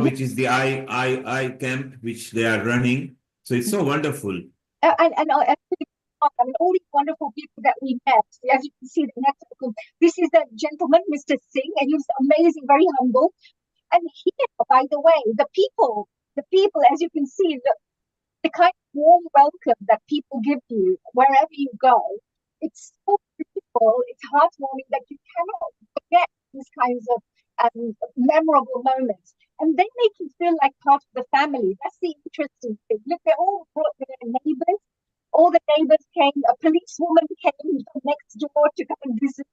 which is the eye camp, which they are running. So it's so wonderful. and I mean, all these wonderful people that we met, as you can see, this is the gentleman, Mr. Singh, and he was amazing, very humble. And here, by the way, the people, as you can see, the kind of warm welcome that people give you wherever you go, it's so beautiful, it's heartwarming that you cannot forget these kinds of memorable moments. And they make you feel like part of the family. That's the interesting thing. Look, they all brought their neighbors. All the neighbors came. A policewoman came from next door to come and visit.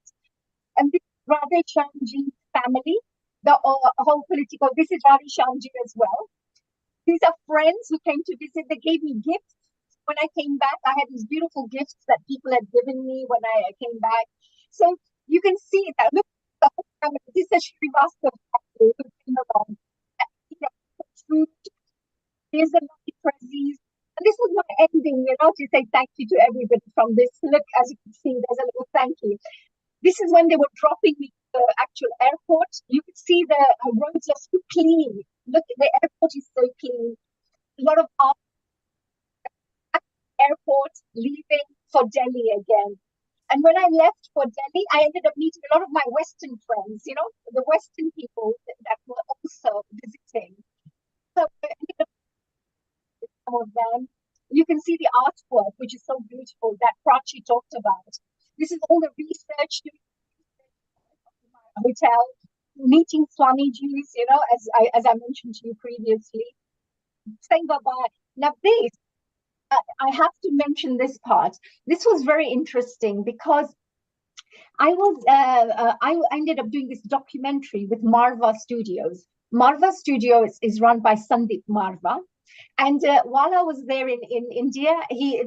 And this is Radhe Shyamji's family, the whole political. This is Radhe Shyamji as well. These are friends who came to visit. They gave me gifts. When I came back, I had these beautiful gifts that people had given me when I came back. So you can see that. Look, the whole family. This is Srivastava family who came along. Food. Here's the lovely prezzies. And this was my ending, to say thank you to everybody from this. Look, as you can see, there's a little thank you. This is when they were dropping me to the actual airport. You could see the roads are so clean. Look, the airport is so clean. A lot of airport leaving for Delhi again. And when I left for Delhi, I ended up meeting a lot of my Western friends, the Western people that were also visiting. So I ended up with some of them. You can see the artwork, which is so beautiful, that Prachi talked about. This is all the research doing my hotel, meeting Swamiji's, as I mentioned to you previously, saying bye-bye. Now this, I have to mention this part. This was very interesting because I ended up doing this documentary with Marva Studios. Marva Studios is run by Sandeep Marva. And while I was there in India,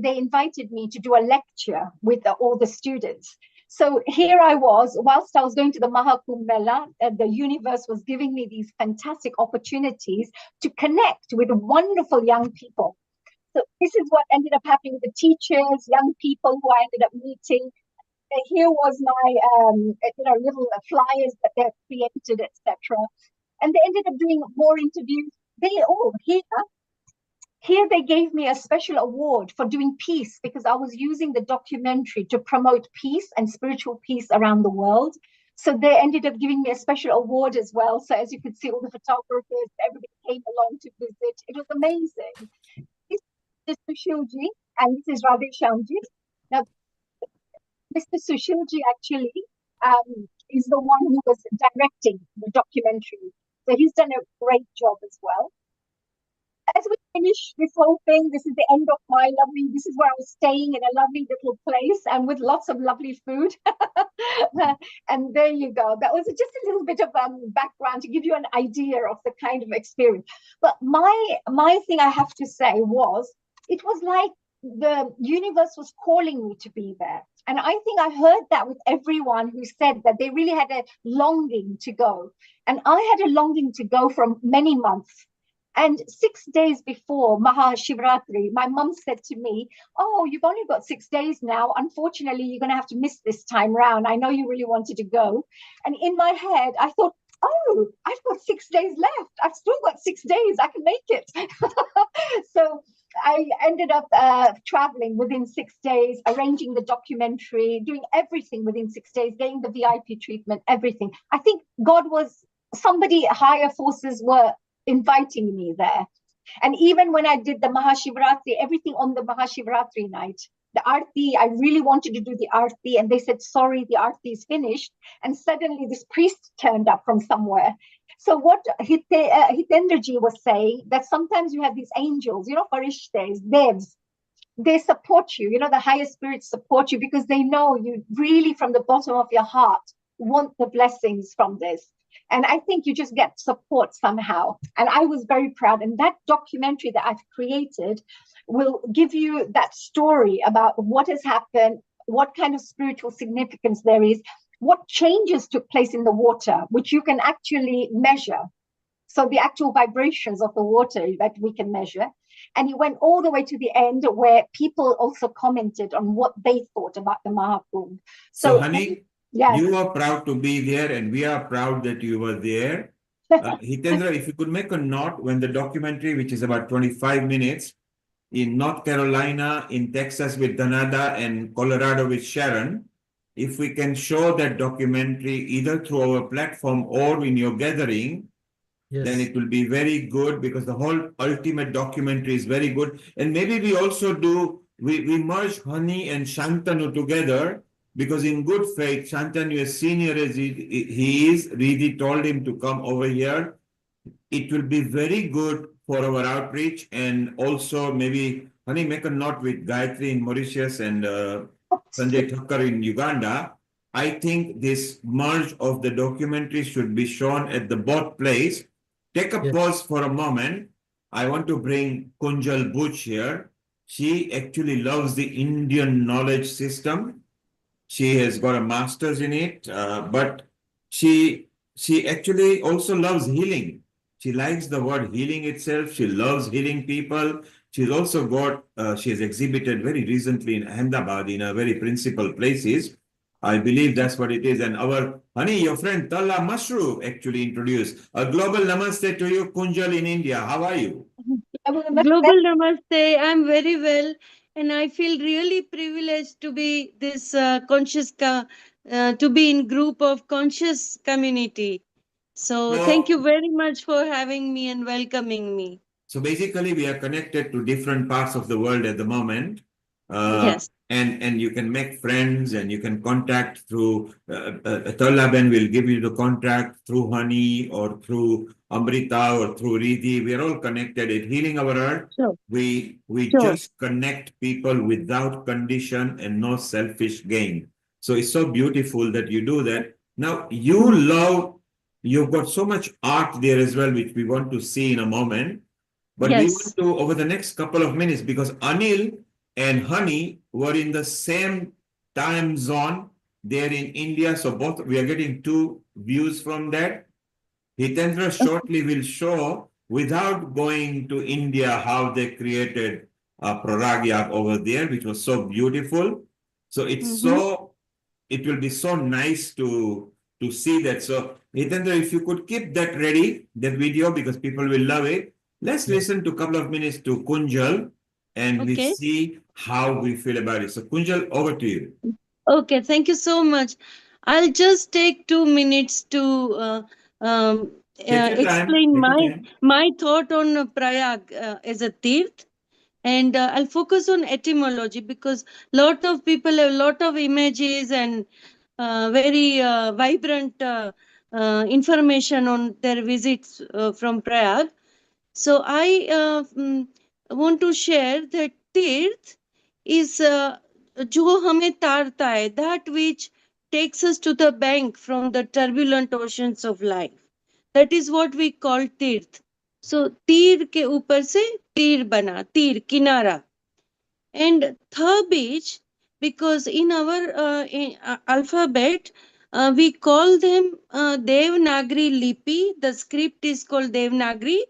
they invited me to do a lecture with all the students. So here I was, whilst I was going to the Maha Kumbh Mela, the universe was giving me these fantastic opportunities to connect with wonderful young people. So this is what ended up happening with the teachers, young people who I ended up meeting. And here was my little flyers that they created, etc. And they ended up doing more interviews. Here they gave me a special award for doing peace because I was using the documentary to promote peace and spiritual peace around the world. So they ended up giving me a special award as well. So as you could see, all the photographers, everybody came along to visit. It was amazing. This is Sushilji and this is Radhe Shyamji. Now, Mr. Sushilji actually is the one who was directing the documentary. So he's done a great job as well. As we finish this whole thing, this is the end of this is where I was staying in a lovely little place and with lots of lovely food. And there you go. That was just a little bit of background to give you an idea of the kind of experience. But my thing I have to say was, it was like the universe was calling me to be there. And I think I heard that with everyone who said that they really had a longing to go. And I had a longing to go for many months. And 6 days before Maha Shivratri, my mum said to me, "Oh, you've only got 6 days now. Unfortunately, you're going to have to miss this time round. I know you really wanted to go." And in my head, I thought, "Oh, I've got 6 days left. I've still got 6 days. I can make it." So I ended up traveling within 6 days, arranging the documentary, doing everything within 6 days, getting the VIP treatment, everything. I think somebody, higher forces were inviting me there. And even when I did the Mahashivratri, everything on the Mahashivratri night, the Aarti, I really wanted to do the Aarti, and they said, "Sorry, the Aarti is finished." And suddenly this priest turned up from somewhere. So what Hitendraji was saying, that sometimes you have these angels, farishtes, devs, they support you, the higher spirits support you because they know you really from the bottom of your heart want the blessings from this. And I think you just get support somehow. And I was very proud. And that documentary that I've created will give you that story about what has happened, what kind of spiritual significance there is, what changes took place in the water, which you can actually measure. So the actual vibrations of the water that we can measure. And it went all the way to the end where people also commented on what they thought about the Maha Kumbh. So, honey, yes. You are proud to be there, and we are proud that you were there. Hitendra, if you could make a note when the documentary, which is about 25 minutes, in North Carolina, in Texas with Danada, and Colorado with Sharon, if we can show that documentary either through our platform or in your gathering, then it will be very good, because the whole ultimate documentary is very good. And maybe we also we merge Hani and Shantanu together, because in good faith, Shantanu, as senior as he is, Riddhi told him to come over here. It will be very good for our outreach, and also maybe Hani, make a note with Gayatri in Mauritius and Sanjay Thakkar in Uganda. I think this merge of the documentary should be shown at the both place. Take a pause for a moment. I want to bring Kunjal Butch here. She actually loves the Indian knowledge system. She has got a master's in it, but she actually also loves healing. She likes the word healing itself. She loves healing people. She's also got, she has exhibited very recently in Ahmedabad in a very principal places. I believe that's what it is. And our, honey, your friend Talla Mashru actually introduced. A global namaste to you, Kunjal in India. How are you? Global namaste. I'm very well, and I feel really privileged to be this to be in group of conscious community. So thank you very much for having me and welcoming me. So basically, we are connected to different parts of the world at the moment. Yes. And you can make friends, and you can contact through Tollaben will give you the contact through Honey or through Amrita or through Riddhi. We are all connected at Healing Our Earth. Sure. We just connect people without condition and no selfish gain. So it's so beautiful that you do that. Now you've got so much art there as well, which we want to see in a moment. But we want to, over the next couple of minutes, because Anil and Honey were in the same time zone there in India. So both, we are getting two views from that. Hitendra shortly will show, without going to India, how they created Praragya over there, which was so beautiful. So it's it will be so nice to see that. So Hitendra, if you could keep that ready, that video, because people will love it. Let's listen to a couple of minutes to Kunjal, and we see how we feel about it. So Kunjal, over to you. Okay, thank you so much. I'll just take 2 minutes to explain my thought on Prayag as a tirth, and I'll focus on etymology, because lot of people have lot of images and very vibrant information on their visits from Prayag. So I want to share that tirth is जो हमें तारता है, that which takes us to the bank from the turbulent oceans of life. That is what we call tirth. So तीर के ऊपर से तीर बना, तीर किनारा. And Thabij, because in our alphabet, we call them Devanagari Lipi. The script is called Devanagari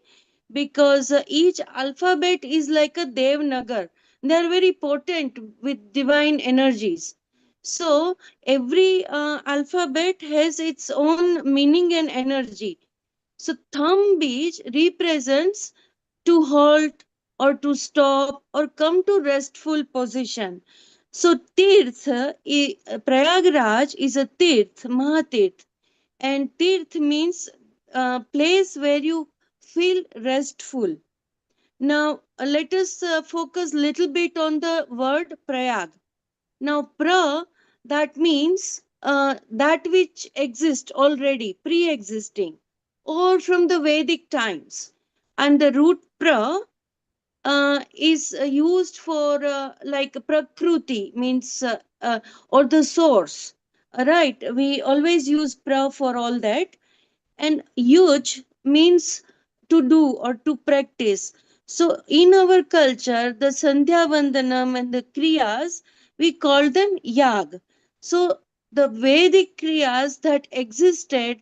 because each alphabet is like a Devnagar. They are very potent with divine energies. So every alphabet has its own meaning and energy. So thumb beach represents to halt or to stop or come to restful position. So Tirth, Prayagraj is a Tirth, Mahatirth. And Tirth means place where you feel restful. Now let us focus little bit on the word Prayag. Now that means that which exists already, pre-existing, or from the Vedic times. And the root is used for like Prakruti, means or the source. Right, we always use pra for all that. And yuj means to do or to practice. So in our culture, the Sandhya Vandanam and the Kriyas, we call them yag. So the Vedic Kriyas that existed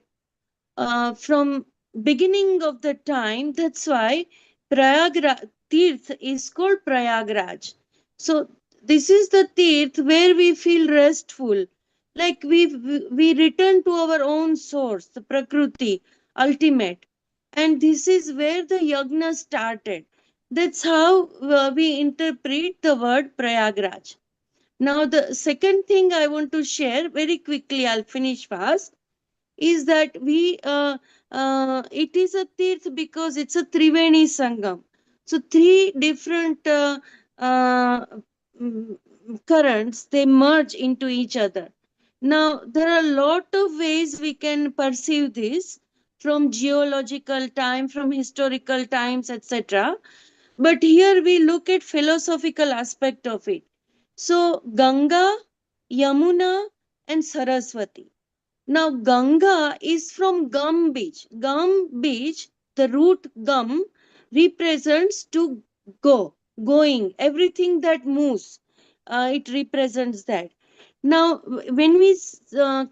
from beginning of the time, that's why Tirth is called Prayagraj. So this is the Tirth where we feel restful, like we return to our own source, the Prakriti, ultimate. And this is where the yagna started. That's how we interpret the word Prayagraj. Now, the second thing I want to share very quickly, I'll finish fast, is that it is a tirth because it's a Triveni Sangam. So three different mm, currents, they merge into each other. Now, there are a lot of ways we can perceive this, from geological time, from historical times, etc. But here we look at philosophical aspect of it. So Ganga, Yamuna, and Saraswati. Now, Ganga is from Gum beach. Gum beach, the root gum represents to go, going, everything that moves. It represents that. Now, when we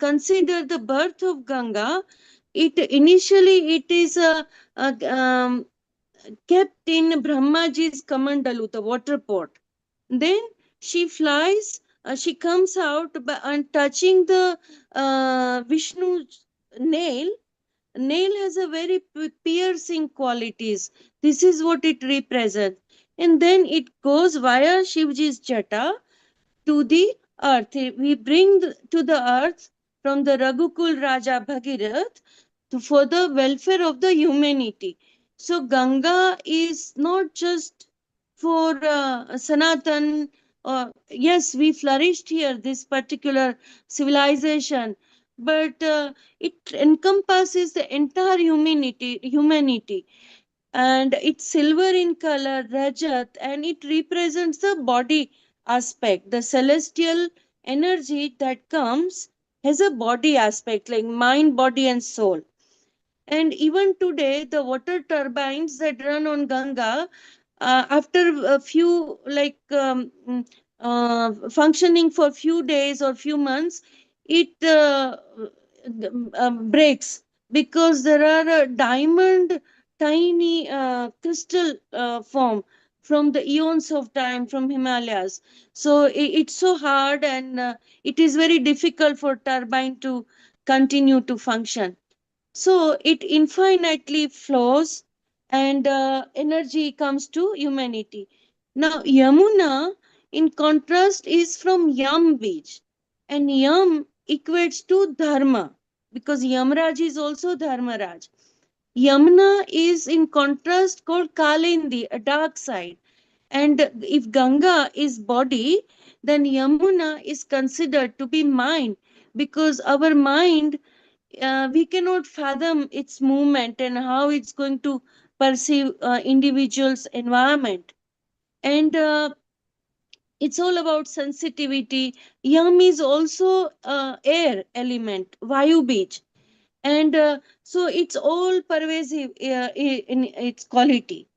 consider the birth of Ganga, it is kept in Brahmaji's Kamandalu, the water pot. Then she flies, she comes out and touching the Vishnu's nail. Nail has a very piercing qualities. This is what it represents. And then it goes via Shivji's jata to the earth. We bring to the earth from the Raghukul Raja Bhagirath for the welfare of the humanity. So Ganga is not just for Sanatan. Yes, we flourished here, this particular civilization, but it encompasses the entire humanity, and it's silver in color, Rajat, and it represents the body aspect. The celestial energy that comes has a body aspect, like mind, body, and soul. And even today, the water turbines that run on Ganga, after a few functioning for few days or few months, it breaks because there are a diamond tiny crystal form from the eons of time from Himalayas. So it's so hard, and it is very difficult for turbine to continue to function. So it infinitely flows, and energy comes to humanity. Now, Yamuna, in contrast, is from Yam beach, and Yam equates to Dharma because Yamraj is also Dharmaraj. Yamuna is in contrast called Kalindi, a dark side. And if Ganga is body, then Yamuna is considered to be mind, because our mind, we cannot fathom its movement and how it's going to perceive individual's environment. And it's all about sensitivity. Yam is also air element, Vayu beach. And so it's all pervasive in its quality.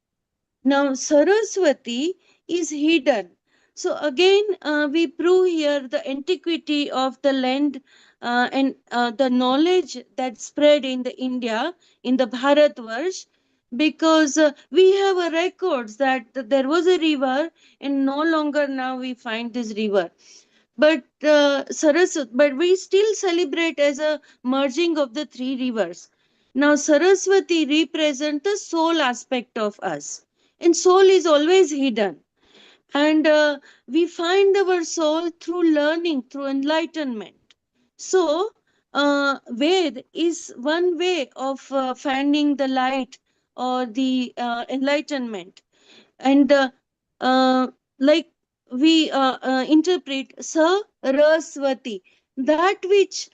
Now, Saraswati is hidden. So again, we prove here the antiquity of the land and the knowledge that spread in the India, in the Bharatvarsh, because we have a records that there was a river, and no longer now we find this river. But but we still celebrate as a merging of the three rivers. Now, Saraswati represents the soul aspect of us, and soul is always hidden. And we find our soul through learning, through enlightenment. So, Ved is one way of finding the light or the enlightenment. And uh, like we interpret Saraswati, that which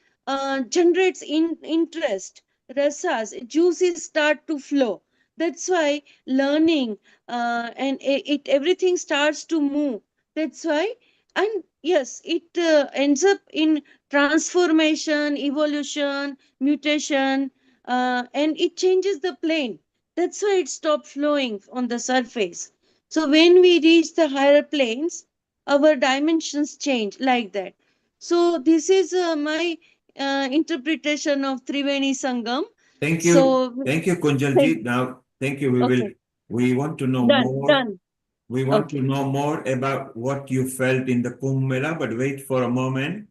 generates interest, rasas, juices start to flow. That's why learning and everything starts to move. That's why, and yes, it ends up in transformation, evolution, mutation, and it changes the plane. That's why it stops flowing on the surface. So when we reach the higher planes, our dimensions change like that. So this is my interpretation of Triveni Sangam. Thank you. So Thank you, Kunjalji. Now, thank you. okay, We want to know done, more. done. We want Okay, to know more about what you felt in the Kumbh Mela, but wait for a moment.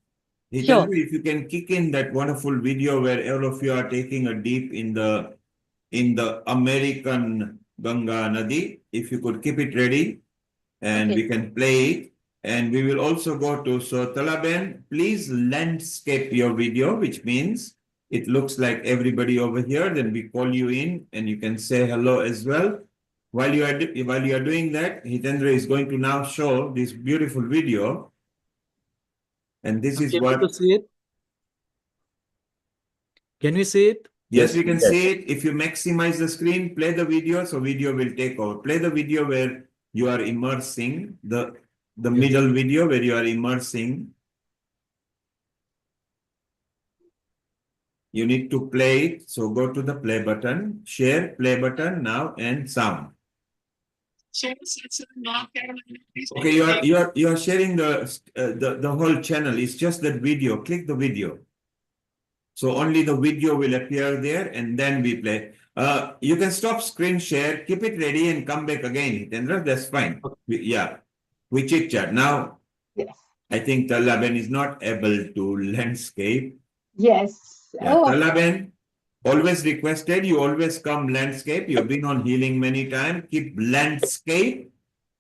sure. Hitendra, if you can kick in that wonderful video where all of you are taking a dip in the American Ganga Nadi, if you could keep it ready and Okay. we can play it. And we will also go to, so Talaben, please landscape your video, which means it looks like everybody over here. Then we call you in and you can say hello as well. While you are doing that, Hitendra is going to now show this beautiful video. And this is Able to what. see it? Can we see it? Yes, we can see it. If you maximize the screen, play the video, so video will take over. Play the video where you are immersing, the middle video where you are immersing. You need to play it. So go to the play button, share, play button now, and sound. Okay, you are sharing the whole channel. It's just that video. Click the video. So only the video will appear there and then we play. You can stop screen share, keep it ready and come back again. Hitendra, that's fine. We chit chat. Now, Yes. I think Talaben is not able to landscape. Yes. Yeah, Oh, Talaben, always requested, you always come landscape. You've been on healing many times. Keep landscape,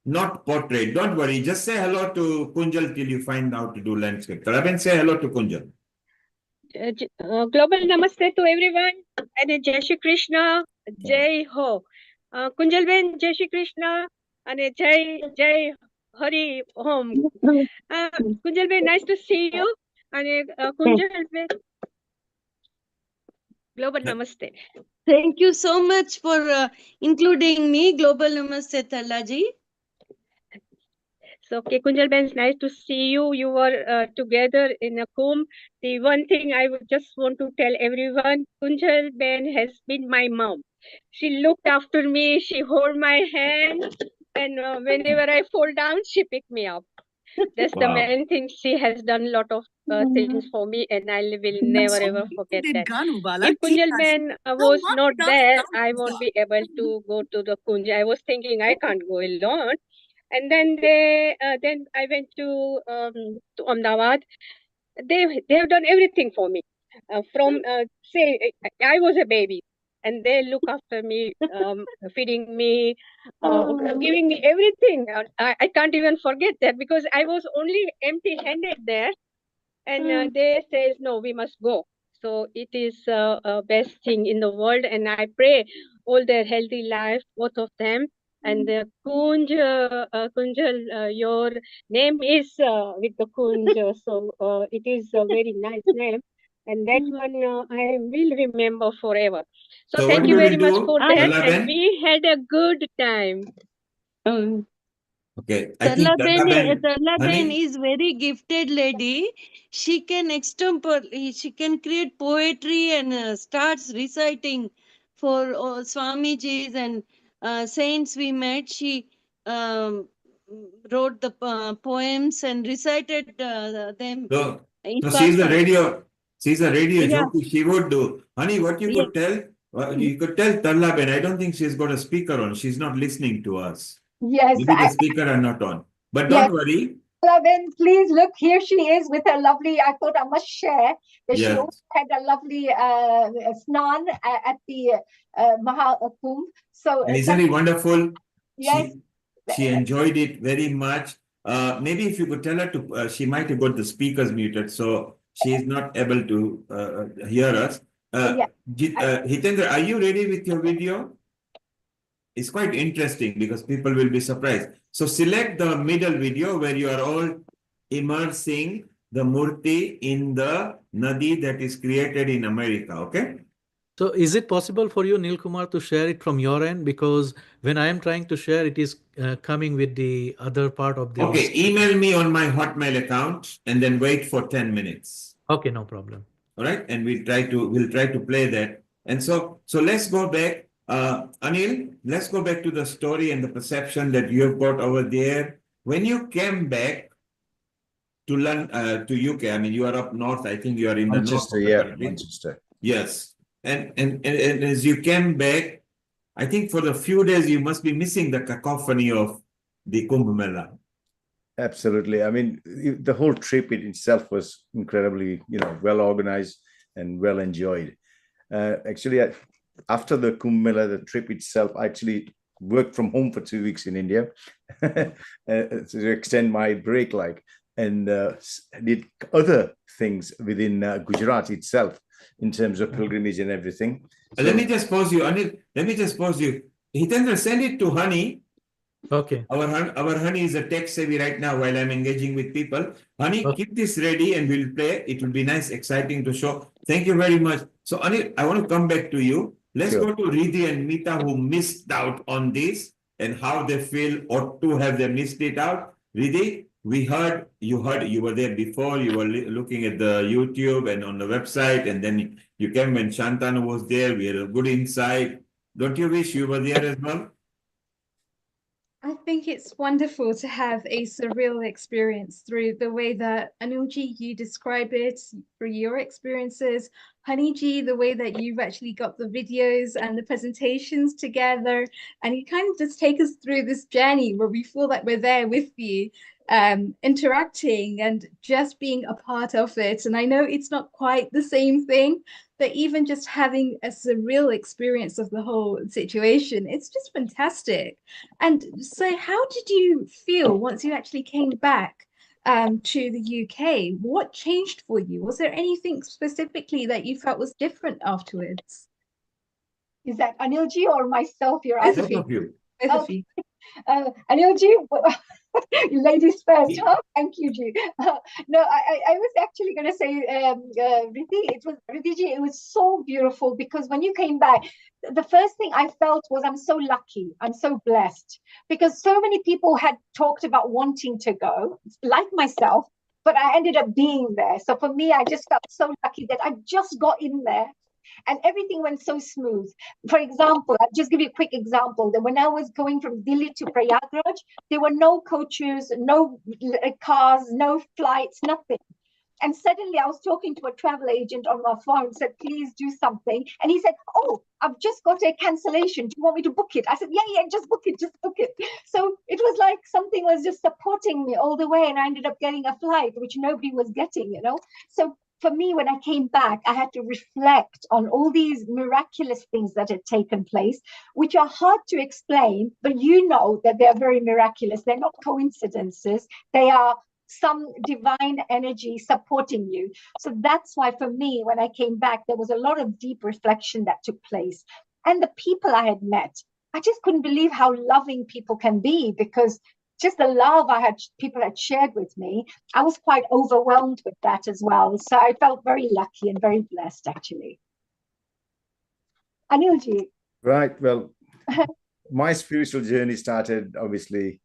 not portrait. Don't worry. Just say hello to Kunjal till you find out to do landscape. Talaben, say hello to Kunjal. Global namaste to everyone and Jai Shri Krishna, Jai Ho. Kunjal Ben, Jai Shri Krishna and Jai Hari Om. Kunjal Ben, nice to see you. And Kunjal Ben, Global Namaste. Thank you so much for including me. Global Namaste, Talaji. So, okay, Kunjal Ben, it's nice to see you. You were together in a Kumbh. The one thing I would just want to tell everyone, Kunjal Ben has been my mom. She looked after me. She held my hand. And whenever I fall down, she picked me up. That's the main thing. She has done a lot of things for me, and I will never ever forget that. If Kunjal Ben was not there, I won't be able to go to the Kunj. I was thinking I can't go alone. And then then I went to Ahmedabad. They have done everything for me. From say I was a baby, and they look after me, feeding me, giving me everything. I can't even forget that because I was only empty-handed there, and they says no, we must go. So it is best thing in the world, and I pray all their healthy life, both of them. And Kunjal, your name is with the Kunj, so it is a very nice name, and that one I will remember forever. So So thank what you we very will much do, for that, and Talaben? we had a good time. Okay, I think Talaben honey, is very gifted lady. She can she can create poetry and starts reciting for Swamijis and saints we met. She wrote the poems and recited them so in she's a person. radio Yeah. jockey. She would do. Honey, what you could tell, you could tell Talaben, I don't think she's got a speaker on. She's not listening to us. yes. Maybe the speaker are not on. But Yes. don't worry. Lavin, please look, here she is with her lovely, I thought I must share that she Yes. also had a lovely snan at the Maha Kumbh. So And isn't it wonderful? yes. She enjoyed it very much. Maybe if you could tell her to, she might have got the speakers muted, so she is not able to hear us. Hitendra, are you ready with your video? It's quite interesting because people will be surprised. So select the middle video where you are all immersing the murti in the nadi that is created in America, okay? So is it possible for you, Neil Kumar, to share it from your end? Because when I am trying to share, it is coming with the other part of the... Okay, email me on my Hotmail account and then wait for 10 minutes. Okay, no problem. All right, and we'll try to play that And so let's go back. Anil, let's go back to the story and the perception that you have got over there. When you came back to London, to UK, I mean, you are up north. I think you are in the north Manchester, of the yeah, country. Manchester. Yes. And as you came back, I think for the few days you must be missing the cacophony of the Kumbh Mela. Absolutely. I mean, the whole trip in itself was incredibly, well organized and well enjoyed. Actually, after the Kumbh Mela, the trip itself, I actually worked from home for 2 weeks in India to extend my break, and did other things within Gujarat itself in terms of pilgrimage and everything. So, let me just pause you, Anil. Let me just pause you. Hitendra, send it to Honey. Okay. Our Honey is a tech savvy right now while I'm engaging with people. Honey, keep this ready and we'll play. It will be nice, exciting to show. Thank you very much. So, Anil, I want to come back to you. Let's go to Riddhi and Mita, who missed out on this and how they feel or to have they missed it out. Riddhi, you were there before, you were looking at the YouTube and on the website, and then you came when Shantanu was there. We had a good insight. Don't you wish you were there as well? I think it's wonderful to have a surreal experience through the way that Anilji, you describe it, through your experiences. Honeyji, the way that you've actually got the videos and the presentations together. And you kind of just take us through this journey where we feel that we're there with you, interacting and just being a part of it. And I know it's not quite the same thing, but even just having a surreal experience of the whole situation, it's just fantastic. And so how did you feel once you actually came back to the UK? What changed for you? Was there anything specifically that you felt was different afterwards? Is that Anilji or myself you're asking? Both of you. Both of you. Anilji, ladies first, huh? Thank you, Ji. No, I was actually going to say, Riddhiji, it was so beautiful because when you came back, the first thing I felt was I'm so lucky, I'm so blessed because so many people had talked about wanting to go, like myself, but I ended up being there. So for me, I just felt so lucky that I just got in there. And everything went so smooth. For example, I'll just give you a quick example that when I was going from Delhi to Prayagraj, there were no coaches, no cars, no flights, nothing. And suddenly I was talking to a travel agent on my phone, said, please do something. And he said, oh, I've just got a cancellation. Do you want me to book it? I said, yeah, just book it, just book it. So it was like something was just supporting me all the way. And I ended up getting a flight, which nobody was getting, So for me, when I came back, I had to reflect on all these miraculous things that had taken place, which are hard to explain, but you know that they're very miraculous. They're not coincidences. They are some divine energy supporting you. So that's why for me, when I came back, there was a lot of deep reflection that took place. And the people I had met, I just couldn't believe how loving people can be because just the love people had shared with me, I was quite overwhelmed with that as well. So I felt very lucky and very blessed, actually. Anilji. Right. Well, my spiritual journey started obviously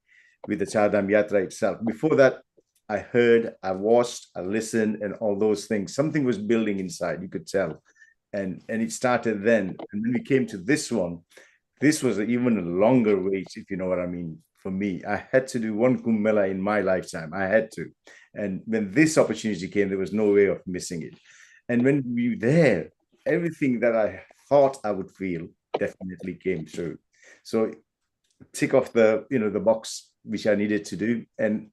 with the Char Dham Yatra itself. Before that, I heard, I watched, I listened, and all those things. Something was building inside, you could tell. And it started then. And when we came to this one, this was even a longer wait, if you know what I mean. For me, I had to do one Kumbh Mela in my lifetime. I had to. And when this opportunity came, there was no way of missing it. And when we were there, everything that I thought I would feel definitely came true. So tick off the box which I needed to do. And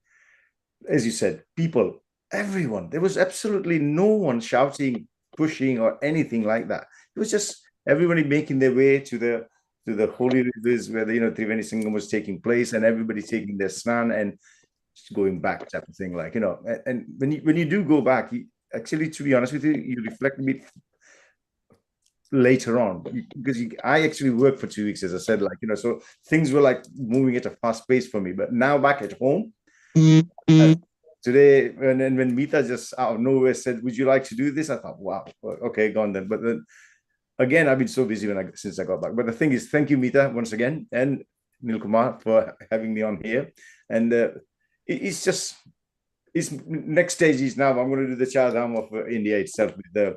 as you said, people, everyone, there was absolutely no one shouting, pushing, or anything like that. It was just everybody making their way to the holy rivers where the Triveni Sangam was taking place, and everybody taking their snan and going back, type of thing. And when you do go back, actually, to be honest with you, you reflect a bit later on because I actually worked for 2 weeks, as I said, so things were moving at a fast pace for me. But now back at home. Today, when Mita just out of nowhere said, "Would you like to do this?" I thought, "Wow, okay, gone then." But then again, I've been so busy since I got back. But the thing is, thank you, Mita, once again, and Nilkumar for having me on here. And it's next stage is now I'm going to do the Char Dham of India itself. With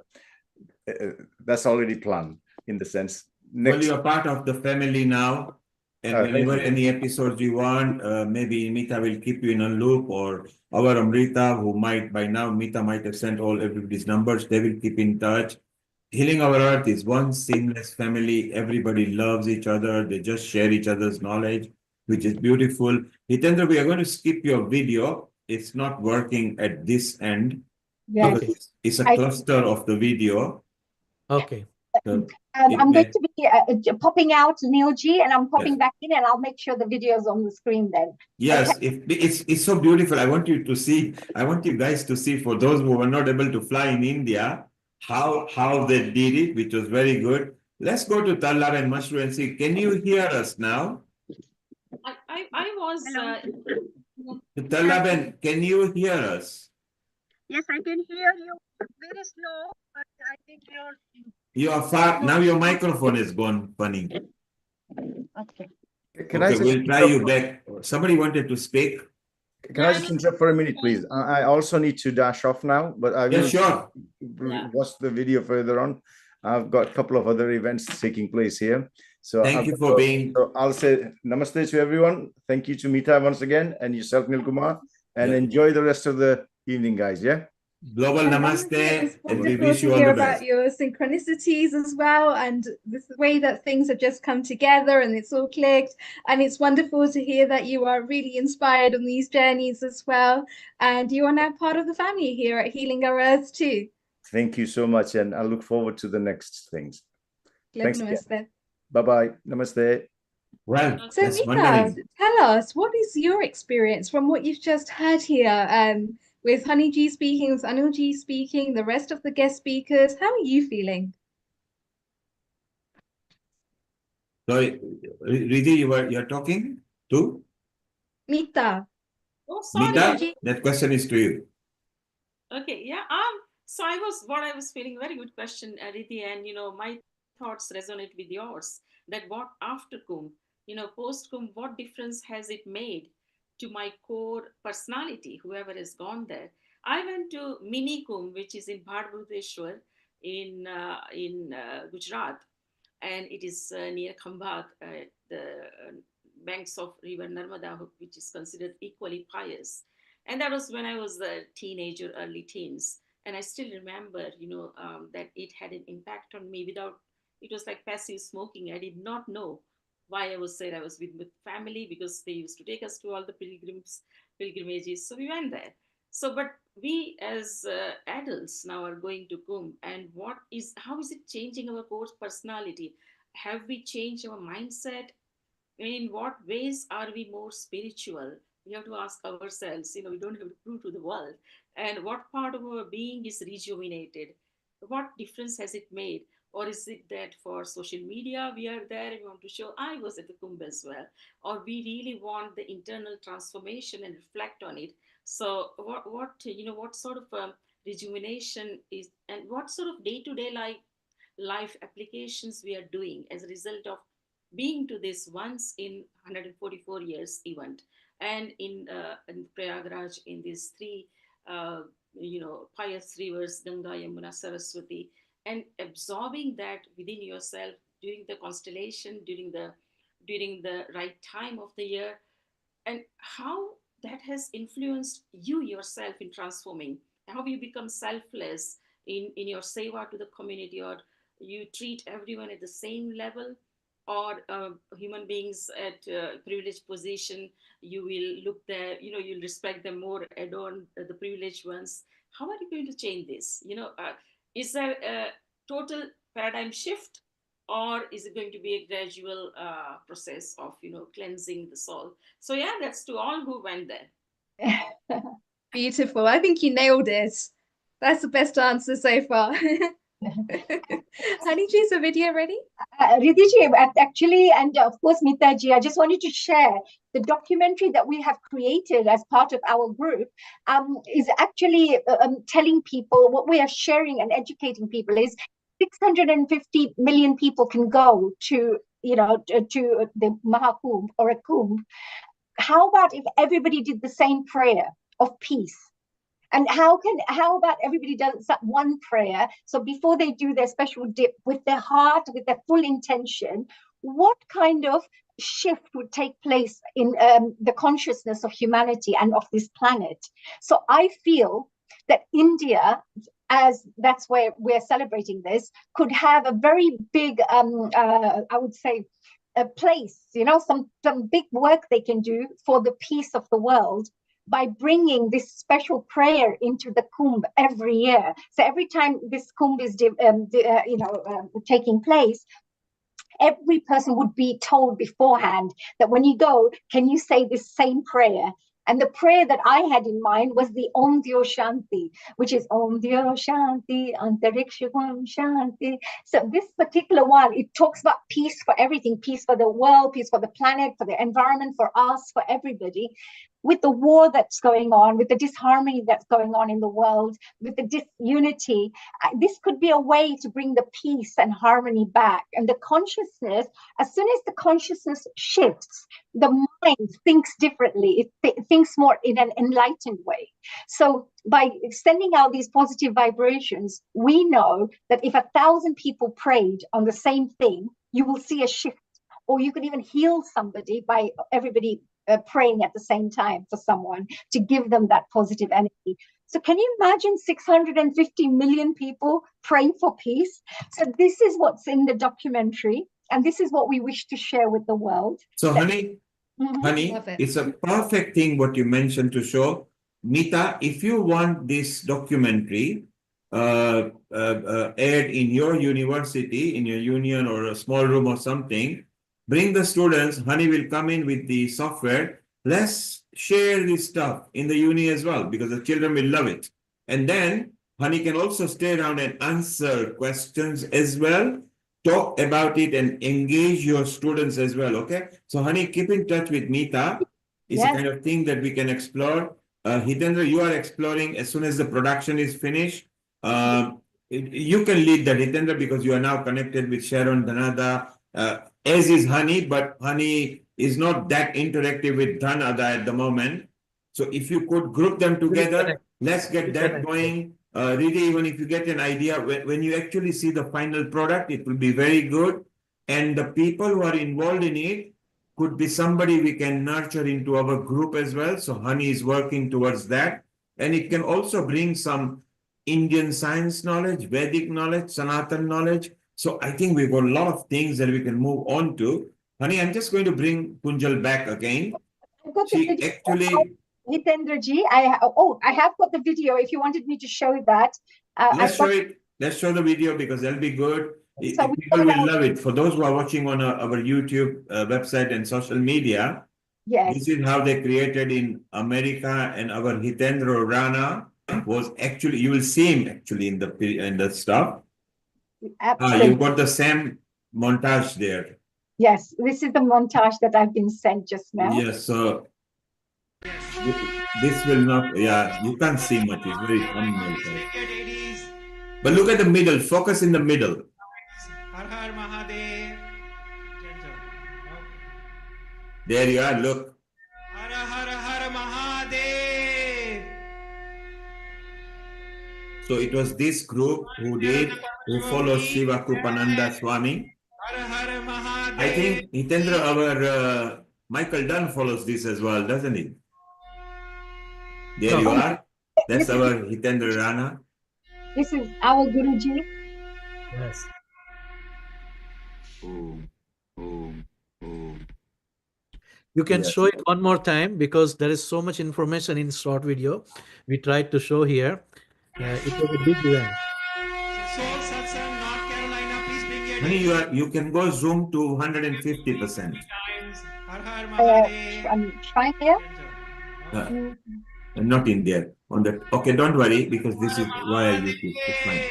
that's already planned. in the sense. Well, you're part of the family now. And whenever any episodes you want, maybe Mita will keep you in a loop, or our Amrita, who might by now, Mita might have sent all everybody's numbers. They will keep in touch. Healing Our Earth is one seamless family. Everybody loves each other. They just share each other's knowledge, which is beautiful. Hitendra, we are going to skip your video. It's not working at this end. Yes. Okay. It's a cluster of the video. Okay. So I'm going to be popping out, Neil G, and I'm popping Yes. back in, and I'll make sure the video is on the screen then. Yes, Okay. it's so beautiful. I want you to see, I want you guys to see, for those who were not able to fly in India, how they did it, which was very good. Let's go to Tallab and Mashru and see, can you hear us now? I was Tallab, can you hear us? Yes, I can hear you. Very slow, but I think you're. You are far, now your microphone is gone funny. Okay. Can I just we'll try you back. Somebody wanted to speak. Can I just interrupt for a minute, please? I also need to dash off now, but I will sure. watch the video further on. I've got a couple of other events taking place here. So Thank you for being. So I'll say namaste to everyone. Thank you to Mita once again, and yourself, Nil Kumar, and enjoy the rest of the evening, guys. Yeah. Global namaste, and we wish you all hear the best. about your synchronicities as well, and this way that things have just come together and it's all clicked. And it's wonderful to hear that you are really inspired on these journeys as well, and you are now part of the family here at Healing Our Earth too. Thank you so much, and I look forward to the next things. Thanks. Namaste. Bye-bye. Namaste. Well, So Mita, tell us, what is your experience from what you've just heard here, with Honey G speaking, with Anil G speaking, the rest of the guest speakers? How are you feeling? Sorry, Riddhi, you're talking to? Mita. Oh, sorry. Mita, that question is to you. Okay, yeah. So I was feeling, very good question, Riddhi, and my thoughts resonate with yours. That what after Kumbh, post Kumbh, what difference has it made to my core personality, whoever has gone there? I went to Mini Kumbh, which is in Bhadbudeshwar in Gujarat, and it is near Khambhat, the banks of river Narmada, which is considered equally pious. And that was when I was a teenager, early teens. And I still remember, that it had an impact on me without, it was like passive smoking. I did not know why I was there. I was with family because they used to take us to all the pilgrimages. So we went there. So, but we as adults now are going to Kumbh, and how is it changing our core personality? Have we changed our mindset? In what ways are we more spiritual? We have to ask ourselves, we don't have to prove to the world. And what part of our being is rejuvenated? What difference has it made? Or is it that for social media, we are there and we want to show, I was at the Kumbh as well? Or we really want the internal transformation and reflect on it? So what sort of rejuvenation is, and what sort of day-to-day life applications we are doing as a result of being to this once in 144 years event, and in Prayagraj, in these three pious rivers, Ganga, Yamuna, Saraswati, and absorbing that within yourself during the constellation, during the right time of the year, and how that has influenced you yourself in transforming, how you become selfless in your seva to the community, or you treat everyone at the same level, or human beings at privileged position, you will look there, you'll respect them more, adorn the privileged ones. How are you going to change this? Is there a total paradigm shift, or is it going to be a gradual process of cleansing the soul? So yeah, that's to all who went there. Beautiful. I think you nailed it. That's the best answer so far. Honey G, is the video ready? Riddhi ji, actually, and of course, Mita ji, I just wanted to share the documentary that we have created as part of our group is actually telling people, what we are sharing and educating people is 650 million people can go to, to the Maha Kumbh or a Kumbh. How about if everybody did the same prayer of peace? And how about everybody does that one prayer? So before they do their special dip, with their heart, with their full intention, what kind of shift would take place in the consciousness of humanity and of this planet? So I feel that India, as that's where we're celebrating this, could have a very big, I would say, a place, some big work they can do for the peace of the world by bringing this special prayer into the Kumbh every year. So every time this Kumbh is, taking place, every person would be told beforehand that when you go, can you say this same prayer? And the prayer that I had in mind was the Om Dyo Shanti, which is Om Dyo Shanti, Antariksham Shanti. So this particular one, it talks about peace for everything, peace for the world, peace for the planet, for the environment, for us, for everybody. With the war that's going on, with the disharmony that's going on in the world, with the disunity, this could be a way to bring the peace and harmony back. And the consciousness, as soon as the consciousness shifts, the mind thinks differently. It thinks more in an enlightened way. So by sending out these positive vibrations, we know that if 1,000 people prayed on the same thing, you will see a shift. Or you could even heal somebody by everybody praying at the same time for someone to give them that positive energy. So can you imagine 650 million people praying for peace? So this is what's in the documentary, and this is what we wish to share with the world. So, honey, it's a perfect thing what you mentioned to show. Mita, if you want this documentary aired in your university, in your union or a small room or something, bring the students. Honey will come in with the software. Let's share this stuff in the uni as well, because the children will love it. And then Honey can also stay around and answer questions as well, talk about it and engage your students as well, okay? So Honey, keep in touch with Mita. It's a kind of thing that we can explore. Hitendra, you are exploring as soon as the production is finished. You can lead that, Hitendra, because you are now connected with Sharon Dhanada, as is Honey, but Honey is not that interactive with Dhanada at the moment. So if you could group them together, let's get that going. Really, even if you get an idea, when you actually see the final product, it will be very good. And the people who are involved in it could be somebody we can nurture into our group as well. So Honey is working towards that. And it can also bring some Indian science knowledge, Vedic knowledge, Sanatan knowledge. So I think we've got a lot of things that we can move on to. Honey, I'm just going to bring Kunjal back again. She actually... Hitendra ji, I have got the video if you wanted me to show that. Let's show it. Let's show the video because that'll be good. People will love it. For those who are watching on our YouTube website and social media, this is how they created in America, and our Hitendra Rana was actually, you will see him actually in the stuff. You've got the same montage there. Yes, this is the montage that I've been sent just now. Yes, so this will not, you can't see much. It's very thumbnail. But look at the middle, focus in the middle. There you are, look. So it was this group who follows Shiva Krupananda Swami. I think Hitendra, our Michael Dunn follows this as well, doesn't he? There you are. That's our Hitendra Rana. This is our Guruji. Yes. You can show it one more time because there is so much information in short video. We tried to show here. It was a big event. Honey, you can go zoom to 150%. I'm trying here. Not in there. On that. Okay, don't worry because this is via YouTube. It's fine.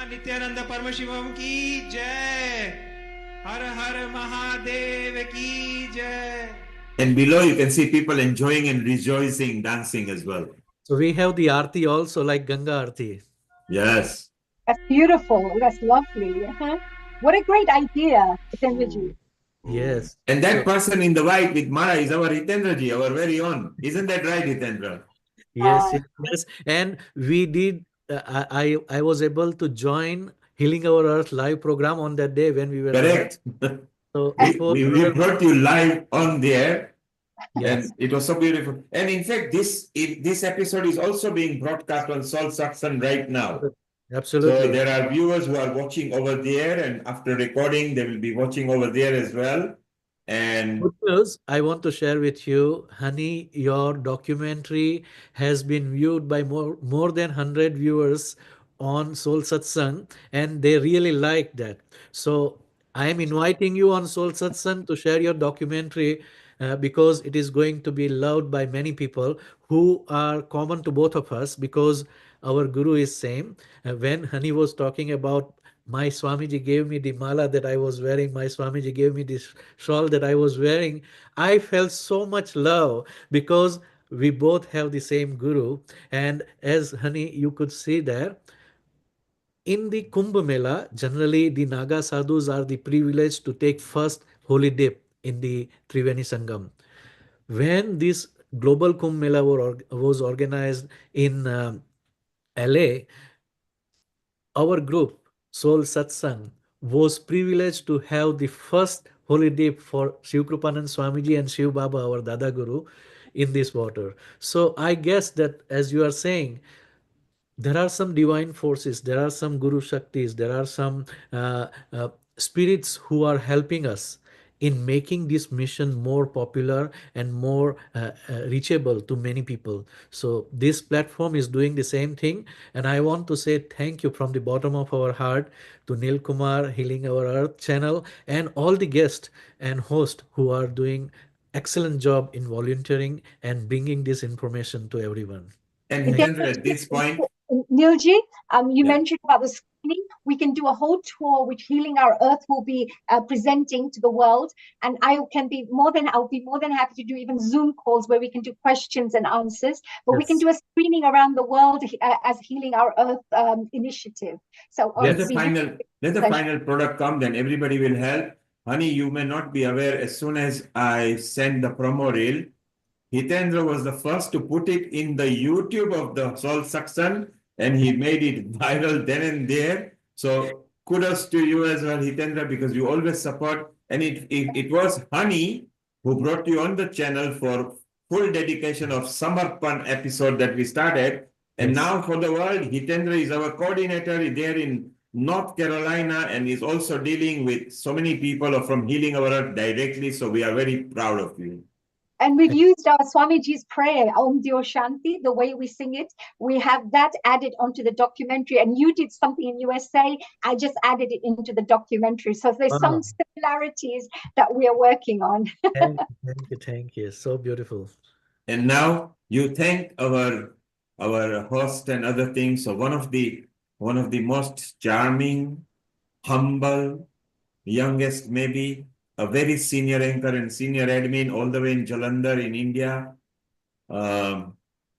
Nityanand Paramasivam की जय, हर हर महादेव की जय. And below you can see people enjoying and rejoicing, dancing as well. So we have the Aarti also, like Ganga Aarti. Yes. That's beautiful. That's lovely. What a great idea, Hitendra ji. Yes. And that person in the white with Mara is our Hitendraji, our very own. Isn't that right, Hitendra? Yes, yes. And we did, I was able to join Healing Our Earth live program on that day when we were there. Correct. So it was we brought you live on there. Yes. And it was so beautiful. And in fact, this episode is also being broadcast on Sol Satsang right now. Absolutely. So there are viewers who are watching over there, and after recording, they will be watching over there as well. And good news, I want to share with you, Honey, your documentary has been viewed by more than 100 viewers on Soul Satsang, and they really like that. So I am inviting you on Soul Satsang to share your documentary because it is going to be loved by many people who are common to both of us, because our Guru is same. When Honey was talking about my Swamiji gave me the mala that I was wearing, my Swamiji gave me this shawl that I was wearing, I felt so much love because we both have the same Guru. And as Honey, you could see there, in the Kumbh Mela, generally the Naga sadhus are the privileged to take first holy dip in the Triveni Sangam. When this global Kumbh Mela was organized in LA, our group, Soul Satsang, was privileged to have the first holy dip for Shiv Krupanand Swamiji and Shiv Baba, our Dada Guru, in this water. So I guess that, as you are saying, there are some divine forces, there are some Guru Shaktis, there are some spirits who are helping us in making this mission more popular and more reachable to many people. So this platform is doing the same thing. And I want to say thank you from the bottom of our heart to Nil Kumar, Healing Our Earth channel, and all the guests and hosts who are doing excellent job in volunteering and bringing this information to everyone. And Hitendra, at this point, Nilji, you mentioned about the screening. We can do a whole tour which Healing Our Earth will be presenting to the world, and I'll be more than happy to do even Zoom calls where we can do questions and answers. But we can do a screening around the world as Healing Our Earth initiative. So let the final product come, then everybody will help. Honey, you may not be aware. As soon as I send the promo reel, Hitendra was the first to put it in the YouTube of the Soul Satsang, and he made it viral then and there. So kudos to you as well, Hitendra, because you always support. And it was Honey who brought you on the channel for full dedication of Samarpan episode that we started. And now for the world, Hitendra is our coordinator there in North Carolina, and is also dealing with so many people from Healing Our Earth directly. So we are very proud of you. And we've used our Swamiji's prayer, Om Dio Shanti, the way we sing it. We have that added onto the documentary. And you did something in USA. I just added it into the documentary. So there's some similarities that we are working on. Thank you. So beautiful. And now you thank our host and other things. So one of the most charming, humble, youngest maybe, a very senior anchor and senior admin all the way in Jalandhar in India,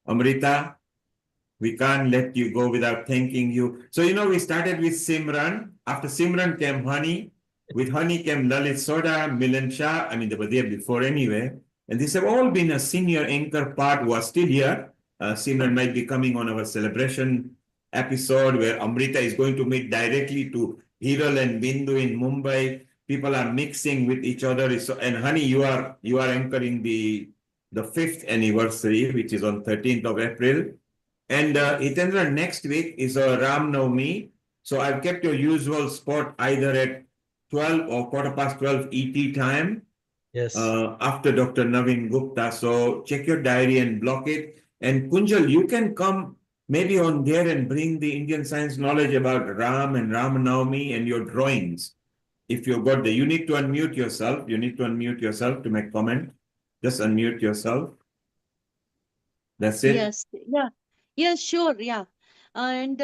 Amrita. We can't let you go without thanking you. So, we started with Simran. After Simran came Honey. With Honey came Lalit Soda, Milan Shah. I mean, they were there before anyway. And these have all been a senior anchor part who are still here. Simran might be coming on our celebration episode where Amrita is going to meet directly to Hiral and Bindu in Mumbai. People are mixing with each other. And Honey, you are anchoring the 5th anniversary, which is on 13th of April. And Hitendra, next week is Ram Navami. So I've kept your usual spot either at 12 or 12:15 ET time. Yes. After Dr. Naveen Gupta. So check your diary and block it. And Kunjal, you can come maybe on there and bring the Indian science knowledge about Ram and Ram Navami and your drawings. If you got you need to unmute yourself. You need to unmute yourself to make comment. Just unmute yourself. That's it. Yes. Yeah. Yeah, sure. Yeah. And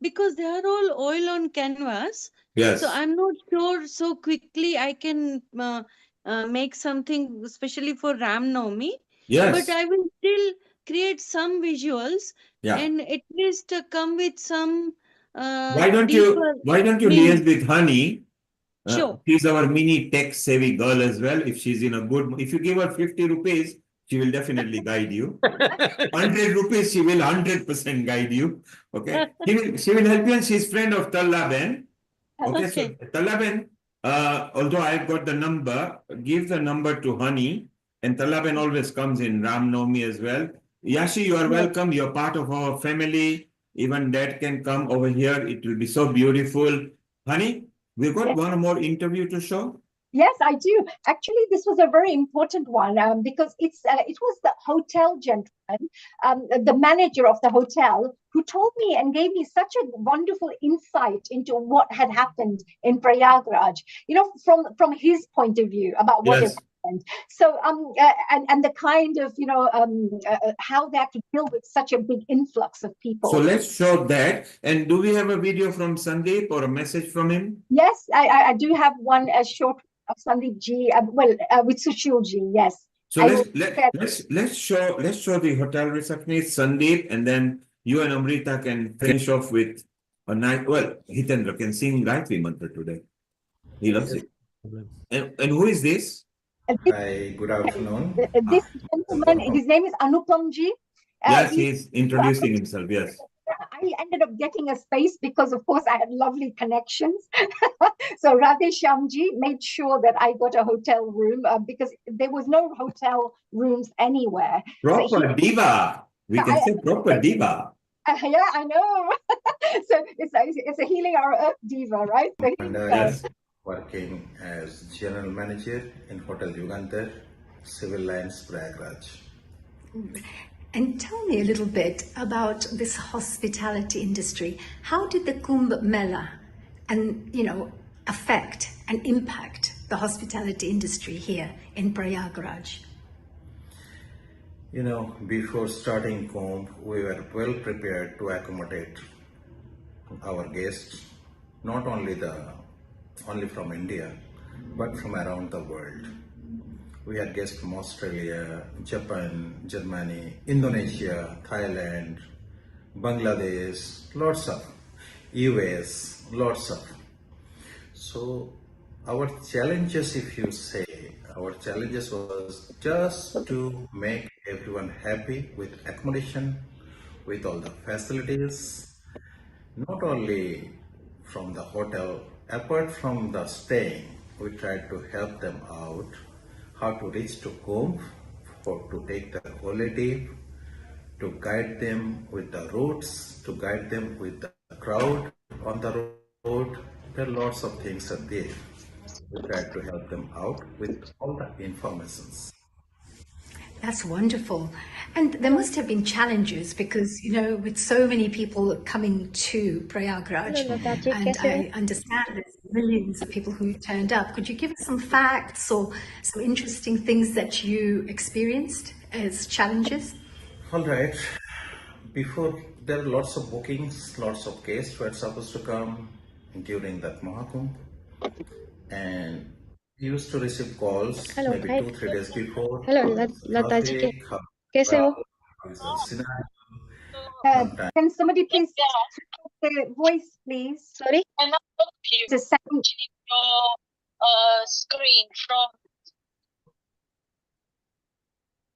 because they are all oil on canvas, yes. So I'm not sure so quickly I can make something especially for Ram Navami. Yes. But I will still create some visuals and at least come with some why don't you liaise with Honey Sure. She's our mini tech savvy girl as well. If she's in a good, if you give her 50 rupees, she will definitely guide you. 100 rupees, she will 100% guide you. Okay. She will help you, and she's friend of Talla Ben. Okay. So Talla Ben, although I've got the number, give the number to Honey, and Talla Ben always comes in Ram Navami as well. Yashi, you are welcome. You're part of our family. Even Dad can come over here. It will be so beautiful. Honey, we've got one more interview to show. Yes, I do. Actually, this was a very important one because it was the hotel gentleman, the manager of the hotel, who told me and gave me such a wonderful insight into what had happened in Prayagraj. You know, from his point of view about what has happened. So and the kind of how they have to deal with such a big influx of people. So let's show that. And do we have a video from Sandeep or a message from him? Yes, I do have one short of Sandeep ji, with Sushil ji, yes. So let's show the hotel receptionist Sandeep, and then you and Amrita can finish off with a night. Well, Hitendra can sing Gayatri Mantra today. He loves it. And who is this? Hi, good afternoon. This gentleman, his name is Anupam ji. Yes, he's introducing himself. Yes. I ended up getting a space because, of course, I had lovely connections. So Radhe Shyamji made sure that I got a hotel room because there was no hotel rooms anywhere. Proper diva. We can say proper diva. Yeah, I know. So it's a healing our earth diva, right? And working as general manager in Hotel Yugantar, Civil Lines, Prayagraj. And tell me a little bit about this hospitality industry. How did the Kumbh Mela affect and impact the hospitality industry here in Prayagraj? You know, before starting Kumbh, we were well prepared to accommodate our guests, not only from India, but from around the world. We had guests from Australia, Japan, Germany, Indonesia, Thailand, Bangladesh, lots of, US, lots of. So our challenges, if you say, our challenges was just to make everyone happy with accommodation, with all the facilities, not only from the hotel, apart from the staying, we tried to help them out how to reach to Kumbh, to take the holiday, to guide them with the routes, to guide them with the crowd on the road. There are lots of things are there. We try to help them out with all the informations. That's wonderful. And there must have been challenges because, with so many people coming to Prayagraj, and I understand there's millions of people who turned up. Could you give us some facts or some interesting things that you experienced as challenges? All right. Before, there are lots of bookings, lots of guests were supposed to come during that Maha Kumbh. And we used to receive calls maybe 2-3 days before. Hello, Lata ji. Kaise ho? Can somebody please switch the voice, please? Sorry? It's a second. Screen from.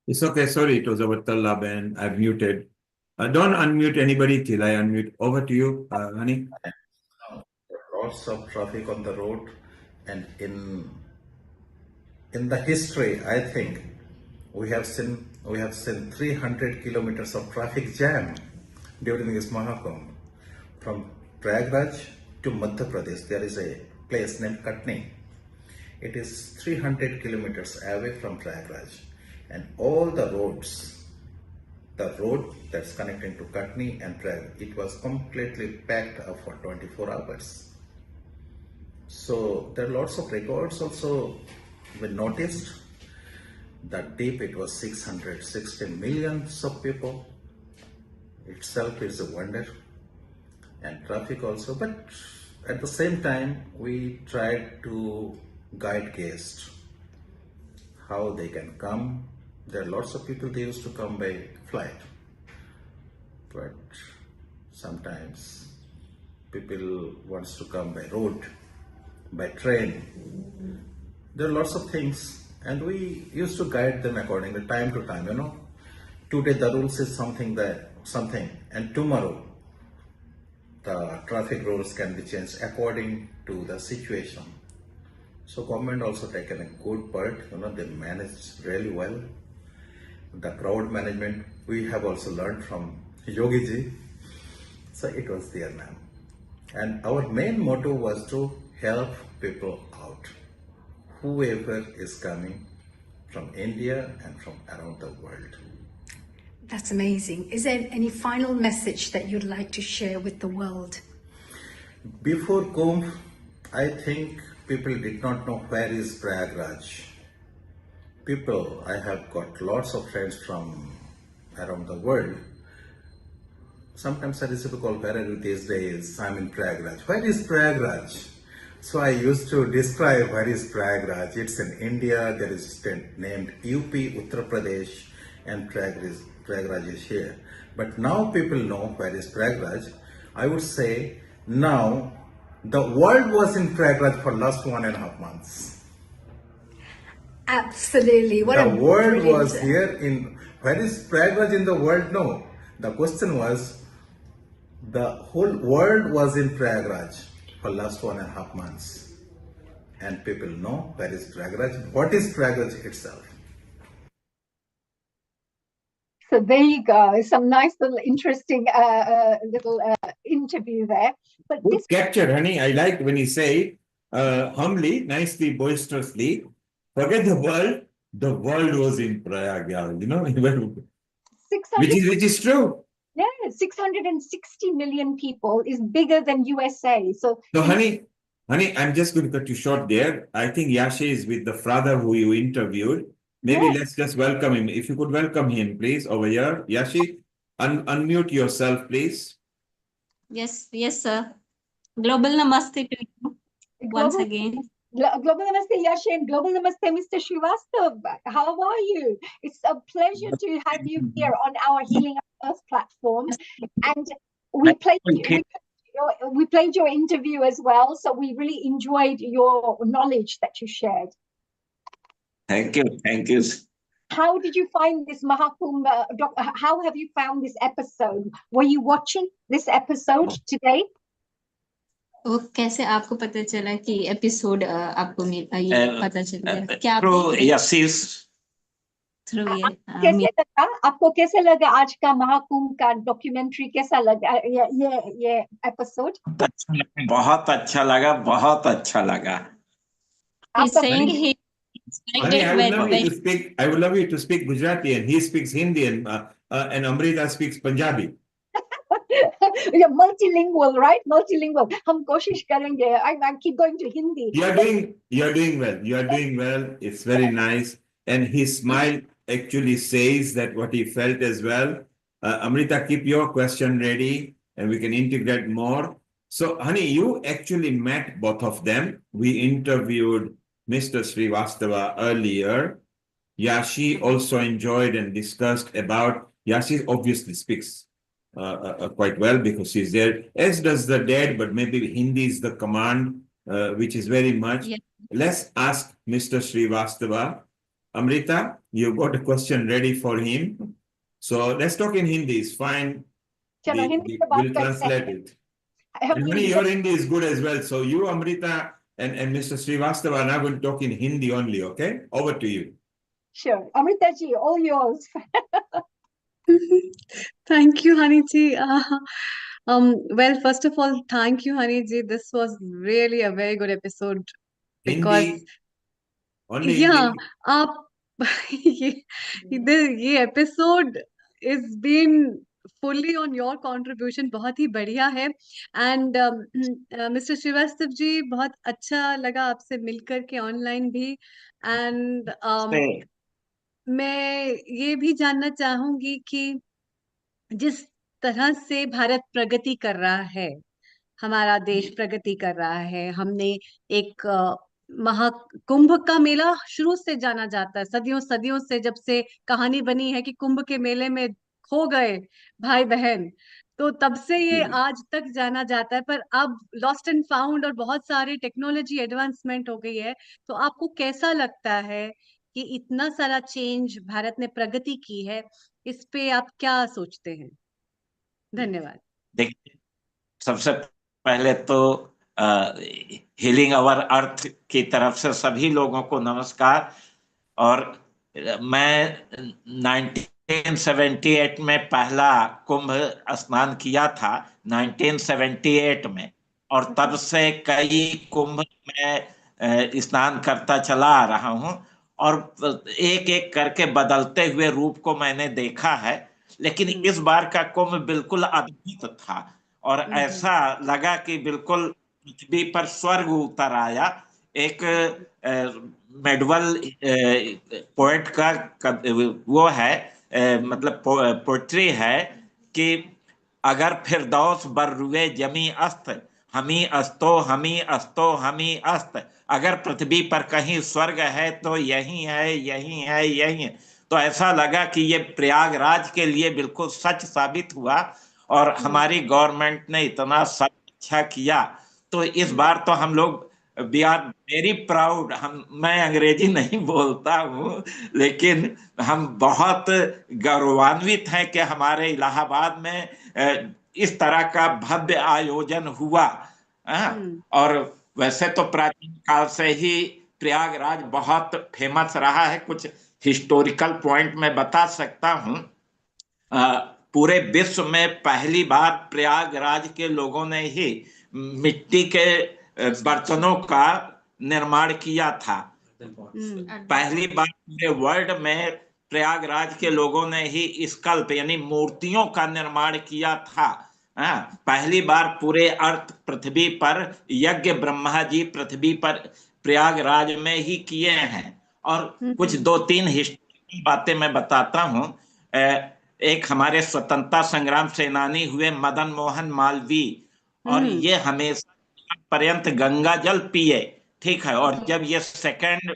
It's okay. Sorry, it was our Talla Ben. I've muted. Don't unmute anybody till I unmute. Over to you, Honey. Lots of traffic on the road, and in the history, I think we have seen 300 kilometers of traffic jam during this Maha Kumbh. From Prayagraj to Madhya Pradesh, there is a place named Katni. It is 300 kilometers away from Prayagraj, and all the roads, the road that's connecting to Katni and Prayagraj, it was completely packed up for 24 hours. So there are lots of records also. We noticed that deep it was 660 millions of people. Itself is a wonder, and traffic also. But at the same time, we tried to guide guests how they can come. There are lots of people, they used to come by flight, but sometimes people wants to come by road. by train. There are lots of things, and we used to guide them accordingly, time to time. Today the rules is something, and tomorrow the traffic rules can be changed according to the situation. So government also taken a good part. They managed really well. The crowd management we have also learned from Yogi ji. So it was there, ma'am. And our main motto was to help people out, whoever is coming from India and from around the world. That's amazing. Is there any final message that you'd like to share with the world? Before Kumbh, I think people did not know where is Prayagraj. I have got lots of friends from around the world. Sometimes I receive a call, where are you these days? I'm in Prayagraj. Where is Prayagraj? So I used to describe where is Prayagraj. It's in India. There is a state named UP, Uttar Pradesh, and Prayagraj is here. But now people know where is Prayagraj. I would say now the world was in Prayagraj for last 1.5 months. Absolutely. The world was here in, where is Prayagraj in the world? No. The question was, the whole world was in Prayagraj for last 1.5 months. And people know where is Prayagraj, what is Prayagraj itself. So there you go. Some nice little interesting little interview there. But Good capture, honey. I like when you say humbly, nicely, boisterously, forget the world was in Prayag, which is true. Yeah, 660 million people is bigger than USA. So honey, I'm just going to cut you short there. I think Yashi is with the father who you interviewed. Maybe let's just welcome him. If you could welcome him, please, over here. Yashi, unmute yourself, please. Yes, sir. Global Namaste to you once again. Global Namaste, Yashi, and Global Namaste, Mr. Srivastav. How are you? It's a pleasure to have you here on our Healing Our Earth platform. And we played your interview as well, so we really enjoyed your knowledge that you shared. Thank you. How did you find this Maha Kumbh? How have you found this episode? Were you watching this episode today? वो कैसे आपको पता चला कि episode आपको पता चल गया क्या थ्रू ये कैसे लगा आपको? कैसे लगा आज का महाकुंभ का डॉक्यूमेंट्री? कैसा लगा ये एपिसोड? बहुत अच्छा लगा Honey, I would love you to speak Gujarati, and he speaks Hindi, and Amrita speaks Punjabi. You're multilingual, right? Multilingual. हम कोशिश करेंगे. I keep going to Hindi. You're doing well. It's very nice. And his smile actually says that what he felt as well. Amrita, keep your question ready, and we can integrate more. So, honey, you actually met both of them. We interviewed Mr. Srivastava earlier. Yashi also enjoyed and discussed about. Yashi obviously speaks quite well because she's there, as does the dad, but maybe Hindi is the command, which is very much. Yeah. Let's ask Mr. Srivastava. Amrita, you got a question ready for him. So let's talk in Hindi. It's fine. We'll translate it. And your Hindi is good as well. So you, Amrita, and Mr. Srivastava and I will talk in Hindi only, okay? Over to you. Sure. Amrita ji, all yours. Thank you, Hani ji. Well, first of all, thank you, Hani ji. This was really a very good episode because Hindi? Only yeah, Hindi? ये episode is been fully on your contribution. बहुत ही बढ़िया है. And Mr. Srivastava जी, बहुत अच्छा लगा आपसे मिलकर के online भी. And मैं ये भी जानना चाहूंगी कि जिस तरह से भारत प्रगति कर रहा है, हमारा देश प्रगति कर रहा है, हमने एक महाकुंभ का मेला शुरू से जाना जाता है, सदियों से जब से कहानी बनी है कि कुंभ के मेले में खो गए भाई बहन, तो तब से ये आज तक जाना जाता है, पर अब लॉस्ट एंड फाउंड और बहुत सारी टेक्नोलॉजी एडवांसमेंट हो गई है। तो आपको कैसा लगता है कि इतना सारा चेंज भारत ने प्रगति की है, इस पे आप क्या सोचते हैं? धन्यवाद। देखिए, सबसे पहले तो हीलिंग अवर अर्थ की तरफ से सभी लोगों को नमस्कार। और मैं 1978 में पहला कुंभ स्नान किया था, 1978 में, और तब से कई कुंभ में स्नान करता चला आ रहा हूं, और एक एक करके बदलते हुए रूप को मैंने देखा है। लेकिन इस बार का कुंभ बिल्कुल अद्भुत था, और ऐसा लगा कि बिल्कुल पृथ्वी पर स्वर्ग उतर आया। एक मेडवल पोएट का वो है, मतलब पोएट्री है कि अगर फिरदौस बर रुए जमी अस्त, हमी अस्तो हमी अस्तो हमी अस्त, अगर पृथ्वी पर कहीं स्वर्ग है तो यही है, यही है, यही है। तो ऐसा लगा कि ये प्रयागराज के लिए बिल्कुल सच साबित हुआ, और हमारी गवर्नमेंट ने इतना सब अच्छा किया। तो इस बार तो हम लोग वी आर वेरी प्राउड। मैं अंग्रेजी नहीं बोलता हूँ, लेकिन हम बहुत गौरवान्वित हैं कि हमारे इलाहाबाद में इस तरह का भव्य आयोजन हुआ। और वैसे तो प्राचीन काल से ही प्रयागराज बहुत फेमस रहा है। कुछ हिस्टोरिकल पॉइंट मैं बता सकता हूँ। पूरे विश्व में पहली बार प्रयागराज के लोगों ने ही मिट्टी के बर्तनों का निर्माण किया था। पहली बार पूरे वर्ल्ड में प्रयागराज के लोगों ने ही स्कल्प यानी मूर्तियों का निर्माण किया था। पहली बार पूरे अर्थ पृथ्वी पर यज्ञ ब्रह्मा जी पृथ्वी पर प्रयागराज में ही किए हैं। और कुछ 2-3 हिस्ट्री बातें मैं बताता हूँ। एक हमारे स्वतंत्रता संग्राम सेनानी हुए मदन मोहन मालवीय, और ये हमेशा पर्यंत गंगा जल पिए, ठीक है। और जब ये सेकंड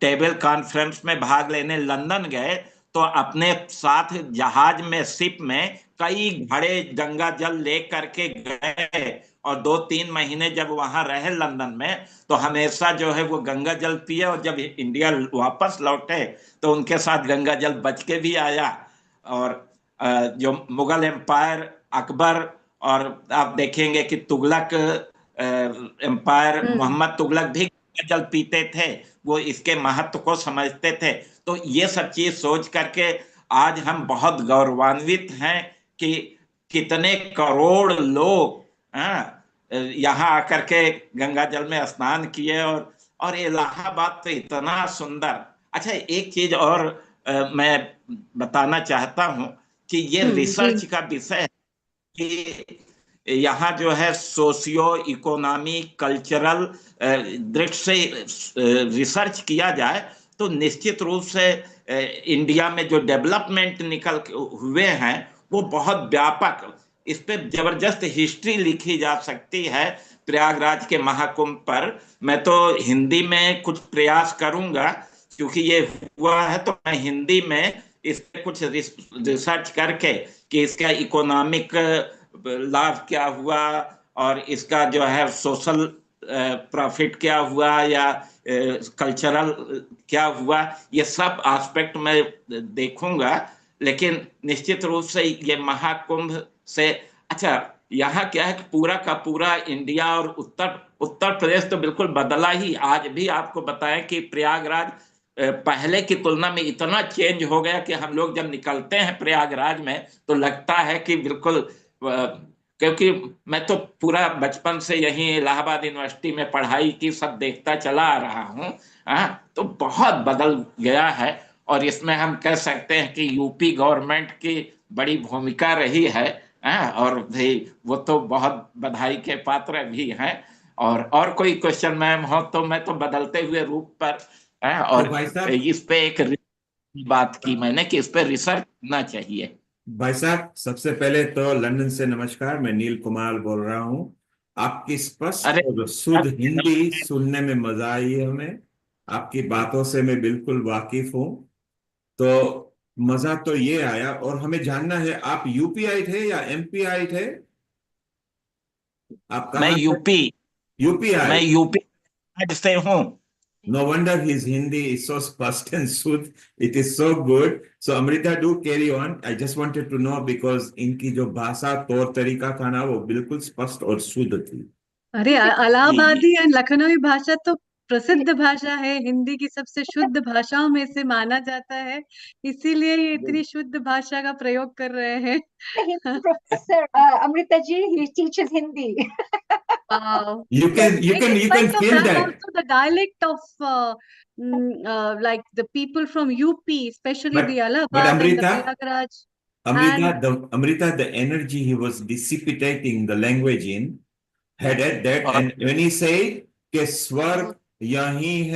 टेबल कॉन्फ्रेंस में भाग लेने लंदन गए, तो अपने साथ जहाज में, शिप में कई घड़े गंगा जल ले करके गए, और 2-3 महीने जब वहां रहे लंदन में, तो हमेशा जो है वो गंगा जल पिए। और जब इंडिया वापस लौटे तो उनके साथ गंगा जल बच के भी आया। और जो मुगल एम्पायर, अकबर, और आप देखेंगे कि तुगलक एम्पायर, मोहम्मद तुगलक भी जल पीते थे, वो इसके महत्व को समझते थे। तो ये सब चीज सोच करके आज हम बहुत गौरवान्वित हैं कि कितने करोड़ लोग यहाँ आकर के गंगा जल में स्नान किए। और इलाहाबाद तो इतना सुंदर। अच्छा, एक चीज और मैं बताना चाहता हूं कि ये रिसर्च का विषय है कि यहाँ जो है सोशियो इकोनॉमी कल्चरल दृष्टि से रिसर्च किया जाए तो निश्चित रूप से इंडिया में जो डेवलपमेंट निकल हुए हैं वो बहुत व्यापक, इस पे जबरदस्त हिस्ट्री लिखी जा सकती है प्रयागराज के महाकुंभ पर। मैं तो हिंदी में कुछ प्रयास करूंगा, क्योंकि ये हुआ है, तो मैं हिंदी में इस पे कुछ रिसर्च करके कि इसका इकोनॉमिक लाभ क्या हुआ और इसका जो है सोशल प्रॉफिट क्या हुआ या कल्चरल क्या हुआ, ये सब एस्पेक्ट मैं देखूंगा। लेकिन निश्चित रूप से ये महाकुंभ से, अच्छा यहाँ क्या है कि पूरा का पूरा इंडिया और उत्तर प्रदेश तो बिल्कुल बदला ही। आज भी आपको बताएं कि प्रयागराज पहले की तुलना में इतना चेंज हो गया कि हम लोग जब निकलते हैं प्रयागराज में तो लगता है कि बिल्कुल, क्योंकि मैं तो पूरा बचपन से यहीं इलाहाबाद यूनिवर्सिटी में पढ़ाई की सब देखता चला आ रहा हूँ, तो बहुत बदल गया है। और इसमें हम कह सकते हैं कि यूपी गवर्नमेंट की बड़ी भूमिका रही है, और भाई वो तो बहुत बधाई के पात्र भी हैं। और कोई क्वेश्चन मैम हो तो मैं तो बदलते हुए रूप पर और तो इस पे एक बात की मैंने कि इस पे रिसर्च करना चाहिए। भाई साहब, सबसे पहले तो लंदन से नमस्कार। मैं नील कुमार बोल रहा हूँ। आपकी स्पष्ट और शुद्ध हिंदी सुनने में मजा आई है हमें। आपकी बातों से मैं बिल्कुल वाकिफ हूँ। तो मजा तो ये आया, और हमें जानना है आप यूपीआई थे या एमपीआई थे? आप मैं कहाँ? मैं यूपीआई। यूपी से हूँ। No wonder his Hindi is so spast and sooth. It is so good. So Amrita, do carry on. I just wanted to know because इनकी जो भाषा तौर तरीका था ना वो बिल्कुल स्पष्ट और शुद्ध थी। अरे इलाहाबादी और लखनवी भाषा तो प्रसिद्ध भाषा है, हिंदी की सबसे शुद्ध भाषाओं में से माना जाता है, इसीलिए ये इतनी शुद्ध भाषा का प्रयोग कर रहे हैं। Hindi professor, Amrita ji, he teaches Hindi. Wow. You can feel that. Also the dialect of like the people from UP, especially the Allahabad and the Prayagraj. Amrita, the energy he was dissipating the language in had at that, and when he said कि स्वर्ग यहीं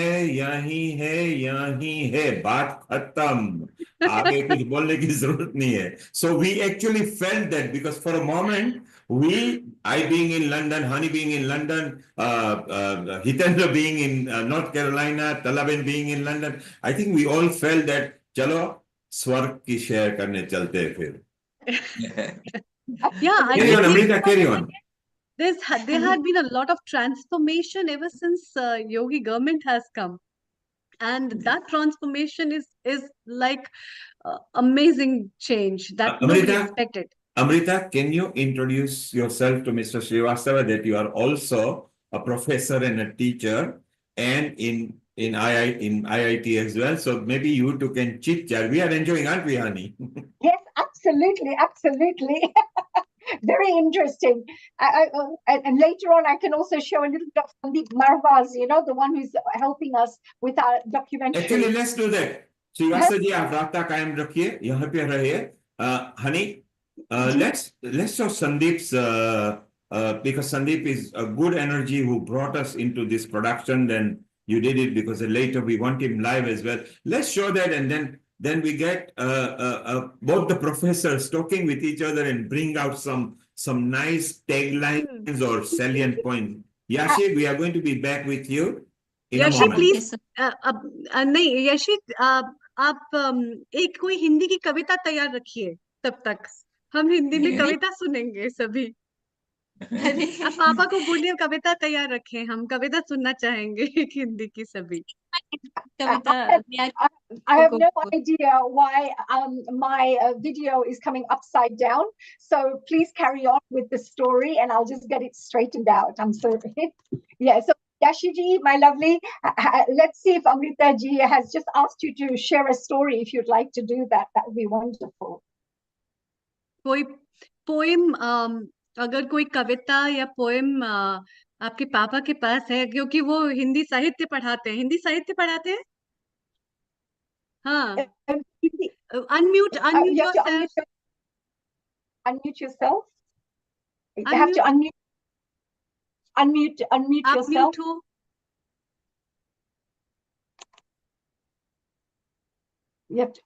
है, बात खत्म, आगे कुछ बोलने की जरूरत नहीं है. So we actually felt that because for a moment I being in London, Hani being in London, Hitendra being in North Carolina, Talaben being in London, I think we all felt that चलो स्वर्ग की share करने चलते हैं फिर. Yeah, carry on, Amrita, carry on. There had been a lot of transformation ever since Yogi government has come, and that transformation is like amazing change that nobody expected. Amrita, can you introduce yourself to Mr. Srivastava that you are also a professor and a teacher, and in IIT as well? So maybe you two can chit chat. We are enjoying, aren't we, Hani? Yes, absolutely. Very interesting. And later on, I can also show a little bit of Sandeep Marvaz, the one who's helping us with our documentary. Actually, let's do that. Srivastava ji, आप रास्ता कायम रखिए, यहाँ पे रहिए. Hani, let's show Sandeep's because Sandeep is a good energy who brought us into this production. Then you did it because later we want him live as well. Let's show that, and then we get both the professors talking with each other and bring out some nice taglines or salient points. Yashi, we are going to be back with you in a moment. Please, नहीं यशी, आप एक कोई हिंदी की कविता तैयार रखिए, तब तक हम हिंदी में कविता सुनेंगे सभी. आप पापा को बोलिए कविता तैयार रखें, हम कविता सुनना चाहेंगे हिंदी की सभी. I have no idea why my video is coming upside down. So please carry on with the story and I'll just get it straightened out. I'm sorry. Yeah, so Yashi ji, my lovely, let's see if Amrita ji has just asked you to share a story. If you'd like to do that, that would be wonderful. कोई poem, अगर कोई कविता या poem आपके पापा के पास है, क्योंकि वो हिंदी साहित्य पढ़ाते हैं. हाँ. Unmute yourself. Unmute yourself. You have to unmute yourself. You have to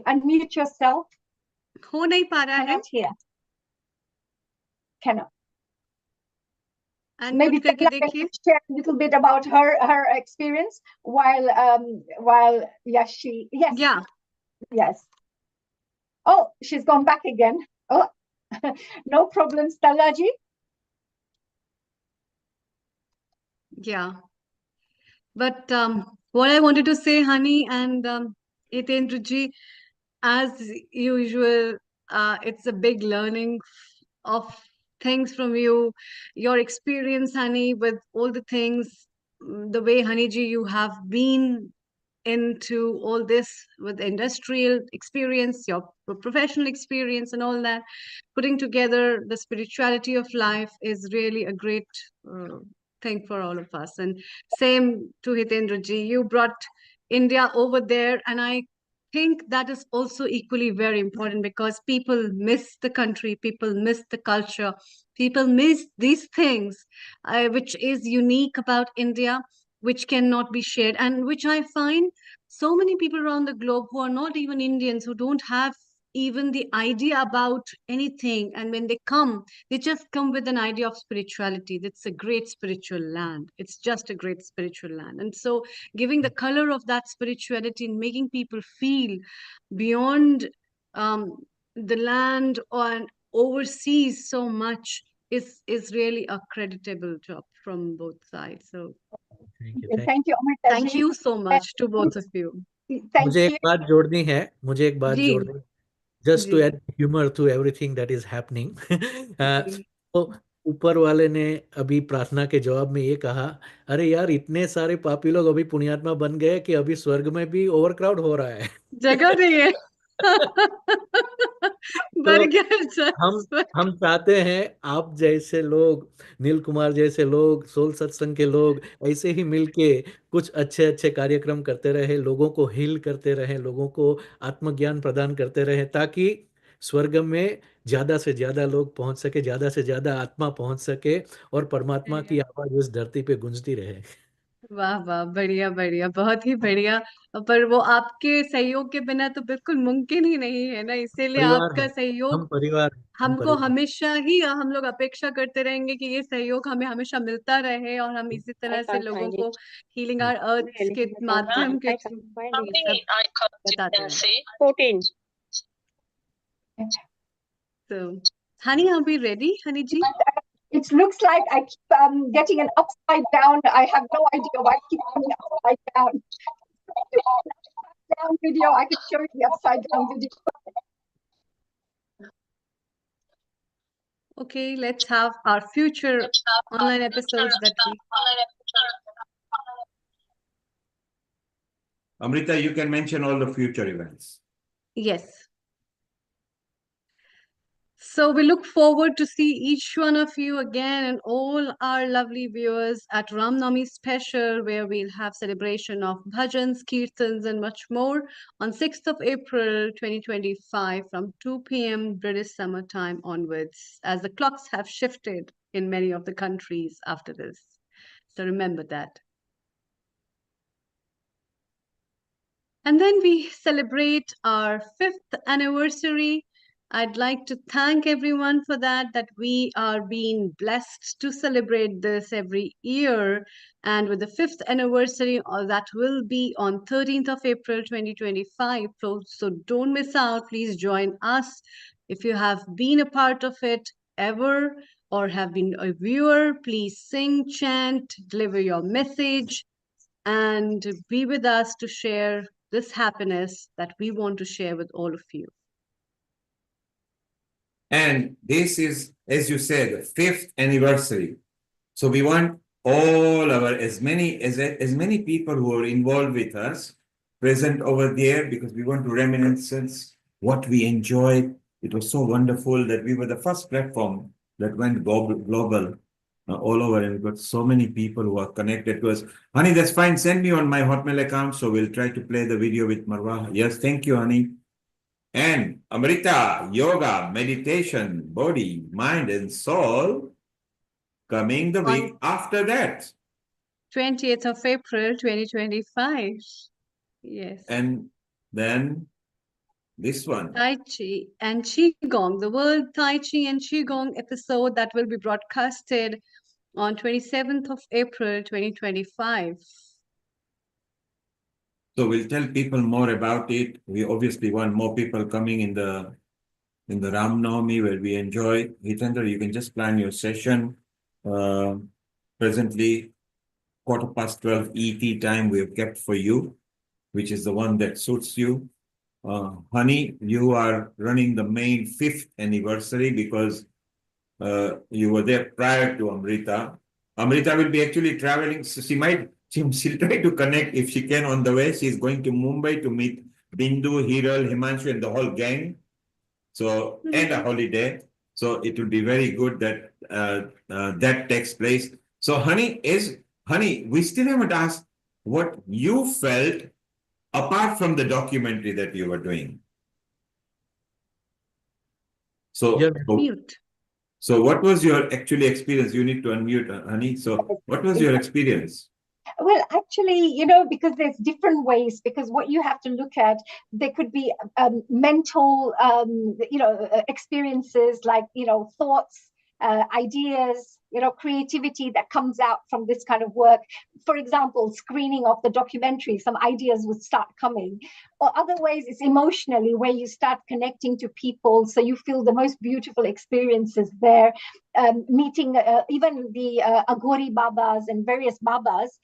unmute yourself. हो नहीं पा रहा है. Cannot. And maybe share a little bit about her experience while Yashi. Yes. Yeah. Yes. Oh, she's gone back again. Oh, no problem, Stalaji. Yeah. But what I wanted to say, Hani and Hitendra ji, as usual, it's a big learning of things from you, your experience, Hani, with all the things, the way, Hani ji, you have been into all this with industrial experience, your professional experience and all that. Putting together the spirituality of life is really a great thing for all of us. And same to Hitendra ji, you brought India over there, and I think that is also equally very important because people miss the country, people miss the culture, people miss these things which is unique about India, which cannot be shared, and which I find so many people around the globe who are not even Indians, who don't have even the idea about anything. And when they come, they just come with an idea of spirituality. It's a great spiritual land. It's just a great spiritual land. And so giving the color of that spirituality and making people feel beyond the land or overseas so much is really a creditable job from both sides. So Thank you, Amrita thank ji. you so much to both of you. Thank मुझे एक you. बात जोड़नी है, मुझे एक बात जी जोड़नी, just to ji add humor to everything that is happening. जी तो ऊपर वाले ने अभी प्रार्थना के जवाब में ये कहा, अरे यार इतने सारे पापी लोग अभी पुण्यात्मा बन गए कि अभी स्वर्ग में भी ओवरक्राउड हो रहा है. जगह नहीं है. तो बर्गर हम चाहते हैं आप जैसे लोग, नील कुमार जैसे लोग, सोल सत्संग के लोग ऐसे ही मिलके कुछ अच्छे अच्छे कार्यक्रम करते रहे, लोगों को हील करते रहे, लोगों को आत्मज्ञान प्रदान करते रहे, ताकि स्वर्ग में ज्यादा से ज्यादा लोग पहुंच सके, ज्यादा से ज्यादा आत्मा पहुंच सके और परमात्मा की आवाज उस धरती पे गूंजती रहे. वाह वाह, बढ़िया बढ़िया, बहुत ही बढ़िया. पर वो आपके सहयोग के बिना तो बिल्कुल मुमकिन ही नहीं है ना, इसीलिए परिवार आपका है, सहयोग हम हमको परिवार. हमेशा ही, हम लोग अपेक्षा करते रहेंगे कि ये सहयोग हमें हमेशा मिलता रहे और हम इसी I तरह से can't लोगों find को it. हीलिंग आवर अर्थ के Really, माध्यम के I थ्रू can't find ये it. सब बताते रहें. 14. So, Honey, are we ready, Honey ji? It looks like I keep getting an upside down. I have no idea why I keep coming upside down. Upside down video. I can show you the upside down video. Okay, let's have our future online episodes that we. Amrita, you can mention all the future events. Yes. So we look forward to see each one of you again and all our lovely viewers at Ram Navami special, where we'll have celebration of bhajans, kirtans, and much more on 6th of April 2025 from 2 p.m. British Summer Time onwards, as the clocks have shifted in many of the countries after this. So remember that. And then we celebrate our 5th anniversary. I'd like to thank everyone for that we are being blessed to celebrate this every year. And with the 5th anniversary, that will be on 13th of April 2025. So don't miss out. Please join us. If you have been a part of it ever or have been a viewer, please sing, chant, deliver your message, and be with us to share this happiness that we want to share with all of you. And this is, as you said, the 5th anniversary. So we want all our, as many people who are involved with us present over there, because we want to reminiscence what we enjoyed. It was so wonderful that we were the first platform that went global all over, and we've got so many people who are connected to us. Honey, that's fine. Send me on my Hotmail account, so we'll try to play the video with Marwa. Yes, thank you, honey. And Amrita, yoga, meditation, body, mind, and soul coming the week after that. 20th of April 2025. Yes. And then this one. Tai Chi and Qigong, the World Tai Chi and Qigong episode that will be broadcasted on 27th of April 2025. So we'll tell people more about it. We obviously want more people coming in the Ram Navami, where we enjoy. Hitendra, you can just plan your session. Presently, 12:15 ET time we have kept for you, which is the one that suits you. Honey, you are running the main 5th anniversary because you were there prior to Amrita. Amrita will be actually traveling. So she'll try to connect if she can on the way. She's going to Mumbai to meet Bindu, Hiral, Himanshu, and the whole gang. So, and a holiday. So it will be very good that that takes place. So, Honey, we still haven't asked what you felt apart from the documentary that you were doing. So, so what was your actually experience? You need to unmute, Honey. So what was your experience? Well, actually, because there's different ways, because what you have to look at, there could be mental, experiences like, thoughts, ideas, creativity that comes out from this kind of work. For example, screening of the documentary, some ideas would start coming. Or other ways, it's emotionally, where you start connecting to people, so you feel the most beautiful experiences there. Meeting even the Aghori Babas and various Babas.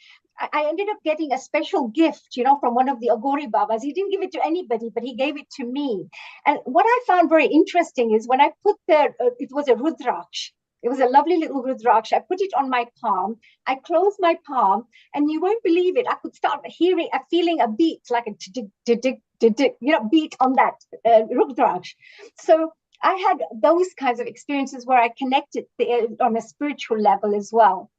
I ended up getting a special gift, from one of the Aghori Babas. He didn't give it to anybody, but he gave it to me. And what I found very interesting is when I put it was a Rudraksh. It was a lovely little Rudraksh. I put it on my palm. I closed my palm, and you won't believe it. I could start feeling a beat, like a beat on that Rudraksh. So I had those kinds of experiences where I connected on a spiritual level as well.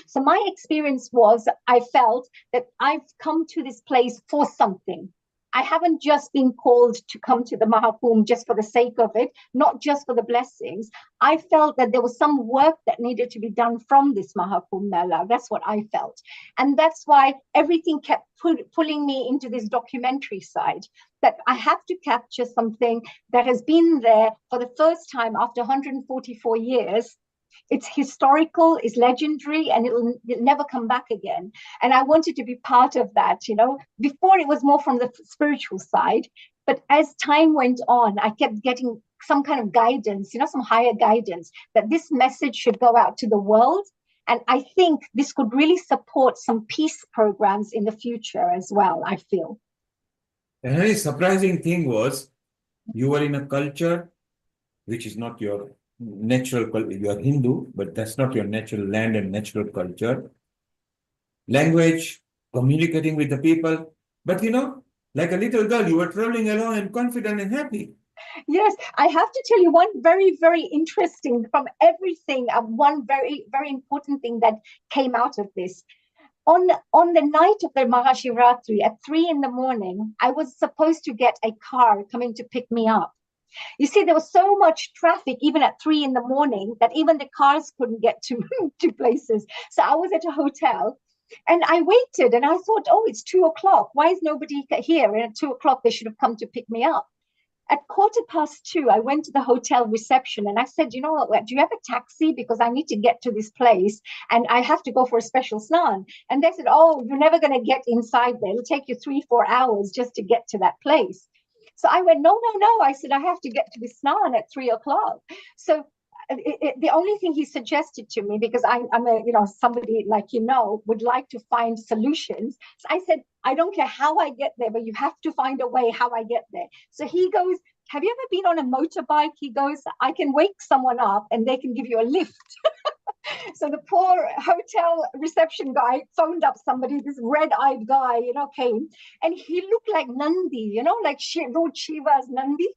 So my experience was, I felt that I've come to this place for something. I haven't just been called to come to the Maha Kumbh just for the sake of it, not just for the blessings. I felt that there was some work that needed to be done from this Maha Kumbh Mela. That's what I felt. And that's why everything kept pulling me into this documentary side, that I have to capture something that has been there for the first time after 144 years. It's historical, it's legendary, and it'll never come back again. And I wanted to be part of that, Before it was more from the spiritual side, but as time went on, I kept getting some kind of guidance, some higher guidance, that this message should go out to the world. And I think this could really support some peace programs in the future as well, I feel. The very surprising thing was, you were in a culture which is not your natural culture. You are Hindu, but that's not your natural land and natural culture. Language, communicating with the people. But like a little girl, you were traveling along and confident and happy. Yes, I have to tell you one very, very interesting from everything, one very, very important thing that came out of this. On the night of the Mahashivratri at 3 a.m, I was supposed to get a car coming to pick me up. You see, there was so much traffic, even at 3 a.m, that even the cars couldn't get to places. So I was at a hotel, and I waited, and I thought, oh, it's 2 o'clock. Why is nobody here? And at 2 o'clock, they should have come to pick me up. At 2:15, I went to the hotel reception, and I said, you know what, do you have a taxi? Because I need to get to this place, and I have to go for a special snan. And they said, oh, you're never going to get inside there. It'll take you 3-4 hours just to get to that place. So I went, no. I said, I have to get to the snan at 3 o'clock. So the only thing he suggested to me, because I'm a, somebody like, would like to find solutions. So I said, I don't care how I get there, but you have to find a way how I get there. So he goes, have you ever been on a motorbike? He goes, I can wake someone up and they can give you a lift. So the poor hotel reception guy phoned up somebody, this red-eyed guy, came, and he looked like Nandi, like Lord Shiva's Nandi.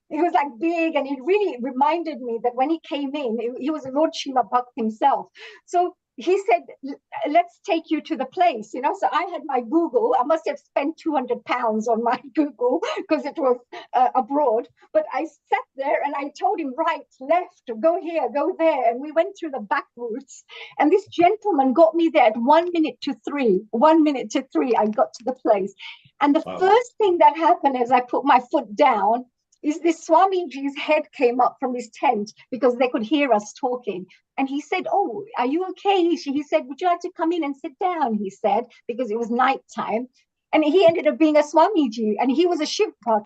He was like big, and it really reminded me that when he came in, he was Lord Shiva Bhakt himself. So he said, let's take you to the place, So I had my Google. I must have spent 200 pounds on my Google because it was abroad. But I sat there and I told him, right, left, go here, go there. And we went through the back routes. And this gentleman got me there at 1 minute to 3. 1 minute to 3, I got to the place. And the first thing that happened as I put my foot down is this Swamiji's head came up from his tent because they could hear us talking. And he said, oh, are you okay? He said, would you like to come in and sit down? He said, because it was nighttime. And he ended up being a Swamiji, and he was a Shiv Bhakt.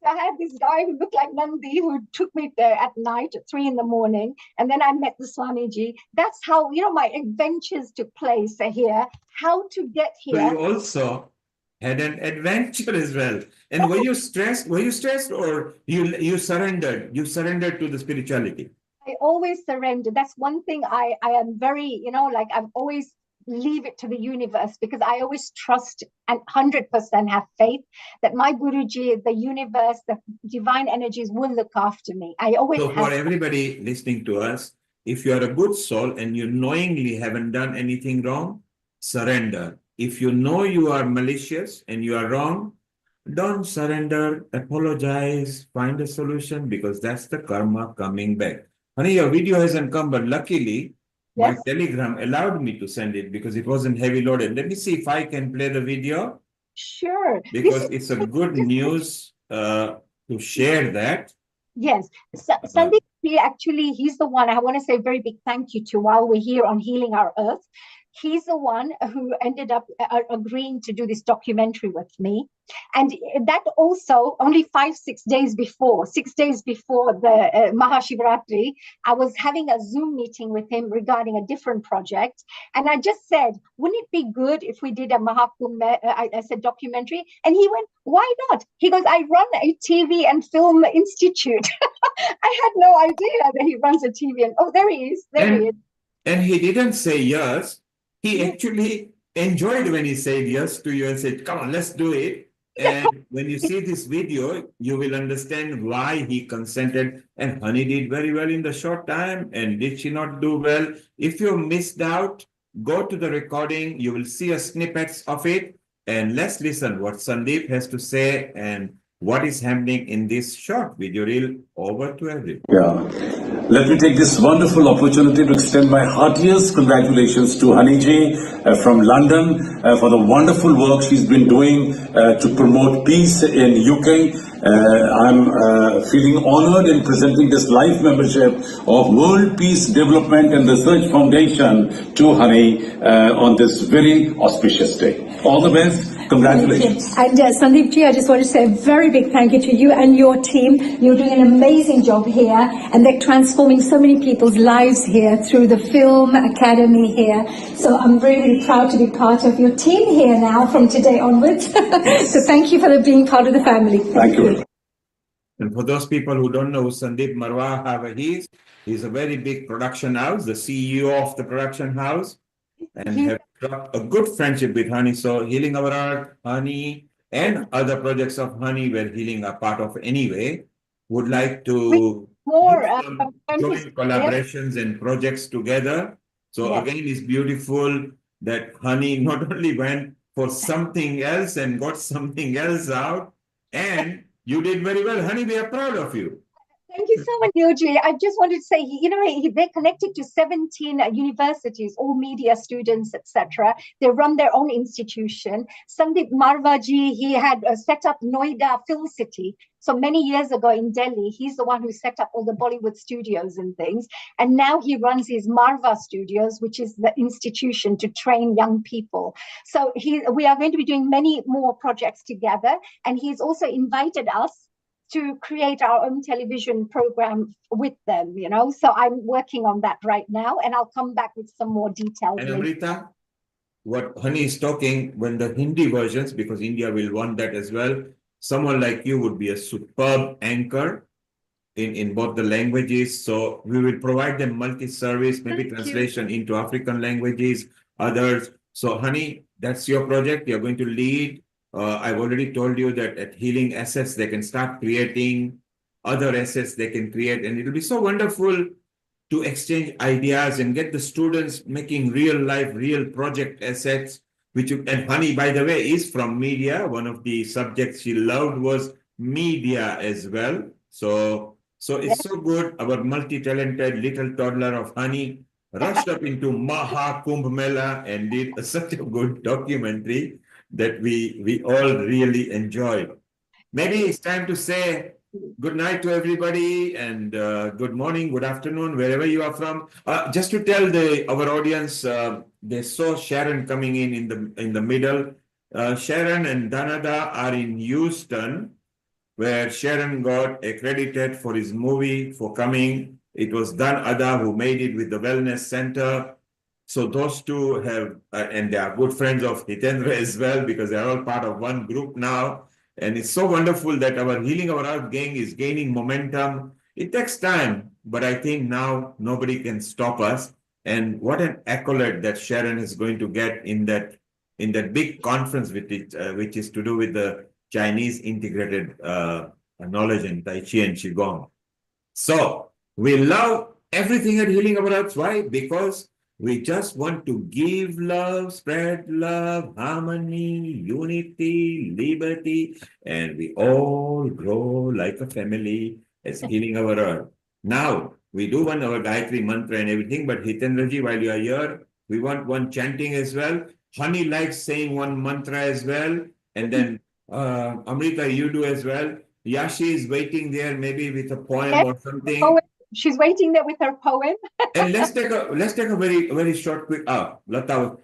I had this guy who looked like Nandi who took me there at night at 3 a.m. And then I met the Swamiji. That's how, my adventures took place here, how to get here. So you also had an adventure as well. And were you stressed? Or you surrendered? You surrendered to the spirituality? I always surrender. That's one thing I am very, I've always leave it to the universe, because I always trust and 100% have faith that my Guruji, the universe, the divine energies will look after me. I always So for everybody listening to us, if you are a good soul and you knowingly haven't done anything wrong, surrender. If you know you are malicious and you are wrong, don't surrender, apologize, find a solution, because that's the karma coming back. Honey, your video hasn't come, but luckily, my Telegram allowed me to send it because it wasn't heavy loaded. Let me see if I can play the video. Sure. Because it's a good news to share that. Yes. Sandeep, he's the one I want to say a very big thank you to while we're here on Healing Our Earth. He's the one who ended up agreeing to do this documentary with me. And that also, only 6 days before the Maha Shivratri, I was having a Zoom meeting with him regarding a different project. And I just said, wouldn't it be good if we did a Maha Kumbh Mela, I said documentary? And he went, why not? He goes, I run a TV and film institute. I had no idea that he runs a TV. And oh, there he is. There he is. And he didn't say yes. He actually enjoyed when he said yes to you and said, come on, let's do it. And when you see this video, you will understand why he consented. And Honey did very well in the short time. And did she not do well? If you missed out, go to the recording. You will see a snippets of it. And let's listen what Sandeep has to say and what is happening in this short video reel. Over to everyone. Yeah. Let me take this wonderful opportunity to extend my heartiest congratulations to Honey Ji from London for the wonderful work she's been doing to promote peace in UK. I'm feeling honored in presenting this life membership of World Peace Development and Research Foundation to Honey on this very auspicious day. All the best. Congratulations. And Sandeep Ji, I just want to say a very big thank you to you and your team. You're doing an amazing job here, and they're transforming so many people's lives here through the Film Academy here. So I'm really proud to be part of your team here now from today onwards. So thank you for being part of the family. Thank you. And for those people who don't know who Sandeep Marwa is, he's a very big production house, the CEO of the production house, and have got a good friendship with Honey. So Healing Our Earth, Honey, and other projects of Honey where Healing are part of anyway, would like to join collaborations and projects together. So again, it's beautiful that Honey not only went for something else and got something else out, and you did very well. Honey, we are proud of you. Thank you so much, Neoji. I just wanted to say, they're connected to 17 universities, all media students, etc. They run their own institution. Sandeep Marwaji, he had set up Noida Film City. So many years ago in Delhi, he's the one who set up all the Bollywood studios and things. And now he runs his Marwa Studios, which is the institution to train young people. So we are going to be doing many more projects together. And he's also invited us to create our own television program with them, So I'm working on that right now, and I'll come back with some more details. And Amrita, what Honey is talking, when the Hindi versions, because India will want that as well, someone like you would be a superb anchor in both the languages. So we will provide them multi-service, maybe translation into African languages, others. So Honey, that's your project. You're going to lead. I've already told you that at Healing Assets, they can start creating other assets they can create. And it'll be so wonderful to exchange ideas and get the students making real life, real project assets. And Honey, by the way, is from media. One of the subjects she loved was media as well. So it's so good. Our multi-talented little toddler of Honey rushed up into Maha Kumbh Mela and did such a good documentary that we all really enjoyed. Maybe it's time to say good night to everybody and good morning, good afternoon, wherever you are from. Just to tell our audience, they saw Sharon coming in the middle. Sharon and Danada are in Houston, where Sharon got accredited for his movie for coming. It was Dan Ada who made it with the Wellness Center. So those two have, and they are good friends of Hitendra as well, because they are all part of one group now. And it's so wonderful that our Healing Our Earth gang is gaining momentum. It takes time, but I think now nobody can stop us. And what an accolade that Sharon is going to get in that big conference with it, which is to do with the Chinese integrated knowledge in Tai Chi and Qigong. So we love everything at Healing Our Earth. Why? Because we just want to give love, spread love, harmony, unity, liberty, and we all grow like a family as Healing Our Earth. Now, We do want our Gayatri mantra and everything, but Hitendraji, while you are here, we want one chanting as well. Honey likes saying one mantra as well. And then Amrita, you do as well. Yashi is waiting there, maybe with a poem Yes, or something. poem. She's waiting there with her poem. And let's take a very short quick Lata,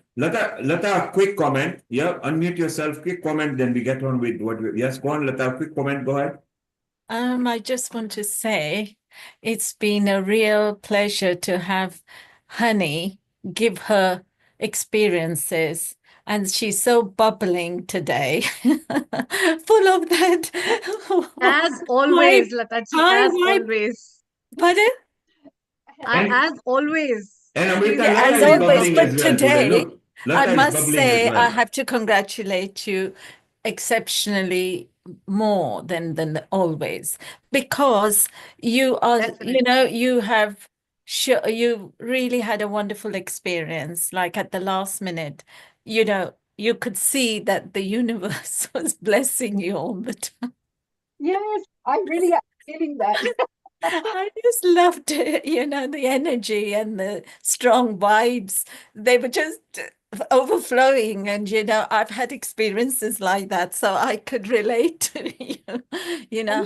quick comment. Yeah, unmute yourself, quick comment, then we get on with yes, go on, Lata, quick comment, go ahead. I just want to say it's been a real pleasure to have Honey give her experiences. And she's so bubbling today, full of that. As always, Lataji, as always. Pardon? As always. And Amrita, As Lata is always, bubbling but as well. today, Look, Lata I is must bubbling say, as well. I have to congratulate you exceptionally more than always, because you are, you really had a wonderful experience. Like at the last minute, you could see that the universe was blessing you all the time. Yes, I really am feeling that. I just loved it, the energy and the strong vibes. They were just overflowing. And, I've had experiences like that, so I could relate to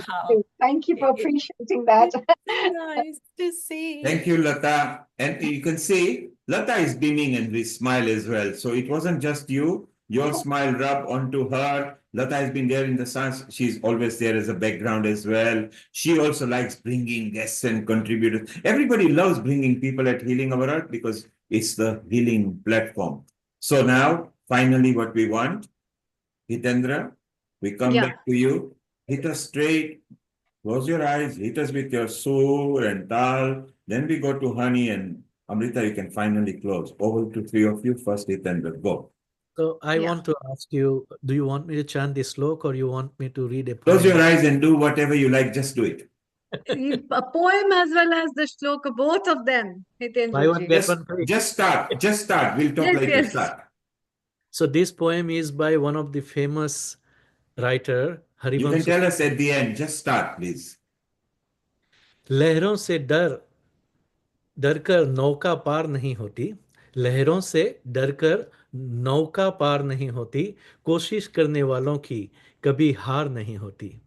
how. Thank you for appreciating that. It's nice to see. Thank you, Lata. And you can see Lata is beaming and we smile as well. So it wasn't just you. Your smile rubbed onto her. Lata has been there in the sun. She's always there as a background as well. She also likes bringing guests and contributors. Everybody loves bringing people at Healing Our Earth because it's the healing platform. So now, finally, what we want, Hitendra, we come back to you. Hit us straight. Close your eyes, hit us with your sur and tal. Then we go to Honey and Amrita, you can finally close. Over to three of you. First, Hitendra, go. So I want to ask you, do you want me to chant this slok or you want me to read a poem? Close your eyes and do whatever you like. Just do it. A poem as well as the shloka, both of them. Just start. Just start. We'll talk later. Start. So this poem is by one of the famous writer, Harivansh. You can tell us at the end. Just start, please. लहरों से डरकर नौका पार नहीं होती, लहरों से डरकर नौका पार नहीं होती, कोशिश करने वालों की कभी हार नहीं होती।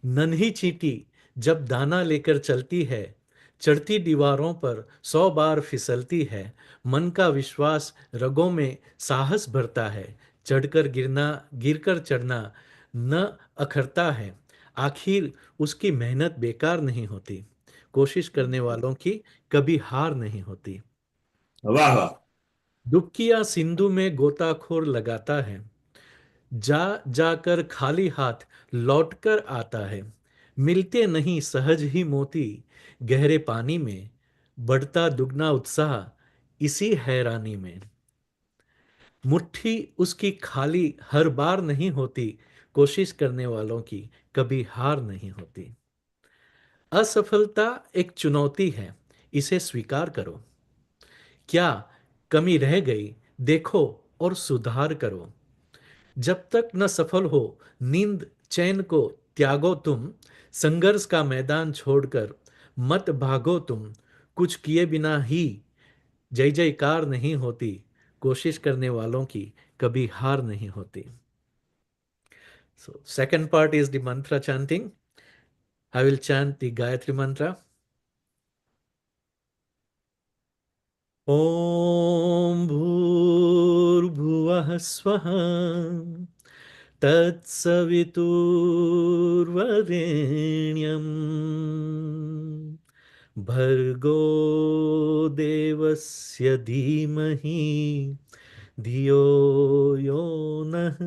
नन्ही चींटी जब दाना लेकर चलती है, चढ़ती दीवारों पर 100 बार फिसलती है, मन का विश्वास रगों में साहस भरता है, गिरकर चढ़ना न अखरता है, आखिर उसकी मेहनत बेकार नहीं होती, कोशिश करने वालों की कभी हार नहीं होती। वाह वाह। डुबकियां सिंधु में गोताखोर लगाता है, जाकर खाली हाथ लौटकर आता है, मिलते नहीं सहज ही मोती गहरे पानी में, बढ़ता दुगना उत्साह इसी हैरानी में। मुट्ठी उसकी खाली हर बार नहीं होती, कोशिश करने वालों की कभी हार नहीं होती। असफलता एक चुनौती है, इसे स्वीकार करो। क्या कमी रह गई देखो और सुधार करो। जब तक न सफल हो नींद चैन को त्यागो तुम, संघर्ष का मैदान छोड़कर मत भागो तुम, कुछ किए बिना ही जय जयकार नहीं होती, कोशिश करने वालों की कभी हार नहीं होती। So second part is the mantra chanting. I will chant the Gayatri mantra. Om Bhurbhuvah Swaha Tatsaviturvarenyam Bhargo Devasya Dhimahi Dhiyo Yonah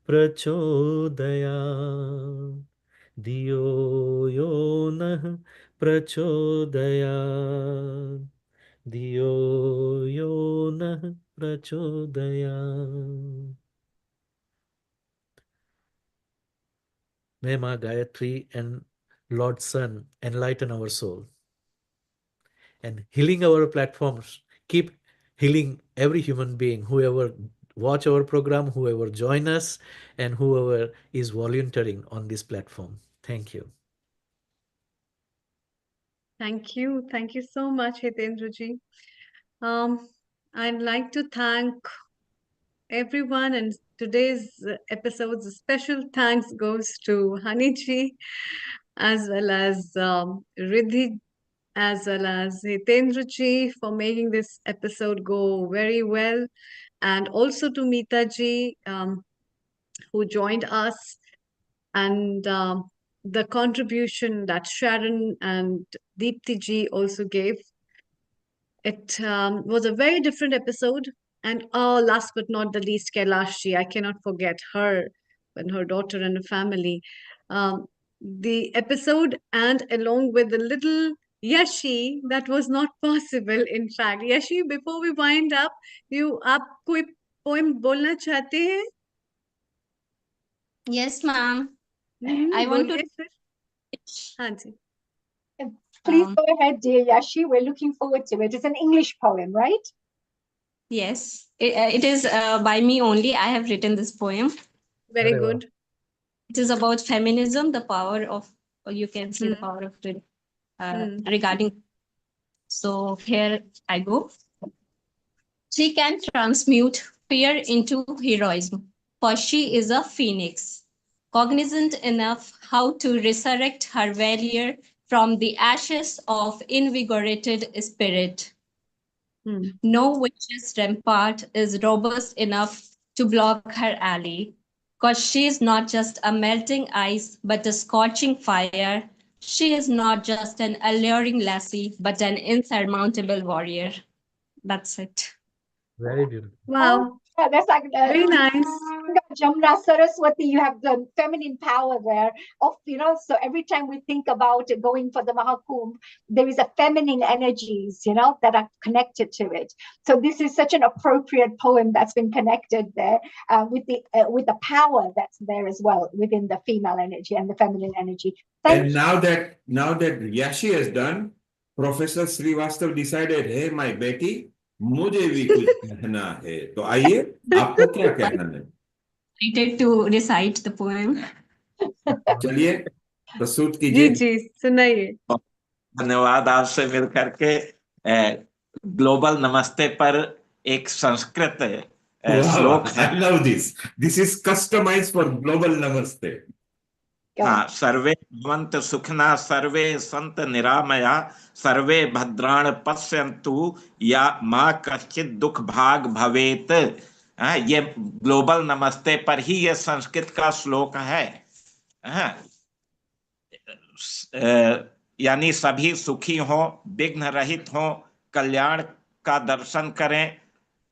Prachodayat Dhiyo Yonah Prachodayat Dhiyo Yonah Prachodayat. May Ma Gayatri and Lord Sun enlighten our soul. And healing our platforms, keep healing every human being, whoever watch our program, whoever join us, and whoever is volunteering on this platform. Thank you. Thank you. Thank you so much, Hitendra ji. I'd like to thank everyone, and today's episode's special thanks goes to Hani ji, as well as Riddhi, as well as Hitendra ji for making this episode go very well, and also to Meeta ji, who joined us, and the contribution that Sharon and Deepthi ji also gave. It was a very different episode. And last but not the least, Kailash ji, I cannot forget her and her daughter and her family. The episode, and along with the little Yashi, that was not possible, in fact. Yashi, before we wind up, आप कोई poem बोलना चाहते हैं? Yes, ma'am. I want to. हाँ जी. Please go ahead, dear Yashi. We're looking forward to it. It's an English poem, right? Yes, it is by me only. I have written this poem. Very good. It is about feminism, the power of, or you can say the power of regarding. So here I go. She can transmute fear into heroism, for she is a phoenix, cognizant enough how to resurrect her valor from the ashes of invigorated spirit. No witch's rampart is robust enough to block her alley, because she is not just a melting ice, but a scorching fire. She is not just an alluring lassie, but an insurmountable warrior. That's it. Very beautiful. Wow. Yeah, that's like very nice. Jamna Saraswati, you have the feminine power there. So every time we think about going for the Maha Kumbh, there is a feminine energies, that are connected to it. So this is such an appropriate poem that's been connected there with the power that's there as well within the female energy and the feminine energy. And now that Yashi has done, Professor Srivastav decided, hey, my Betty, मुझे भी कुछ कहना है. तो आइए, आपको क्या कहना है? Excited to recite the poem. चलिए, प्रस्तुत कीजिए. जी सुनाइए. धन्यवाद. आपसे मिल करके ग्लोबल नमस्ते पर एक संस्कृत श्लोक है. I love this. This is customized for global namaste. हाँ, सर्वे भवन्तु सुखिनः, सर्वे सन्तु निरामया, सर्वे भद्राणि पश्यन्तु या मा कश्चित् दुख भाग भवेत. ये ग्लोबल नमस्ते पर ही ये संस्कृत का श्लोक है. यानी सभी सुखी हो, विघ्न रहित हो, कल्याण का दर्शन करें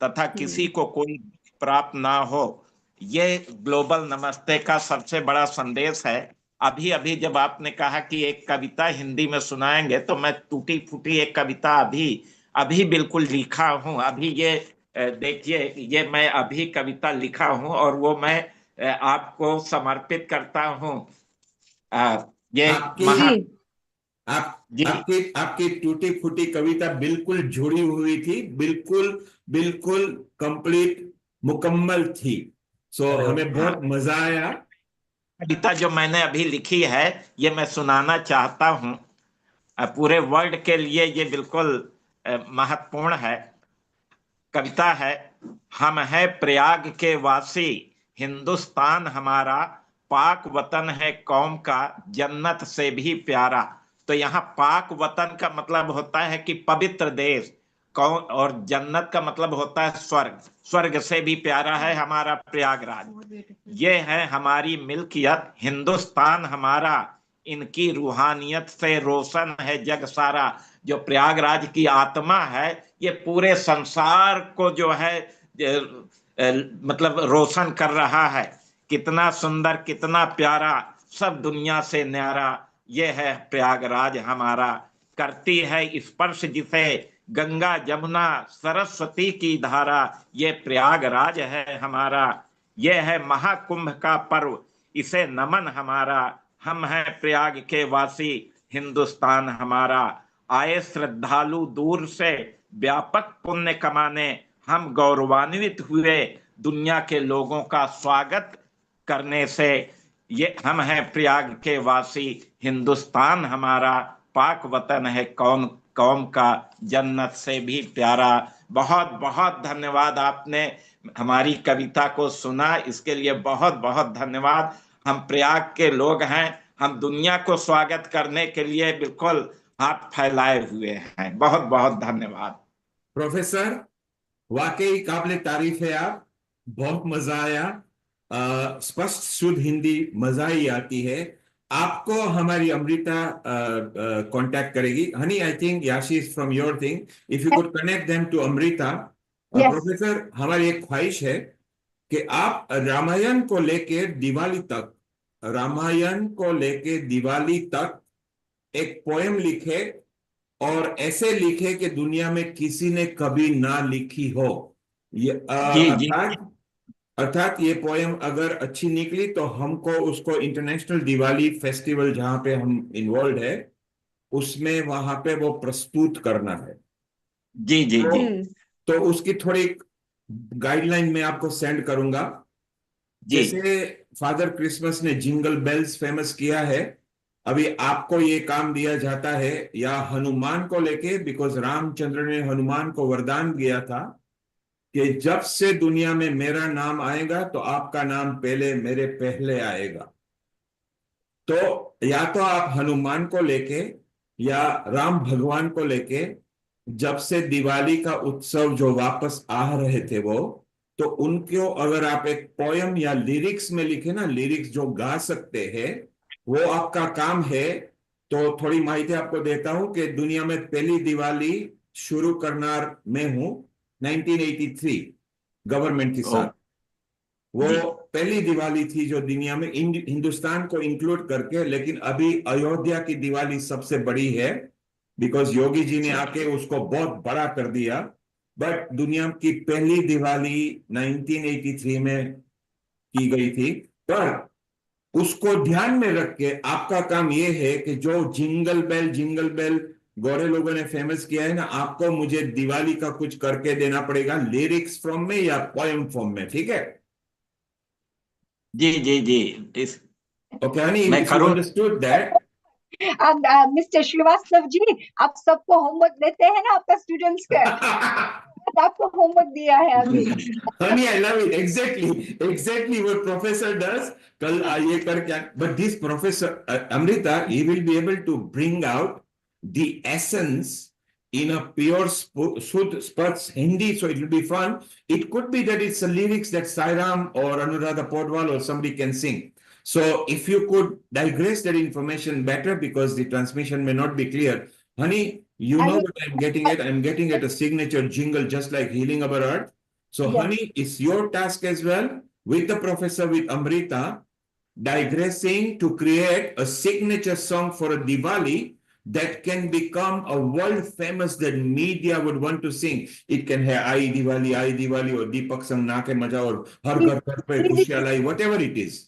तथा किसी को कोई प्राप्त ना हो. ये ग्लोबल नमस्ते का सबसे बड़ा संदेश है. अभी अभी जब आपने कहा कि एक कविता हिंदी में सुनाएंगे, तो मैं टूटी फूटी एक कविता अभी बिल्कुल लिखा हूं. अभी ये देखिए, ये मैं अभी कविता लिखा हूं और वो मैं आपको समर्पित करता हूं. ये आपकी टूटी फूटी कविता बिल्कुल जुड़ी हुई थी, बिल्कुल कंप्लीट मुकम्मल थी. सो हमें बहुत मजा आया. कविता जो मैंने अभी लिखी है, ये मैं सुनाना चाहता हूं. पूरे वर्ल्ड के लिए ये बिल्कुल महत्वपूर्ण है. कविता है, हम है प्रयाग के वासी, हिंदुस्तान हमारा, पाक वतन है कौम का, जन्नत से भी प्यारा. तो यहाँ पाक वतन का मतलब होता है कि पवित्र देश, और जन्नत का मतलब होता है स्वर्ग. स्वर्ग से भी प्यारा है हमारा प्रयागराज. ये है हमारी मिल्कियत, हिंदुस्तान हमारा, इनकी रूहानियत से रोशन है जग सारा. जो प्रयागराज की आत्मा है, ये पूरे संसार को जो है मतलब रोशन कर रहा है. कितना सुंदर, कितना प्यारा, सब दुनिया से न्यारा. ये है प्रयागराज हमारा. करती है स्पर्श जिसे गंगा जमुना सरस्वती की धारा, ये प्रयागराज है हमारा. ये है महाकुंभ का पर्व, इसे नमन हमारा. हम हैं प्रयाग के वासी, हिंदुस्तान हमारा. आए श्रद्धालु दूर से व्यापक पुण्य कमाने, हम गौरवान्वित हुए दुनिया के लोगों का स्वागत करने से. ये हम हैं प्रयाग के वासी, हिंदुस्तान हमारा. पाक वतन है कौम कौम का जन्नत से भी प्यारा। बहुत बहुत धन्यवाद, आपने हमारी कविता को सुना, इसके लिए बहुत बहुत धन्यवाद। हम प्रयाग के लोग हैं, हम दुनिया को स्वागत करने के लिए बिल्कुल हाथ फैलाए हुए हैं। बहुत बहुत धन्यवाद। प्रोफेसर, वाकई काबिल तारीफ है आप, बहुत मजा आया। स्पष्ट शुद्ध हिंदी मजा ही आती है। आपको हमारी अमृता कांटेक्ट करेगी। Honey, I think Yashi is from your thing, if you could connect them to Amrita. Professor, हमारी एक ख्वाहिश है कि आप रामायण को लेकर दिवाली तक, रामायण को लेकर दिवाली तक एक पोएम लिखे, और ऐसे लिखे कि दुनिया में किसी ने कभी ना लिखी हो। ये अर्थात ये पोएम अगर अच्छी निकली तो हमको उसको इंटरनेशनल दिवाली फेस्टिवल जहां पे हम इन्वॉल्व है उसमें वहां पे वो प्रस्तुत करना है। जी जी जी। तो उसकी थोड़ी गाइडलाइन मैं आपको सेंड करूंगा। जैसे फादर क्रिसमस ने जिंगल बेल्स फेमस किया है, अभी आपको ये काम दिया जाता है, या हनुमान को लेके, बिकॉज रामचंद्र ने हनुमान को वरदान दिया था कि जब से दुनिया में मेरा नाम आएगा तो आपका नाम पहले मेरे पहले आएगा। तो या तो आप हनुमान को लेके या राम भगवान को लेके, जब से दिवाली का उत्सव जो वापस आ रहे थे वो, तो उनको अगर आप एक पोयम या लिरिक्स में लिखे ना, लिरिक्स जो गा सकते हैं, वो आपका काम है। तो थोड़ी माहिती आपको देता हूं कि दुनिया में पहली दिवाली शुरू करनार मैं हूं 1983 गवर्नमेंट के साथ। वो पहली दिवाली थी जो दुनिया में हिंदुस्तान को इंक्लूड करके, लेकिन अभी अयोध्या की दिवाली सबसे बड़ी है, बिकॉज योगी जी ने आके उसको बहुत बड़ा कर दिया। बट दुनिया की पहली दिवाली 1983 में की गई थी। पर उसको ध्यान में रख के आपका काम ये है कि जो जिंगल बेल गोरे लोगों ने फेमस किया है ना, आपको मुझे दिवाली का कुछ करके देना पड़ेगा, लिरिक्स फॉर्म में या पोएम फॉर्म में, ठीक है? जी जी जी। ओके हनी, मैं if you understood that. Mister Shrivastava ji, आप सबको होमवर्क देते हैं ना आपका स्टूडेंट्स का? आपको होमवर्क दिया है अभी। Honey, I love it. Exactly what professor does. कल ये कर क्या? But this professor, Amrita, he will be able to bring out the essence in a pure Spuds Hindi, so it will be fun. It could be that it's a lyrics that Sairam or Anuradha Podwal or somebody can sing. So if you could digress that information better, because the transmission may not be clear. Honey, you know what I'm getting at? I'm getting at a signature jingle just like Healing Our Earth. So, honey, it's your task as well, with the professor, with Amrita, digressing to create a signature song for a Diwali that can become a world famous, that media would want to sing. It can have I Diwali, or Deepak Sang Na Ke Maja, or Har Ghar Ghar Pe Khushiyan Lai, whatever it is.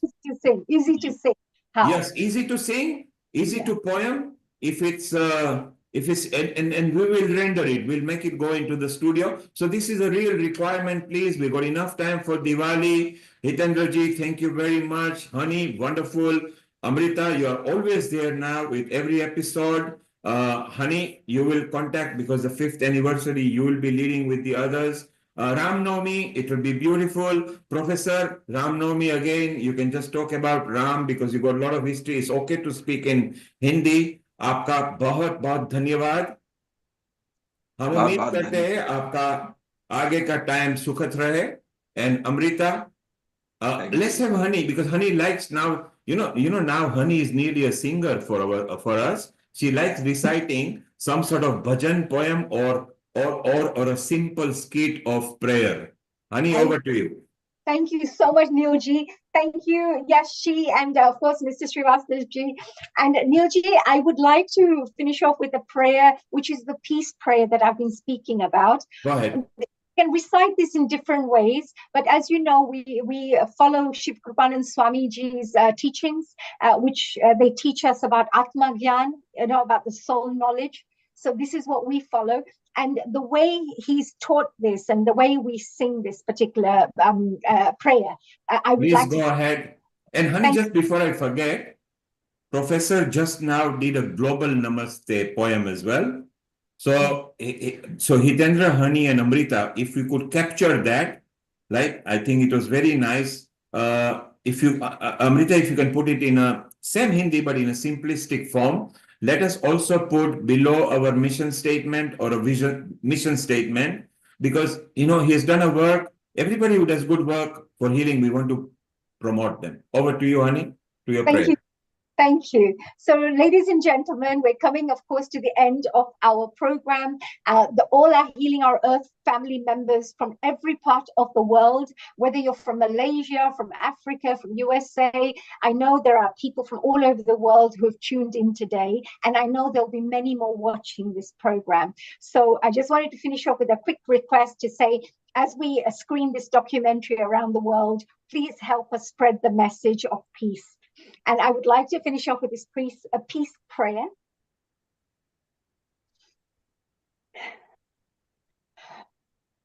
Easy to sing. How? Yes, easy to sing, easy to poem. If it's and we will render it, we'll make it go into the studio. So this is a real requirement, please. We've got enough time for Diwali. Hitendra ji, thank you very much. Honey, wonderful. Amrita, you are always there now with every episode. Honey, you will contact, because the 5th anniversary, you will be leading with the others. Ram Navami, it will be beautiful. Professor, Ram Navami again, you can just talk about Ram because you got a lot of history. It's okay to speak in Hindi. आपका बहुत बहुत धन्यवाद। हम उम्मीद करते हैं आपका आगे का टाइम सुखद रहे। And Amrita, let's have Honey, because Honey likes now, you know now Honey is nearly a singer for us. She likes reciting some sort of bhajan poem or a simple skit of prayer. Honey, over to you. Thank you so much, Neilji. Thank you, Yashi, and of course, Mr. Srivastavaji. And Neilji, I would like to finish off with a prayer, which is the peace prayer that I've been speaking about. Go ahead. You can recite this in different ways, but as you know, we follow Shiv Krupanand Swamiji's teachings, which they teach us about Atma Gyan, about the soul knowledge. So this is what we follow. And the way he's taught this and the way we sing this particular prayer, I would Please like go ahead. And Honey, just before I forget, Professor just now did a global Namaste poem as well. So, so Hitendra, Hani, and Amrita, if we could capture that, like, I think it was very nice. If you, Amrita, if you can put it in a same Hindi, but in a simplistic form, let us also put below our mission statement or a mission statement, because, you know, he has done a work. Everybody who does good work for healing, we want to promote them. Over to you, Hani, to your prayer. Thank you. Thank you. So, ladies and gentlemen, we're coming, of course, to the end of our program. All our Healing Our Earth family members from every part of the world, whether you're from Malaysia, from Africa, from USA, I know there are people from all over the world who have tuned in today, and I know there'll be many more watching this program. So I just wanted to finish off with a quick request to say, as we screen this documentary around the world, please help us spread the message of peace. And I would like to finish off with this peace prayer.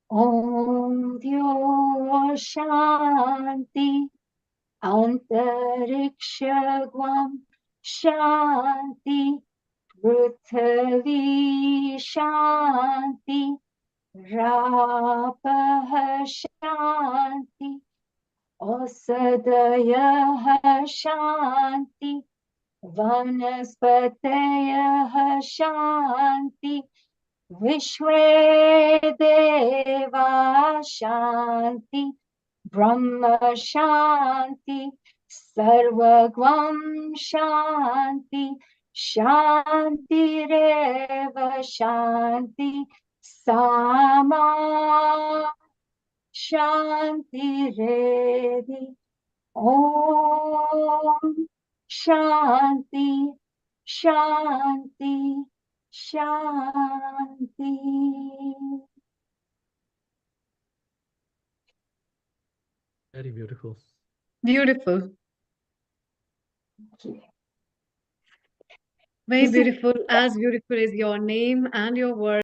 Om Dyo Shanti Antarikshagvam Shanti Prithvi Shanti Rapah Shanti Osadayah Shanti Vanaspatayah Shanti Vishwe Deva Shanti Brahma Shanti Sarvagvam Shanti Shanti Reva Shanti Sama Shanti Revi Om Shanti Shanti Shanti. Very beautiful. Beautiful. Very beautiful. As beautiful as your name and your work.